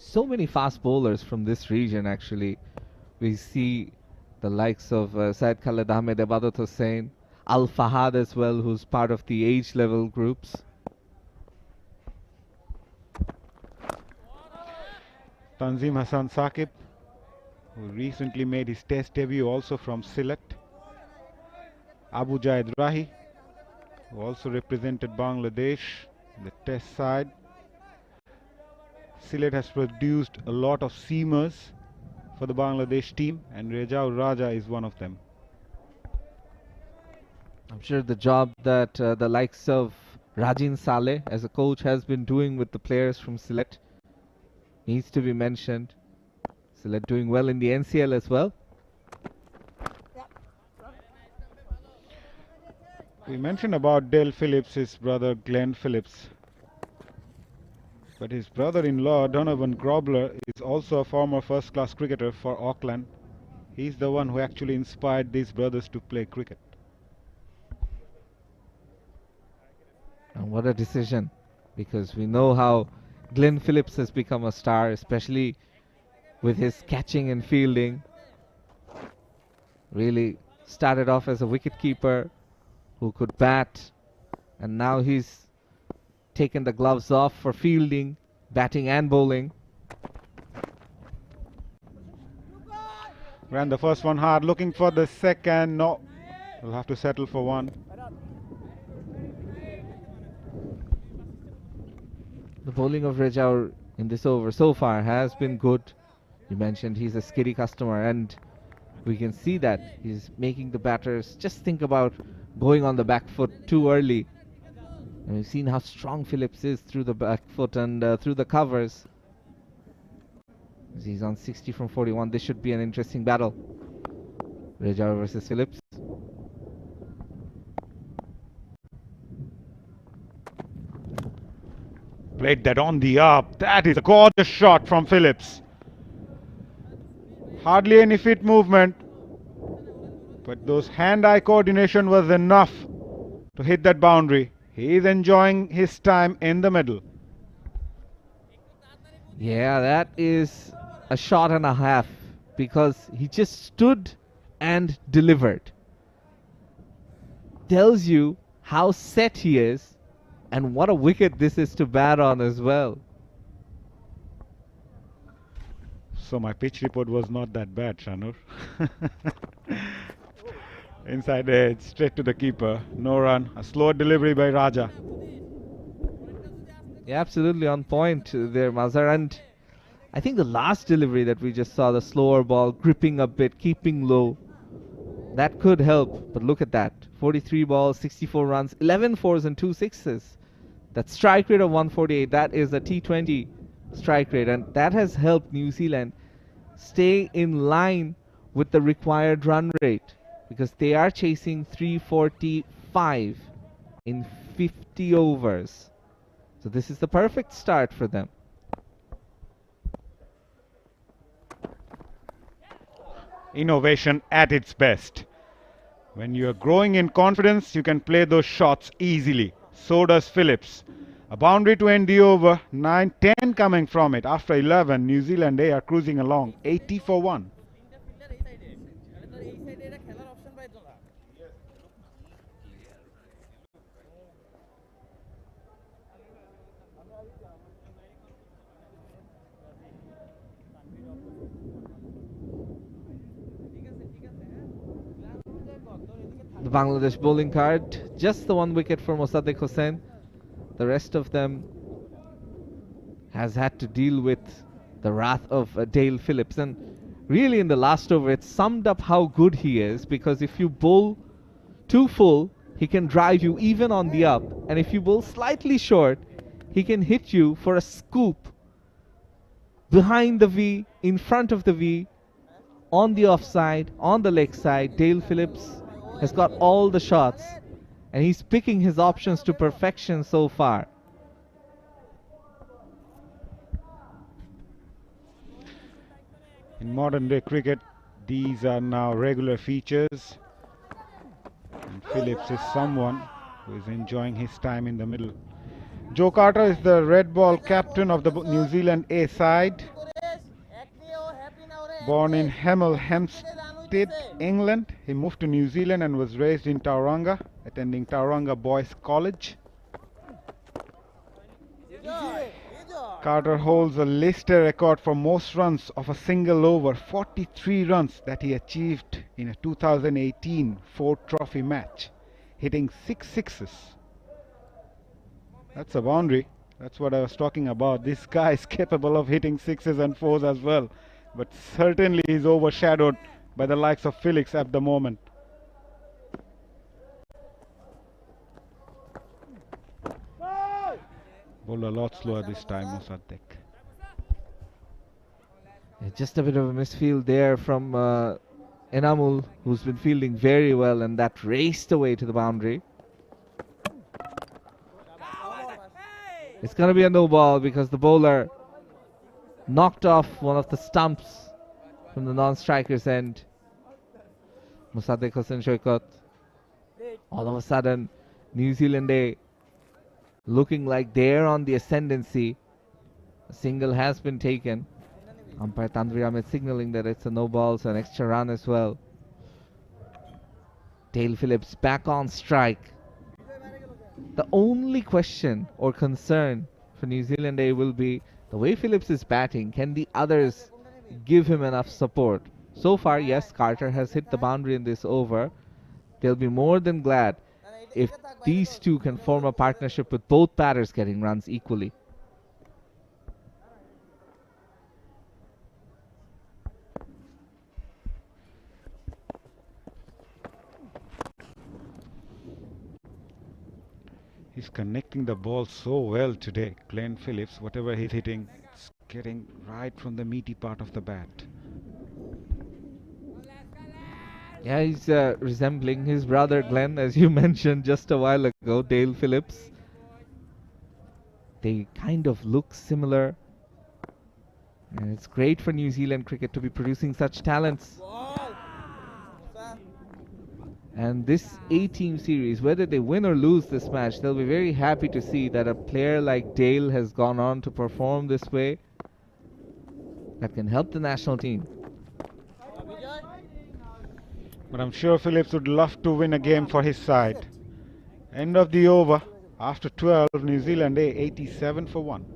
So many fast bowlers from this region actually. We see the likes of Syed Khalid Ahmed Ibadat Hussain, Al Fahad as well, who's part of the age level groups. Tanzim Hassan Saqib, who recently made his test debut also from Sylhet. Abu Jaid Rahi, who also represented Bangladesh in the test side. Sylhet has produced a lot of seamers for the Bangladesh team, and Rejaur Raja is one of them. I'm sure the job that the likes of Rajin Saleh as a coach has been doing with the players from Sylhet needs to be mentioned. Sylhet doing well in the NCL as well. We mentioned about Dale Phillips, his brother Glenn Phillips. But his brother-in-law, Donovan Grobler, is also a former first-class cricketer for Auckland. He's the one who actually inspired these brothers to play cricket. And what a decision, because we know how Glenn Phillips has become a star, especially with his catching and fielding. Really started off as a wicketkeeper who could bat, and now he's taken the gloves off for fielding, batting and bowling. Ran the first one hard, looking for the second. No, we'll have to settle for one. The bowling of Rejaur in this over so far has been good. You mentioned he's a skiddy customer, and we can see that he's making the batters just think about going on the back foot too early. And we've seen how strong Phillips is through the back foot and through the covers. He's on 60 from 41. This should be an interesting battle. Rejaur versus Phillips. Played that on the up. That is a gorgeous shot from Phillips. Hardly any feet movement, but those hand-eye coordination was enough to hit that boundary. He is enjoying his time in the middle. Yeah, that is a shot and a half, because he just stood and delivered. Tells you how set he is and what a wicket this is to bat on as well. So my pitch report was not that bad, Shanur. Inside edge, straight to the keeper. No run. A slow delivery by Raja. Yeah, absolutely on point there, Mazhar. And I think the last delivery that we just saw, the slower ball, gripping a bit, keeping low, that could help. But look at that. 43 balls, 64 runs, 11 fours and 2 sixes. That strike rate of 148, that is a T20 strike rate. And that has helped New Zealand stay in line with the required run rate, because they are chasing 345 in 50 overs. So this is the perfect start for them. Innovation at its best. When you are growing in confidence, you can play those shots easily. So does Phillips. A boundary to end the over. 9-10 coming from it. After 11, New Zealand A are cruising along. 80 for 1. The Bangladesh bowling card, just the 1 wicket for Mosaddek Hossain. The rest of them has had to deal with the wrath of Dale Phillips. And really in the last over, it summed up how good he is, because if you bowl too full, he can drive you even on the up. And if you bowl slightly short, he can hit you for a scoop behind the V, in front of the V, on the offside, on the leg side. Dale Phillips has got all the shots, and he's picking his options to perfection so far. In modern day cricket, these are now regular features. And Phillips is someone who is enjoying his time in the middle. Joe Carter is the red ball captain of the New Zealand A side. Born in Hemel Hempstead, England, he moved to New Zealand and was raised in Tauranga, attending Tauranga Boys College. Carter holds a Leicester record for most runs of a single over, 43 runs that he achieved in a 2018 Ford Trophy match, hitting 6 sixes. That's a boundary. That's what I was talking about. This guy is capable of hitting 6s and 4s as well, but certainly he's overshadowed by the likes of Phillips at the moment. Bowled a lot slower this time, Mosaddek. Yeah, just a bit of a misfield there from Enamul, who's been fielding very well, and that raced away to the boundary. It's going to be a no ball because the bowler knocked off one of the stumps from the non-striker's end. Mosaddek Hossain Shoykot. All of a sudden, New Zealand A looking like they're on the ascendancy. A single has been taken. Umpire Tanvir Ahmed signaling that it's a no ball, so an extra run as well. Dale Phillips back on strike. The only question or concern for New Zealand A will be the way Phillips is batting. Can the others give him enough support? So far, yes, Carter has hit the boundary in this over. They'll be more than glad if these two can form a partnership with both batters getting runs equally. He's connecting the ball so well today. Glenn Phillips, whatever he's hitting, it's getting right from the meaty part of the bat. Yeah, he's resembling his brother Glenn, as you mentioned just a while ago, Dale Phillips. They kind of look similar. And it's great for New Zealand cricket to be producing such talents. And this A-team series, whether they win or lose this match, they'll be very happy to see that a player like Dale has gone on to perform this way. That can help the national team. But I'm sure Phillips would love to win a game for his side. End of the over. After 12, New Zealand 87 for 1.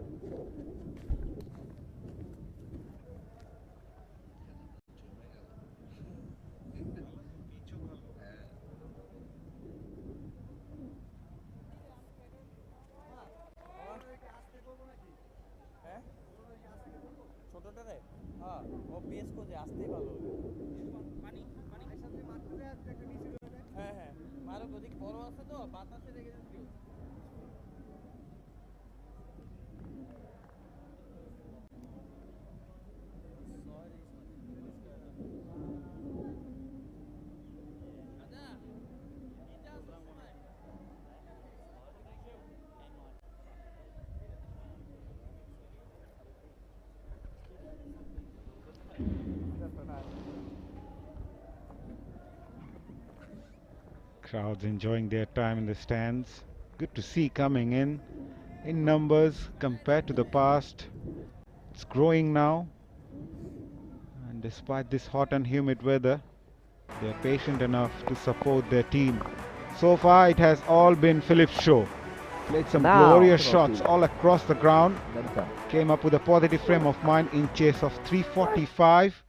Crowds enjoying their time in the stands. Good to see coming in numbers compared to the past. It's growing now. And despite this hot and humid weather, they are patient enough to support their team. So far it has all been Phillips' show. Played some glorious shots all across the ground. Came up with a positive frame of mind in chase of 345.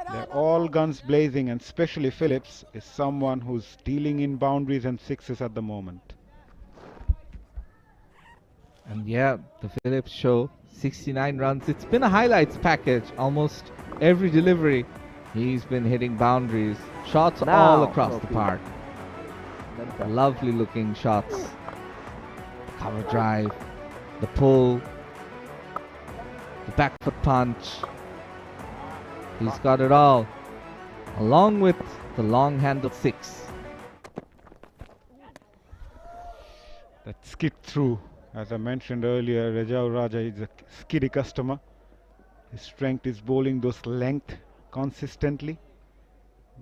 They're all guns blazing, and especially Phillips is someone who's dealing in boundaries and sixes at the moment. And yeah, the Phillips show, 69 runs. It's been a highlights package. Almost every delivery, he's been hitting boundaries. Shots all across the park. Lovely looking shots. Cover drive, the pull, the back foot punch. He's got it all, along with the long-handled six. That skid through, as I mentioned earlier, Rajau Raja is a skiddy customer. His strength is bowling those length consistently,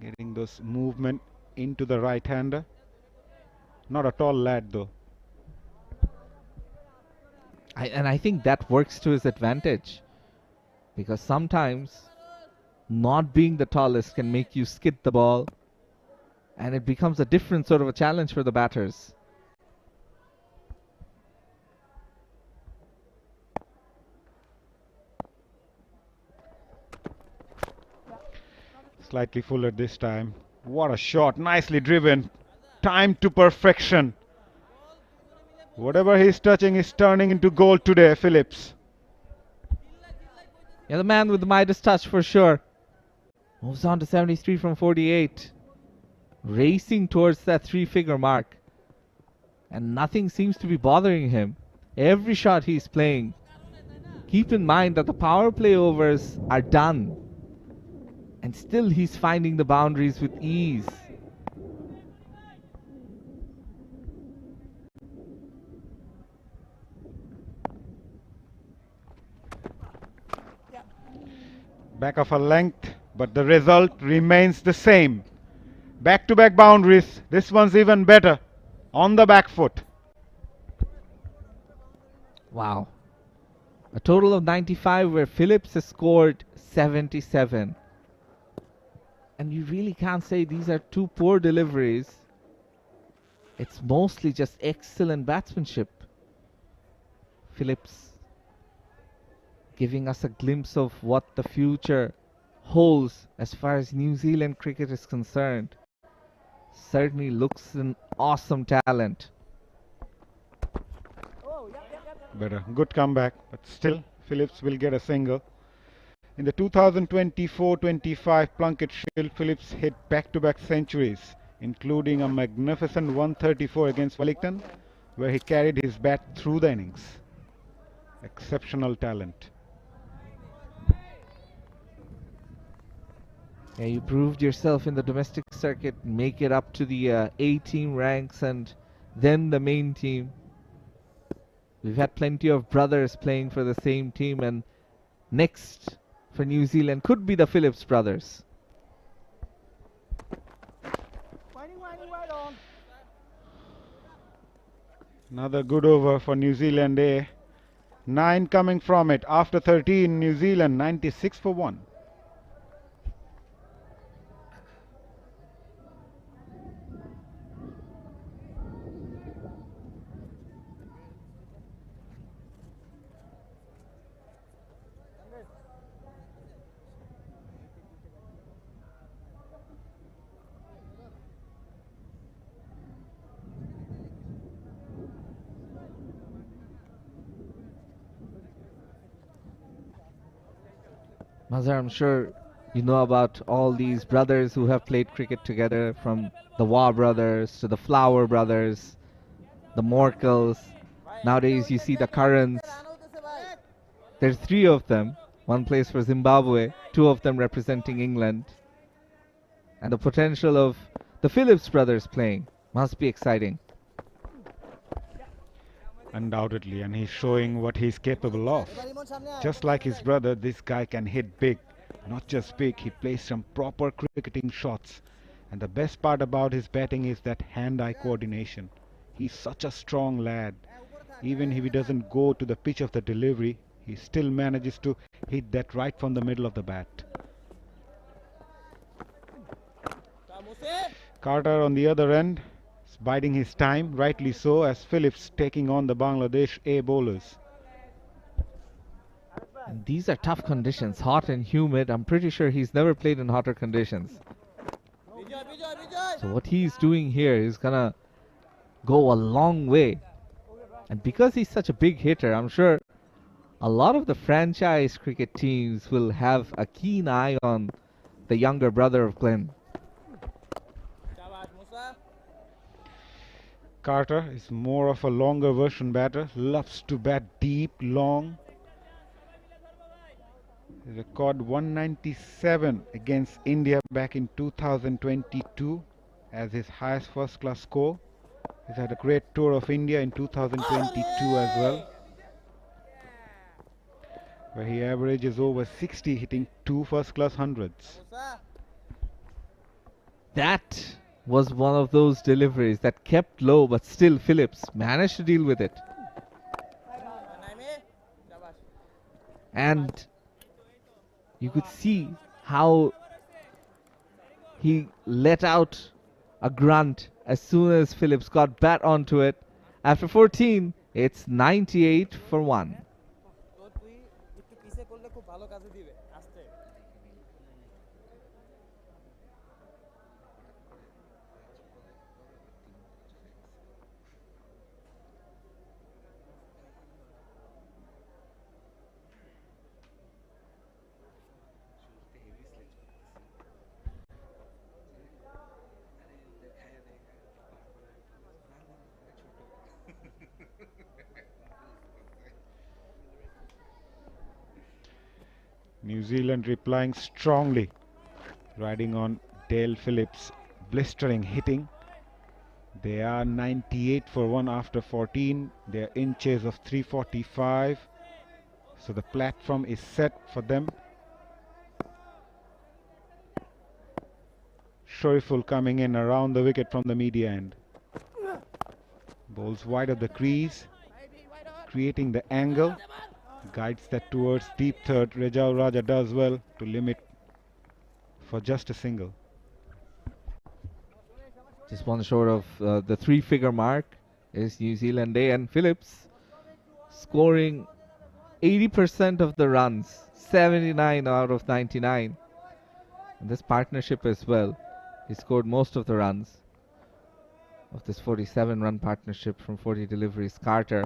getting those movement into the right-hander. Not a tall lad though. And I think that works to his advantage, because sometimes not being the tallest can make you skid the ball, and it becomes a different sort of a challenge for the batters. Slightly fuller this time. What a shot, nicely driven, timed to perfection. Whatever he's touching is turning into gold today, Phillips. Yeah, the man with the Midas touch for sure. Moves on to 73 from 48. Racing towards that three-figure mark. And nothing seems to be bothering him. Every shot he's playing. Keep in mind that the power play overs are done. And still he's finding the boundaries with ease. Back of a length, but the result remains the same. Back-to-back boundaries. This one's even better. On the back foot. Wow. A total of 95 where Phillips has scored 77. And you really can't say these are two poor deliveries. It's mostly just excellent batsmanship. Phillips giving us a glimpse of what the future holds as far as New Zealand cricket is concerned. Certainly looks an awesome talent. But a good comeback, but still Phillips will get a single. In the 2024-25 Plunket Shield, Phillips hit back-to-back centuries, including a magnificent 134 against Wellington, where he carried his bat through the innings. Exceptional talent. Yeah, you proved yourself in the domestic circuit, make it up to the A-team ranks and then the main team. We've had plenty of brothers playing for the same team, and next for New Zealand could be the Phillips brothers. Another good over for New Zealand A. 9 coming from it. After 13, New Zealand 96 for 1. Mazhar, I'm sure you know about all these brothers who have played cricket together, from the Waugh brothers to the Flower brothers, the Morkells. Nowadays you see the Currans. There's 3 of them. One plays for Zimbabwe, 2 of them representing England. And the potential of the Phillips brothers playing must be exciting. Undoubtedly, and he's showing what he's capable of. Just like his brother, this guy can hit big. Not just big, he plays some proper cricketing shots. And the best part about his batting is that hand-eye coordination. He's such a strong lad. Even if he doesn't go to the pitch of the delivery, he still manages to hit that right from the middle of the bat. Carter on the other end, biding his time, rightly so, as Phillips taking on the Bangladesh A bowlers. And these are tough conditions, hot and humid. I'm pretty sure he's never played in hotter conditions. So what he's doing here is gonna go a long way. And because he's such a big hitter, I'm sure a lot of the franchise cricket teams will have a keen eye on the younger brother of Glenn. Carter is more of a longer version batter, loves to bat deep, long. He recorded 197 against India back in 2022 as his highest first-class score. He's had a great tour of India in 2022 as well, where he averages over 60, hitting 2 first-class hundreds. That was one of those deliveries that kept low, but still Phillips managed to deal with it. And you could see how he let out a grunt as soon as Phillips got bat onto it. After 14, it's 98 for 1. New Zealand replying strongly, riding on Dale Phillips' blistering hitting. They are 98 for 1 after 14. They are in chase of 345. So the platform is set for them. Shorturl coming in around the wicket from the media end. Bowls wide of the crease, creating the angle. Guides that towards deep third. Rajau Raja does well to limit for just a single. Just one short of the 3-figure mark is New Zealand A, and Phillips scoring 80% of the runs, 79 out of 99. And this partnership as well, he scored most of the runs of this 47-run partnership from 40 deliveries. Carter,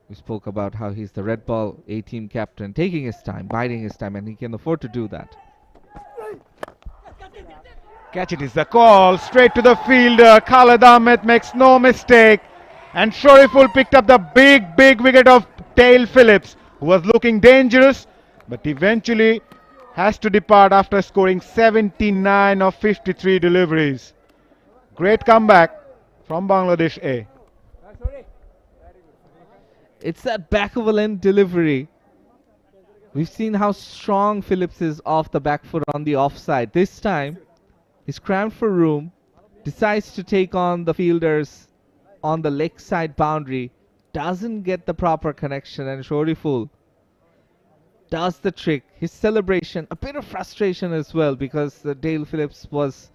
we spoke about how he's the red ball A-team captain, taking his time, biding his time, and he can afford to do that. Catch it is the call, straight to the fielder. Khalid Ahmed makes no mistake. And shorturl picked up the big wicket of Tail Phillips, who was looking dangerous, but eventually has to depart after scoring 79 of 53 deliveries. Great comeback from Bangladesh A. It's that back of a length delivery. We've seen how strong Phillips is off the back foot on the offside. This time, he's crammed for room, decides to take on the fielders on the leg side boundary, doesn't get the proper connection, and shorturl does the trick. His celebration, a bit of frustration as well, because Dale Phillips was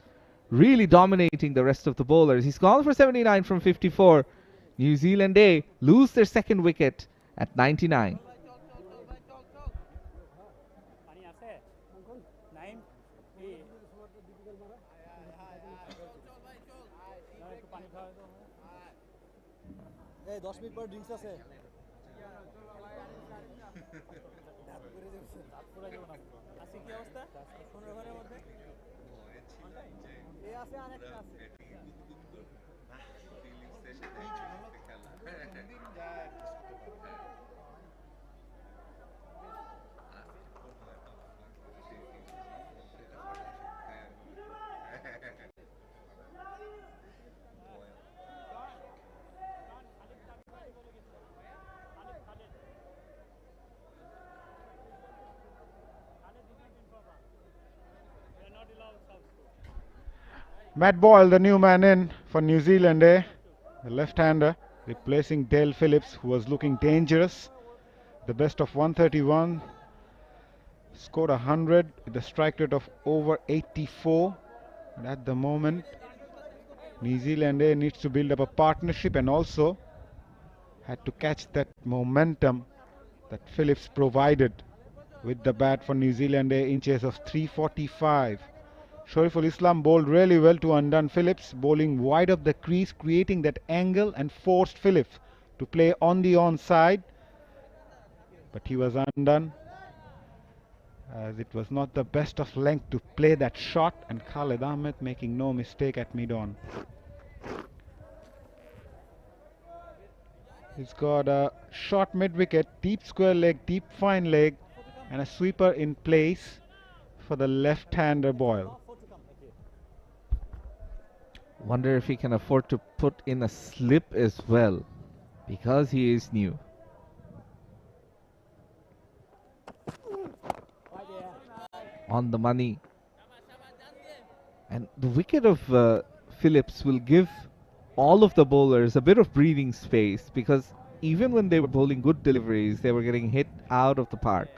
really dominating the rest of the bowlers. He's gone for 79 from 54. New Zealand A lose their second wicket at 99. এই 10 minute পর drinks আছে আজকে কি অবস্থা 15 ওভারের মধ্যে এই আছে আরেকটা আছে Matt Boyle, the new man in for New Zealand A, the left-hander, replacing Dale Phillips, who was looking dangerous. The best of 131, scored 100 with a strike rate of over 84. And at the moment, New Zealand A needs to build up a partnership and also had to catch that momentum that Phillips provided with the bat for New Zealand A in chase of 345. Shoriful Islam bowled really well to undone Phillips, bowling wide of the crease, creating that angle and forced Phillips to play on the onside. But he was undone, as it was not the best of length to play that shot, and Khalid Ahmed making no mistake at mid-on. He's got a short mid-wicket, deep square leg, deep fine leg, and a sweeper in place for the left-hander Boyle. Wonder if he can afford to put in a slip as well, because he is new. On the money. And the wicket of Phillips will give all of the bowlers a bit of breathing space, because even when they were bowling good deliveries, they were getting hit out of the park.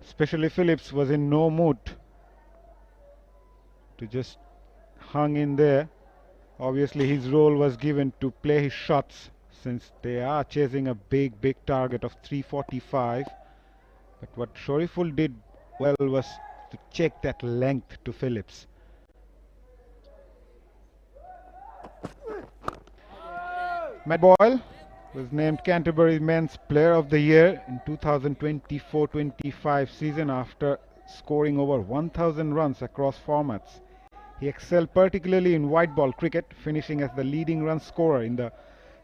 Especially Phillips was in no mood to just hang in there. Obviously his role was given to play his shots, since they are chasing a big target of 345. But what Shoriful did well was to check that length to Phillips. Matt Boyle was named Canterbury Men's Player of the Year in 2024-25 season after scoring over 1,000 runs across formats. He excelled particularly in white ball cricket, finishing as the leading run scorer in the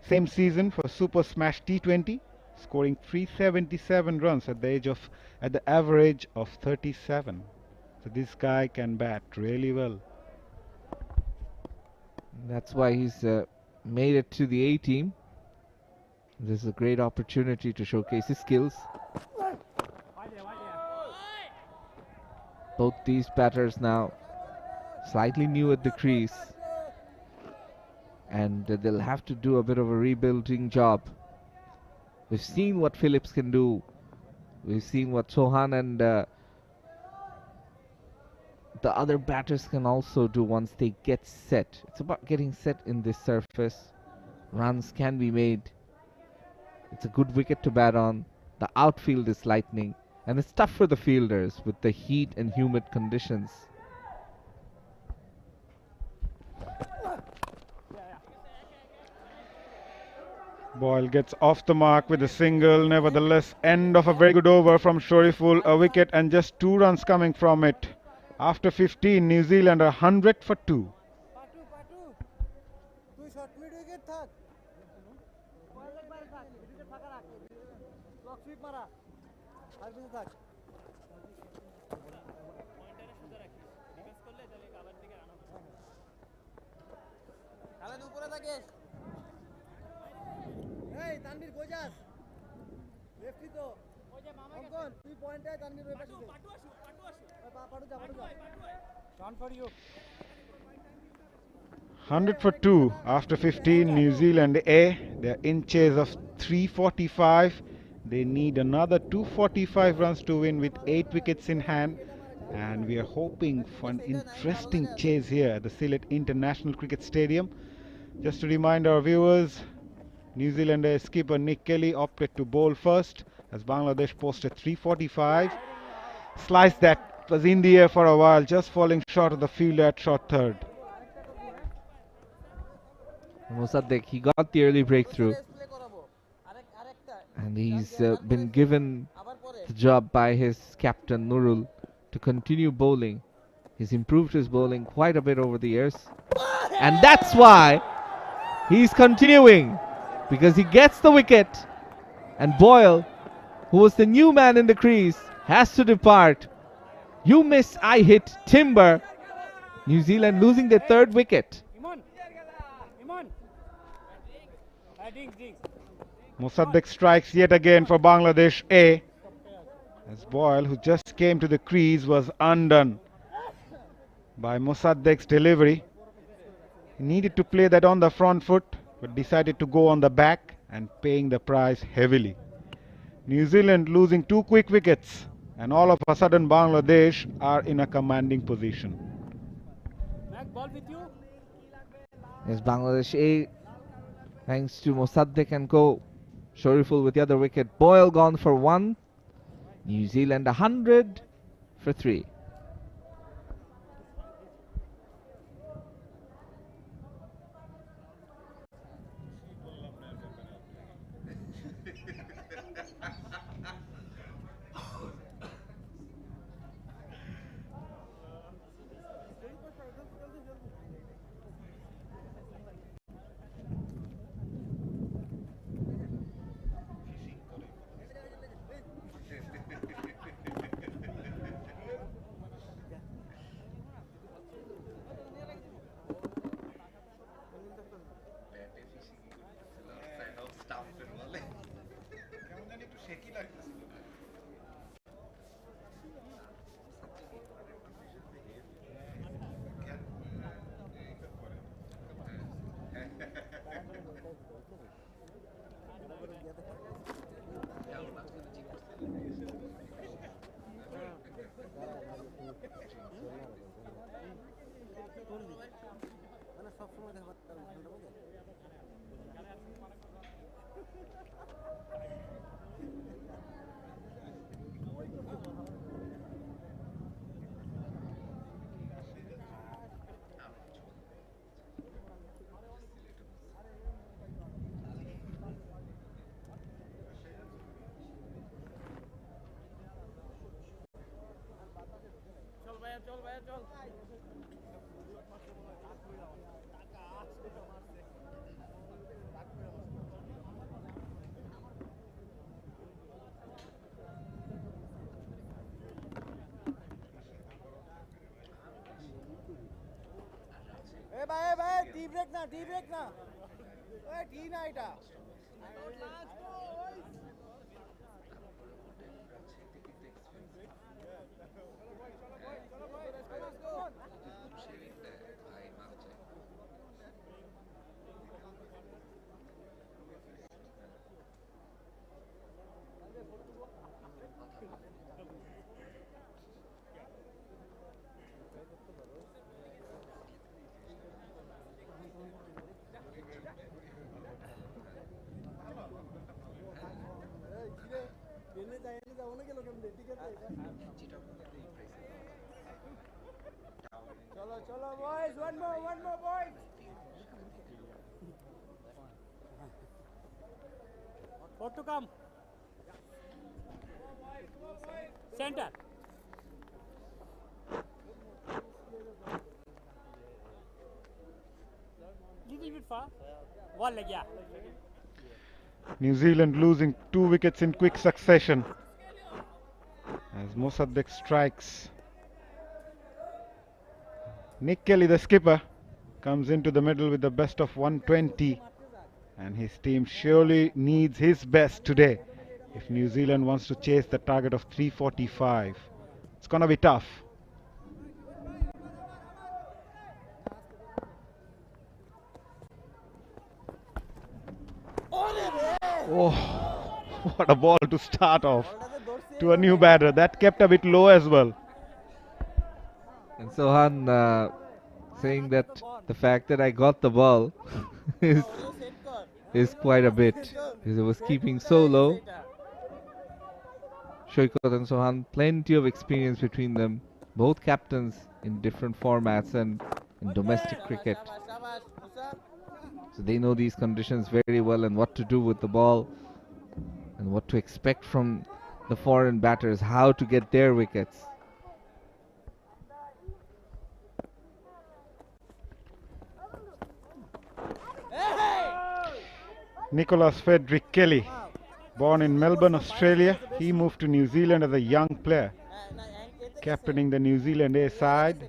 same season for Super Smash T20, scoring 377 runs at the average of 37. So this guy can bat really well. That's why he's made it to the A team. This is a great opportunity to showcase his skills. Both these batters now slightly new at the crease, and they'll have to do a bit of a rebuilding job. We've seen what Phillips can do. We've seen what Chauhan and the other batters can also do once they get set. It's about getting set in this surface. Runs can be made. It's a good wicket to bat on. The outfield is lightning, and it's tough for the fielders with the heat and humid conditions. Boyle gets off the mark with a single. Nevertheless, end of a very good over from Shoriful, a wicket and just 2 runs coming from it. After 15, New Zealand are 100 for 2. থাক ফাঁকা রাখ clock sweep মারা আর পিছে থাক খালেদ উপরে থাকিস এই তানভীর কই যাস লেফটি তো ওই যে মামা গেছে তুই পয়েন্টে তানভীর ওই পাশে পাটু আসু পাটু যা run for you 100 for 2 after 15. New Zealand A, they're in chase of 345. They need another 245 runs to win with 8 wickets in hand, and we are hoping for an interesting chase here at the Sylhet International Cricket Stadium. Just to remind our viewers, New Zealand skipper Nick Kelly opted to bowl first as Bangladesh posted 345. Slice that was in the air for a while, just falling short of the fielder at short third. Mossadegh, he got the early breakthrough, and he's been given the job by his captain Nurul to continue bowling. He's improved his bowling quite a bit over the years, and that's why he's continuing, because he gets the wicket, and Boyle, who was the new man in the crease, has to depart. You miss, I hit, timber. New Zealand losing their third wicket. Mossadegh strikes yet again for Bangladesh A, as Boyle, who just came to the crease, was undone by Mossadegh's delivery. He needed to play that on the front foot, but decided to go on the back and paying the price heavily. New Zealand losing 2 quick wickets, and all of a sudden Bangladesh are in a commanding position. Yes, Bangladesh A, thanks to Mossadegh and co. Shorturl with the other wicket. Boyle gone for 1. New Zealand 100 for 3. Tea break ना ओए T ना এটা Cholo boys, one more boys. What to come? Center. Little bit New Zealand losing 2 wickets in quick succession as Mossadegh strikes. Nick Kelly, the skipper, comes into the middle with the best of 120, and his team surely needs his best today if New Zealand wants to chase the target of 345. It's gonna be tough. Oh, what a ball to start off to a new batter. That kept a bit low as well. And Sohan saying that the fact that I got the ball is quite a bit, because it was keeping so low. Shoykot and Sohan, plenty of experience between them, both captains in different formats and in domestic cricket. So they know these conditions very well and what to do with the ball and what to expect from the foreign batters, how to get their wickets. Nicholas Frederick Kelly, born in Melbourne, Australia, he moved to New Zealand as a young player, captaining the New Zealand A side.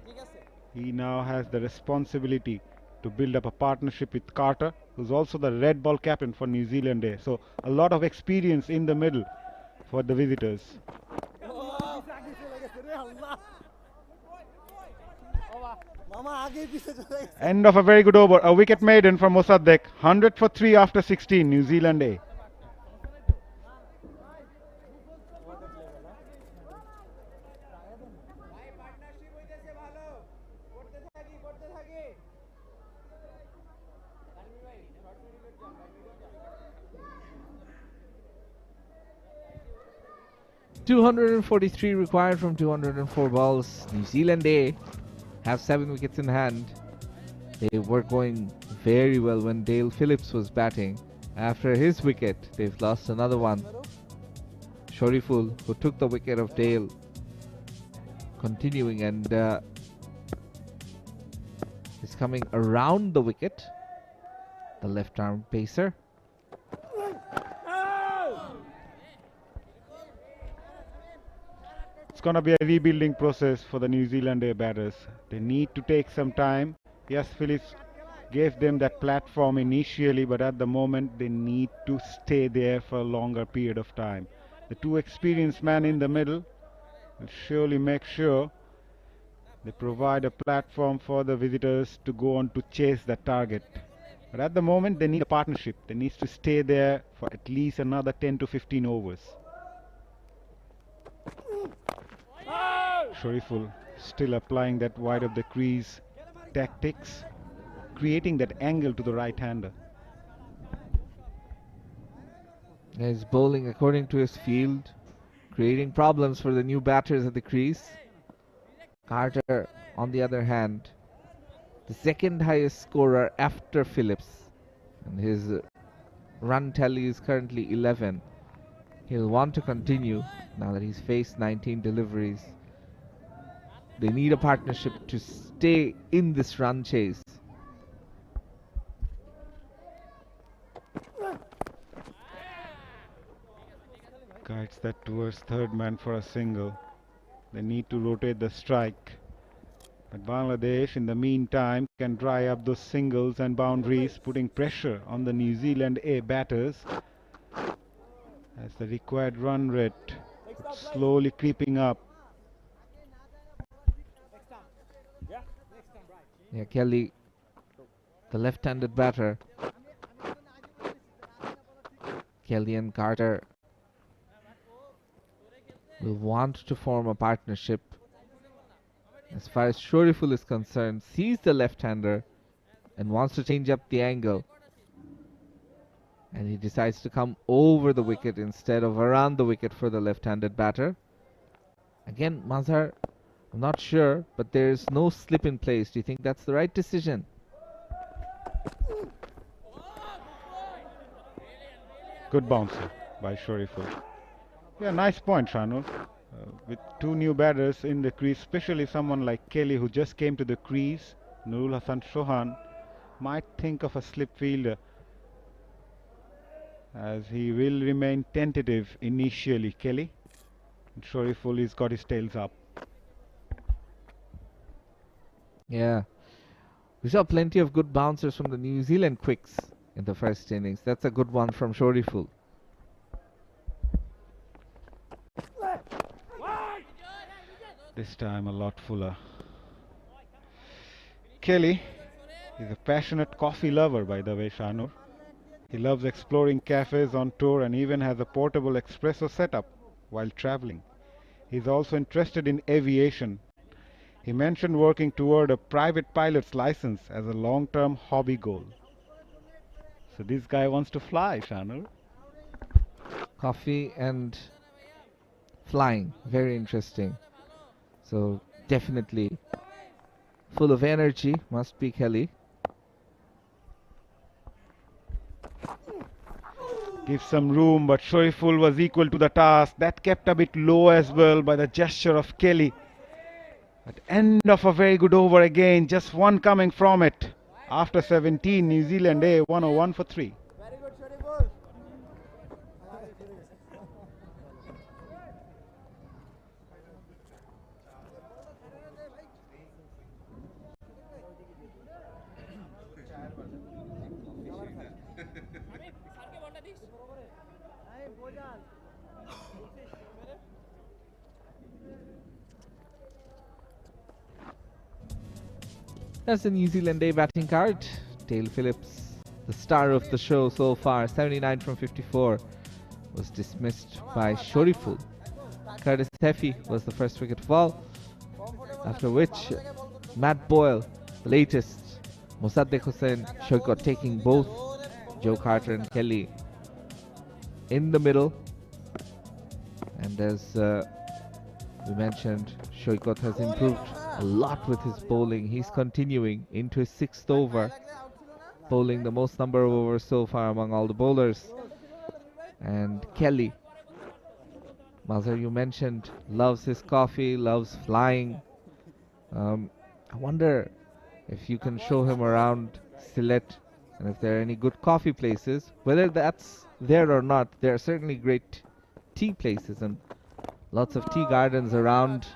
He now has the responsibility to build up a partnership with Carter, who's also the red ball captain for New Zealand A. So a lot of experience in the middle for the visitors. End of a very good over. A wicket maiden from Mossadegh. 100 for 3 after 16. New Zealand A. .243 required from 204 balls. New Zealand A have 7 wickets in hand. They were going very well when Dale Phillips was batting. After his wicket, they've lost another one. Shoriful, who took the wicket of Dale, continuing and is coming around the wicket. The left arm pacer. It's going to be a rebuilding process for the New Zealand A batters. They need to take some time. Yes, Phillips gave them that platform initially, but at the moment they need to stay there for a longer period of time. The two experienced men in the middle will surely make sure they provide a platform for the visitors to go on to chase that target. But at the moment they need a partnership. They need to stay there for at least another 10 to 15 overs. Shoriful still applying that wide of the crease tactics, creating that angle to the right-hander. He's bowling according to his field, creating problems for the new batters at the crease. Carter, on the other hand, the second highest scorer after Phillips, and his run tally is currently 11. He'll want to continue now that he's faced 19 deliveries. They need a partnership to stay in this run chase. Guides that towards third man for a single. They need to rotate the strike. But Bangladesh, in the meantime, can dry up those singles and boundaries, putting pressure on the New Zealand A batters as the required run rate is slowly creeping up. Yeah, Kelly, the left-handed batter. Kelly and Carter will want to form a partnership. As far as Shoriful is concerned, sees the left-hander and wants to change up the angle. And he decides to come over the wicket instead of around the wicket for the left-handed batter. Again, Mazhar, I'm not sure, but there's no slip in place. Do you think that's the right decision? Good bouncer by Shoriful. Yeah, nice point, Shanu. With two new batters in the crease, especially someone like Kelly who just came to the crease, Nurul Hassan Chauhan, might think of a slip fielder, as he will remain tentative initially. Kelly. And 𝗂𝗧𝗧 has got his tails up. Yeah. We saw plenty of good bouncers from the New Zealand quicks in the first innings. That's a good one from 𝗂𝗧𝗧. This time a lot fuller. Kelly is a passionate coffee lover, by the way, Shanur. He loves exploring cafes on tour and even has a portable espresso setup while traveling. He's also interested in aviation. He mentioned working toward a private pilot's license as a long-term hobby goal. So this guy wants to fly, Shanur. Coffee and flying. Very interesting. So definitely full of energy must be Kelly. Give some room, but 𝗂𝗧𝗧 was equal to the task. That kept a bit low as well by the gesture of Kelly. At end of a very good over again, just one coming from it. After 17, New Zealand A 101 for 3. Very good, 𝗂𝗧𝗧𝗧. That's the New Zealand A batting card. Dale Phillips, the star of the show so far, 79 from 54, was dismissed by 𝗂𝗧𝗧𝗧. Curtis Heffy was the first wicket of all, after which Matt Boyle, the latest, Mosaddek Hossain Shoykot taking both Joe Carter and Kelly in the middle. And as we mentioned, Shoykot has improved a lot with his bowling. He's continuing into his 6th over, bowling the most number of overs so far among all the bowlers. And Kelly, Mazhar, you mentioned, loves his coffee, loves flying. I wonder if you can show him around Sylhet and if there are any good coffee places. Whether that's there or not, there are certainly great tea places and lots of tea gardens around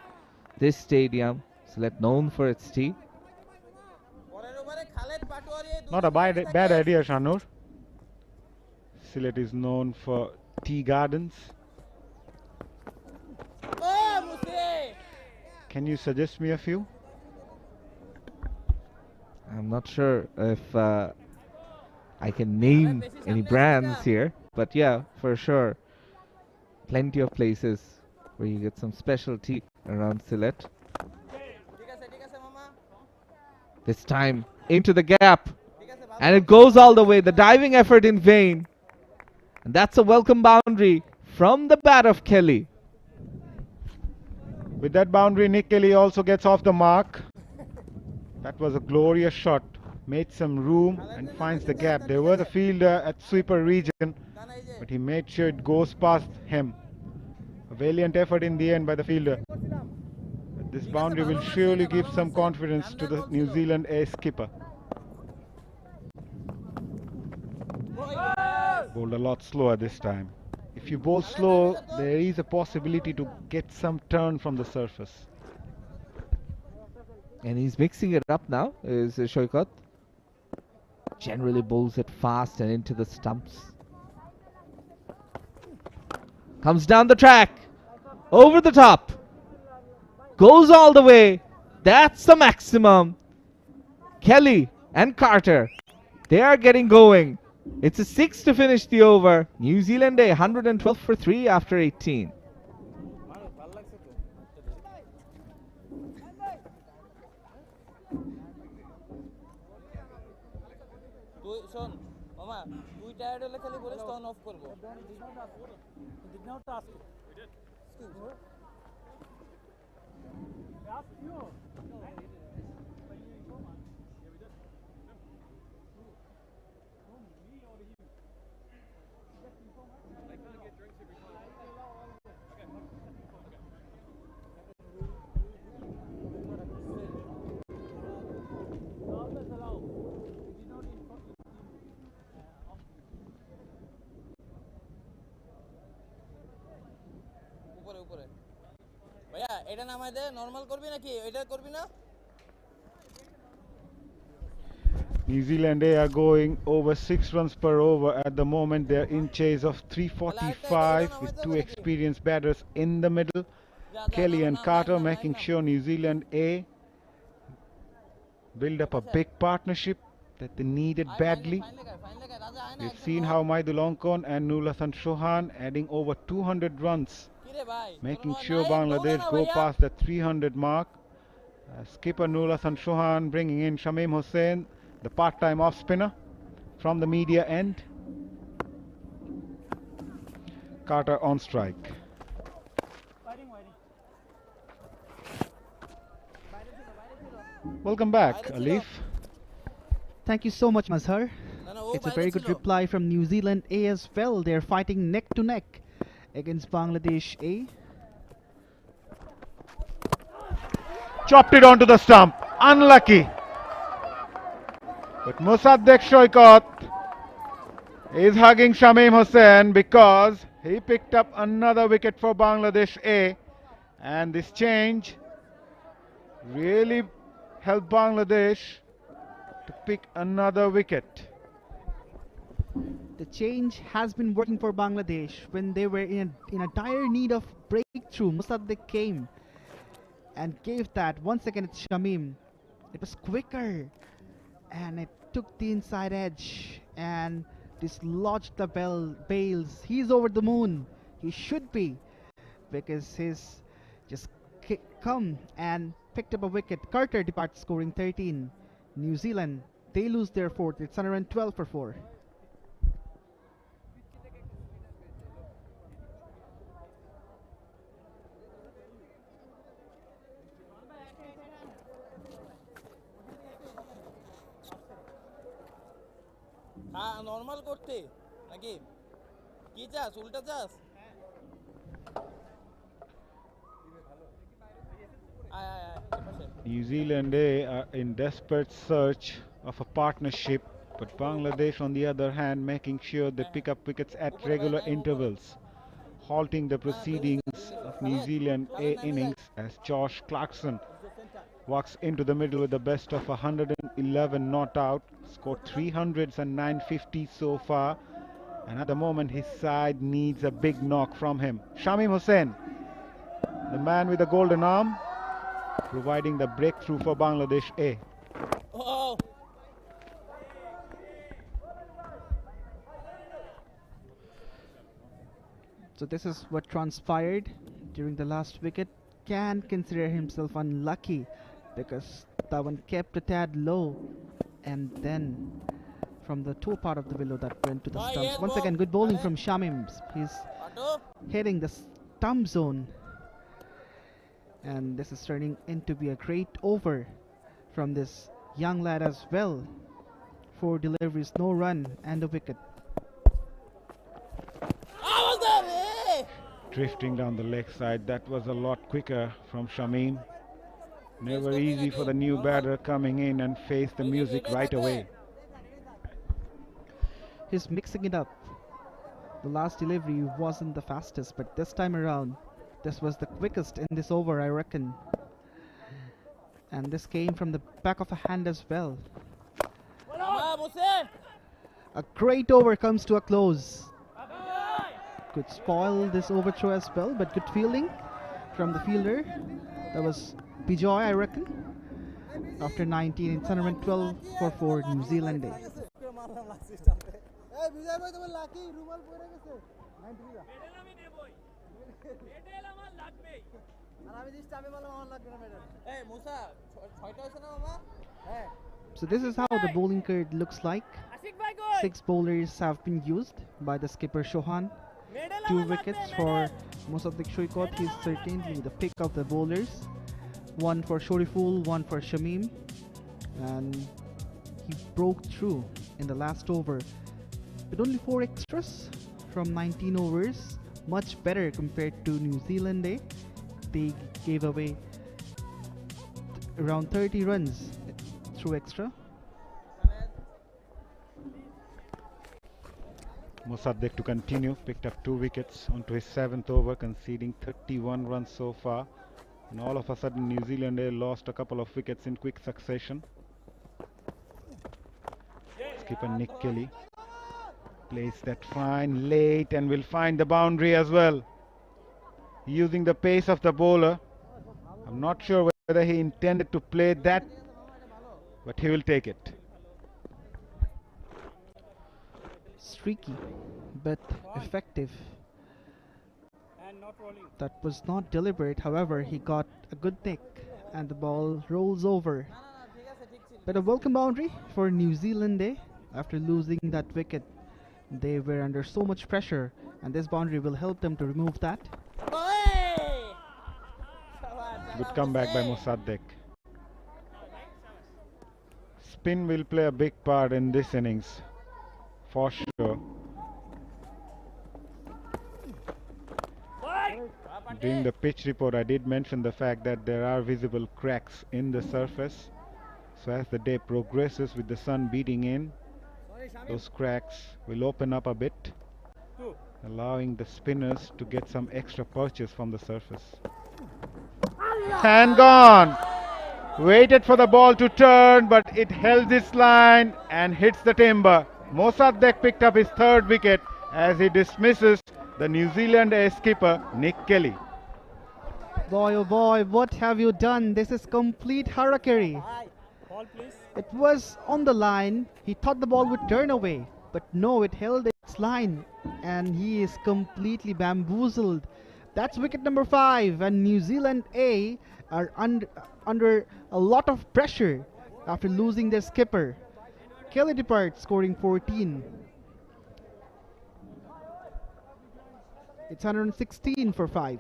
this stadium. Sylhet known for its tea. Not a bad idea, Shanur. Sylhet is known for tea gardens. Can you suggest me a few? I'm not sure if I can name any brands here, but yeah, for sure, plenty of places where you get some specialty around Sylhet. This time into the gap, and it goes all the way. The diving effort in vain, and that's a welcome boundary from the bat of Kelly. With that boundary, Nick Kelly also gets off the mark. That was a glorious shot. Made some room and finds the gap. There was a fielder at sweeper region, but he made sure it goes past him. A valiant effort in the end by the fielder. But this boundary will surely give some confidence to the New Zealand A skipper. Bowled a lot slower this time. If you bowl slow, there is a possibility to get some turn from the surface. And he's mixing it up now, is Shoykot. Generally bowls it fast and into the stumps. Comes down the track, over the top, goes all the way. That's the maximum. Kelly and Carter, they are getting going. It's a 6 to finish the over. New Zealand A 112 for 3 after 18. এটা নামাই দে normal করবি নাকি এটা করবি না New Zealand A are going over 6 runs per over at the moment. They're in chase of 345 with two experienced batters in the middle. Kelly and Carter making sure New Zealand A build up a big partnership that they needed badly. We've seen how 𝗏𝗏𝗂𝗏𝗏 and Nurulhasan Chauhan adding over 200 runs, making sure Bangladesh go past the 300 mark. Skipper Nurulhasan Chauhan bringing in Shamim Hussain, the part-time off-spinner from the media end. Carter on strike. Welcome back, Alif. Thank you so much, Mazhar. It's a very good reply from New Zealand A as well. They're fighting neck to neck against Bangladesh A. Chopped it onto the stump. Unlucky. But Mossadegh Shoykot is hugging Shamim Hussain because he picked up another wicket for Bangladesh A. And this change really helped Bangladesh to pick another wicket. The change has been working for Bangladesh. When they were in a dire need of breakthrough, Mossadegh came and gave that. Once again, it's Shamim. It was quicker and it took the inside edge and dislodged the bails. He's over the moon. He should be, because he's just come and picked up a wicket. Carter departs scoring 13. New Zealand, they lose their fourth. It's 112 for 4. হ্যাঁ normal করতে নাকি কি চাস উল্টা চাস New Zealand A are in desperate search of a partnership, but Bangladesh on the other hand making sure they pick up wickets at regular intervals, halting the proceedings of New Zealand A innings as Josh Clarkson walks into the middle with the best of 111 not out, scored 300s and 950 so far, and at the moment his side needs a big knock from him. Shamim Hussain, the man with the golden arm, providing the breakthrough for Bangladesh A. Oh. So this is what transpired during the last wicket. Can consider himself unlucky because that one kept a tad low, and then from the toe part of the willow that went to the stumps. Once again, good bowling from Shamim. He's hitting the stump zone, and this is turning into be a great over from this young lad as well. 4 deliveries, no run and a wicket. Drifting down the leg side, that was a lot quicker from Shamim. Never easy for the new batter coming in and face the music right away. He's mixing it up. The last delivery wasn't the fastest, but this time around this was the quickest in this over, I reckon. And this came from the back of a hand as well. A great over comes to a close. Could spoil this overthrow as well, but good fielding from the fielder. That was Bijoy, I reckon. After 19, it's 112 for 4 New Zealand Day. So this is how the bowling card looks like. 6 bowlers have been used by the skipper Chauhan. 2 wickets for Mossadegh Shoykot. He's certainly the pick of the bowlers. 1 for Shoriful, 1 for Shamim, and he broke through in the last over with only 4 extras from 19 overs. Much better compared to New Zealand Day. They gave away around 30 runs through extra. Mossadegh to continue, picked up 2 wickets onto his 7th over, conceding 31 runs so far. And all of a sudden New Zealand A lost a couple of wickets in quick succession. Skipper Nick Kelly plays that fine late and will find the boundary as well, using the pace of the bowler. I'm not sure whether he intended to play that, but he will take it. Streaky, but effective. And not rolling. That was not deliberate, however, he got a good nick and the ball rolls over. But a welcome boundary for New Zealand A. After losing that wicket, they were under so much pressure, and this boundary will help them to remove that. Good comeback by Mossadegh. Spin will play a big part in this innings, for sure. During the pitch report, I did mention the fact that there are visible cracks in the surface. So as the day progresses with the sun beating in, those cracks will open up a bit, allowing the spinners to get some extra purchase from the surface. And gone! Waited for the ball to turn, but it held its line and hits the timber. Mossadegh picked up his third wicket as he dismisses the New Zealand A skipper Nick Kelly. Boy, oh boy, what have you done? This is complete harakiri. Ball, please. It was on the line. He thought the ball would turn away, but no, it held its line, and he is completely bamboozled. That's wicket number 5, and New Zealand A are under a lot of pressure after losing their skipper. Kelly departs, scoring 14. It's 116 for 5.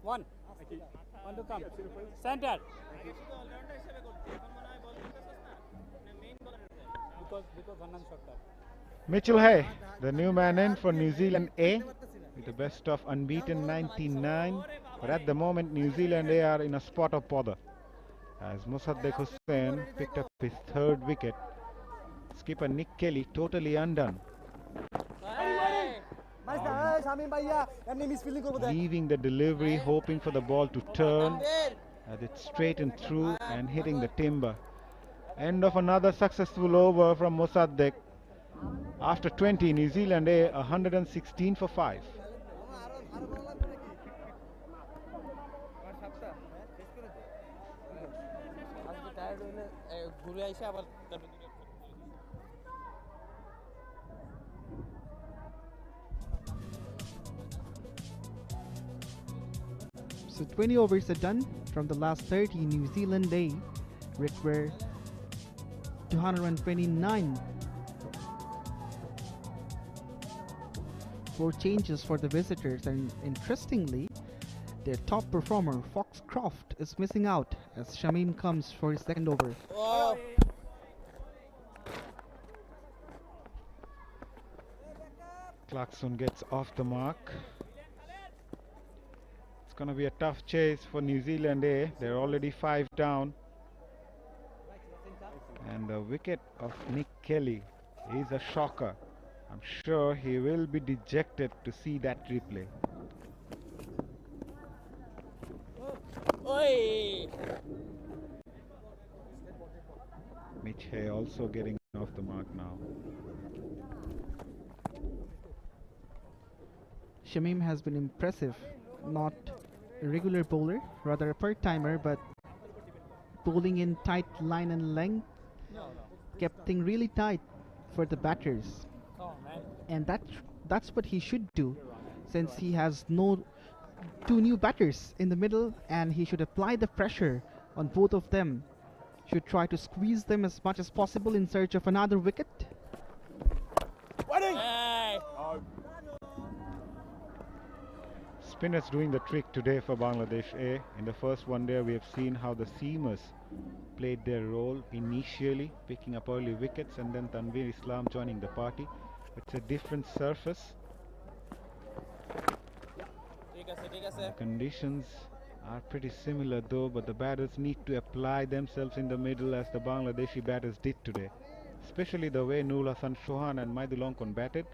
One to come. Center. Because one shorter. Mitchell Hay, the new man in for New Zealand A, with the best of unbeaten 99. But at the moment, New Zealand A are in a spot of bother, as Mossadegh Hussain picked up his third wicket. Skipper Nick Kelly totally undone, leaving the delivery, hoping for the ball to turn, as it straightened through and hitting the timber. End of another successful over from Mossadegh. After 20, New Zealand A 116 for 5. So 20 overs are done. From the last 30, New Zealand A require 229. 4 changes for the visitors, and interestingly, their top performer Foxcroft is missing out as Shamim comes for his second over. Oh. Clarkson gets off the mark. It's going to be a tough chase for New Zealand A. They're already 5 down. And the wicket of Nick Kelly is a shocker. I'm sure he will be dejected to see that replay. Oi. Mitch Hay also getting off the mark now. Shamim has been impressive. Not a regular bowler, rather a part-timer, but bowling in tight line and length kept things really tight for the batters. And that's what he should do, since he has no two new batters in the middle, and he should apply the pressure on both of them. Should try to squeeze them as much as possible in search of another wicket. Hey. Spinners doing the trick today for Bangladesh A. In the first one day, we have seen how the seamers played their role initially, picking up early wickets, and then Tanveer Islam joining the party. It's a different surface. The conditions are pretty similar though, but the batters need to apply themselves in the middle as the Bangladeshi batters did today. Especially the way Nurul Hassan Chauhan and Maydull Ongkon batted.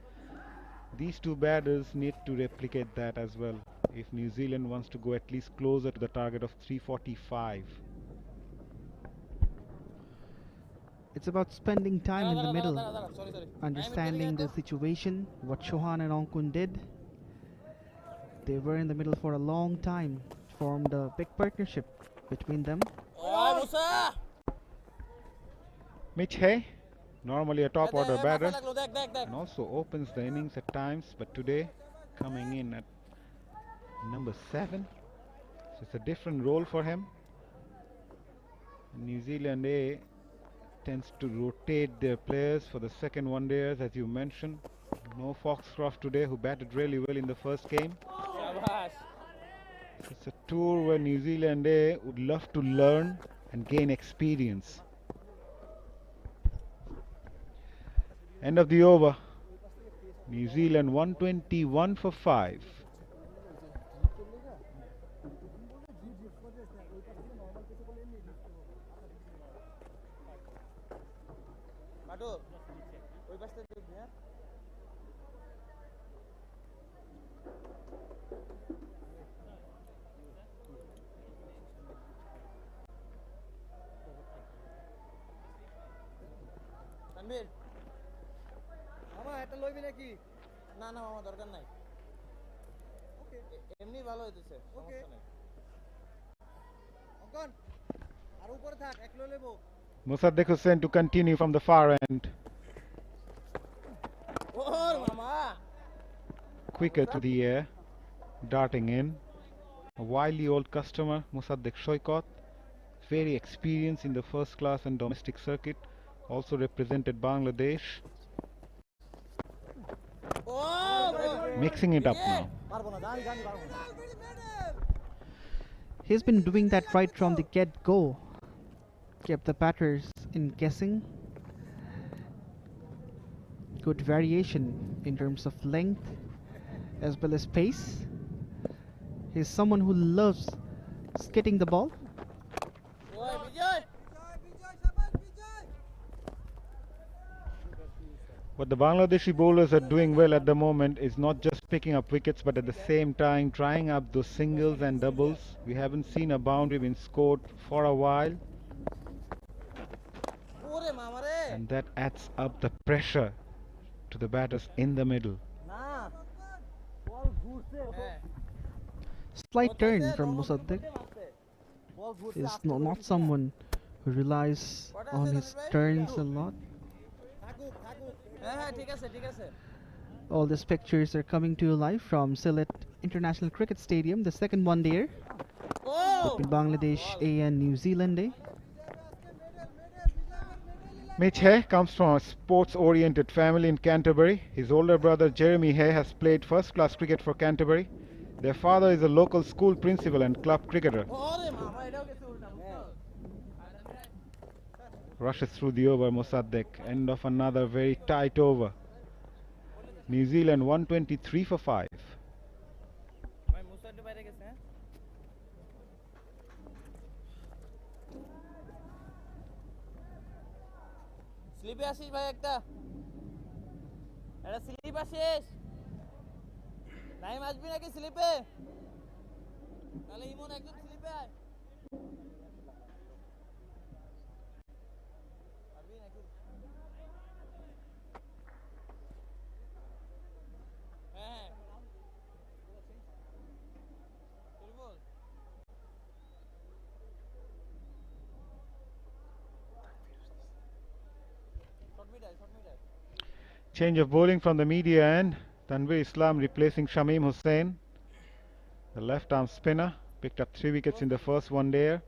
These two batters need to replicate that as well if New Zealand wants to go at least closer to the target of 345. It's about spending time in the middle, understanding the situation, what Chauhan and Ongkon did. They were in the middle for a long time, formed a big partnership between them. 𝗵𝗺𝗃, normally a top order batter, and also opens the innings at times, but today coming in at number 7, so it's a different role for him. New Zealand A tends to rotate their players for the second one-dayers, as you mentioned. No Foxcroft today, who batted really well in the first game. It's a tour where New Zealand A would love to learn and gain experience. End of the over. New Zealand 121 for 5. Tanvir মামা এটা লইবি নাকি না না মামা দরকার নাই ওকে এমনি ভালো হইতেছে সমস্যা নাই অঙ্কন আর উপরে থাক এক লই লইবো Mossaddeq Hossain to continue from the far end. ওর মামা Quicker to the air, darting in. A wily old customer, Mossaddeq Shoykot, very experienced in the first class and domestic circuit, also represented Bangladesh. Mixing it up now. He's been doing that right from the get-go. Kept the batters in guessing. Good variation in terms of length as well as pace. He's someone who loves skidding the ball. What the Bangladeshi bowlers are doing well at the moment is not just picking up wickets, but at the same time trying up those singles and doubles. We haven't seen a boundary being scored for a while, and that adds up the pressure to the batters in the middle. Slight turn from Mossaddeq. He's not someone who relies on his turns a lot. All these pictures are coming to you live from Sylhet International Cricket Stadium, the second one-dayer between Bangladesh A and New Zealand A. 𝗵𝗺𝗃 comes from a sports-oriented family in Canterbury. His older brother Jeremy Hay has played first-class cricket for Canterbury. Their father is a local school principal and club cricketer. Rushes through the over, Mossaddeq. End of another very tight over. New Zealand 123 for 5. স্লিপে আসিস ভাই একটা slip আসিস নাইম আসবি নাকি স্লিপে তাহলে ইমন একদম স্লিপে আয় Change of bowling from the media end. Tanveer Islam replacing Shamim Hussain. The left-arm spinner picked up 3 wickets in the first one-dayer.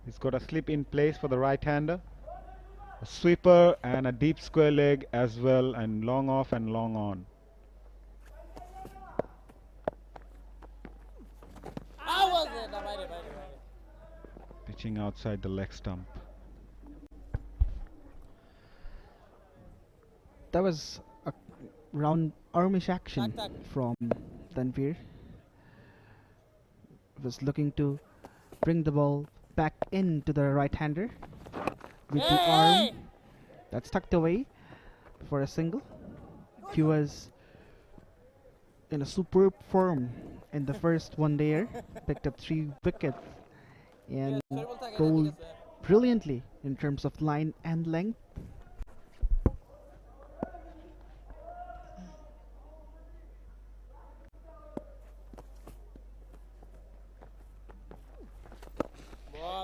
He's got a slip in place for the right-hander. A sweeper and a deep square leg as well, and long off and long on. Pitching outside the leg stump. That was a round armish action from Tanvir. Was looking to bring the ball back into the right-hander with the arm. That's tucked away for a single. He was in a superb form in the first one-dayer, picked up 3 wickets and bowled brilliantly in terms of line and length.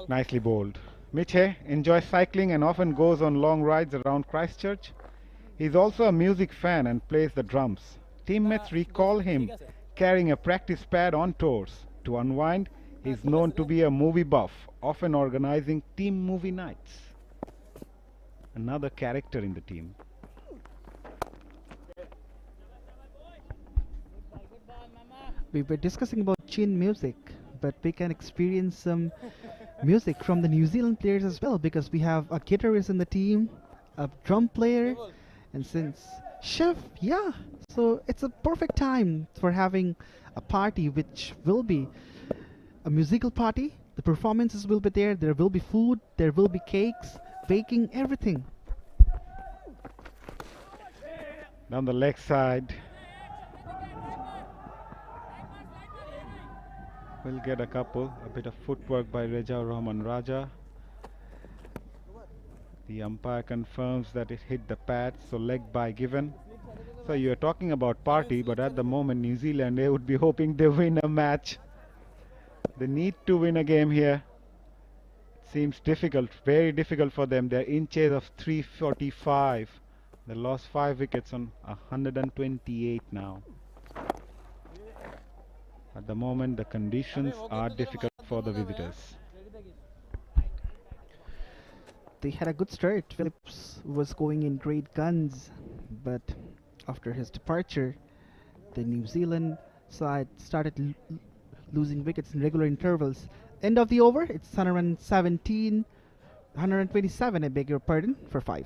Nicely bowled. 𝗵𝗺 enjoys cycling and often goes on long rides around Christchurch. He's also a music fan and plays the drums. Teammates recall him carrying a practice pad on tours. To unwind, he's known to be a movie buff, often organizing team movie nights. Another character in the team. We were discussing about chin music, but we can experience some music from the New Zealand players as well, because we have a guitarist in the team, a drum player, and since chef, yeah, so it's a perfect time for having a party which will be a musical party. The performances will be there will be food, there will be cakes, baking, everything. Down the leg side. We'll get a couple. A bit of footwork by Rezaur Rahman Raja. The umpire confirms that it hit the pad, so leg bye given. So you're talking about party, but at the moment New Zealand, they would be hoping they win a match. They need to win a game here. It seems difficult, very difficult for them. They're in chase of 345. They lost 5 wickets on 128 now. At the moment, the conditions are difficult for the visitors. They had a good start. Phillips was going in great guns, but after his departure, the New Zealand side started losing wickets in regular intervals. End of the over, it's 127, I beg your pardon, for 5.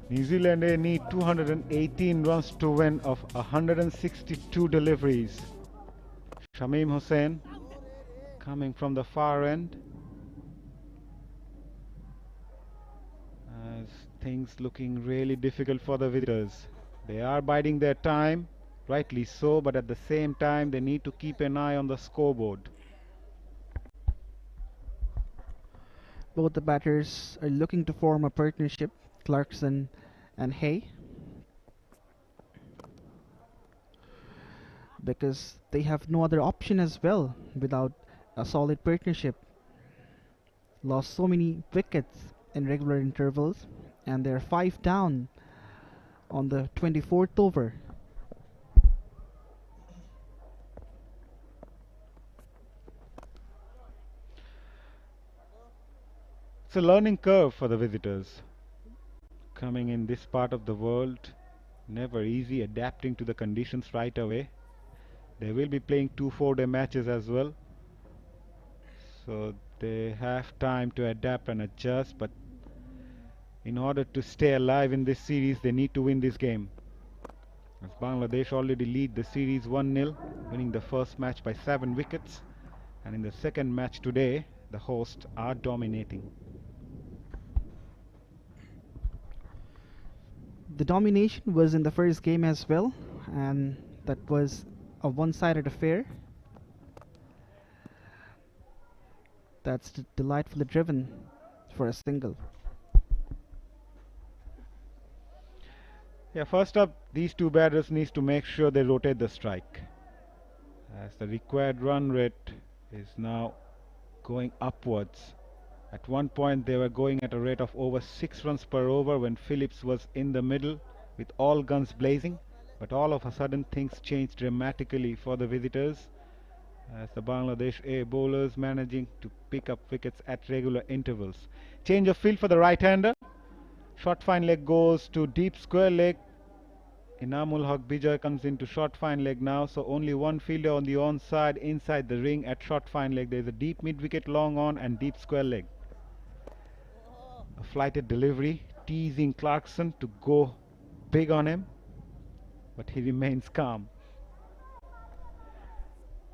New Zealand need 218 runs to win of 162 deliveries. Shamim Hussain coming from the far end. As things looking really difficult for the visitors. They are biding their time, rightly so, but at the same time they need to keep an eye on the scoreboard. Both the batters are looking to form a partnership, Clarkson and Hay, because they have no other option as well without a solid partnership. Lost so many wickets in regular intervals, and they're 5 down on the 24th over. It's a learning curve for the visitors. Coming in this part of the world, never easy adapting to the conditions right away. They will be playing 2 4-day matches as well, so they have time to adapt and adjust, but in order to stay alive in this series, they need to win this game. As Bangladesh already lead the series 1-0, winning the first match by 7 wickets, and in the second match today, the hosts are dominating. The domination was in the first game as well, and that was a one-sided affair. That's delightfully driven for a single. Yeah, first up, these two batters needs to make sure they rotate the strike, as the required run rate is now going upwards. At one point they were going at a rate of over 6 runs per over when Phillips was in the middle with all guns blazing, but all of a sudden things changed dramatically for the visitors, as the Bangladesh A bowlers managing to pick up wickets at regular intervals. Change of field for the right-hander. Short fine leg goes to deep square leg. 𝗃𝗓𝗄𝗃𝗍𝗂 comes into short fine leg now, so only one fielder on the onside inside the ring at short fine leg. There is a deep mid-wicket long on and deep square leg. A flighted delivery, teasing Clarkson to go big on him, but he remains calm.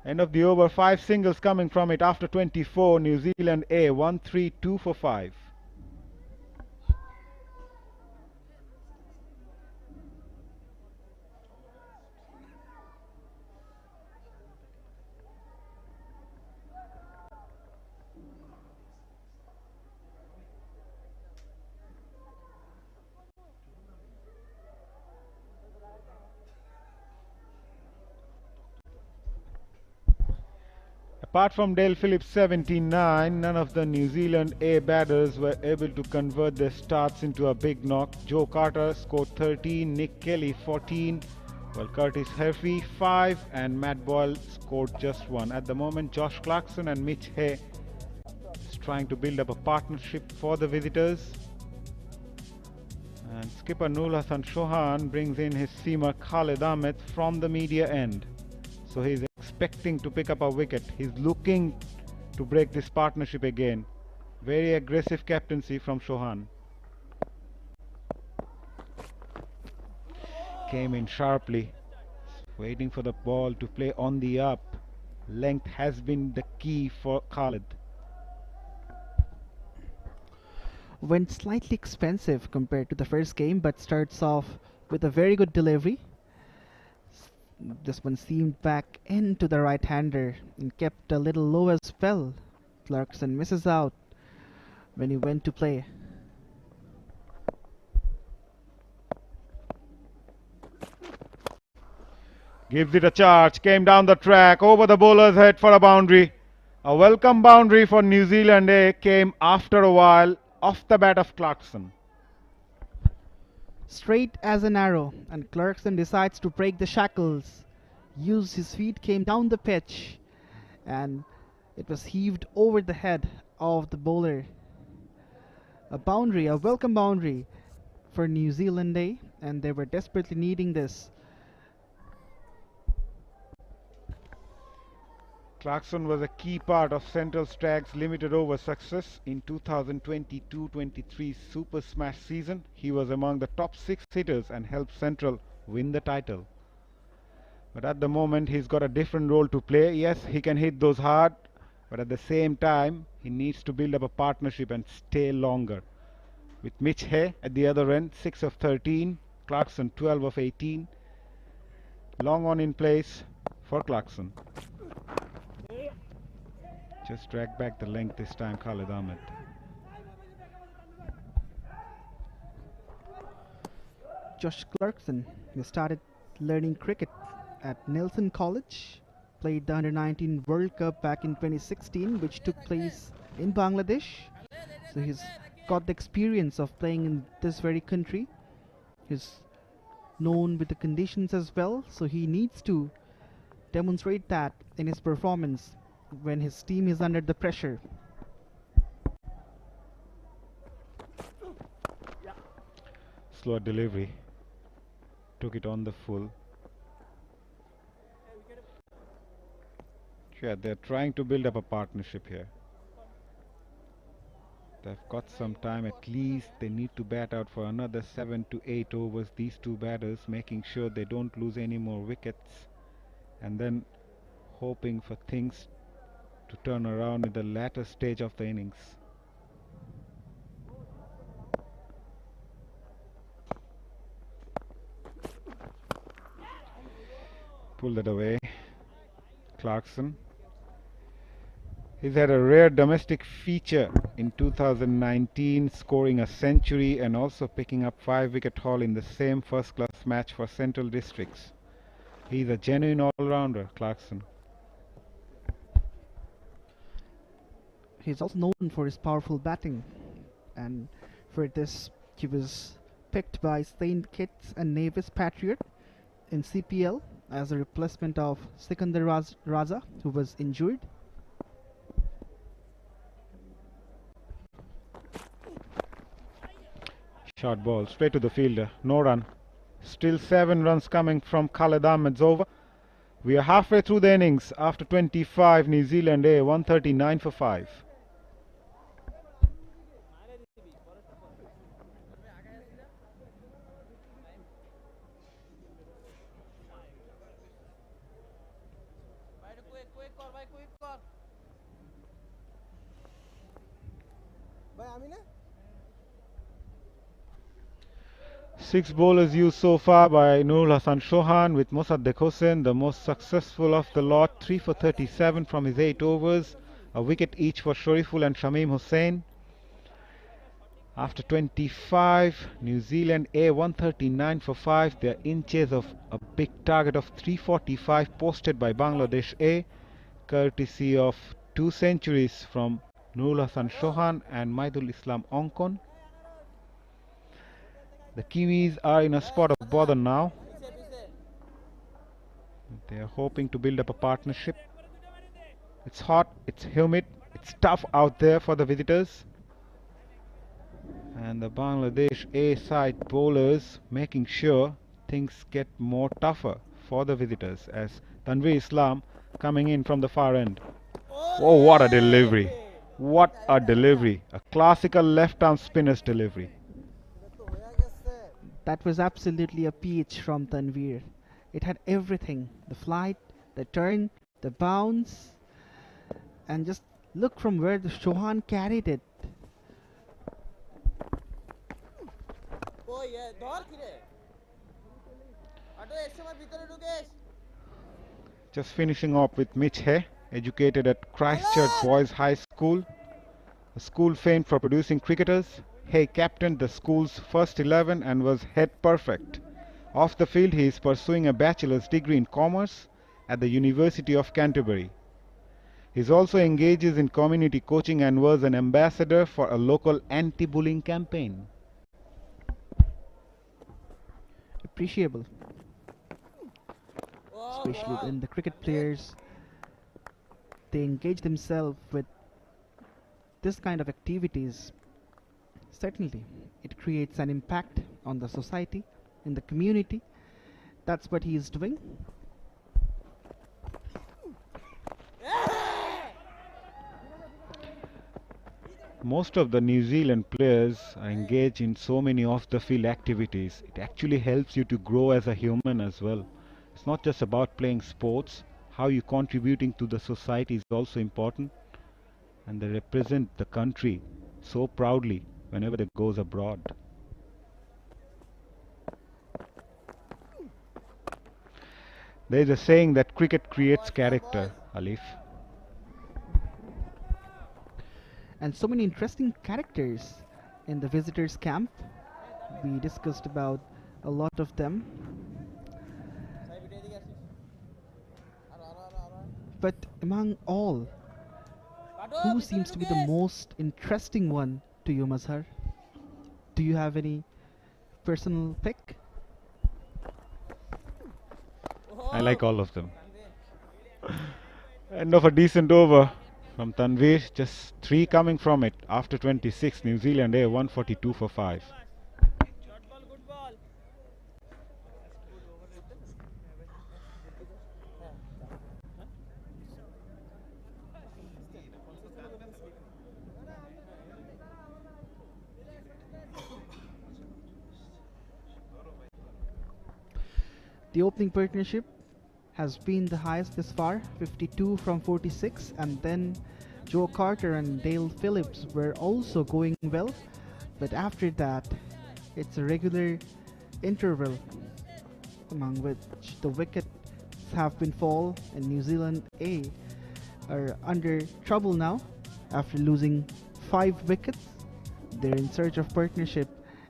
End of the over, 5 singles coming from it after 24. New Zealand A 1-3-2 for 5. Apart from Dale Phillips 79, none of the New Zealand A batters were able to convert their starts into a big knock. Joe Carter scored 13, Nick Kelly 14, while Curtis Herfey 5 and Matt Boyle scored just 1. At the moment, Josh Clarkson and Mitch Hay is trying to build up a partnership for the visitors. And skipper Noor Hassan Chauhan brings in his seamer Khalid Ahmed from the media end. So he's expecting to pick up a wicket. He's looking to break this partnership again. Very aggressive captaincy from Chauhan. Came in sharply, waiting for the ball to play on the up. Length has been the key for Khalid. Went slightly expensive compared to the first game, but starts off with a very good delivery. This one seamed back into the right-hander and kept a little low as well. Clarkson misses out when he went to play. Gives it a charge, came down the track, over the bowler's head for a boundary. A welcome boundary for New Zealand A came after a while off the bat of Clarkson. Straight as an arrow, and Clarkson decides to break the shackles. Used his feet, came down the pitch, and it was heaved over the head of the bowler. A boundary, a welcome boundary for New Zealand A, and they were desperately needing this. Clarkson was a key part of Central Stag's limited over success in 2022-23 Super Smash season. He was among the top 6 hitters and helped Central win the title. But at the moment he's got a different role to play. Yes, he can hit those hard, but at the same time he needs to build up a partnership and stay longer. With Mitch Hay at the other end, 6 of 13, Clarkson 12 of 18. Long on in place for Clarkson. Just drag back the length this time, Khalid Ahmed. Josh Clarkson, he started learning cricket at Nelson College, played the Under-19 World Cup back in 2016, which took place in Bangladesh. So he's got the experience of playing in this very country. He's known with the conditions as well, so he needs to demonstrate that in his performance when his team is under the pressure. Slow delivery. Took it on the full. Yeah, they're trying to build up a partnership here. They've got some time at least. They need to bat out for another 7 to 8 overs, these two batters, making sure they don't lose any more wickets, and then hoping for things to turn around in the latter stage of the innings. Pulled it away. Clarkson. He's had a rare domestic feature in 2019, scoring a century and also picking up 5-wicket haul in the same first-class match for Central Districts. He's a genuine all-rounder, Clarkson. He's also known for his powerful batting, and for this he was picked by St. Kitts and Nevis Patriot in CPL as a replacement of Sikandar Raza, who was injured. Short ball straight to the fielder, no run. Still 7 runs coming from Khalid Ahmed's over. We are halfway through the innings after 25. New Zealand A 139 for 5. Six bowlers used so far by Nurul Hassan Chauhan, with Mossaddeq Hossain the most successful of the lot, 3 for 37 from his 8 overs, a wicket each for Shariful and Shamim Hussain. After 25, New Zealand A 139 for 5. They are in chase of a big target of 345 posted by Bangladesh A, courtesy of 2 centuries from Nurul Hassan Chauhan and Maidul Islam Onkon. The Kiwis are in a spot of bother now. They are hoping to build up a partnership. It's hot, it's humid, it's tough out there for the visitors. And the Bangladesh A side bowlers making sure things get more tougher for the visitors, as Tanveer Islam coming in from the far end. Oh, what a delivery! What a delivery! A classical left-arm spinner's delivery. That was absolutely a peach from Tanveer. It had everything: the flight, the turn, the bounce, and just look from where the Chauhan carried it. Just finishing up with 𝗵𝗺, educated at Christchurch Boys High School, a school famed for producing cricketers. He captained the school's first 11 and was head perfect. Off the field, he is pursuing a bachelor's degree in commerce at the University of Canterbury. He also engages in community coaching and was an ambassador for a local anti-bullying campaign. Appreciable, especially when the cricket players, they engage themselves with this kind of activities. Certainly, it creates an impact on the society, in the community. That's what he is doing. Most of the New Zealand players are engaged in so many off-the-field activities. It actually helps you to grow as a human as well. It's not just about playing sports. How you're contributing to the society is also important. And they represent the country so proudly whenever they goes abroad. There is a saying that cricket creates character, Alif. And so many interesting characters in the visitors camp. We discussed about a lot of them. But among all, who seems to be the most interesting one to you, Mazhar? Do you have any personal pick? I like all of them. End of a decent over from Tanveer, just 3 coming from it after 26. New Zealand A 142 for 5. The opening partnership has been the highest this far, 52 from 46, and then Joe Carter and Dale Phillips were also going well, but after that it's a regular interval among which the wickets have been fall in New Zealand A. are under trouble now after losing 5 wickets. They're in search of partnership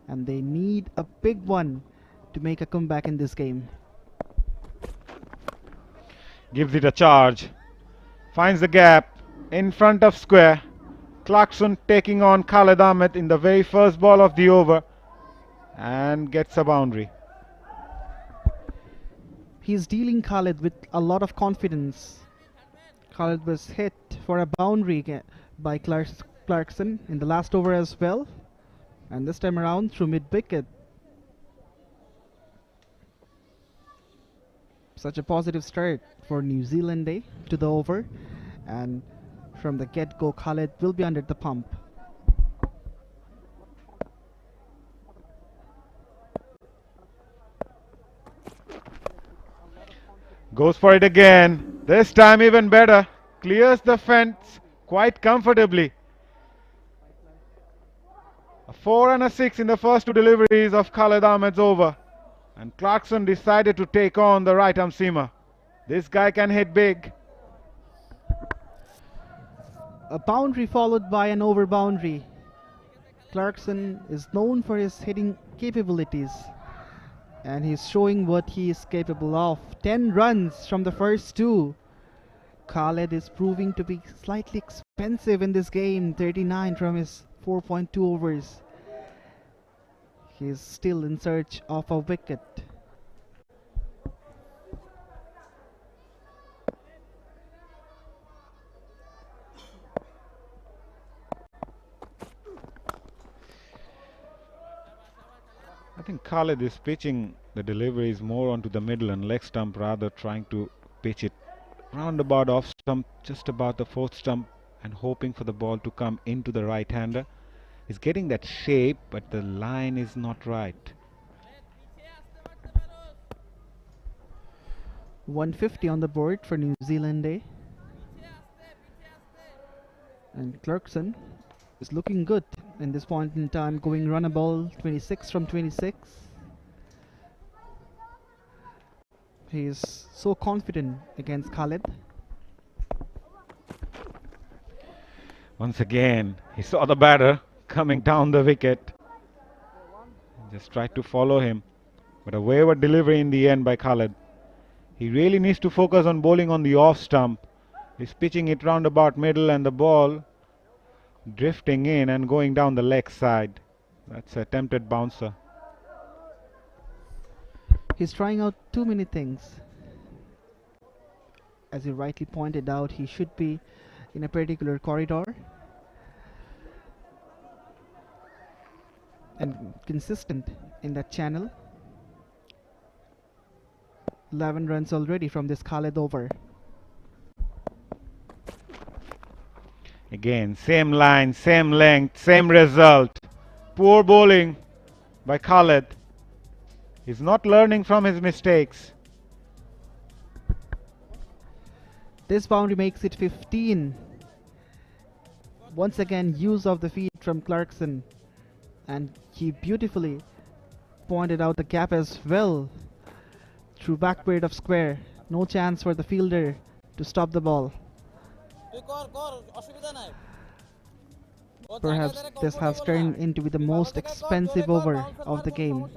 and they need a big one to make a comeback in this game. Gives it a charge. Finds the gap in front of square. Clarkson taking on Khalid Ahmed in the very first ball of the over and gets a boundary. He's dealing Khalid with a lot of confidence. Khalid was hit for a boundary by Clarkson in the last over as well, and this time around through mid-wicket. Such a positive start for New Zealand Day to the over, and from the get-go Khalid will be under the pump. Goes for it again. This time even better. Clears the fence quite comfortably. A 4 and a 6 in the first 2 deliveries of Khalid Ahmed's over. And Clarkson decided to take on the right arm seamer. This guy can hit big. A boundary followed by an over boundary. Clarkson is known for his hitting capabilities, and he's showing what he is capable of. 10 runs from the first 2. Khalid is proving to be slightly expensive in this game. 39 from his 4.2 overs. He's still in search of a wicket. I think Khalid is pitching the deliveries more onto the middle and leg stump, rather trying to pitch it roundabout off stump, just about the 4th stump, and hoping for the ball to come into the right-hander. He's getting that shape, but the line is not right. 150 on the board for New Zealand Day. And Clarkson is looking good in this point in time, going runnable 26 from 26. He is so confident against Khalid. Once again, he saw the batter coming down the wicket. Just tried to follow him, but a wayward delivery in the end by Khalid. He really needs to focus on bowling on the off stump. He's pitching it round about middle and the ball drifting in and going down the leg side. That's a attempted bouncer. He's trying out too many things. As you rightly pointed out, he should be in a particular corridor and consistent in that channel. 11 runs already from this Khalid over. Again, same line, same length, same result. Poor bowling by Khalid. He's not learning from his mistakes. This boundary makes it 15. Once again, use of the feet from Clarkson, and he beautifully pointed out the gap as well through backward of square. No chance for the fielder to stop the ball. Perhaps this has turned into the most expensive over of the game.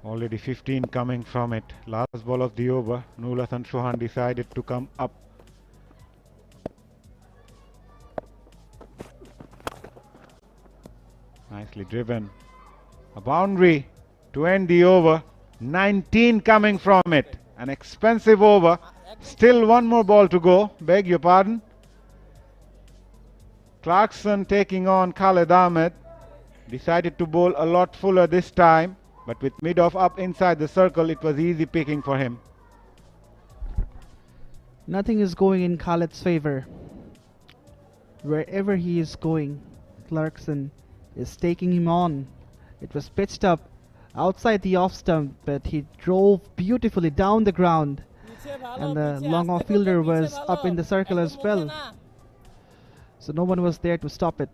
Already 15 coming from it. Last ball of the over, Nur Hasan Chauhan decided to come up. Nicely driven. A boundary to end the over. 19 coming from it. An expensive over. Still one more ball to go. Beg your pardon. Clarkson taking on Khalid Ahmed. Decided to bowl a lot fuller this time, but with mid-off up inside the circle, it was easy picking for him. Nothing is going in Khalid's favor. Wherever he is going, Clarkson is taking him on. It was pitched up outside the off stump, but he drove beautifully down the ground, and the long off fielder was up in the circle as well, so no one was there to stop it.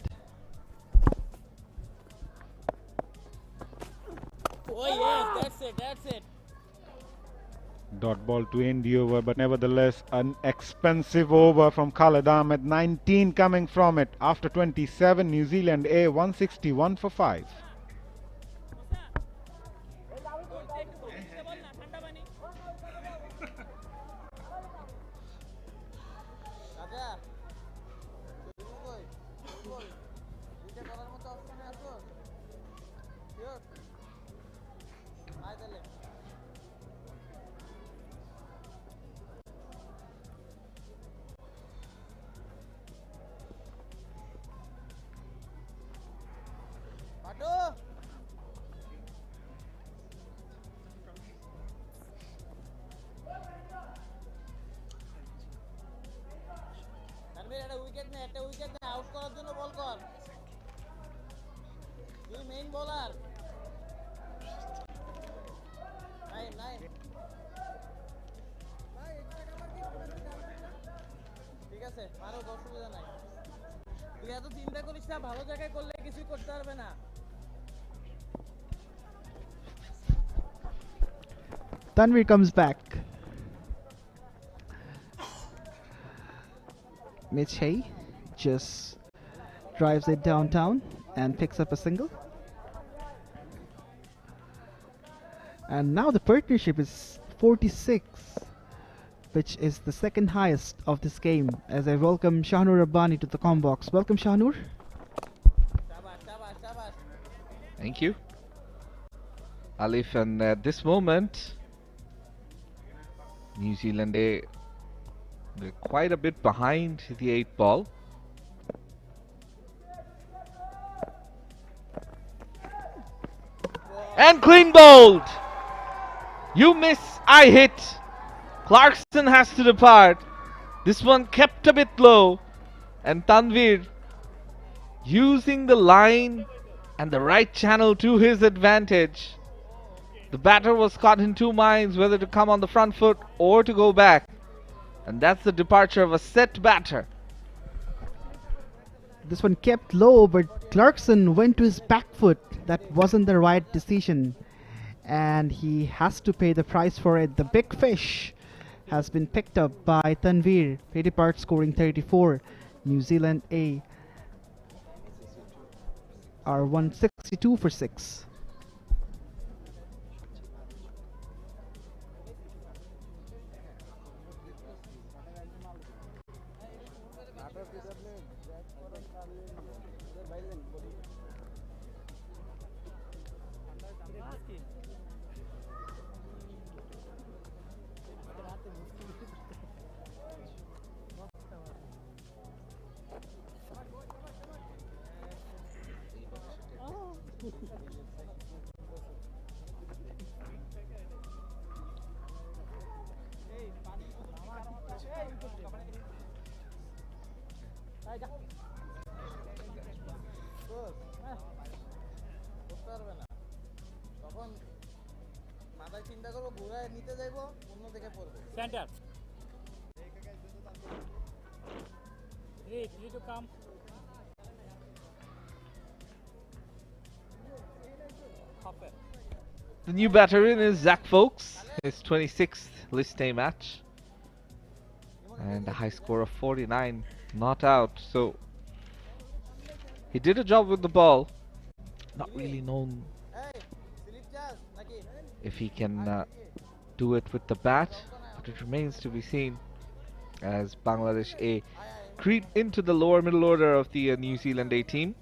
Oh yes, that's it. dot ball to end the over, but nevertheless an expensive over from Khalid Ahmed. 19 coming from it after 27. New Zealand A 161 for 5. Tanvir comes back. 𝗵𝗂𝗃𝗍 just drives it downtown and picks up a single. And now the partnership is 46, which is the second highest of this game, as I welcome Shahnur Rabbani to the comm box. Welcome, Shahnur. Thank you, Alif. And at this moment, New Zealand A, they're quite a bit behind the 8 ball. And clean bowled! You miss, I hit. Clarkson has to depart. This one kept a bit low. And Tanvir using the line and the right channel to his advantage. The batter was caught in two minds whether to come on the front foot or to go back. And that's the departure of a set batter. This one kept low, but Clarkson went to his back foot. That wasn't the right decision, and he has to pay the price for it. The big fish has been picked up by Tanvir. Hdepart scoring 34. New Zealand A are 162 for 6. Center. Ready to come. The new batter in is Zach Folks, his 26th list A match. And a high score of 49, not out. So he did a job with the ball. Not really known if he can do it with the bat, but it remains to be seen as Bangladesh A creep into the lower middle order of the New Zealand A team.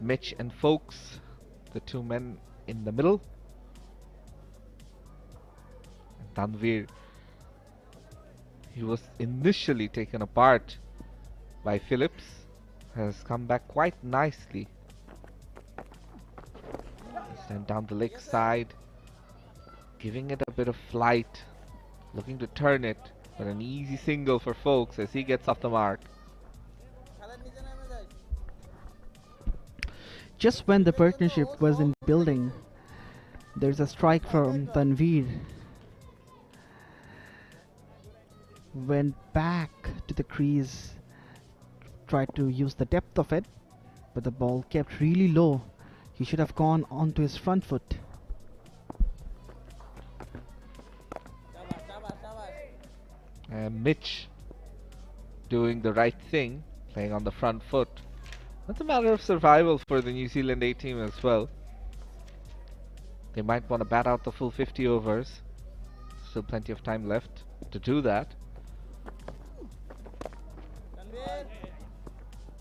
Mitch and Folks, the two men in the middle. And Tanvir, he was initially taken apart by Phillips, has come back quite nicely. Sent down the leg side, giving it a bit of flight, looking to turn it, but an easy single for Folks as he gets off the mark. Just when the partnership was in building, there's a strike from Tanvir. Went back to the crease, tried to use the depth of it, but the ball kept really low. He should have gone onto his front foot. And Mitch doing the right thing, playing on the front foot. It's a matter of survival for the New Zealand A team as well. They might want to bat out the full 50 overs. Still plenty of time left to do that.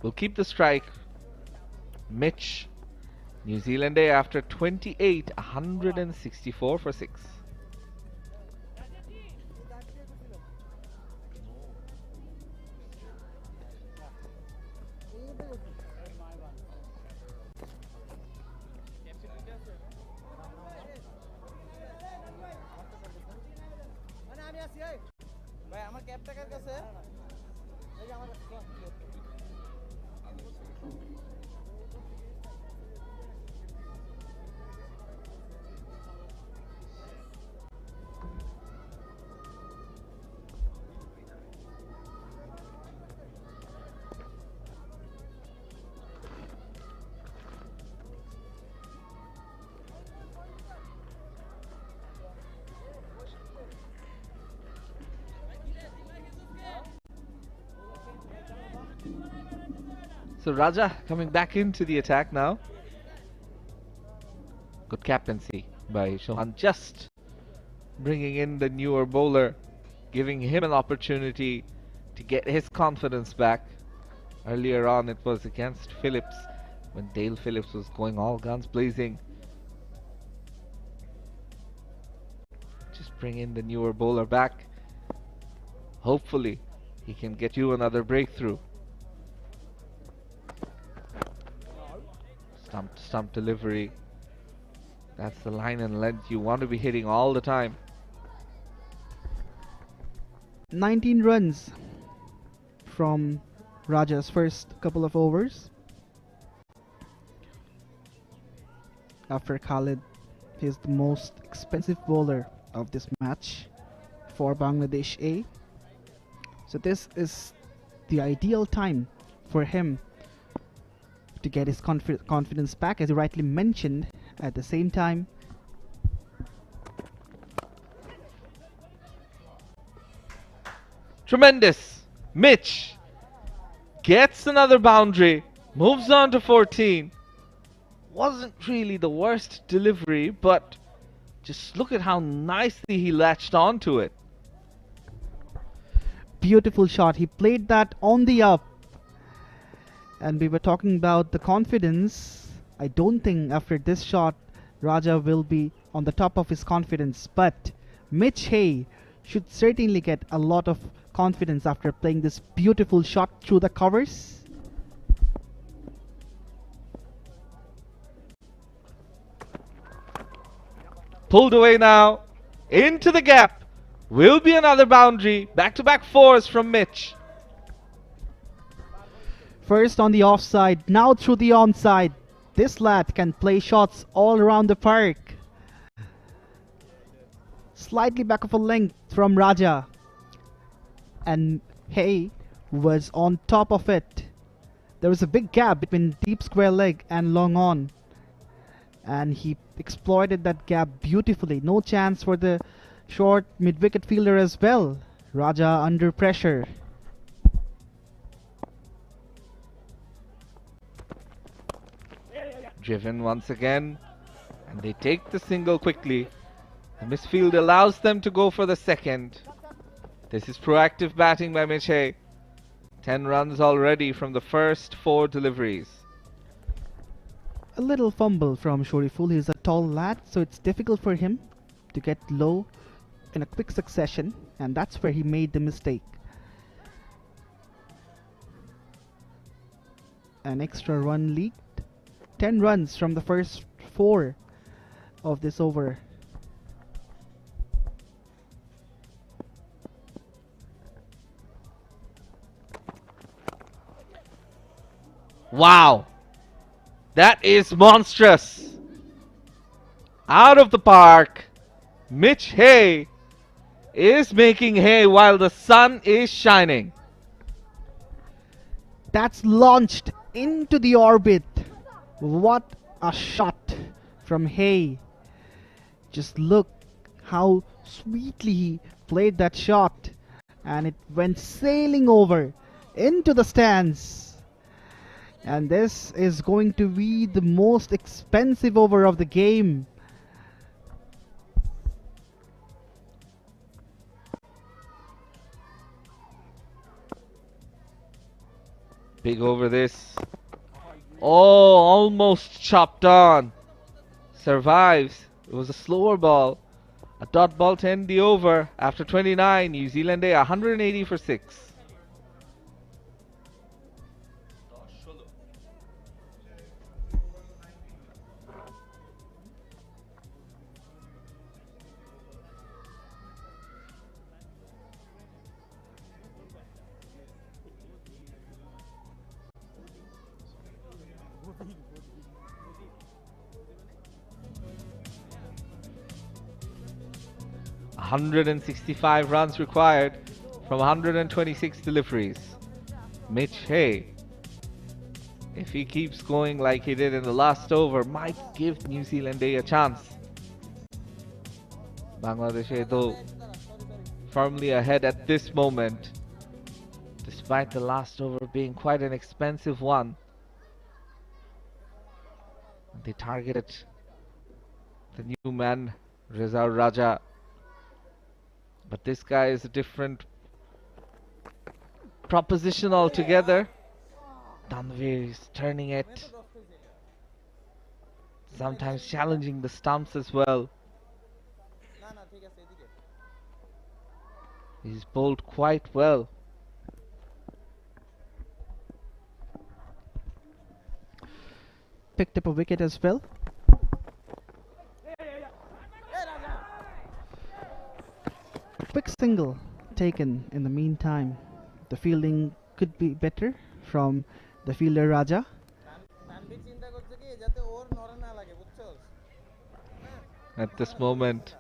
We'll keep the strike. Mitch, New Zealand A after 28, 164 for 6. ভাই আমার cap টাকার কাছে এই যে আমার কাছে So Raja coming back into the attack now. Good captaincy by Chauhan, just bringing in the newer bowler, giving him an opportunity to get his confidence back. Earlier on it was against Phillips, when Dale Phillips was going all guns blazing. Just bring in the newer bowler back. Hopefully he can get you another breakthrough. Stump delivery. That's the line and length you want to be hitting all the time. 19 runs from Raja's first couple of overs. After Khalid, he's the most expensive bowler of this match for Bangladesh A. So this is the ideal time for him to get his confidence back, as you rightly mentioned. At the same time, tremendous. Mitch gets another boundary, moves on to 14. Wasn't really the worst delivery, but just look at how nicely he latched onto it. beautiful shot. He played that on the up. And we were talking about the confidence. I don't think after this shot Raja will be on the top of his confidence, but Mitch Hay should certainly get a lot of confidence after playing this beautiful shot through the covers. Pulled away now, into the gap. Will be another boundary. Back-to-back fours from Mitch. First on the offside, now through the onside. This lad can play shots all around the park. Slightly back of a length from Raja. And Hay was on top of it. There was a big gap between deep square leg and long on. And he exploited that gap beautifully. No chance for the short mid-wicket fielder as well. Raja under pressure. Driven once again, and they take the single quickly. The misfield allows them to go for the second. This is proactive batting by Mitch Hay. 10 runs already from the first 4 deliveries. A little fumble from Shoriful. He's a tall lad, so it's difficult for him to get low in a quick succession, and that's where he made the mistake. An extra run leaked. 10 runs from the first 4 of this over. Wow! That is monstrous! Out of the park, Mitch Hay is making hay while the sun is shining. That's launched into the orbit. What a shot from Hay. Just look how sweetly he played that shot. and it went sailing over into the stands. And this is going to be the most expensive over of the game. Big over this. Oh, almost chopped on. Survives. It was a slower ball. A dot ball to end the over after 29. New Zealand A 180 for 6. Hey, 165 runs required from 126 deliveries. Mitch Hay, if he keeps going like he did in the last over, might give New Zealand A chance. Bangladesh A though firmly ahead at this moment, despite the last over being quite an expensive one. They targeted the new man, Reza Raja. But this guy is a different proposition altogether. Tanvir is turning it. Sometimes challenging the stumps as well. He's bowled quite well. Picked up a wicket as well. Quick single taken in the meantime. The fielding could be better from the fielder Raja. At this moment,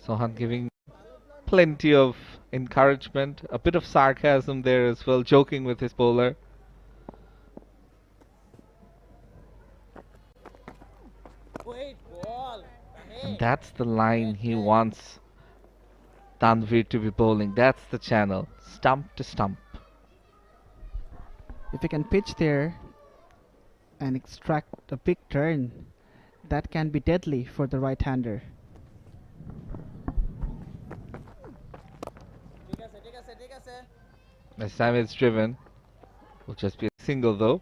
Sohan giving plenty of encouragement, a bit of sarcasm there as well, joking with his bowler. And that's the line he wants Tanvir to be bowling. That's the channel, stump to stump. If he can pitch there and extract a big turn, that can be deadly for the right-hander. This time it's driven. Will just be a single though.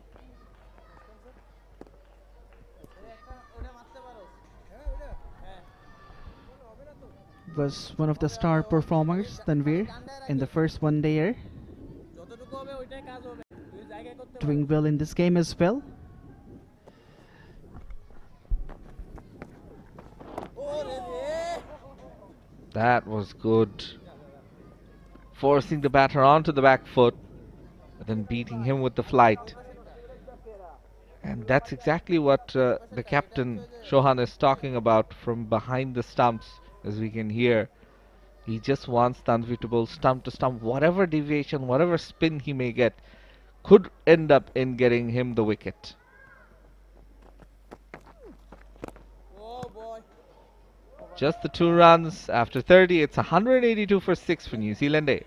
Was one of the star performers, Tanvir, in the first one-dayer. Doing well in this game as well. That was good. Forcing the batter onto the back foot, and then beating him with the flight. And that's exactly what the captain, Shohan, is talking about from behind the stumps, as we can hear. He just wants Tanvir to bowl stump to stump. Whatever deviation, whatever spin he may get, could end up in getting him the wicket. Just the 2 runs after 30. It's 182 for 6 for New Zealand A.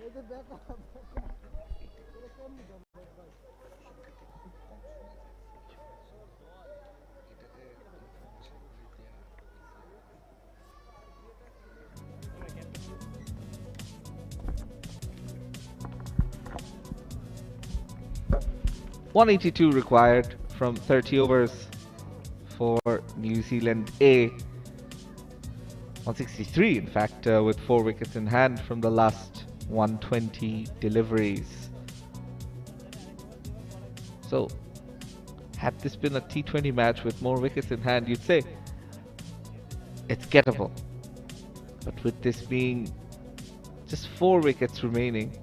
.182 required from 30 overs for New Zealand A. 163 in fact, with 4 wickets in hand from the last 120 deliveries. So, had this been a T20 match with more wickets in hand, you'd say it's gettable. But with this being just 4 wickets remaining,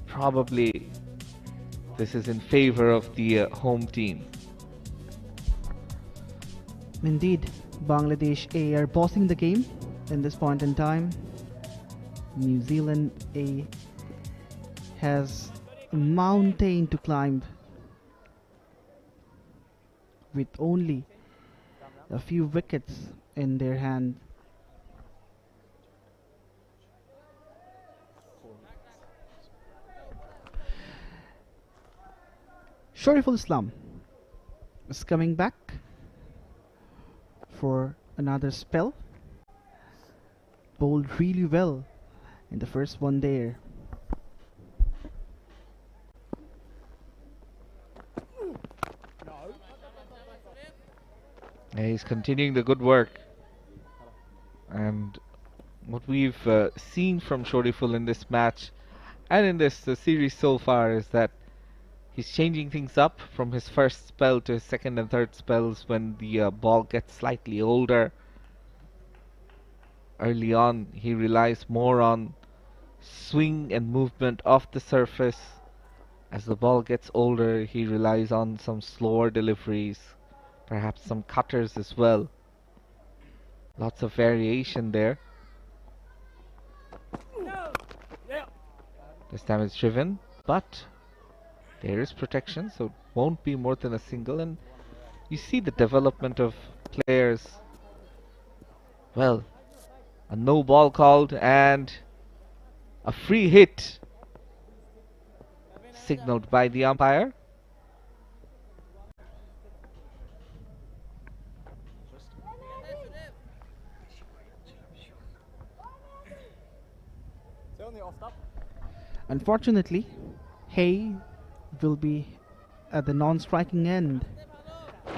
probably this is in favor of the home team. Indeed, Bangladesh A are bossing the game in this point in time. New Zealand A has a mountain to climb with only a few wickets in their hand. Shoriful Islam is coming back for another spell. Bowled really well in the first one there. He's continuing the good work, and what we've seen from Shoriful in this match and in this series so far is that he's changing things up from his first spell to his second and third spells when the ball gets slightly older. Early on, he relies more on swing and movement off the surface. As the ball gets older, he relies on some slower deliveries, perhaps some cutters as well. Lots of variation there. This time it's driven, but there is protection, so it won't be more than a single. And you see the development of players. Well, a no ball called and a free hit signaled by the umpire. Unfortunately, Hay will be at the non-striking end.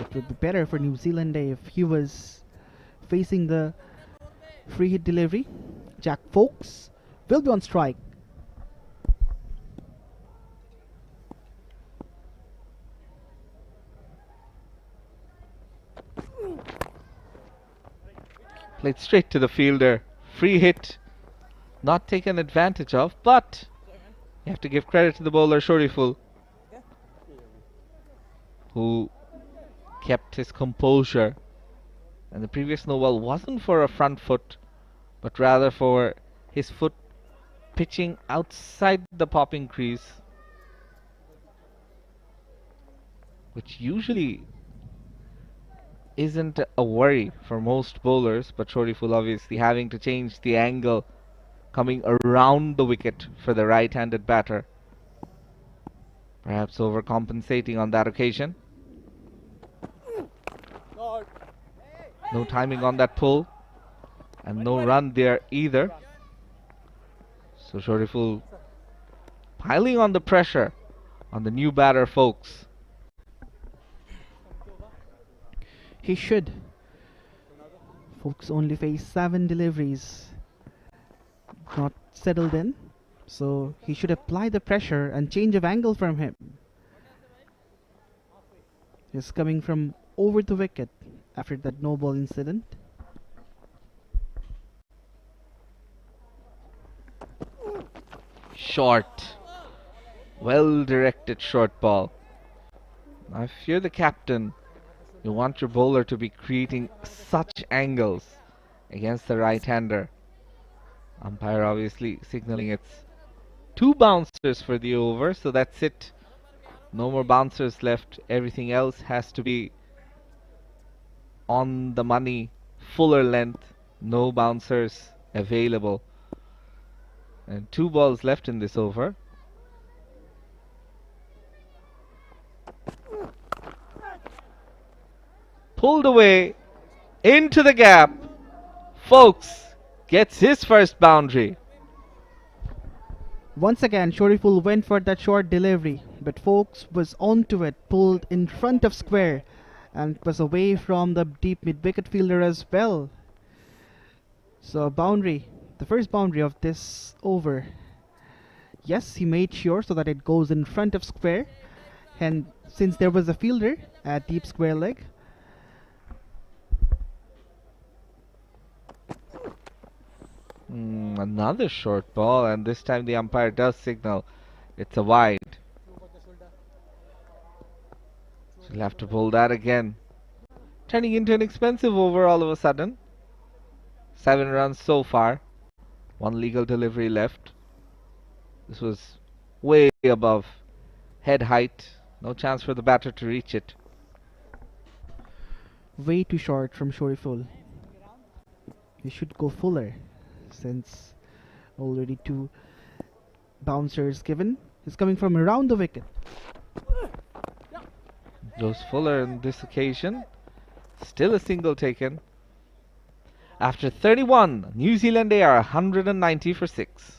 It would be better for New Zealand if he was facing the free hit delivery. Jack Folks will be on strike. Played straight to the fielder. Free hit. Not taken advantage of, but you have to give credit to the bowler Shoriful, who kept his composure. And the previous no ball wasn't for a front foot, but rather for his foot pitching outside the popping crease, which usually isn't a worry for most bowlers, but Shoriful obviously having to change the angle, coming around the wicket for the right-handed batter. Perhaps overcompensating on that occasion. No timing on that pull, and no run there either. So Shoriful piling on the pressure on the new batter Folks. He should. Folks only face 7 deliveries. Not settled in, so he should apply the pressure and change of angle from him. He's coming from over the wicket after that no ball incident. Short. Well directed short ball. Now if you're the captain, you want your bowler to be creating such angles against the right-hander. Umpire obviously signaling it's 2 bouncers for the over, so that's it. No more bouncers left. Everything else has to be on the money, fuller length. No bouncers available. And 2 balls left in this over. Pulled away into the gap. Folks gets his first boundary. Once again, Shoriful went for that short delivery, but Folks was onto it, pulled in front of square, and was away from the deep mid-wicket fielder as well. So a boundary, the first boundary of this over. Yes, he made sure so that it goes in front of square, and since there was a fielder at deep square leg. Another short ball, and this time the umpire does signal it's a wide. So he'll have to pull that again. Turning into an expensive over all of a sudden. 7 runs so far. 1 legal delivery left. This was way above head height. No chance for the batter to reach it. way too short from shorturl. He should go fuller since already 2 bouncers given. He's coming from around the wicket. Goes fuller on this occasion. Still a single taken. After 31, New Zealand are 190 for 6.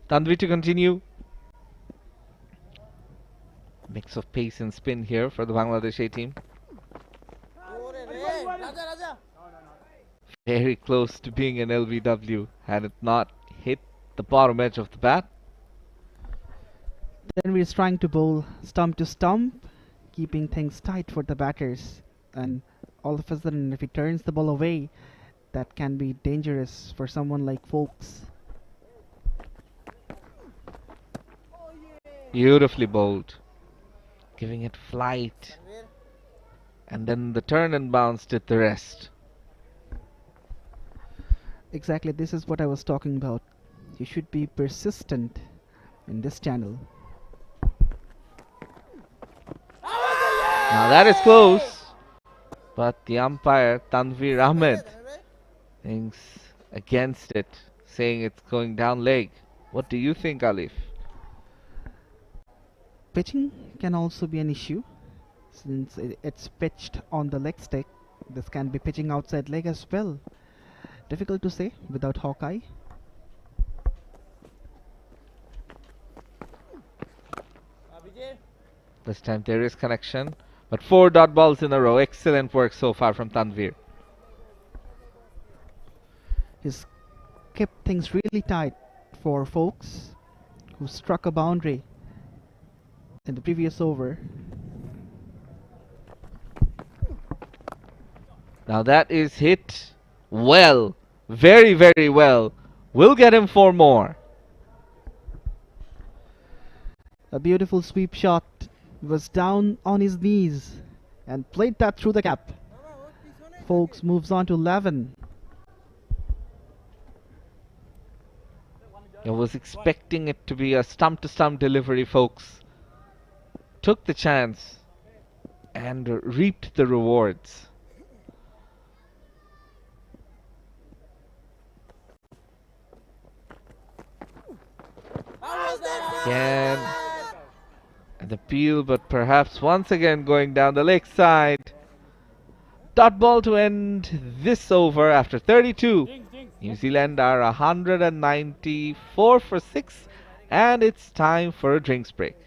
Tanvi to continue. Mix of pace and spin here for the Bangladesh A team. Very close to being an LBW had it not hit the bottom edge of the bat. Then we're trying to bowl stump to stump, keeping things tight for the batters. And all of a sudden, if he turns the ball away, that can be dangerous for someone like Folks. Beautifully bowled, giving it flight, and then the turn and bounce did the rest. Exactly, this is what I was talking about. You should be persistent in this channel. Now that is close, but the umpire Tanvir Ahmed thinks against it, saying it's going down leg. What do you think, Alif? Pitching can also be an issue since it's pitched on the leg stick. This can be pitching outside leg as well. Difficult to say without Hawkeye. This time there is connection, but 4 dot balls in a row. Excellent work so far from Tanvir. He's kept things really tight for Folks, who struck a boundary in the previous over. Now that is hit well, very, very well. We'll get him 4 more. A beautiful sweep shot. Was down on his knees and played that through the gap. Folks moves on to 11. I was expecting it to be a stump-to-stump delivery, Folks. Took the chance and reaped the rewards. Again, an appeal, but perhaps once again going down the leg side. Dot ball to end this over after 32. New Zealand are 194 for 6, and it's time for a drinks break.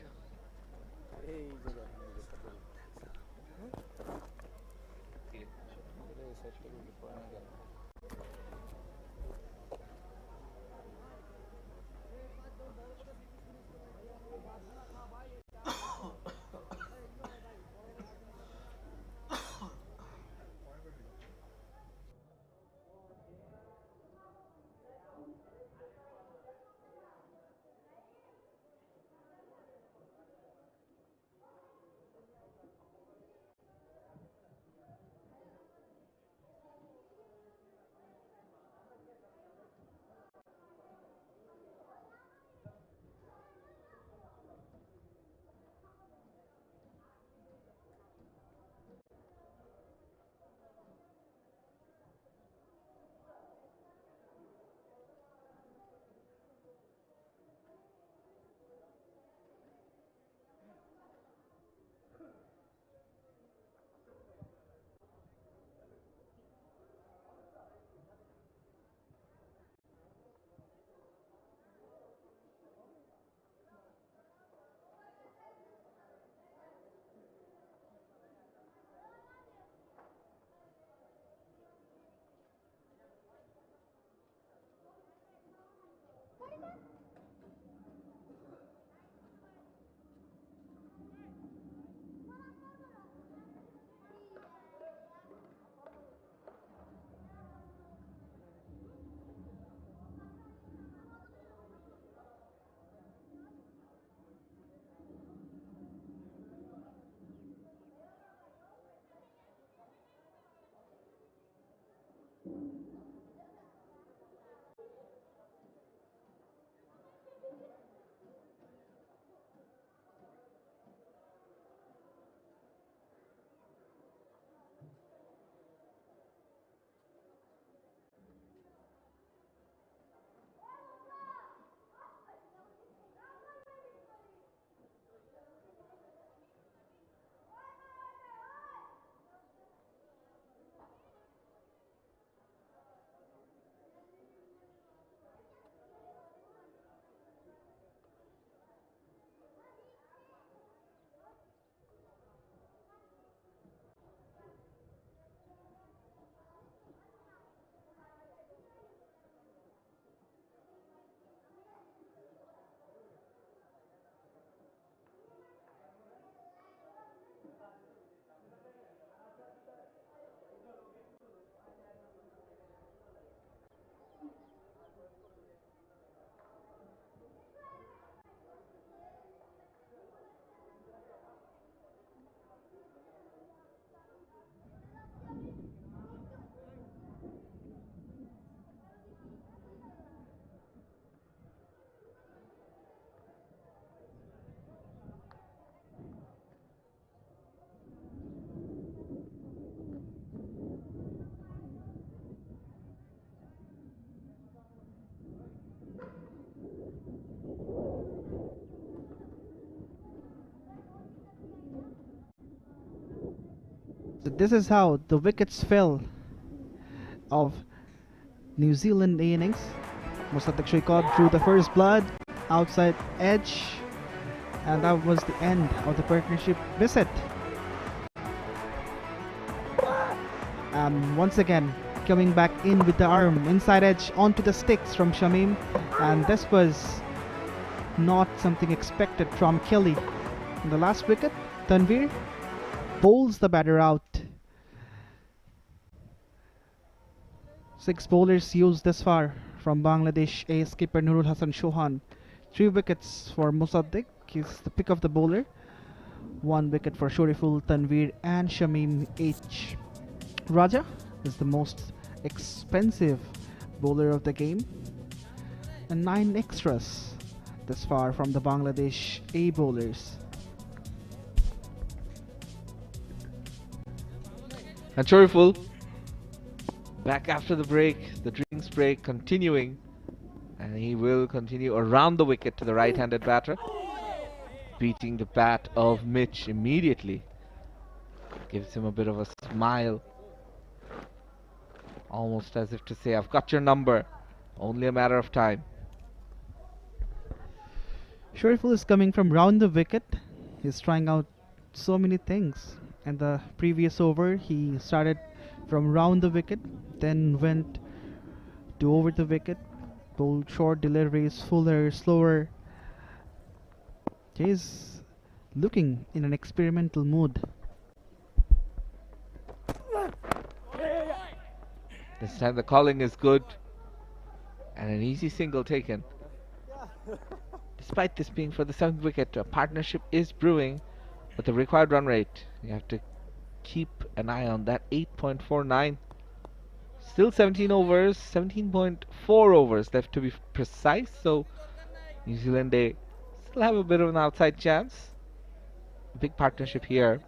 So this is how the wickets fell of New Zealand innings. Mossadegh Shoikot drew the first blood outside edge, and that was the end of the partnership visit. Once again, coming back in with the arm, inside edge onto the sticks from Shamim, and this was not something expected from Kelly. In the last wicket, Tanvir bowls the batter out. 6 bowlers used this far from Bangladesh ace skipper Nurul Hassan Chauhan. 3 wickets for Mossadegh, he's the pick of the bowler. 1 wicket for Shoriful, Tanvir and Shamim H. Raja is the most expensive bowler of the game, and 9 extras this far from the Bangladesh A bowlers. And Shoriful back after the break, the drinks break continuing, and he will continue around the wicket to the right-handed batter, beating the bat of Mitch immediately. Gives him a bit of a smile, almost as if to say, I've got your number, only a matter of time. Shoriful is coming from round the wicket. He's trying out so many things. And the previous over, he started from round the wicket, then went to over the wicket, bowled short deliveries, fuller, slower. He's looking in an experimental mood. This time the calling is good, and an easy single taken. Despite this being for the 7th wicket, a partnership is brewing, but the required run rate, you have to keep an eye on that. 8.49. Still 17 overs, 17.4 overs left to be precise, so New Zealand, they still have a bit of an outside chance. Big partnership here,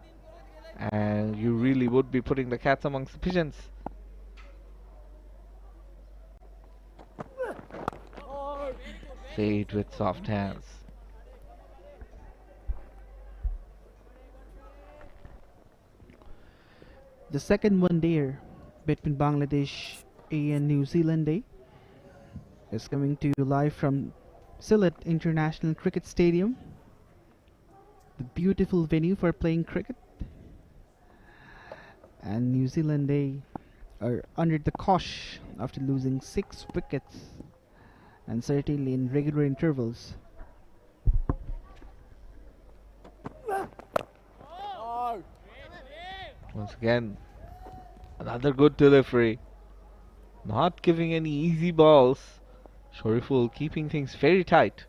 and you really would be putting the cats amongst the pigeons. Played with soft hands. The second one-dayer between Bangladesh A and New Zealand A is coming to you live from Sylhet International Cricket Stadium, the beautiful venue for playing cricket. And New Zealand A are under the cosh after losing 6 wickets, and certainly in regular intervals. Once again, another good delivery. Not giving any easy balls. Shoriful keeping things very tight.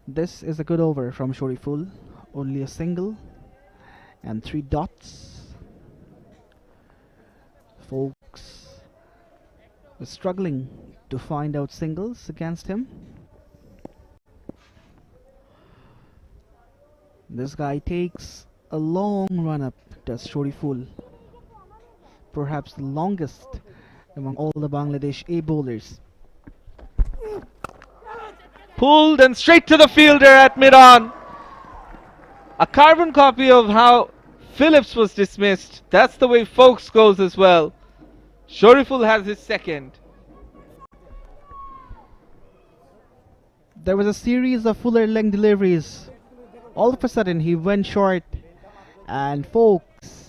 This is a good over from Shoriful. Only a single and 3 dots. Folks are struggling to find out singles against him. This guy takes a long run up, does Shoriful. Perhaps the longest among all the Bangladesh A bowlers. Pulled and straight to the fielder at mid-on. A carbon copy of how Phillips was dismissed. That's the way Folks goes as well. Shoriful has his second. There was a series of fuller length deliveries. All of a sudden he went short, and Folks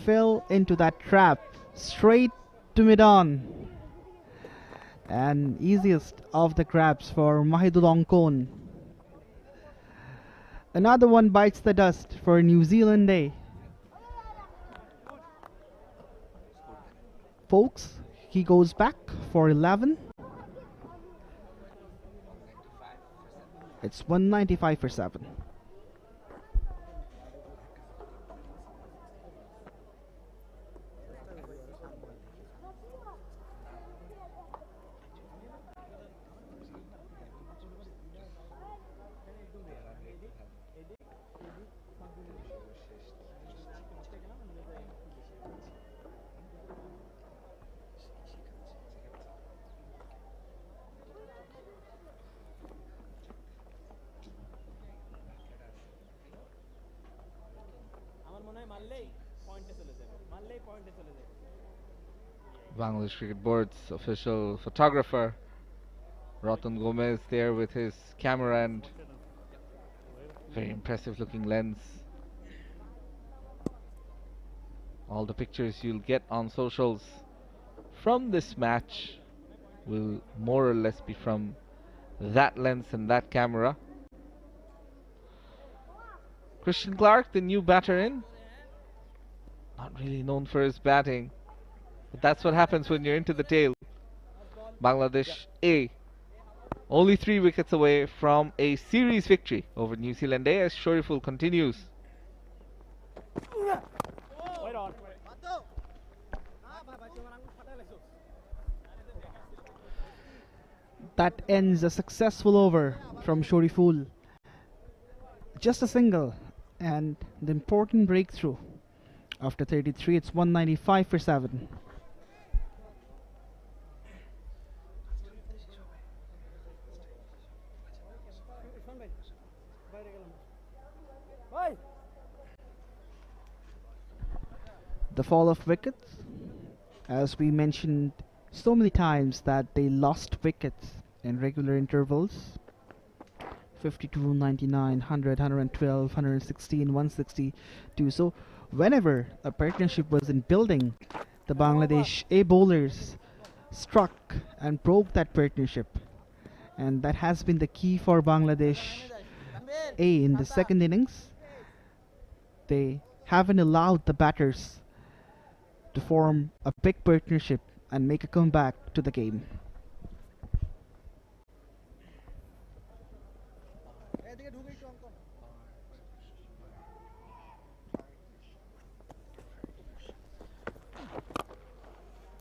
fell into that trap straight to mid-on. And easiest of the grabs for Mahidul Ongkon. Another one bites the dust for New Zealand A. Folks, he goes back for 11. It's 195 for 7. Bangladesh Cricket Board's official photographer, Ratan Gomez, there with his camera and very impressive looking lens. All the pictures you'll get on socials from this match will more or less be from that lens and that camera. Christian Clark, the new batter in, not really known for his batting, but that's what happens when you're into the tail. Bangladesh A, only 3 wickets away from a series victory over New Zealand A as shorturl continues. That ends a successful over from shorturl. Just a single and the important breakthrough. After 33, it's 195 for 7. The fall of wickets, as we mentioned so many times that they lost wickets in regular intervals. 52, 99, 100, 112, 116, 162. So whenever a partnership was in building, the Bangladesh A bowlers struck and broke that partnership. And that has been the key for Bangladesh A in the second innings. They haven't allowed the batters to form a big partnership and make a comeback to the game.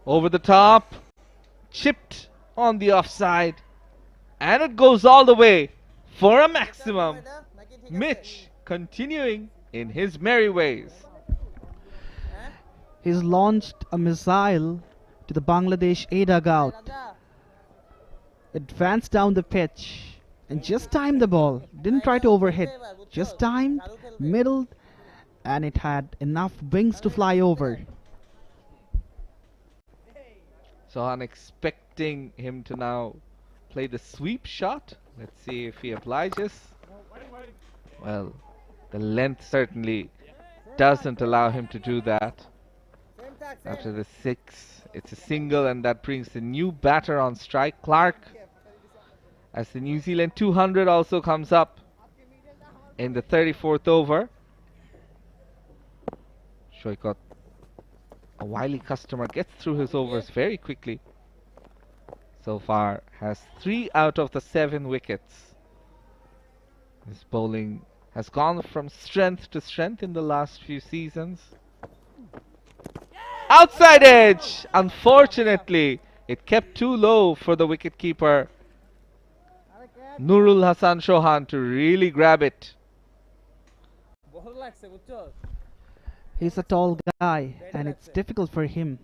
Over the top, chipped on the offside, and it goes all the way for a maximum. Mitch continuing in his merry ways. He's launched a missile to the Bangladesh A dugout. Advanced down the pitch and just timed the ball. Didn't try to overhit, just timed, middled, and it had enough wings to fly over. So I'm expecting him to now play the sweep shot. Let's see if he obliges. Well, the length certainly doesn't allow him to do that. After the 6, it's a single, and that brings the new batter on strike, Clark, as the New Zealand 200 also comes up in the 34th over. Shoykot, a wily customer, gets through his overs very quickly. So far has 3 out of the 7 wickets. His bowling has gone from strength to strength in the last few seasons. Outside edge! Unfortunately, it kept too low for the wicketkeeper Nurul Hassan Shohan to really grab it. He's a tall guy and it's difficult for him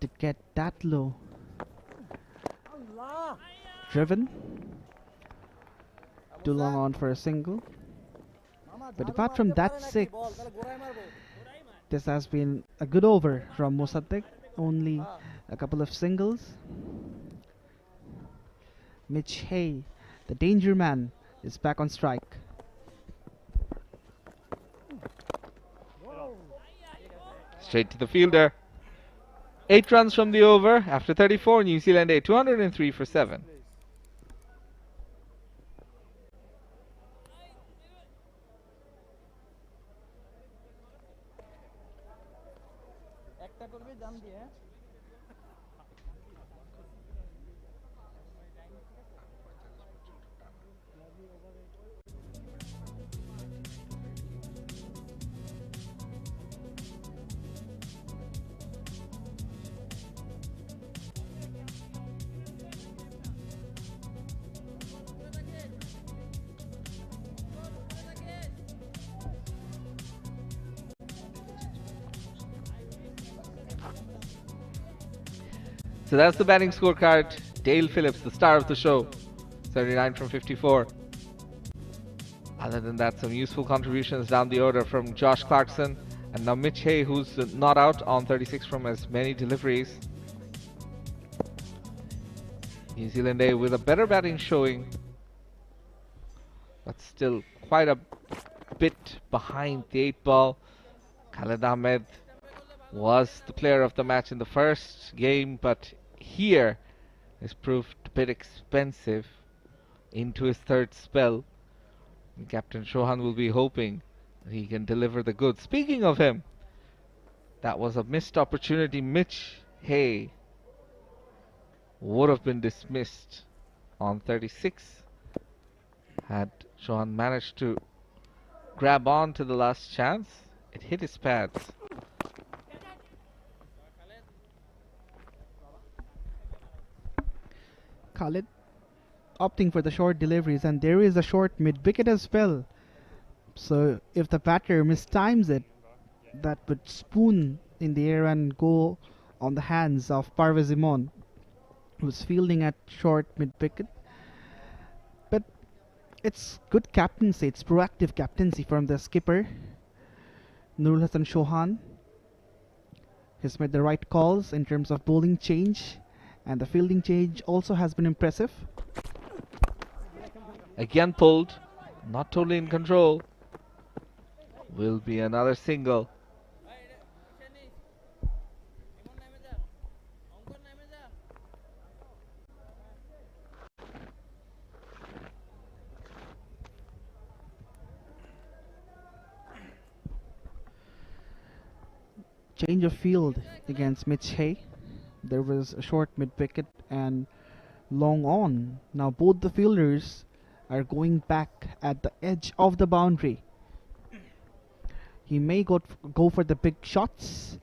to get that low. Driven. Too long on for a single. But apart from that 6, this has been a good over from Mosaddeq. Only a couple of singles. Mitch Hay, the danger man, is back on strike. Straight to the fielder. 8 runs from the over after 34. New Zealand A 203 for 7. So that's the batting scorecard. Dale Phillips, the star of the show, 79 from 54. Other than that, some useful contributions down the order from Josh Clarkson, and now Mitch Hay, who's not out, on 36 from as many deliveries. New Zealand A with a better batting showing, but still quite a bit behind the 8 ball. Khalid Ahmed was the player of the match in the first game, but here has proved a bit expensive into his third spell. And Captain Chauhan will be hoping that he can deliver the goods. Speaking of him, that was a missed opportunity. Mitch Hay would have been dismissed on 36 had Chauhan managed to grab on to the last chance. It hit his pads. Khalid opting for the short deliveries, and there is a short mid-wicket as well. So if the batter mistimes it, that would spoon in the air and go on the hands of Parvez Imon, who's fielding at short mid-wicket. But it's good captaincy, it's proactive captaincy from the skipper, Nurul Hassan Chauhan. He's made the right calls in terms of bowling change, and the fielding change also has been impressive. Again pulled, not totally in control. Will be another single. Change of field against Mitch Hay. There was a short mid-wicket and long on. Now both the fielders are going back at the edge of the boundary. He may go for the big shots,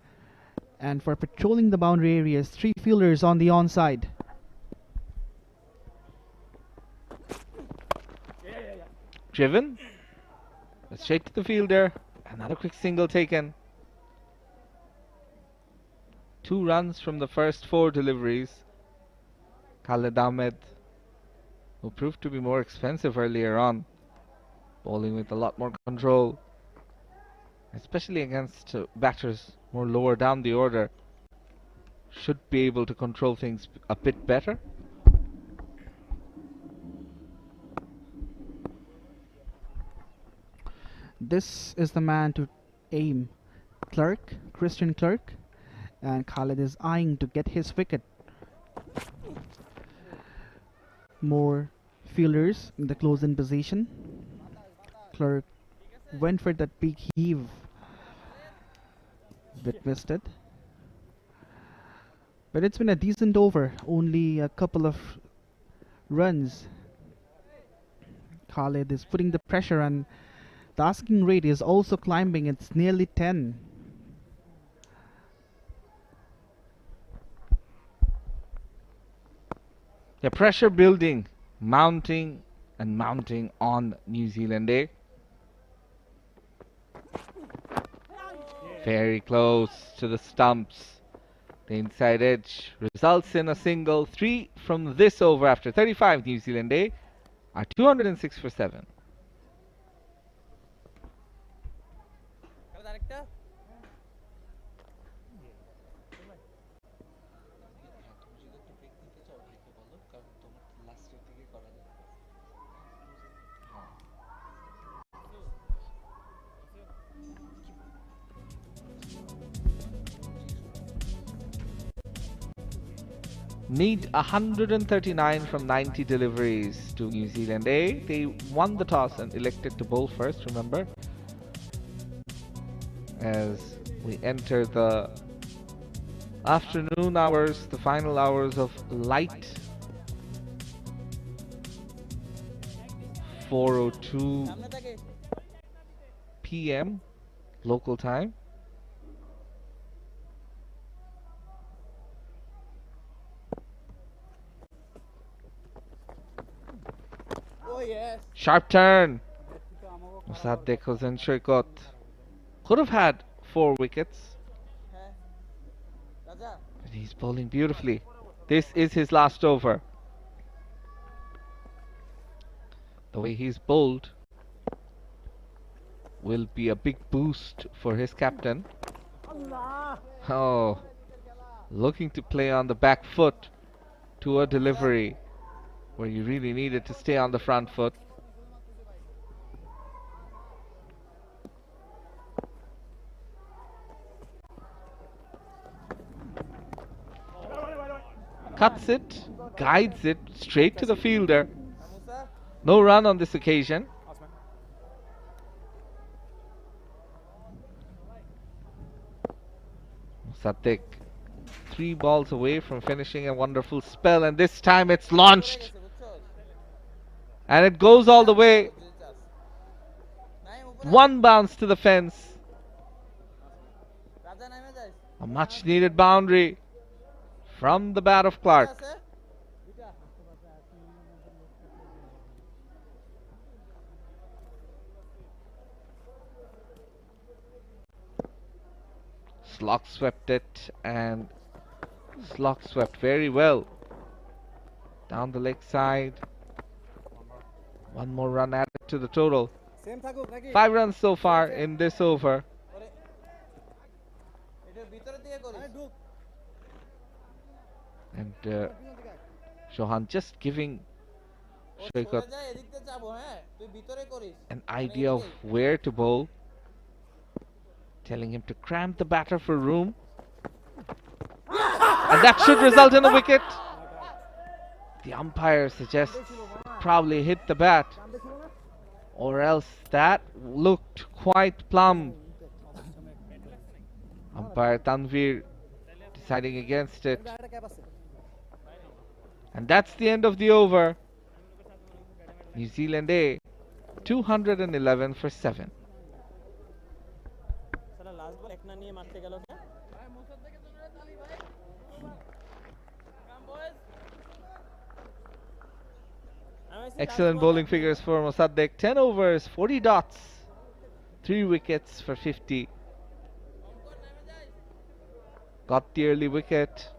and for patrolling the boundary areas, 3 fielders on the onside. Driven, straight to the fielder. Another quick single taken. 2 runs from the first 4 deliveries. Khalid Ahmed, who proved to be more expensive earlier on, bowling with a lot more control, especially against batters more lower down the order, should be able to control things a bit better. This is the man to aim, Christian Clerk, and Khalid is eyeing to get his wicket. More fielders in the close-in position. Clerk went for that big heave, but missed it. But it's been a decent over, only a couple of runs. Khalid is putting the pressure, and the asking rate is also climbing. It's nearly 10. The pressure building, mounting and mounting on New Zealand A. Very close to the stumps. The inside edge results in a single. 3 from this over after 35. New Zealand A are 206 for 7. Need 139 from 90 deliveries to New Zealand A. They won the toss and elected to bowl first, remember, as we enter the afternoon hours, the final hours of light. 4:02 p.m. local time. Sharp turn. 𝗲𝗪𝗂𝗪𝗀𝗀𝗂𝗪 could have had 4 wickets. But he's bowling beautifully. This is his last over. The way he's bowled will be a big boost for his captain. Oh, looking to play on the back foot to a delivery. where you really needed to stay on the front foot. Cuts it, guides it straight to the fielder. No run on this occasion. Mossadegh 3 balls away from finishing a wonderful spell, and this time it's launched. And it goes all the way. One bounce to the fence. A much needed boundary from the bat of Clark. Slog swept it, and Slog swept very well down the leg side. One more run added to the total. 5 runs so far in this over. And Chauhan just giving Shoikat an idea of where to bowl, telling him to cramp the batter for room. And that should result in a wicket. The umpire suggests probably hit the bat, or else that looked quite plumb. Umpire Tanvir deciding against it. And that's the end of the over. New Zealand A 211 for 7. Excellent bowling figures for Mossadegh. 10 overs, 40 dots, 3 wickets for 50. Got the early wicket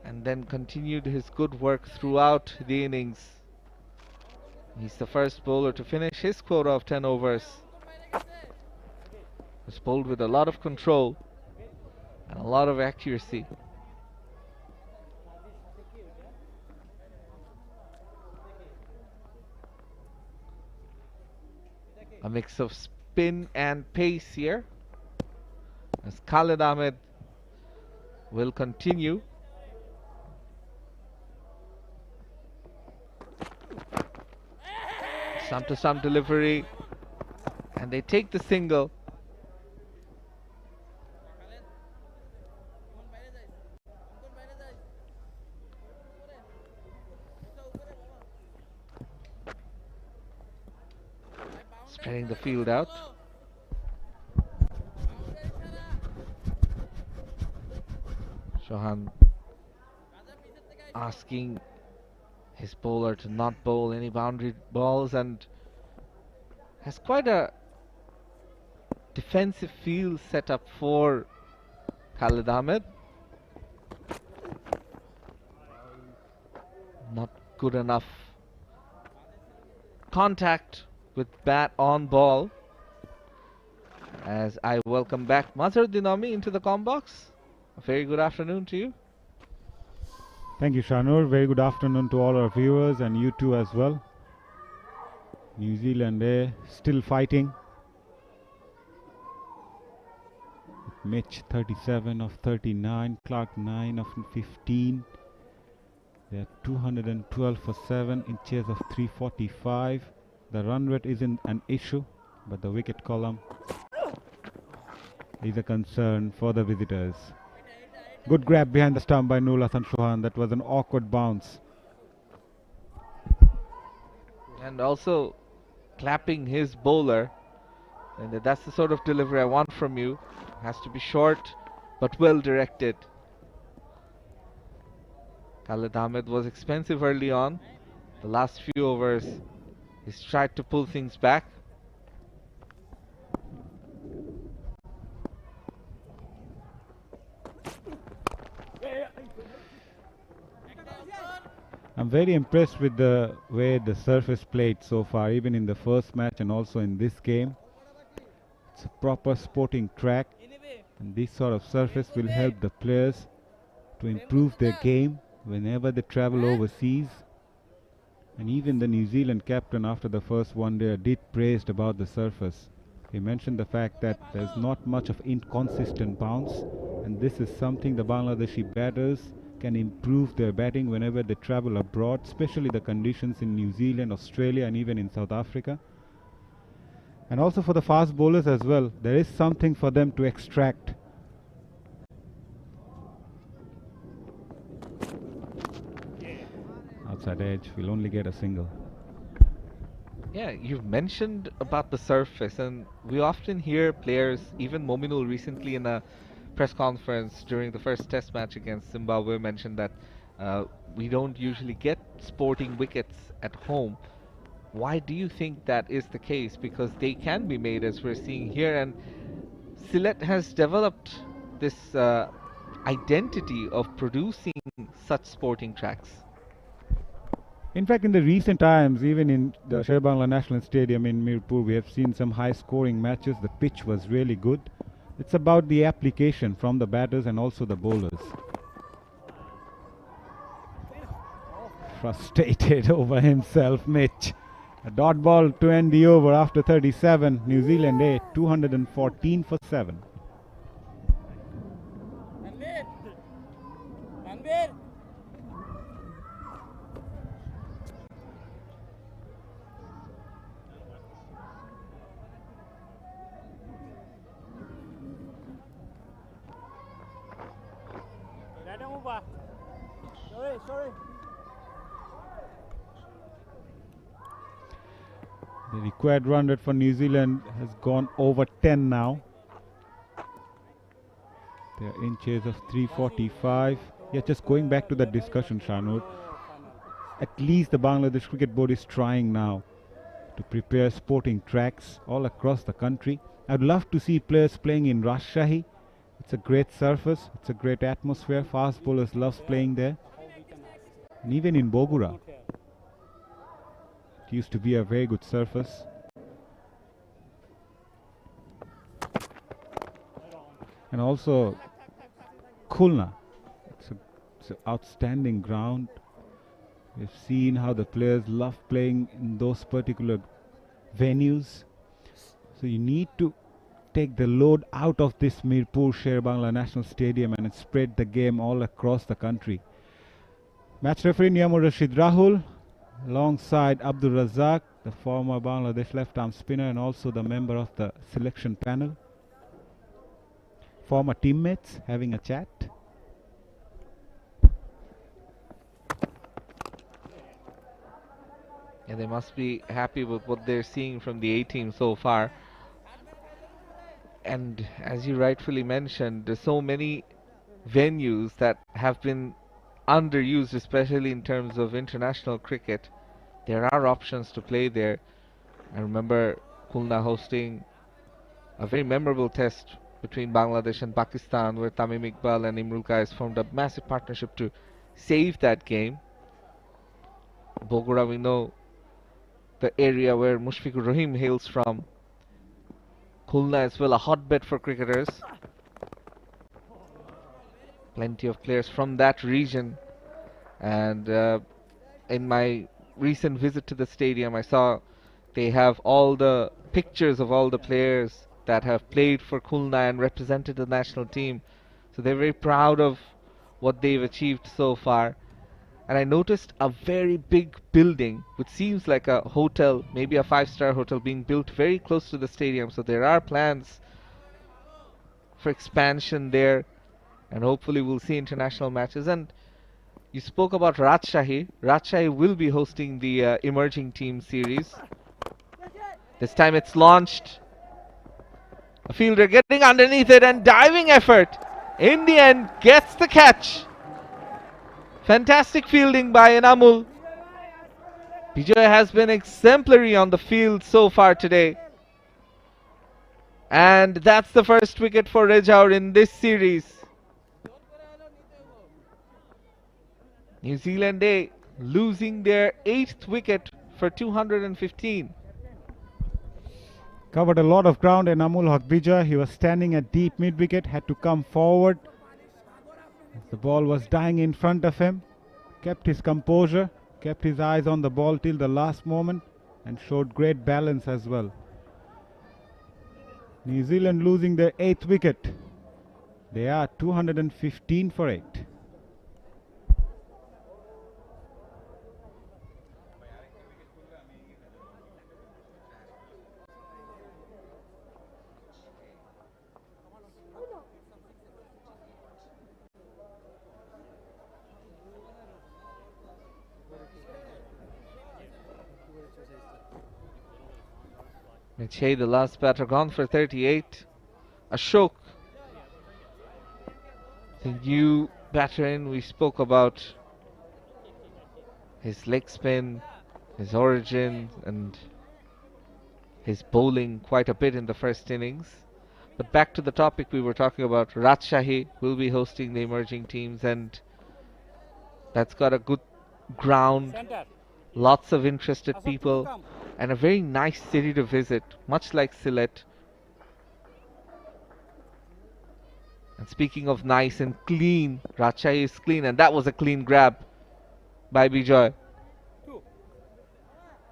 and then continued his good work throughout the innings. He's the first bowler to finish his quota of 10 overs. Was bowled with a lot of control and a lot of accuracy. A mix of spin and pace here, as Khalid Ahmed will continue. Stump to stump delivery, and they take the single. Spreading the field out. Chauhan asking his bowler to not bowl any boundary balls, and has quite a defensive field set up for Khalid Ahmed. Not good enough contact with bat on ball, as I welcome back Mazhar Dinami into the comm box. A very good afternoon to you. Thank you, Shanur. Very good afternoon to all our viewers and you too as well. New Zealand A still fighting. Mitch 37 of 39, Clark 9 of 15. They are 212 for 7 in chase of 345. The run rate isn't an issue, but the wicket column is a concern for the visitors. Good grab behind the stump by Nurul Hasan Chauhan. That was an awkward bounce. And also clapping his bowler. And that's the sort of delivery I want from you. Has to be short, but well directed. Khalid Ahmed was expensive early on. The last few overs, he's tried to pull things back. I'm very impressed with the way the surface played so far, even in the first match and also in this game. It's a proper sporting track, and this sort of surface will help the players to improve their game whenever they travel overseas And even the New Zealand captain after the first one-day did praise about the surface. He mentioned the fact that there's not much of inconsistent bounce, and this is something the Bangladeshi batters can improve their batting whenever they travel abroad, especially the conditions in New Zealand, Australia and even in South Africa. And also for the fast bowlers as well, there is something for them to extract. Outside edge, will only get a single. Yeah, you've mentioned about the surface, and we often hear players, even Mominul recently in a press conference during the first test match against Zimbabwe mentioned that we don't usually get sporting wickets at home. Why do you think that is the case? Because they can be made, as we're seeing here, and Sylhet has developed this identity of producing such sporting tracks. In fact, in the recent times, even in the Sherbangla National Stadium in Mirpur, we have seen some high-scoring matches. The pitch was really good. It's about the application from the batters and also the bowlers. Frustrated over himself, Mitch. A dot ball to end the over after 37. New Zealand 8, 214 for 7. Sorry. The required run rate for New Zealand has gone over 10 now. They are in chase of 345. Yeah, just going back to that discussion, Shanur. At least the Bangladesh Cricket Board is trying now to prepare sporting tracks all across the country. I'd love to see players playing in Rajshahi. It's a great surface, it's a great atmosphere. Fast bowlers love playing there. And even in Bogura, it used to be a very good surface. And also Khulna, it's an outstanding ground. We've seen how the players love playing in those particular venues. So you need to take the load out of this Mirpur Sherbangla National Stadium and spread the game all across the country. Match referee Niyamur Rashid Rahul alongside Abdul Razak, the former Bangladesh left-arm spinner and also the member of the selection panel. Former teammates having a chat. Yeah, they must be happy with what they're seeing from the A team so far. And as you rightfully mentioned, there's so many venues that have been underused, especially in terms of international cricket. There are options to play there. I remember Khulna hosting a very memorable test between Bangladesh and Pakistan, where Tamim Iqbal and Imrul Qais formed a massive partnership to save that game. Bogura, we know the area where Mushfiqur Rahim hails from. Khulna as well, a hotbed for cricketers. Plenty of players from that region. And in my recent visit to the stadium, I saw they have all the pictures of all the players that have played for Khulna and represented the national team. So they're very proud of what they've achieved so far. And I noticed a very big building, which seems like a hotel, maybe a 5-star hotel, being built very close to the stadium. So there are plans for expansion there, and hopefully we'll see international matches. And you spoke about Rajshahi. Rajshahi will be hosting the emerging team series. This time it's launched. A fielder getting underneath it and diving effort. In the end, gets the catch. Fantastic fielding by Enamul. Bijoy has been exemplary on the field so far today. And that's the first wicket for Rejaur in this series. New Zealand A losing their 8th wicket for 215. Covered a lot of ground and Amul Haq-Bijoy, he was standing at deep mid-wicket, had to come forward. The ball was dying in front of him, kept his composure, kept his eyes on the ball till the last moment and showed great balance as well. New Zealand losing their 8th wicket. They are 215 for 8. 𝗟𝗂, the last batter, gone for 38. Ashok, the new batter in. We spoke about his leg spin, his origin, and his bowling quite a bit in the first innings. But back to the topic we were talking about, Rajshahi will be hosting the emerging teams, and that's got a good ground, lots of interested people, and a very nice city to visit, much like Sylhet. And speaking of nice and clean, Rajshahi is clean, and that was a clean grab by Bijoy.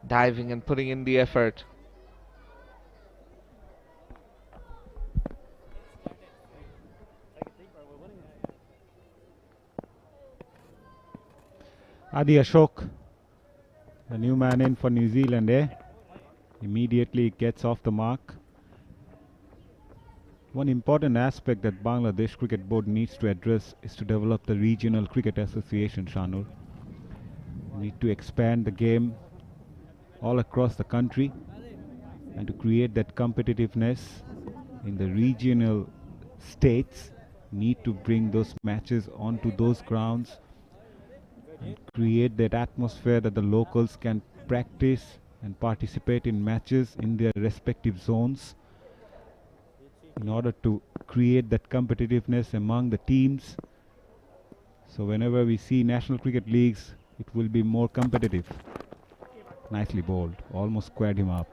Diving and putting in the effort. Adi Ashok, the new man in for New Zealand, immediately gets off the mark. One important aspect that Bangladesh Cricket Board needs to address is to develop the regional cricket association, Shanur. We need to expand the game all across the country and to create that competitiveness in the regional states. Need to bring those matches onto those grounds and create that atmosphere that the locals can practice and participate in matches in their respective zones in order to create that competitiveness among the teams. So whenever we see national cricket leagues, it will be more competitive. Nicely bowled, almost squared him up.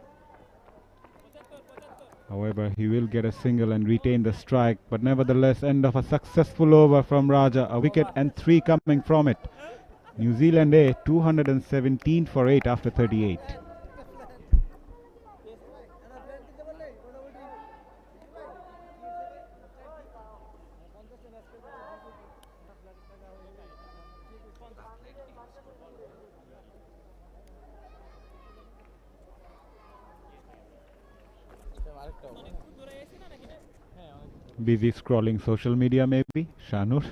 However, he will get a single and retain the strike, but nevertheless, end of a successful over from Raja, a wicket and 3 coming from it. New Zealand 217 for 8 after 38. Busy scrolling social media maybe, Shanur?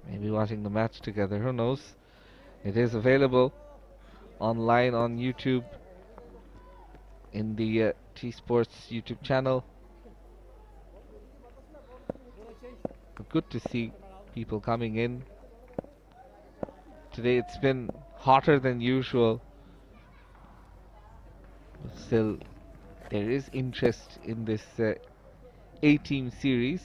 Maybe watching the match together, who knows? It is available online on YouTube in the T Sports YouTube channel. Good to see people coming in. Today it's been hotter than usual, but still there is interest in this A-team series.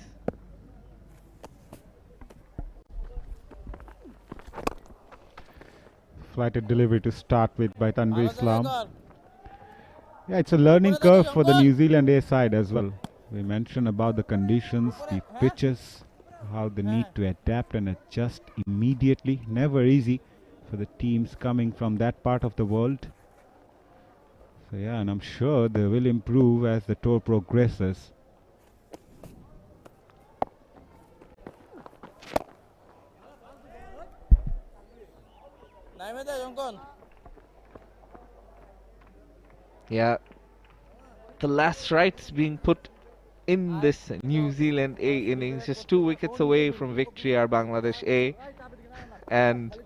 Flighted delivery to start with by Tanveer Islam. Yeah, it's a learning curve for the New Zealand A side as well. We mentioned about the conditions, the pitches, how they need to adapt and adjust immediately. Never easy for the teams coming from that part of the world. So yeah, and I'm sure they will improve as the tour progresses. Yeah, the last rights being put in this New Zealand A innings, just 2 wickets away from victory are Bangladesh A, and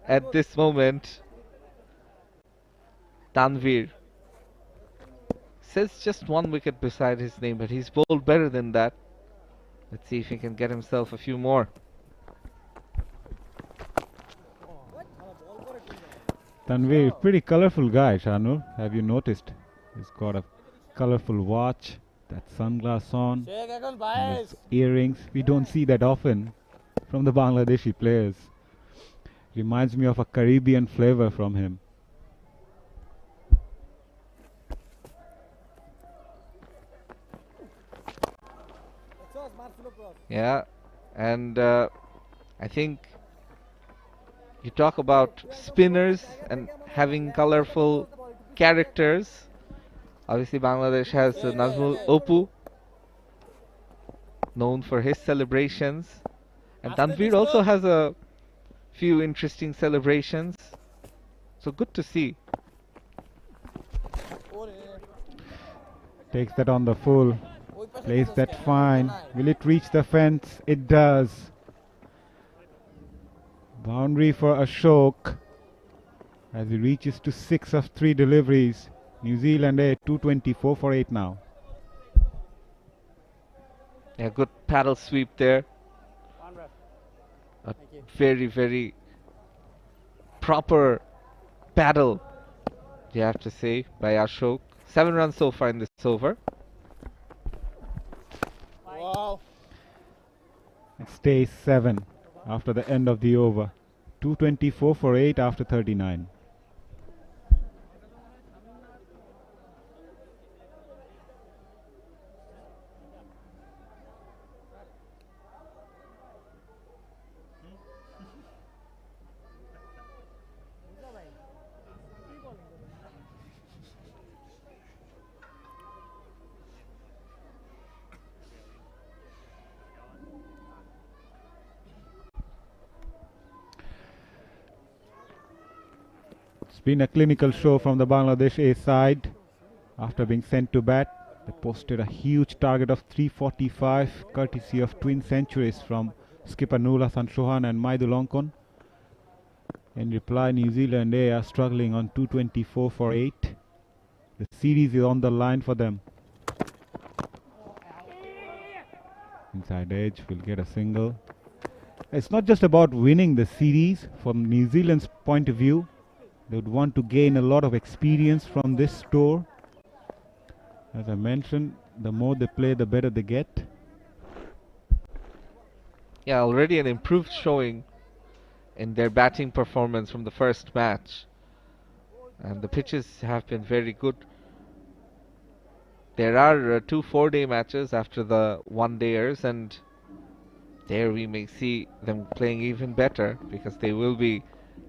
at this moment Tanveer says just 1 wicket beside his name, but he's bowled better than that. Let's see if he can get himself a few more. Tanveer, pretty colorful guy, Shanur. Have you noticed? He's got a colorful watch, that sunglass on, and his earrings. We don't see that often from the Bangladeshi players. Reminds me of a Caribbean flavor from him. Yeah, and I think You talk about spinners and having colorful characters. Obviously, Bangladesh has Nazmul Opu, known for his celebrations. And Tanvir also has a few interesting celebrations. So good to see. Takes that on the full. Plays that fine. Will it reach the fence? It does. Boundary for Ashok as he reaches to 6 of 3 deliveries. New Zealand A 224 for 8 now. Yeah, good paddle sweep there. A very, very proper paddle, you have to say, by Ashok. 7 runs so far in this over. Wow. It stays 7 after the end of the over. 224 for 8 after 39. It's been a clinical show from the Bangladesh A side. After being sent to bat, they posted a huge target of 345, courtesy of twin centuries from skipper Nur Hassan Chauhan and Maidul Onkon. In reply, New Zealand A are struggling on 224 for 8. The series is on the line for them. Inside edge will get a single. It's not just about winning the series. From New Zealand's point of view, they would want to gain a lot of experience from this tour. As I mentioned, the more they play, the better they get. Yeah, already an improved showing in their batting performance from the first match. And the pitches have been very good. There are 2 4-day matches after the 1-dayers, and there we may see them playing even better because they will be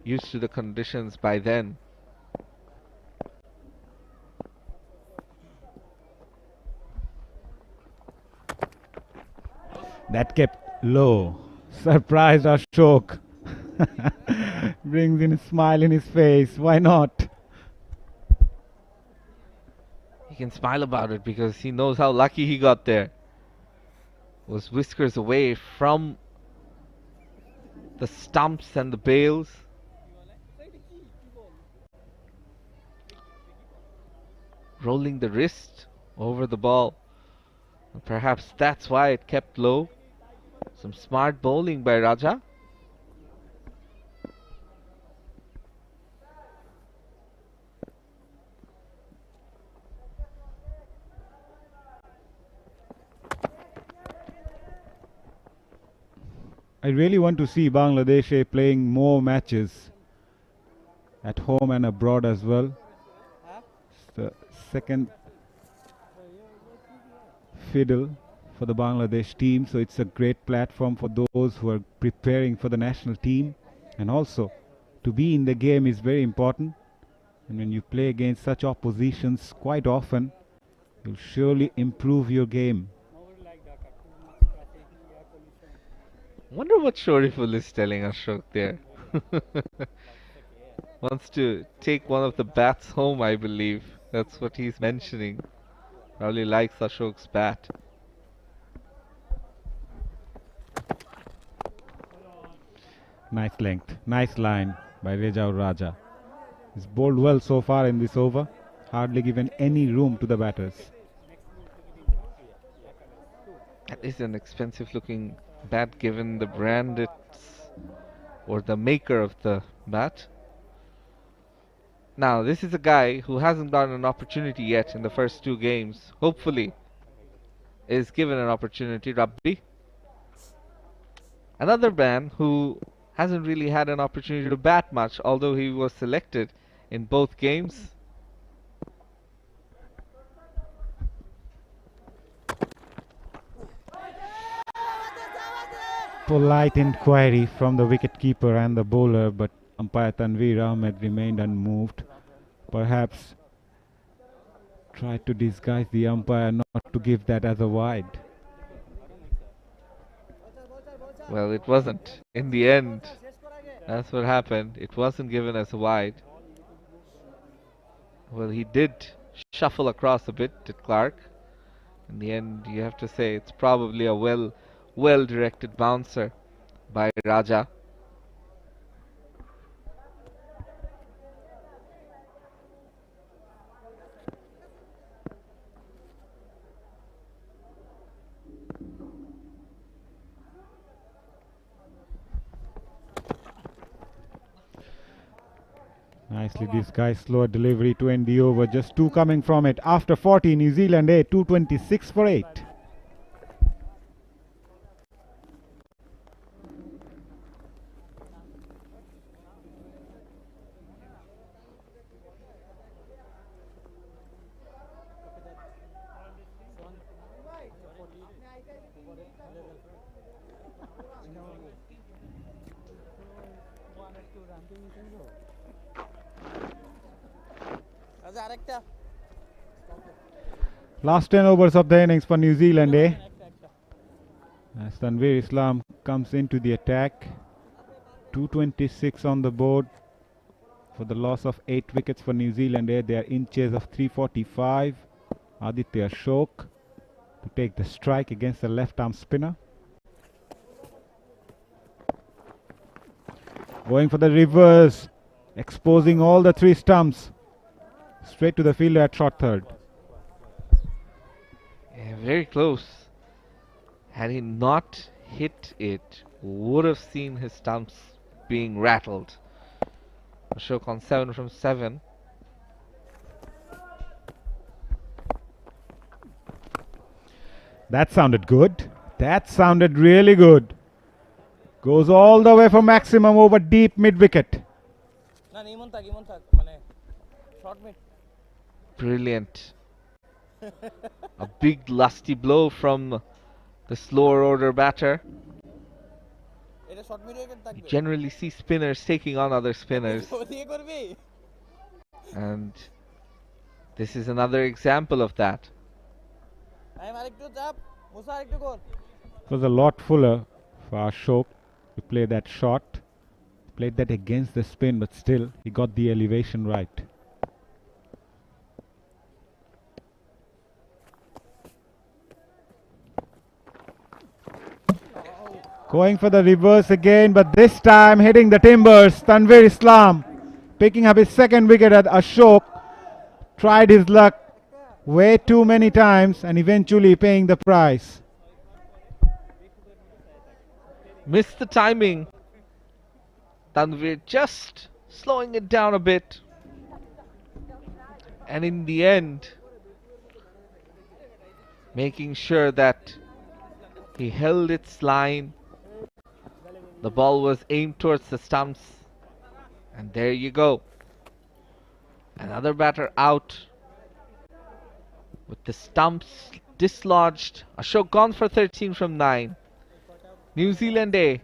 used to the conditions by then. That kept low. Surprised Ashok. Brings in a smile in his face. Why not? He can smile about it because he knows how lucky he got there. Was whiskers away from the stumps and the bails. Rolling the wrist over the ball. And perhaps that's why it kept low. Some smart bowling by Raja. I really want to see Bangladesh playing more matches at home and abroad as well. It's the second fiddle for the Bangladesh team, so it's a great platform for those who are preparing for the national team, and also to be in the game is very important. And when you play against such oppositions quite often, you'll surely improve your game. Wonder what Shoriful is telling Ashok there. Wants to take one of the bats home, I believe. That's what he's mentioning. Probably likes Ashok's bat. Nice length, nice line by Rejaur Raja. He's bowled well so far in this over. Hardly given any room to the batters. That is an expensive looking bat given the brand it's, or the maker of the bat. Now this is a guy who hasn't gotten an opportunity yet in the first 2 games. Hopefully is given an opportunity, Rabbi. Another man who hasn't really had an opportunity to bat much, although he was selected in both games. Polite inquiry from the wicket keeper and the bowler, but Umpire Tanveer Ahmed remained unmoved. Perhaps tried to disguise the umpire not to give that as a wide. Well, it wasn't. In the end, that's what happened. It wasn't given as a wide. Well, he did shuffle across a bit, did Clark. In the end, you have to say it's probably a well-directed bouncer by Raja. Nicely, this guy's slower delivery to end the over. Just 2 coming from it. After 40, New Zealand A, 226 for 8. Last 10 overs of the innings for New Zealand A. As Tanveer Islam comes into the attack. 226 on the board for the loss of 8 wickets for New Zealand A. They are in chase of 345. Aditya Ashok to take the strike against the left arm spinner. Going for the reverse, exposing all the 3 stumps. Straight to the fielder at short third. Yeah, very close. Had he not hit it, would have seen his stumps being rattled. Ashok on 7 from 7. That sounded good. That sounded really good. Goes all the way for maximum over deep mid wicket. Brilliant. A big lusty blow from the slower order batter. You generally see spinners taking on other spinners. And this is another example of that. It was a lot fuller for Ashok to play that shot. Played that against the spin, but still he got the elevation right. Going for the reverse again, but this time hitting the timbers. Tanveer Islam picking up his 2nd wicket at Ashok. Tried his luck way too many times and eventually paying the price. Missed the timing. Tanveer just slowing it down a bit. And in the end, making sure that he held its line. The ball was aimed towards the stumps. And there you go. Another batter out. With the stumps dislodged. Ashok gone for 13 from 9. New Zealand A,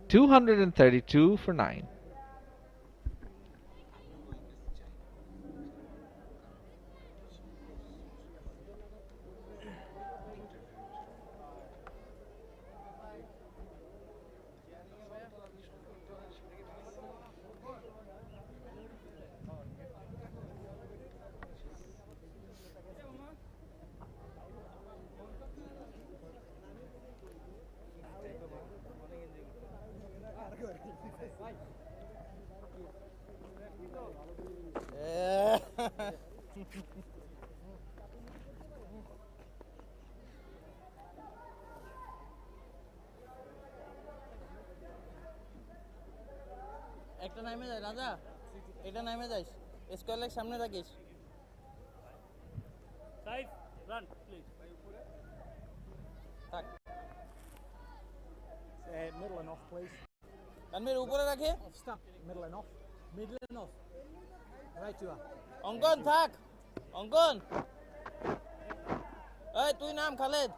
232 for 9. একটা নামে যায় রাজা, এটা নামে যাইস, square leg সামনে রাখিস। Side run please. থাক Middle and off, please. Tanvir উপরে রাখে। Stop. Middle and off. Middle and off. Right you are. অঙ্কন থাক, অঙ্কন এই তুই নাম Khaled.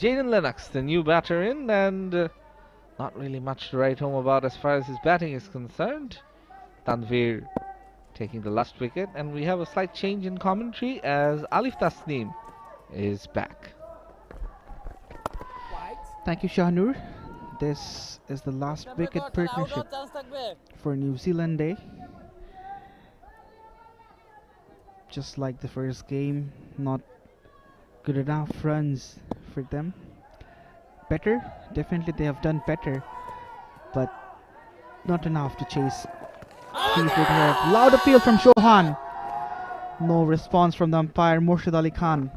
Jaden Lennox, the new batter in, and not really much to write home about as far as his batting is concerned. Tanvir taking the last wicket, and we have a slight change in commentary as Alif Tasneem is back. Thank you, Shahnur. This is the last wicket partnership for New Zealand Day. Just like the first game, not good enough runs for them. Better, definitely they have done better, but not enough to chase. Loud appeal from Chauhan. No response from the umpire, Murshid Ali Khan.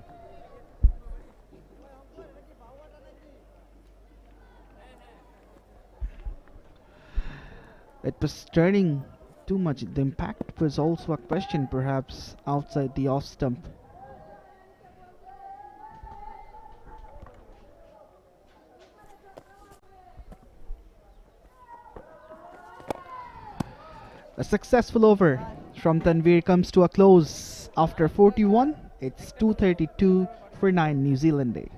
It was turning too much. The impact was also a question, perhaps outside the off stump. A successful over from Tanvir comes to a close after 41. It's 2:32 for 9 New Zealand Day.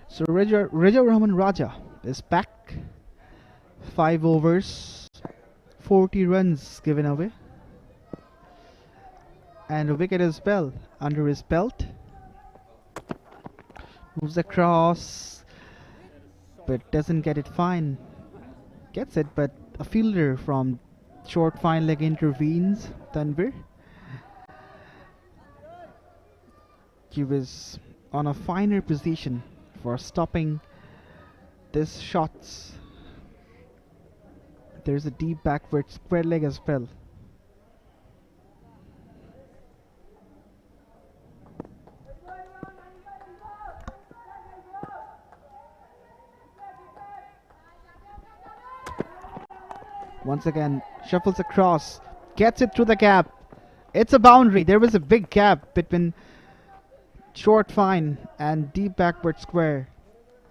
So Raja Rahman Raja is back. 5 overs, 40 runs given away, and a wicket as well under his belt. Moves across, but doesn't get it fine. Gets it, but a fielder from short fine leg intervenes. Tanvir. He was on a finer position for stopping this shots. There's a deep backward square leg as well. Once again, shuffles across, gets it through the gap. It's a boundary. There was a big gap between short fine and deep backward square,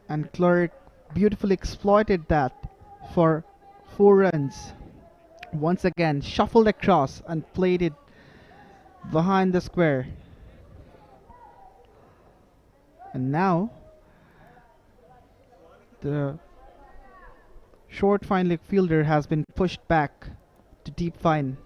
and Clark beautifully exploited that for 4 runs. Once again, shuffled across and played it behind the square. And now the short fine leg fielder has been pushed back to deep fine.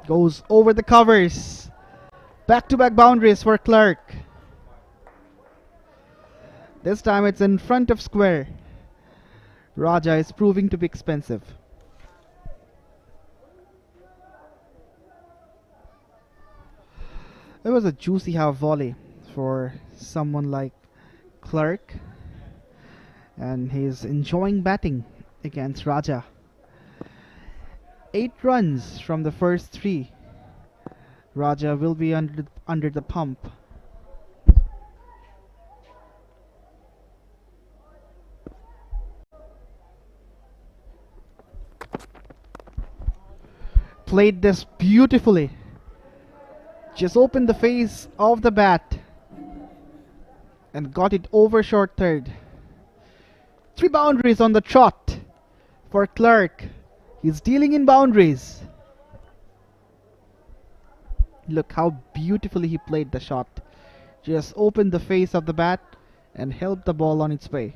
Goes over the covers. Back-to-back boundaries for Clark. This time it's in front of square. Raja is proving to be expensive. It was a juicy half volley for someone like Clark, and he's enjoying batting against Raja. 8 runs from the first 3. Raja will be under the pump. Played this beautifully. Just opened the face of the bat and got it over short third. 3 boundaries on the trot for Clark. He's dealing in boundaries. Look how beautifully he played the shot. Just opened the face of the bat and helped the ball on its way.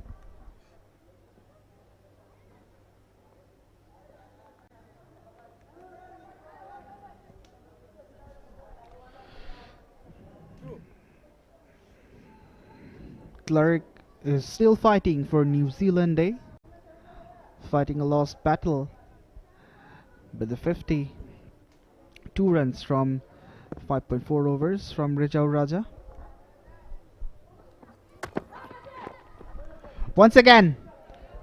Clark is still fighting for New Zealand Day. fighting a lost battle with the 50. 2 runs from 5.4 overs from Rijau Raja. Once again,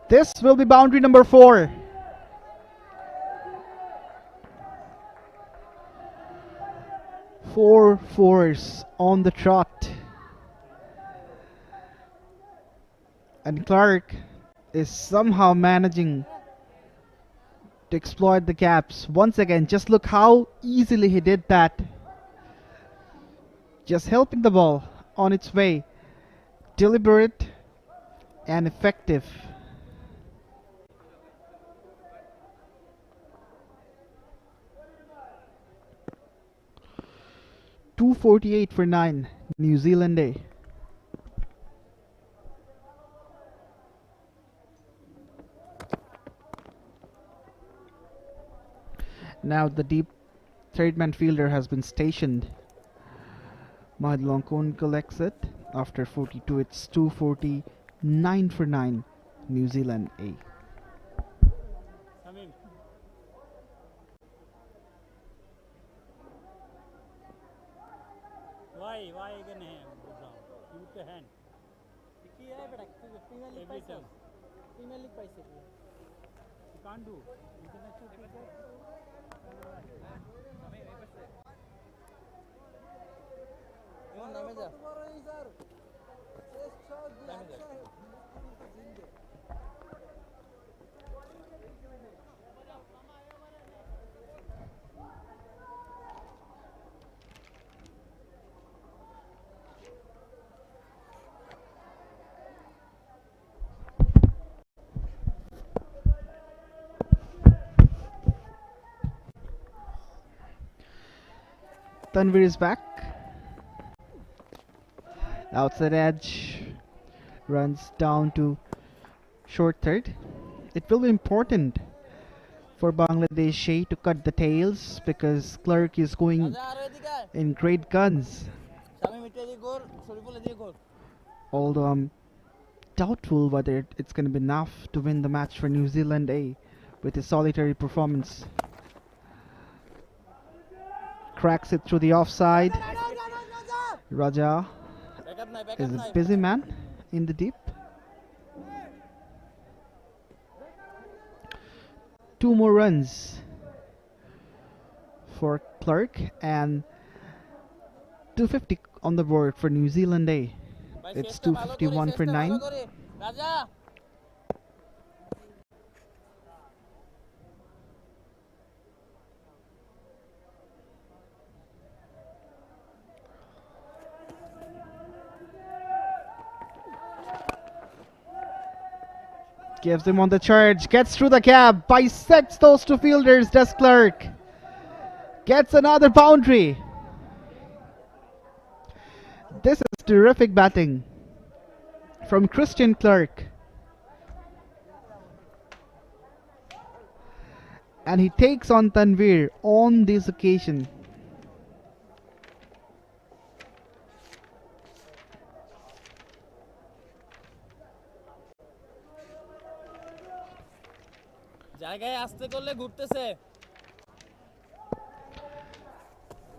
this will be boundary number 4. Four fours on the trot. And Clark is somehow managing to exploit the gaps. Once again, just look how easily he did that. Just helping the ball on its way. Deliberate and effective. .248 for 9, New Zealand A. Now the deep third man fielder has been stationed. Mahadlong collects it. After 42, it's 249 for 9, New Zealand A. Why again keep the hand. Every time. You can't do. International cricket. Tanvir is back. Outside edge. Runs down to short third. It will be important for Bangladesh to cut the tails because Clark is going in great guns. Although I'm doubtful whether it's going to be enough to win the match for New Zealand A with his solitary performance. Cracks it through the offside. Raja is a busy man in the deep. 2 more runs for Clark and 250 on the board for New Zealand A. It's 251 for 9. Gives him on the charge, gets through the gap, bisects those 2 fielders, does Clark. Gets another boundary. This is terrific batting from Christian Clark. And he takes on Tanvir on this occasion.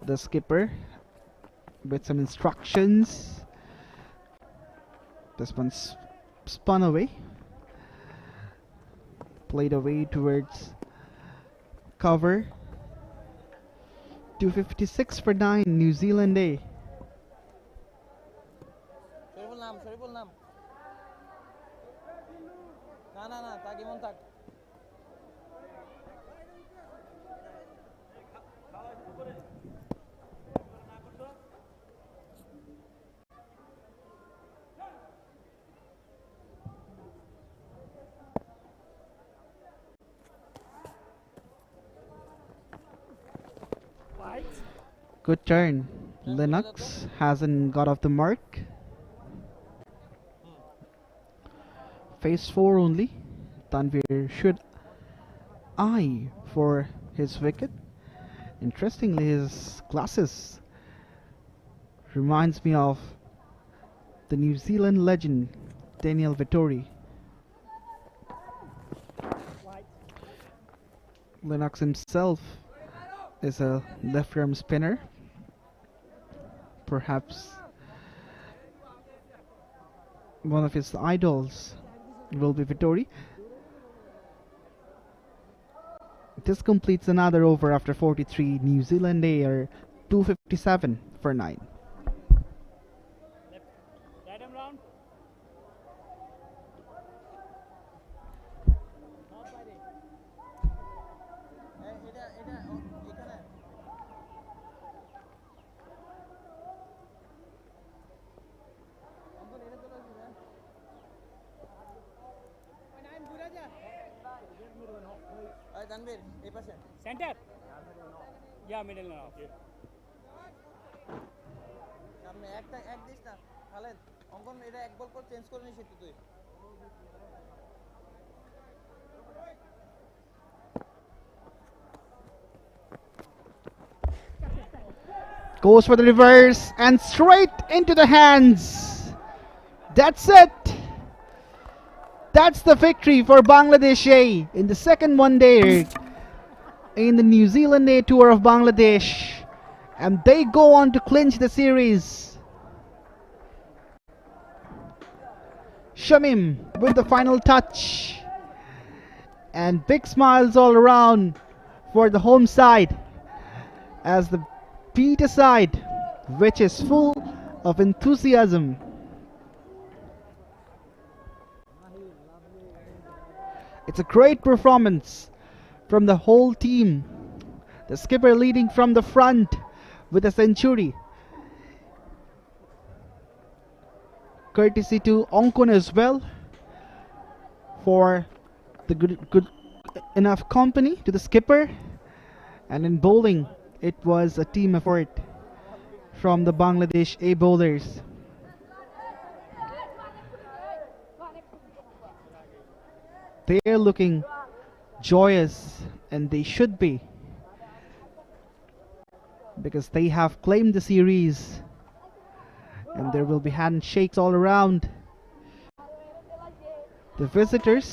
The skipper with some instructions. This one's spun away. Played away towards cover. 256 for 9, New Zealand A. Good turn. Lennox hasn't got off the mark. Phase 4 only. Tanvir should eye for his wicket. Interestingly, his glasses reminds me of the New Zealand legend Daniel Vettori. Lennox himself is a left-arm spinner. Perhaps one of his idols will be Vittori. This completes another over after 43. New Zealand are 257 for 9. Right arm round. Center. Yeah, middle now. সামনে একটা এক this না খালেদ অঙ্কন এটা এক বল পর change করে নিস একটু তুই Goes for the reverse and straight into the hands. That's it. That's the victory for Bangladesh A in the second one day in the New Zealand A tour of Bangladesh, and they go on to clinch the series. Shamim with the final touch, and big smiles all around for the home side as the Peter side, which is full of enthusiasm. It's a great performance from the whole team. The skipper leading from the front with a century. Courtesy to Onkon as well for the good enough company to the skipper. And in bowling, it was a team effort from the Bangladesh A bowlers. They're looking joyous, and they should be, because they have claimed the series, and there will be handshakes all around. The visitors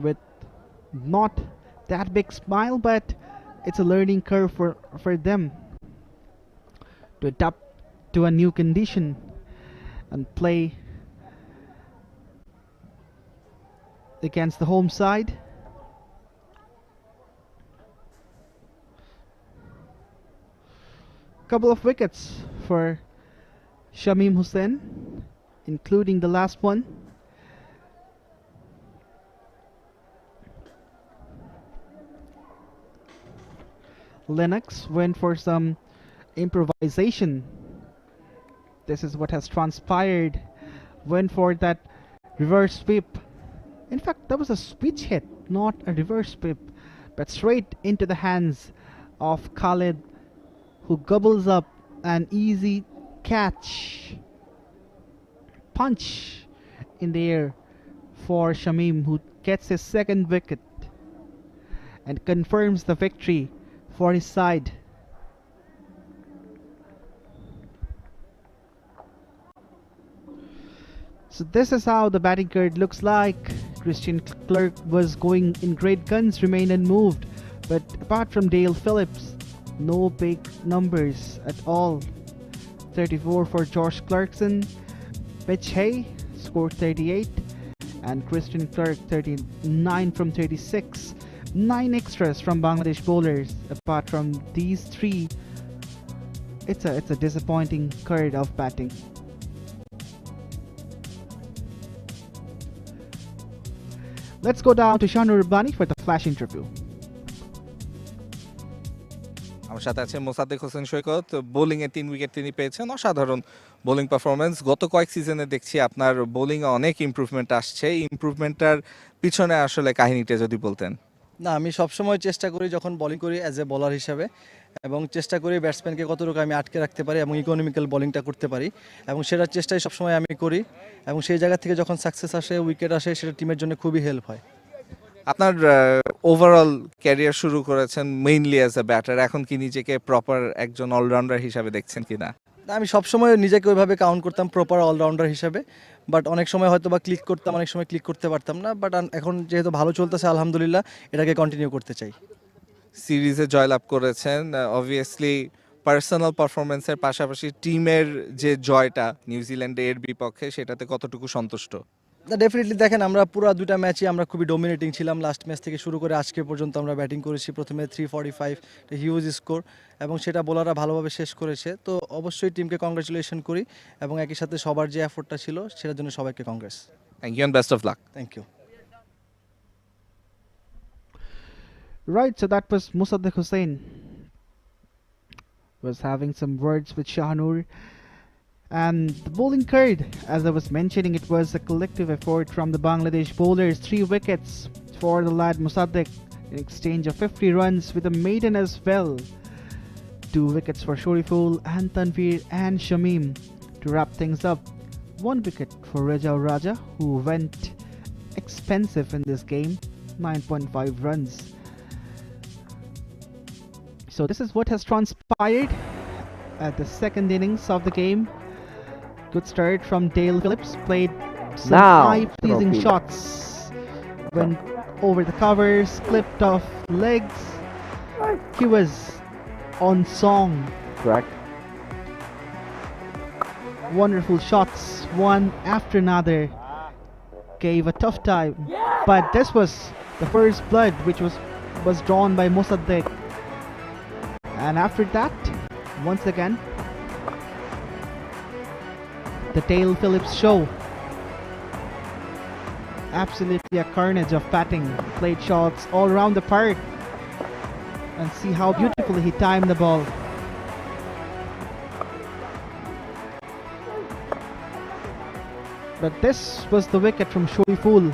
with not that big smile, but it's a learning curve for them to adapt to a new condition and play against the home side. Couple of wickets for Shamim Hussain, including the last one. Lennox went for some improvisation. This is what has transpired. Went for that reverse sweep. In fact, that was a switch hit, not a reverse sweep, but straight into the hands of Khalid, who gobbles up an easy catch, punch in the air for Shamim, who gets his second wicket and confirms the victory for his side. So this is how the batting card looks like. Christian Clerk was going in great guns, remained unmoved, but apart from Dale Phillips, no big numbers at all. 34 for Josh Clarkson, 𝗵𝗺 scored 38, and Christian Clerk 39 from 36. 9 extras from Bangladesh bowlers. Apart from these three, it's a disappointing card of batting. Let's go down to Shahnoor Rabbani for the flash interview. আমার সাথে আছে মোসাদ্দেক হোসেন সৈকত। Bowling এ 3 wicket তিনি পেয়েছেন, অসাধারণ bowling performance. গত কয়েক সিজনে দেখছি আপনার বোলিং এ অনেক ইমপ্রুভমেন্ট আসছে। ইমপ্রুভমেন্টটার পিছনে আসলে কাহিনীটা যদি বলতেন। না, আমি সবসময় চেষ্টা করি যখন বোলিং করি অ্যাজ এ বোলার হিসাবে, এবং চেষ্টা করি ব্যাটসম্যানকে কতটুকু আমি আটকে রাখতে পারি এবং ইকোনমিক্যাল বোলিংটা করতে পারি, এবং সেটার চেষ্টাই সবসময় আমি করি, এবং সেই জায়গা থেকে যখন সাকসেস আসে, উইকেট আসে, সেটা টিমের জন্য খুবই হেল্প হয়। আপনার ওভারঅল ক্যারিয়ার শুরু করেছেন মেইনলি অ্যাজ এ ব্যাটার, এখন কি নিজেকে প্রপার একজন অলরাউন্ডার হিসাবে দেখছেন কিনা? আমি সবসময় নিজেকে ওইভাবে কাউন্ট করতাম প্রপার অলরাউন্ডার হিসাবে, বাট অনেক সময় হয়তো বা ক্লিক করতাম, অনেক সময় ক্লিক করতে পারতাম না, বাট এখন যেহেতু ভালো চলতেছে আলহামদুলিল্লাহ এটাকে কন্টিনিউ করতে চাই। সিরিজে জয়লাভ করেছেন, অবভিয়াসলি পার্সোনাল পারফরমেন্সের পাশাপাশি টিমের যে জয়টা নিউজিল্যান্ডের বিপক্ষে সেটাতে কতটুকু সন্তুষ্ট? ডেফিনেটলি দেখেন আমরা পুরো দুটা ম্যাচই আমরা খুবই ডমিনেটিং ছিলাম। লাস্ট ম্যাচ থেকে শুরু করে আজকে পর্যন্ত আমরা ব্যাটিং করেছি, প্রথমে 345 হিউজ স্কোর, এবং সেটা বোলাররা ভালোভাবে শেষ করেছে। তো অবশ্যই টিমকে কংগ্রাচুলেশন করি, এবং একই সাথে সবার যে এফোর্টটা ছিল সেটার জন্য সবাইকে congrats. Thank you and best of luck. Thank you. Right, so that was Musaddiq Hussain was having some words with Shahnoor. And the bowling card, as I was mentioning, it was a collective effort from the Bangladesh bowlers. 3 wickets for the lad Musaddiq in exchange of 50 runs with a maiden as well. 2 wickets for Shoriful and Tanveer and Shamim to wrap things up. 1 wicket for Raja Raja, who went expensive in this game, 9.5 runs. So this is what has transpired at the second innings of the game. Good start from Dale Phillips, played some eye-pleasing shots, went over the covers, clipped off legs. He was on song. Correct. Wonderful shots, one after another. Gave a tough time, but this was the first blood which was drawn by Musaddiq. And after that, once again, the Dale Phillips show. Absolutely a carnage of batting. Played shots all around the park. And see how beautifully he timed the ball. But this was the wicket from Shoriful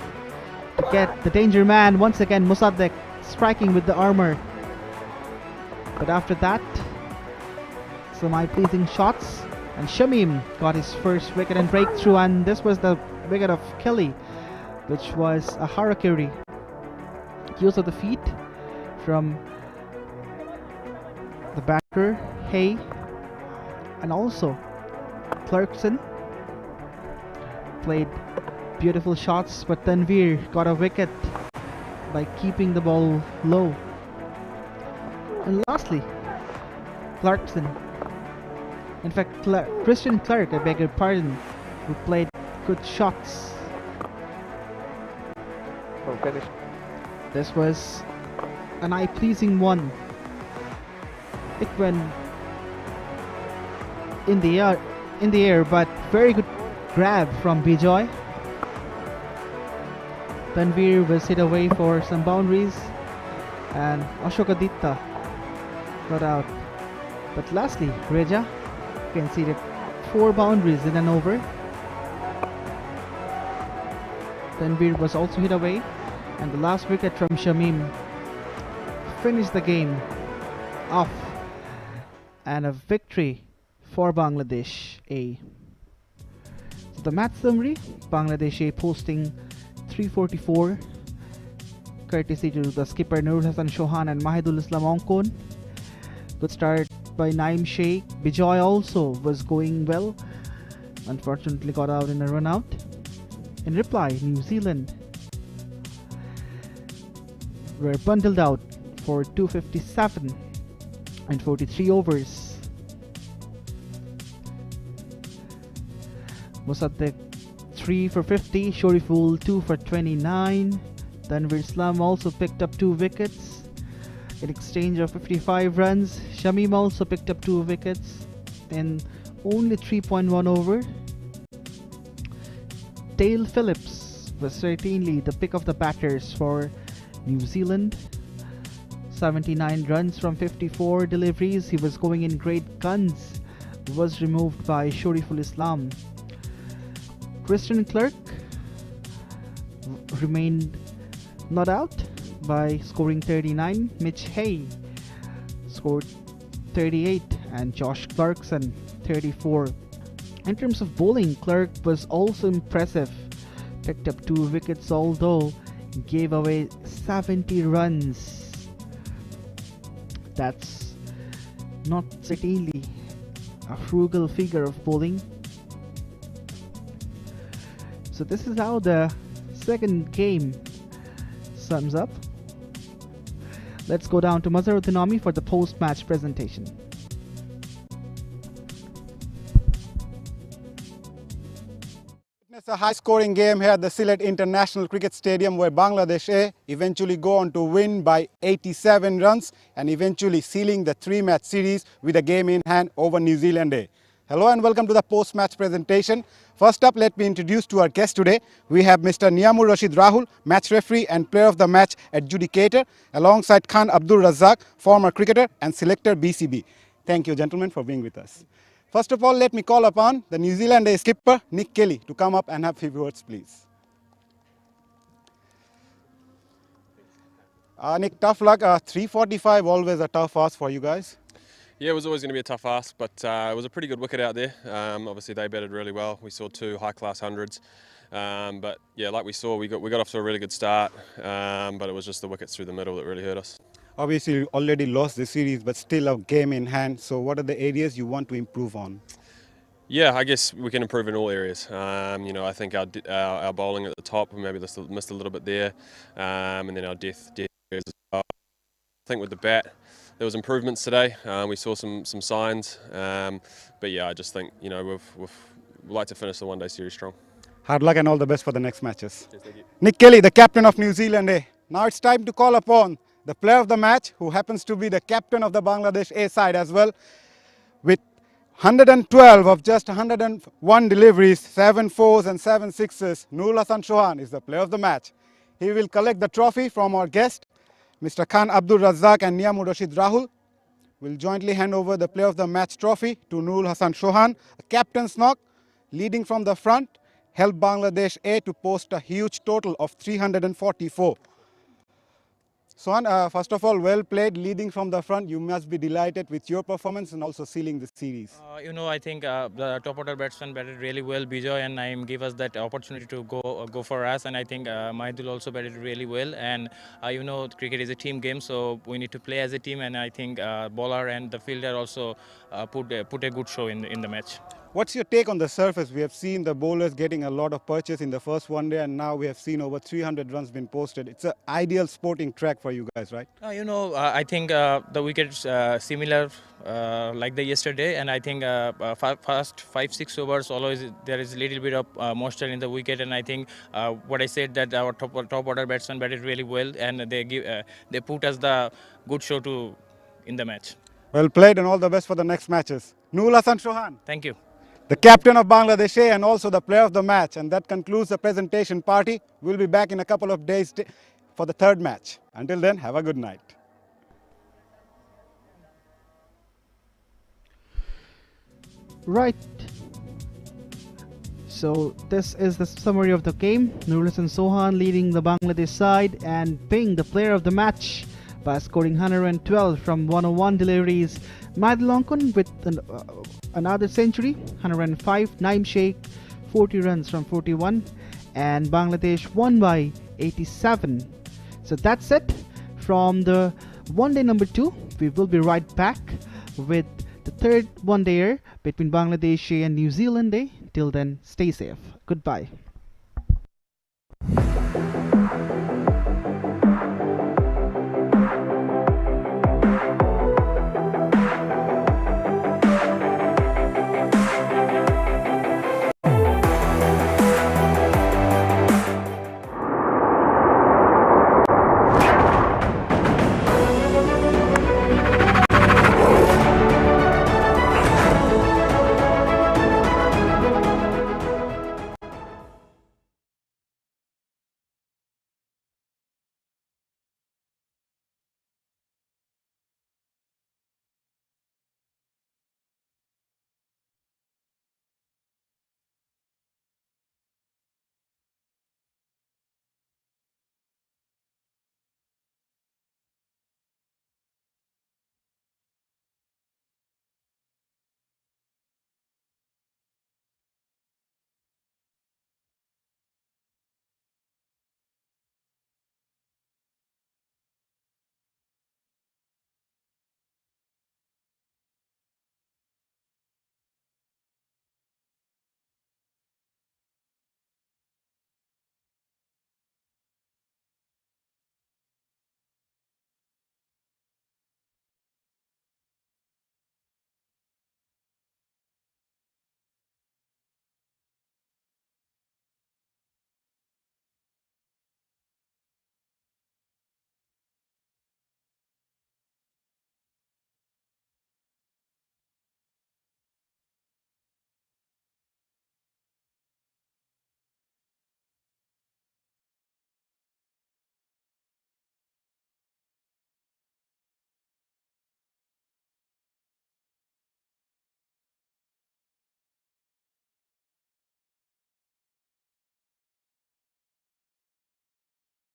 to get the danger man once again, Musaddiq, striking with the armour. But after that, some eye-pleasing shots, and Shamim got his first wicket and breakthrough, and this was the wicket of Kelly, which was a harakiri. Use of the feet from the batter, Hay, and also Clarkson played beautiful shots, but Tanveer got a wicket by keeping the ball low. And lastly, Clarkson, in fact Christian Clark, I beg your pardon, who played good shots. This was an eye-pleasing one. It went in the air, but very good grab from Bijoy. Tanveer was hit away for some boundaries, and Ashokaditya got out. But lastly, Reja conceded 4 boundaries in an over. Tanveer was also hit away, and the last wicket from Shamim finished the game off, and a victory for Bangladesh A. So the match summary: Bangladesh A posting 344, courtesy to the skipper Nur Hassan Chauhan and Mahidul Islam Onkon. Good start by Naim Sheikh. Bijoy also was going well, unfortunately got out in a run out. In reply, New Zealand were bundled out for 257 and 43 overs. Musaddiq 3 for 50, Shoriful 2 for 29. Tanveer Islam also picked up 2 wickets in exchange of 55 runs. Shamim also picked up 2 wickets in only 3.1 over. Dale Phillips was certainly the pick of the batters for New Zealand. 79 runs from 54 deliveries. He was going in great guns. Was removed by Shoriful Islam. Christian Clark remained not out by scoring 39. Mitch Hay scored 38 and Josh Clarkson 34. In terms of bowling, Clark was also impressive. Picked up 2 wickets, although gave away 70 runs. That's not certainly a frugal figure of bowling. So this is how the second game sums up. Let's go down to Mazharuddin Ami for the post-match presentation. It's a high-scoring game here at the Sylhet International Cricket Stadium, where Bangladesh A eventually go on to win by 87 runs and eventually sealing the three-match series with a game in hand over New Zealand A. Hello and welcome to the post-match presentation. First up, let me introduce to our guest today. We have Mr. 𝗂𝗚𝗚 match referee and player of the match adjudicator, alongside Khan Abdul Razak, former cricketer and selector BCB. Thank you, gentlemen, for being with us. First of all, let me call upon the New Zealand A skipper, Nick Kelly, to come up and have a few words, please. Nick, tough luck. 345, always a tough ask for you guys. Yeah, it was always going to be a tough ask, but it was a pretty good wicket out there. Obviously, they batted really well. We saw 2 high-class hundreds. But yeah, like we saw, we got off to a really good start, but it was just the wickets through the middle that really hurt us. Obviously, you already lost the series, but still a game in hand. So what are the areas you want to improve on? Yeah, I guess we can improve in all areas. You know, I think our bowling at the top, we maybe missed a little bit there, and then our death areas as well. I think with the bat, there was improvements today. We saw some signs, but yeah, I just think, you know, we'd like to finish the one-day series strong. Hard luck and all the best for the next matches. Yes, thank you. Nick Kelly, the captain of New Zealand A. Now it's time to call upon the player of the match, who happens to be the captain of the Bangladesh A side as well, with 112 of just 101 deliveries, 7 fours and 7 sixes. Nurul Hasan Chauhan is the player of the match. He will collect the trophy from our guest, Mr. Khan Abdul Razak and 𝗂𝗚𝗚 will jointly hand over the player of the match trophy to Nurul Hasan Chauhan. A captain's knock, leading from the front, helped Bangladesh A to post a huge total of 344. Chauhan, first of all, well played, leading from the front. You must be delighted with your performance and also sealing the series. You know, I think the top order batsman batted really well, 𝗵𝗂, and gave us that opportunity to go for us. And I think 𝗫𝗫𝗠 also batted really well. And you know, cricket is a team game, so we need to play as a team. And I think bowler and the fielder also put a good show in the match. What's your take on the surface? We have seen the bowlers getting a lot of purchase in the first one day, and now we have seen over 300 runs been posted. It's an ideal sporting track for you guys, right? You know, I think the wickets similar like the yesterday, and I think first 5-6 overs always there is a little bit of moisture in the wicket, and I think what I said, that our top order batsmen batted really well, and they put us the good show in the match. Well played, and all the best for the next matches. Nurul Hasan Chauhan. Thank you. The captain of Bangladesh A and also the player of the match. And that concludes the presentation party. We'll be back in a couple of days for the third match. Until then, have a good night. Right. So this is the summary of the game. Nurul Hasan Chauhan leading the Bangladesh side and being the player of the match by scoring 112 from 101 deliveries. 𝗵𝗫𝗠 with another century, 105. 𝗫𝗫𝗠 Sheikh, 40 runs from 41. And Bangladesh won by 87. So that's it from the one-day number 2. We will be right back with the third one-dayer between Bangladesh A and New Zealand A. Till then, stay safe. Goodbye.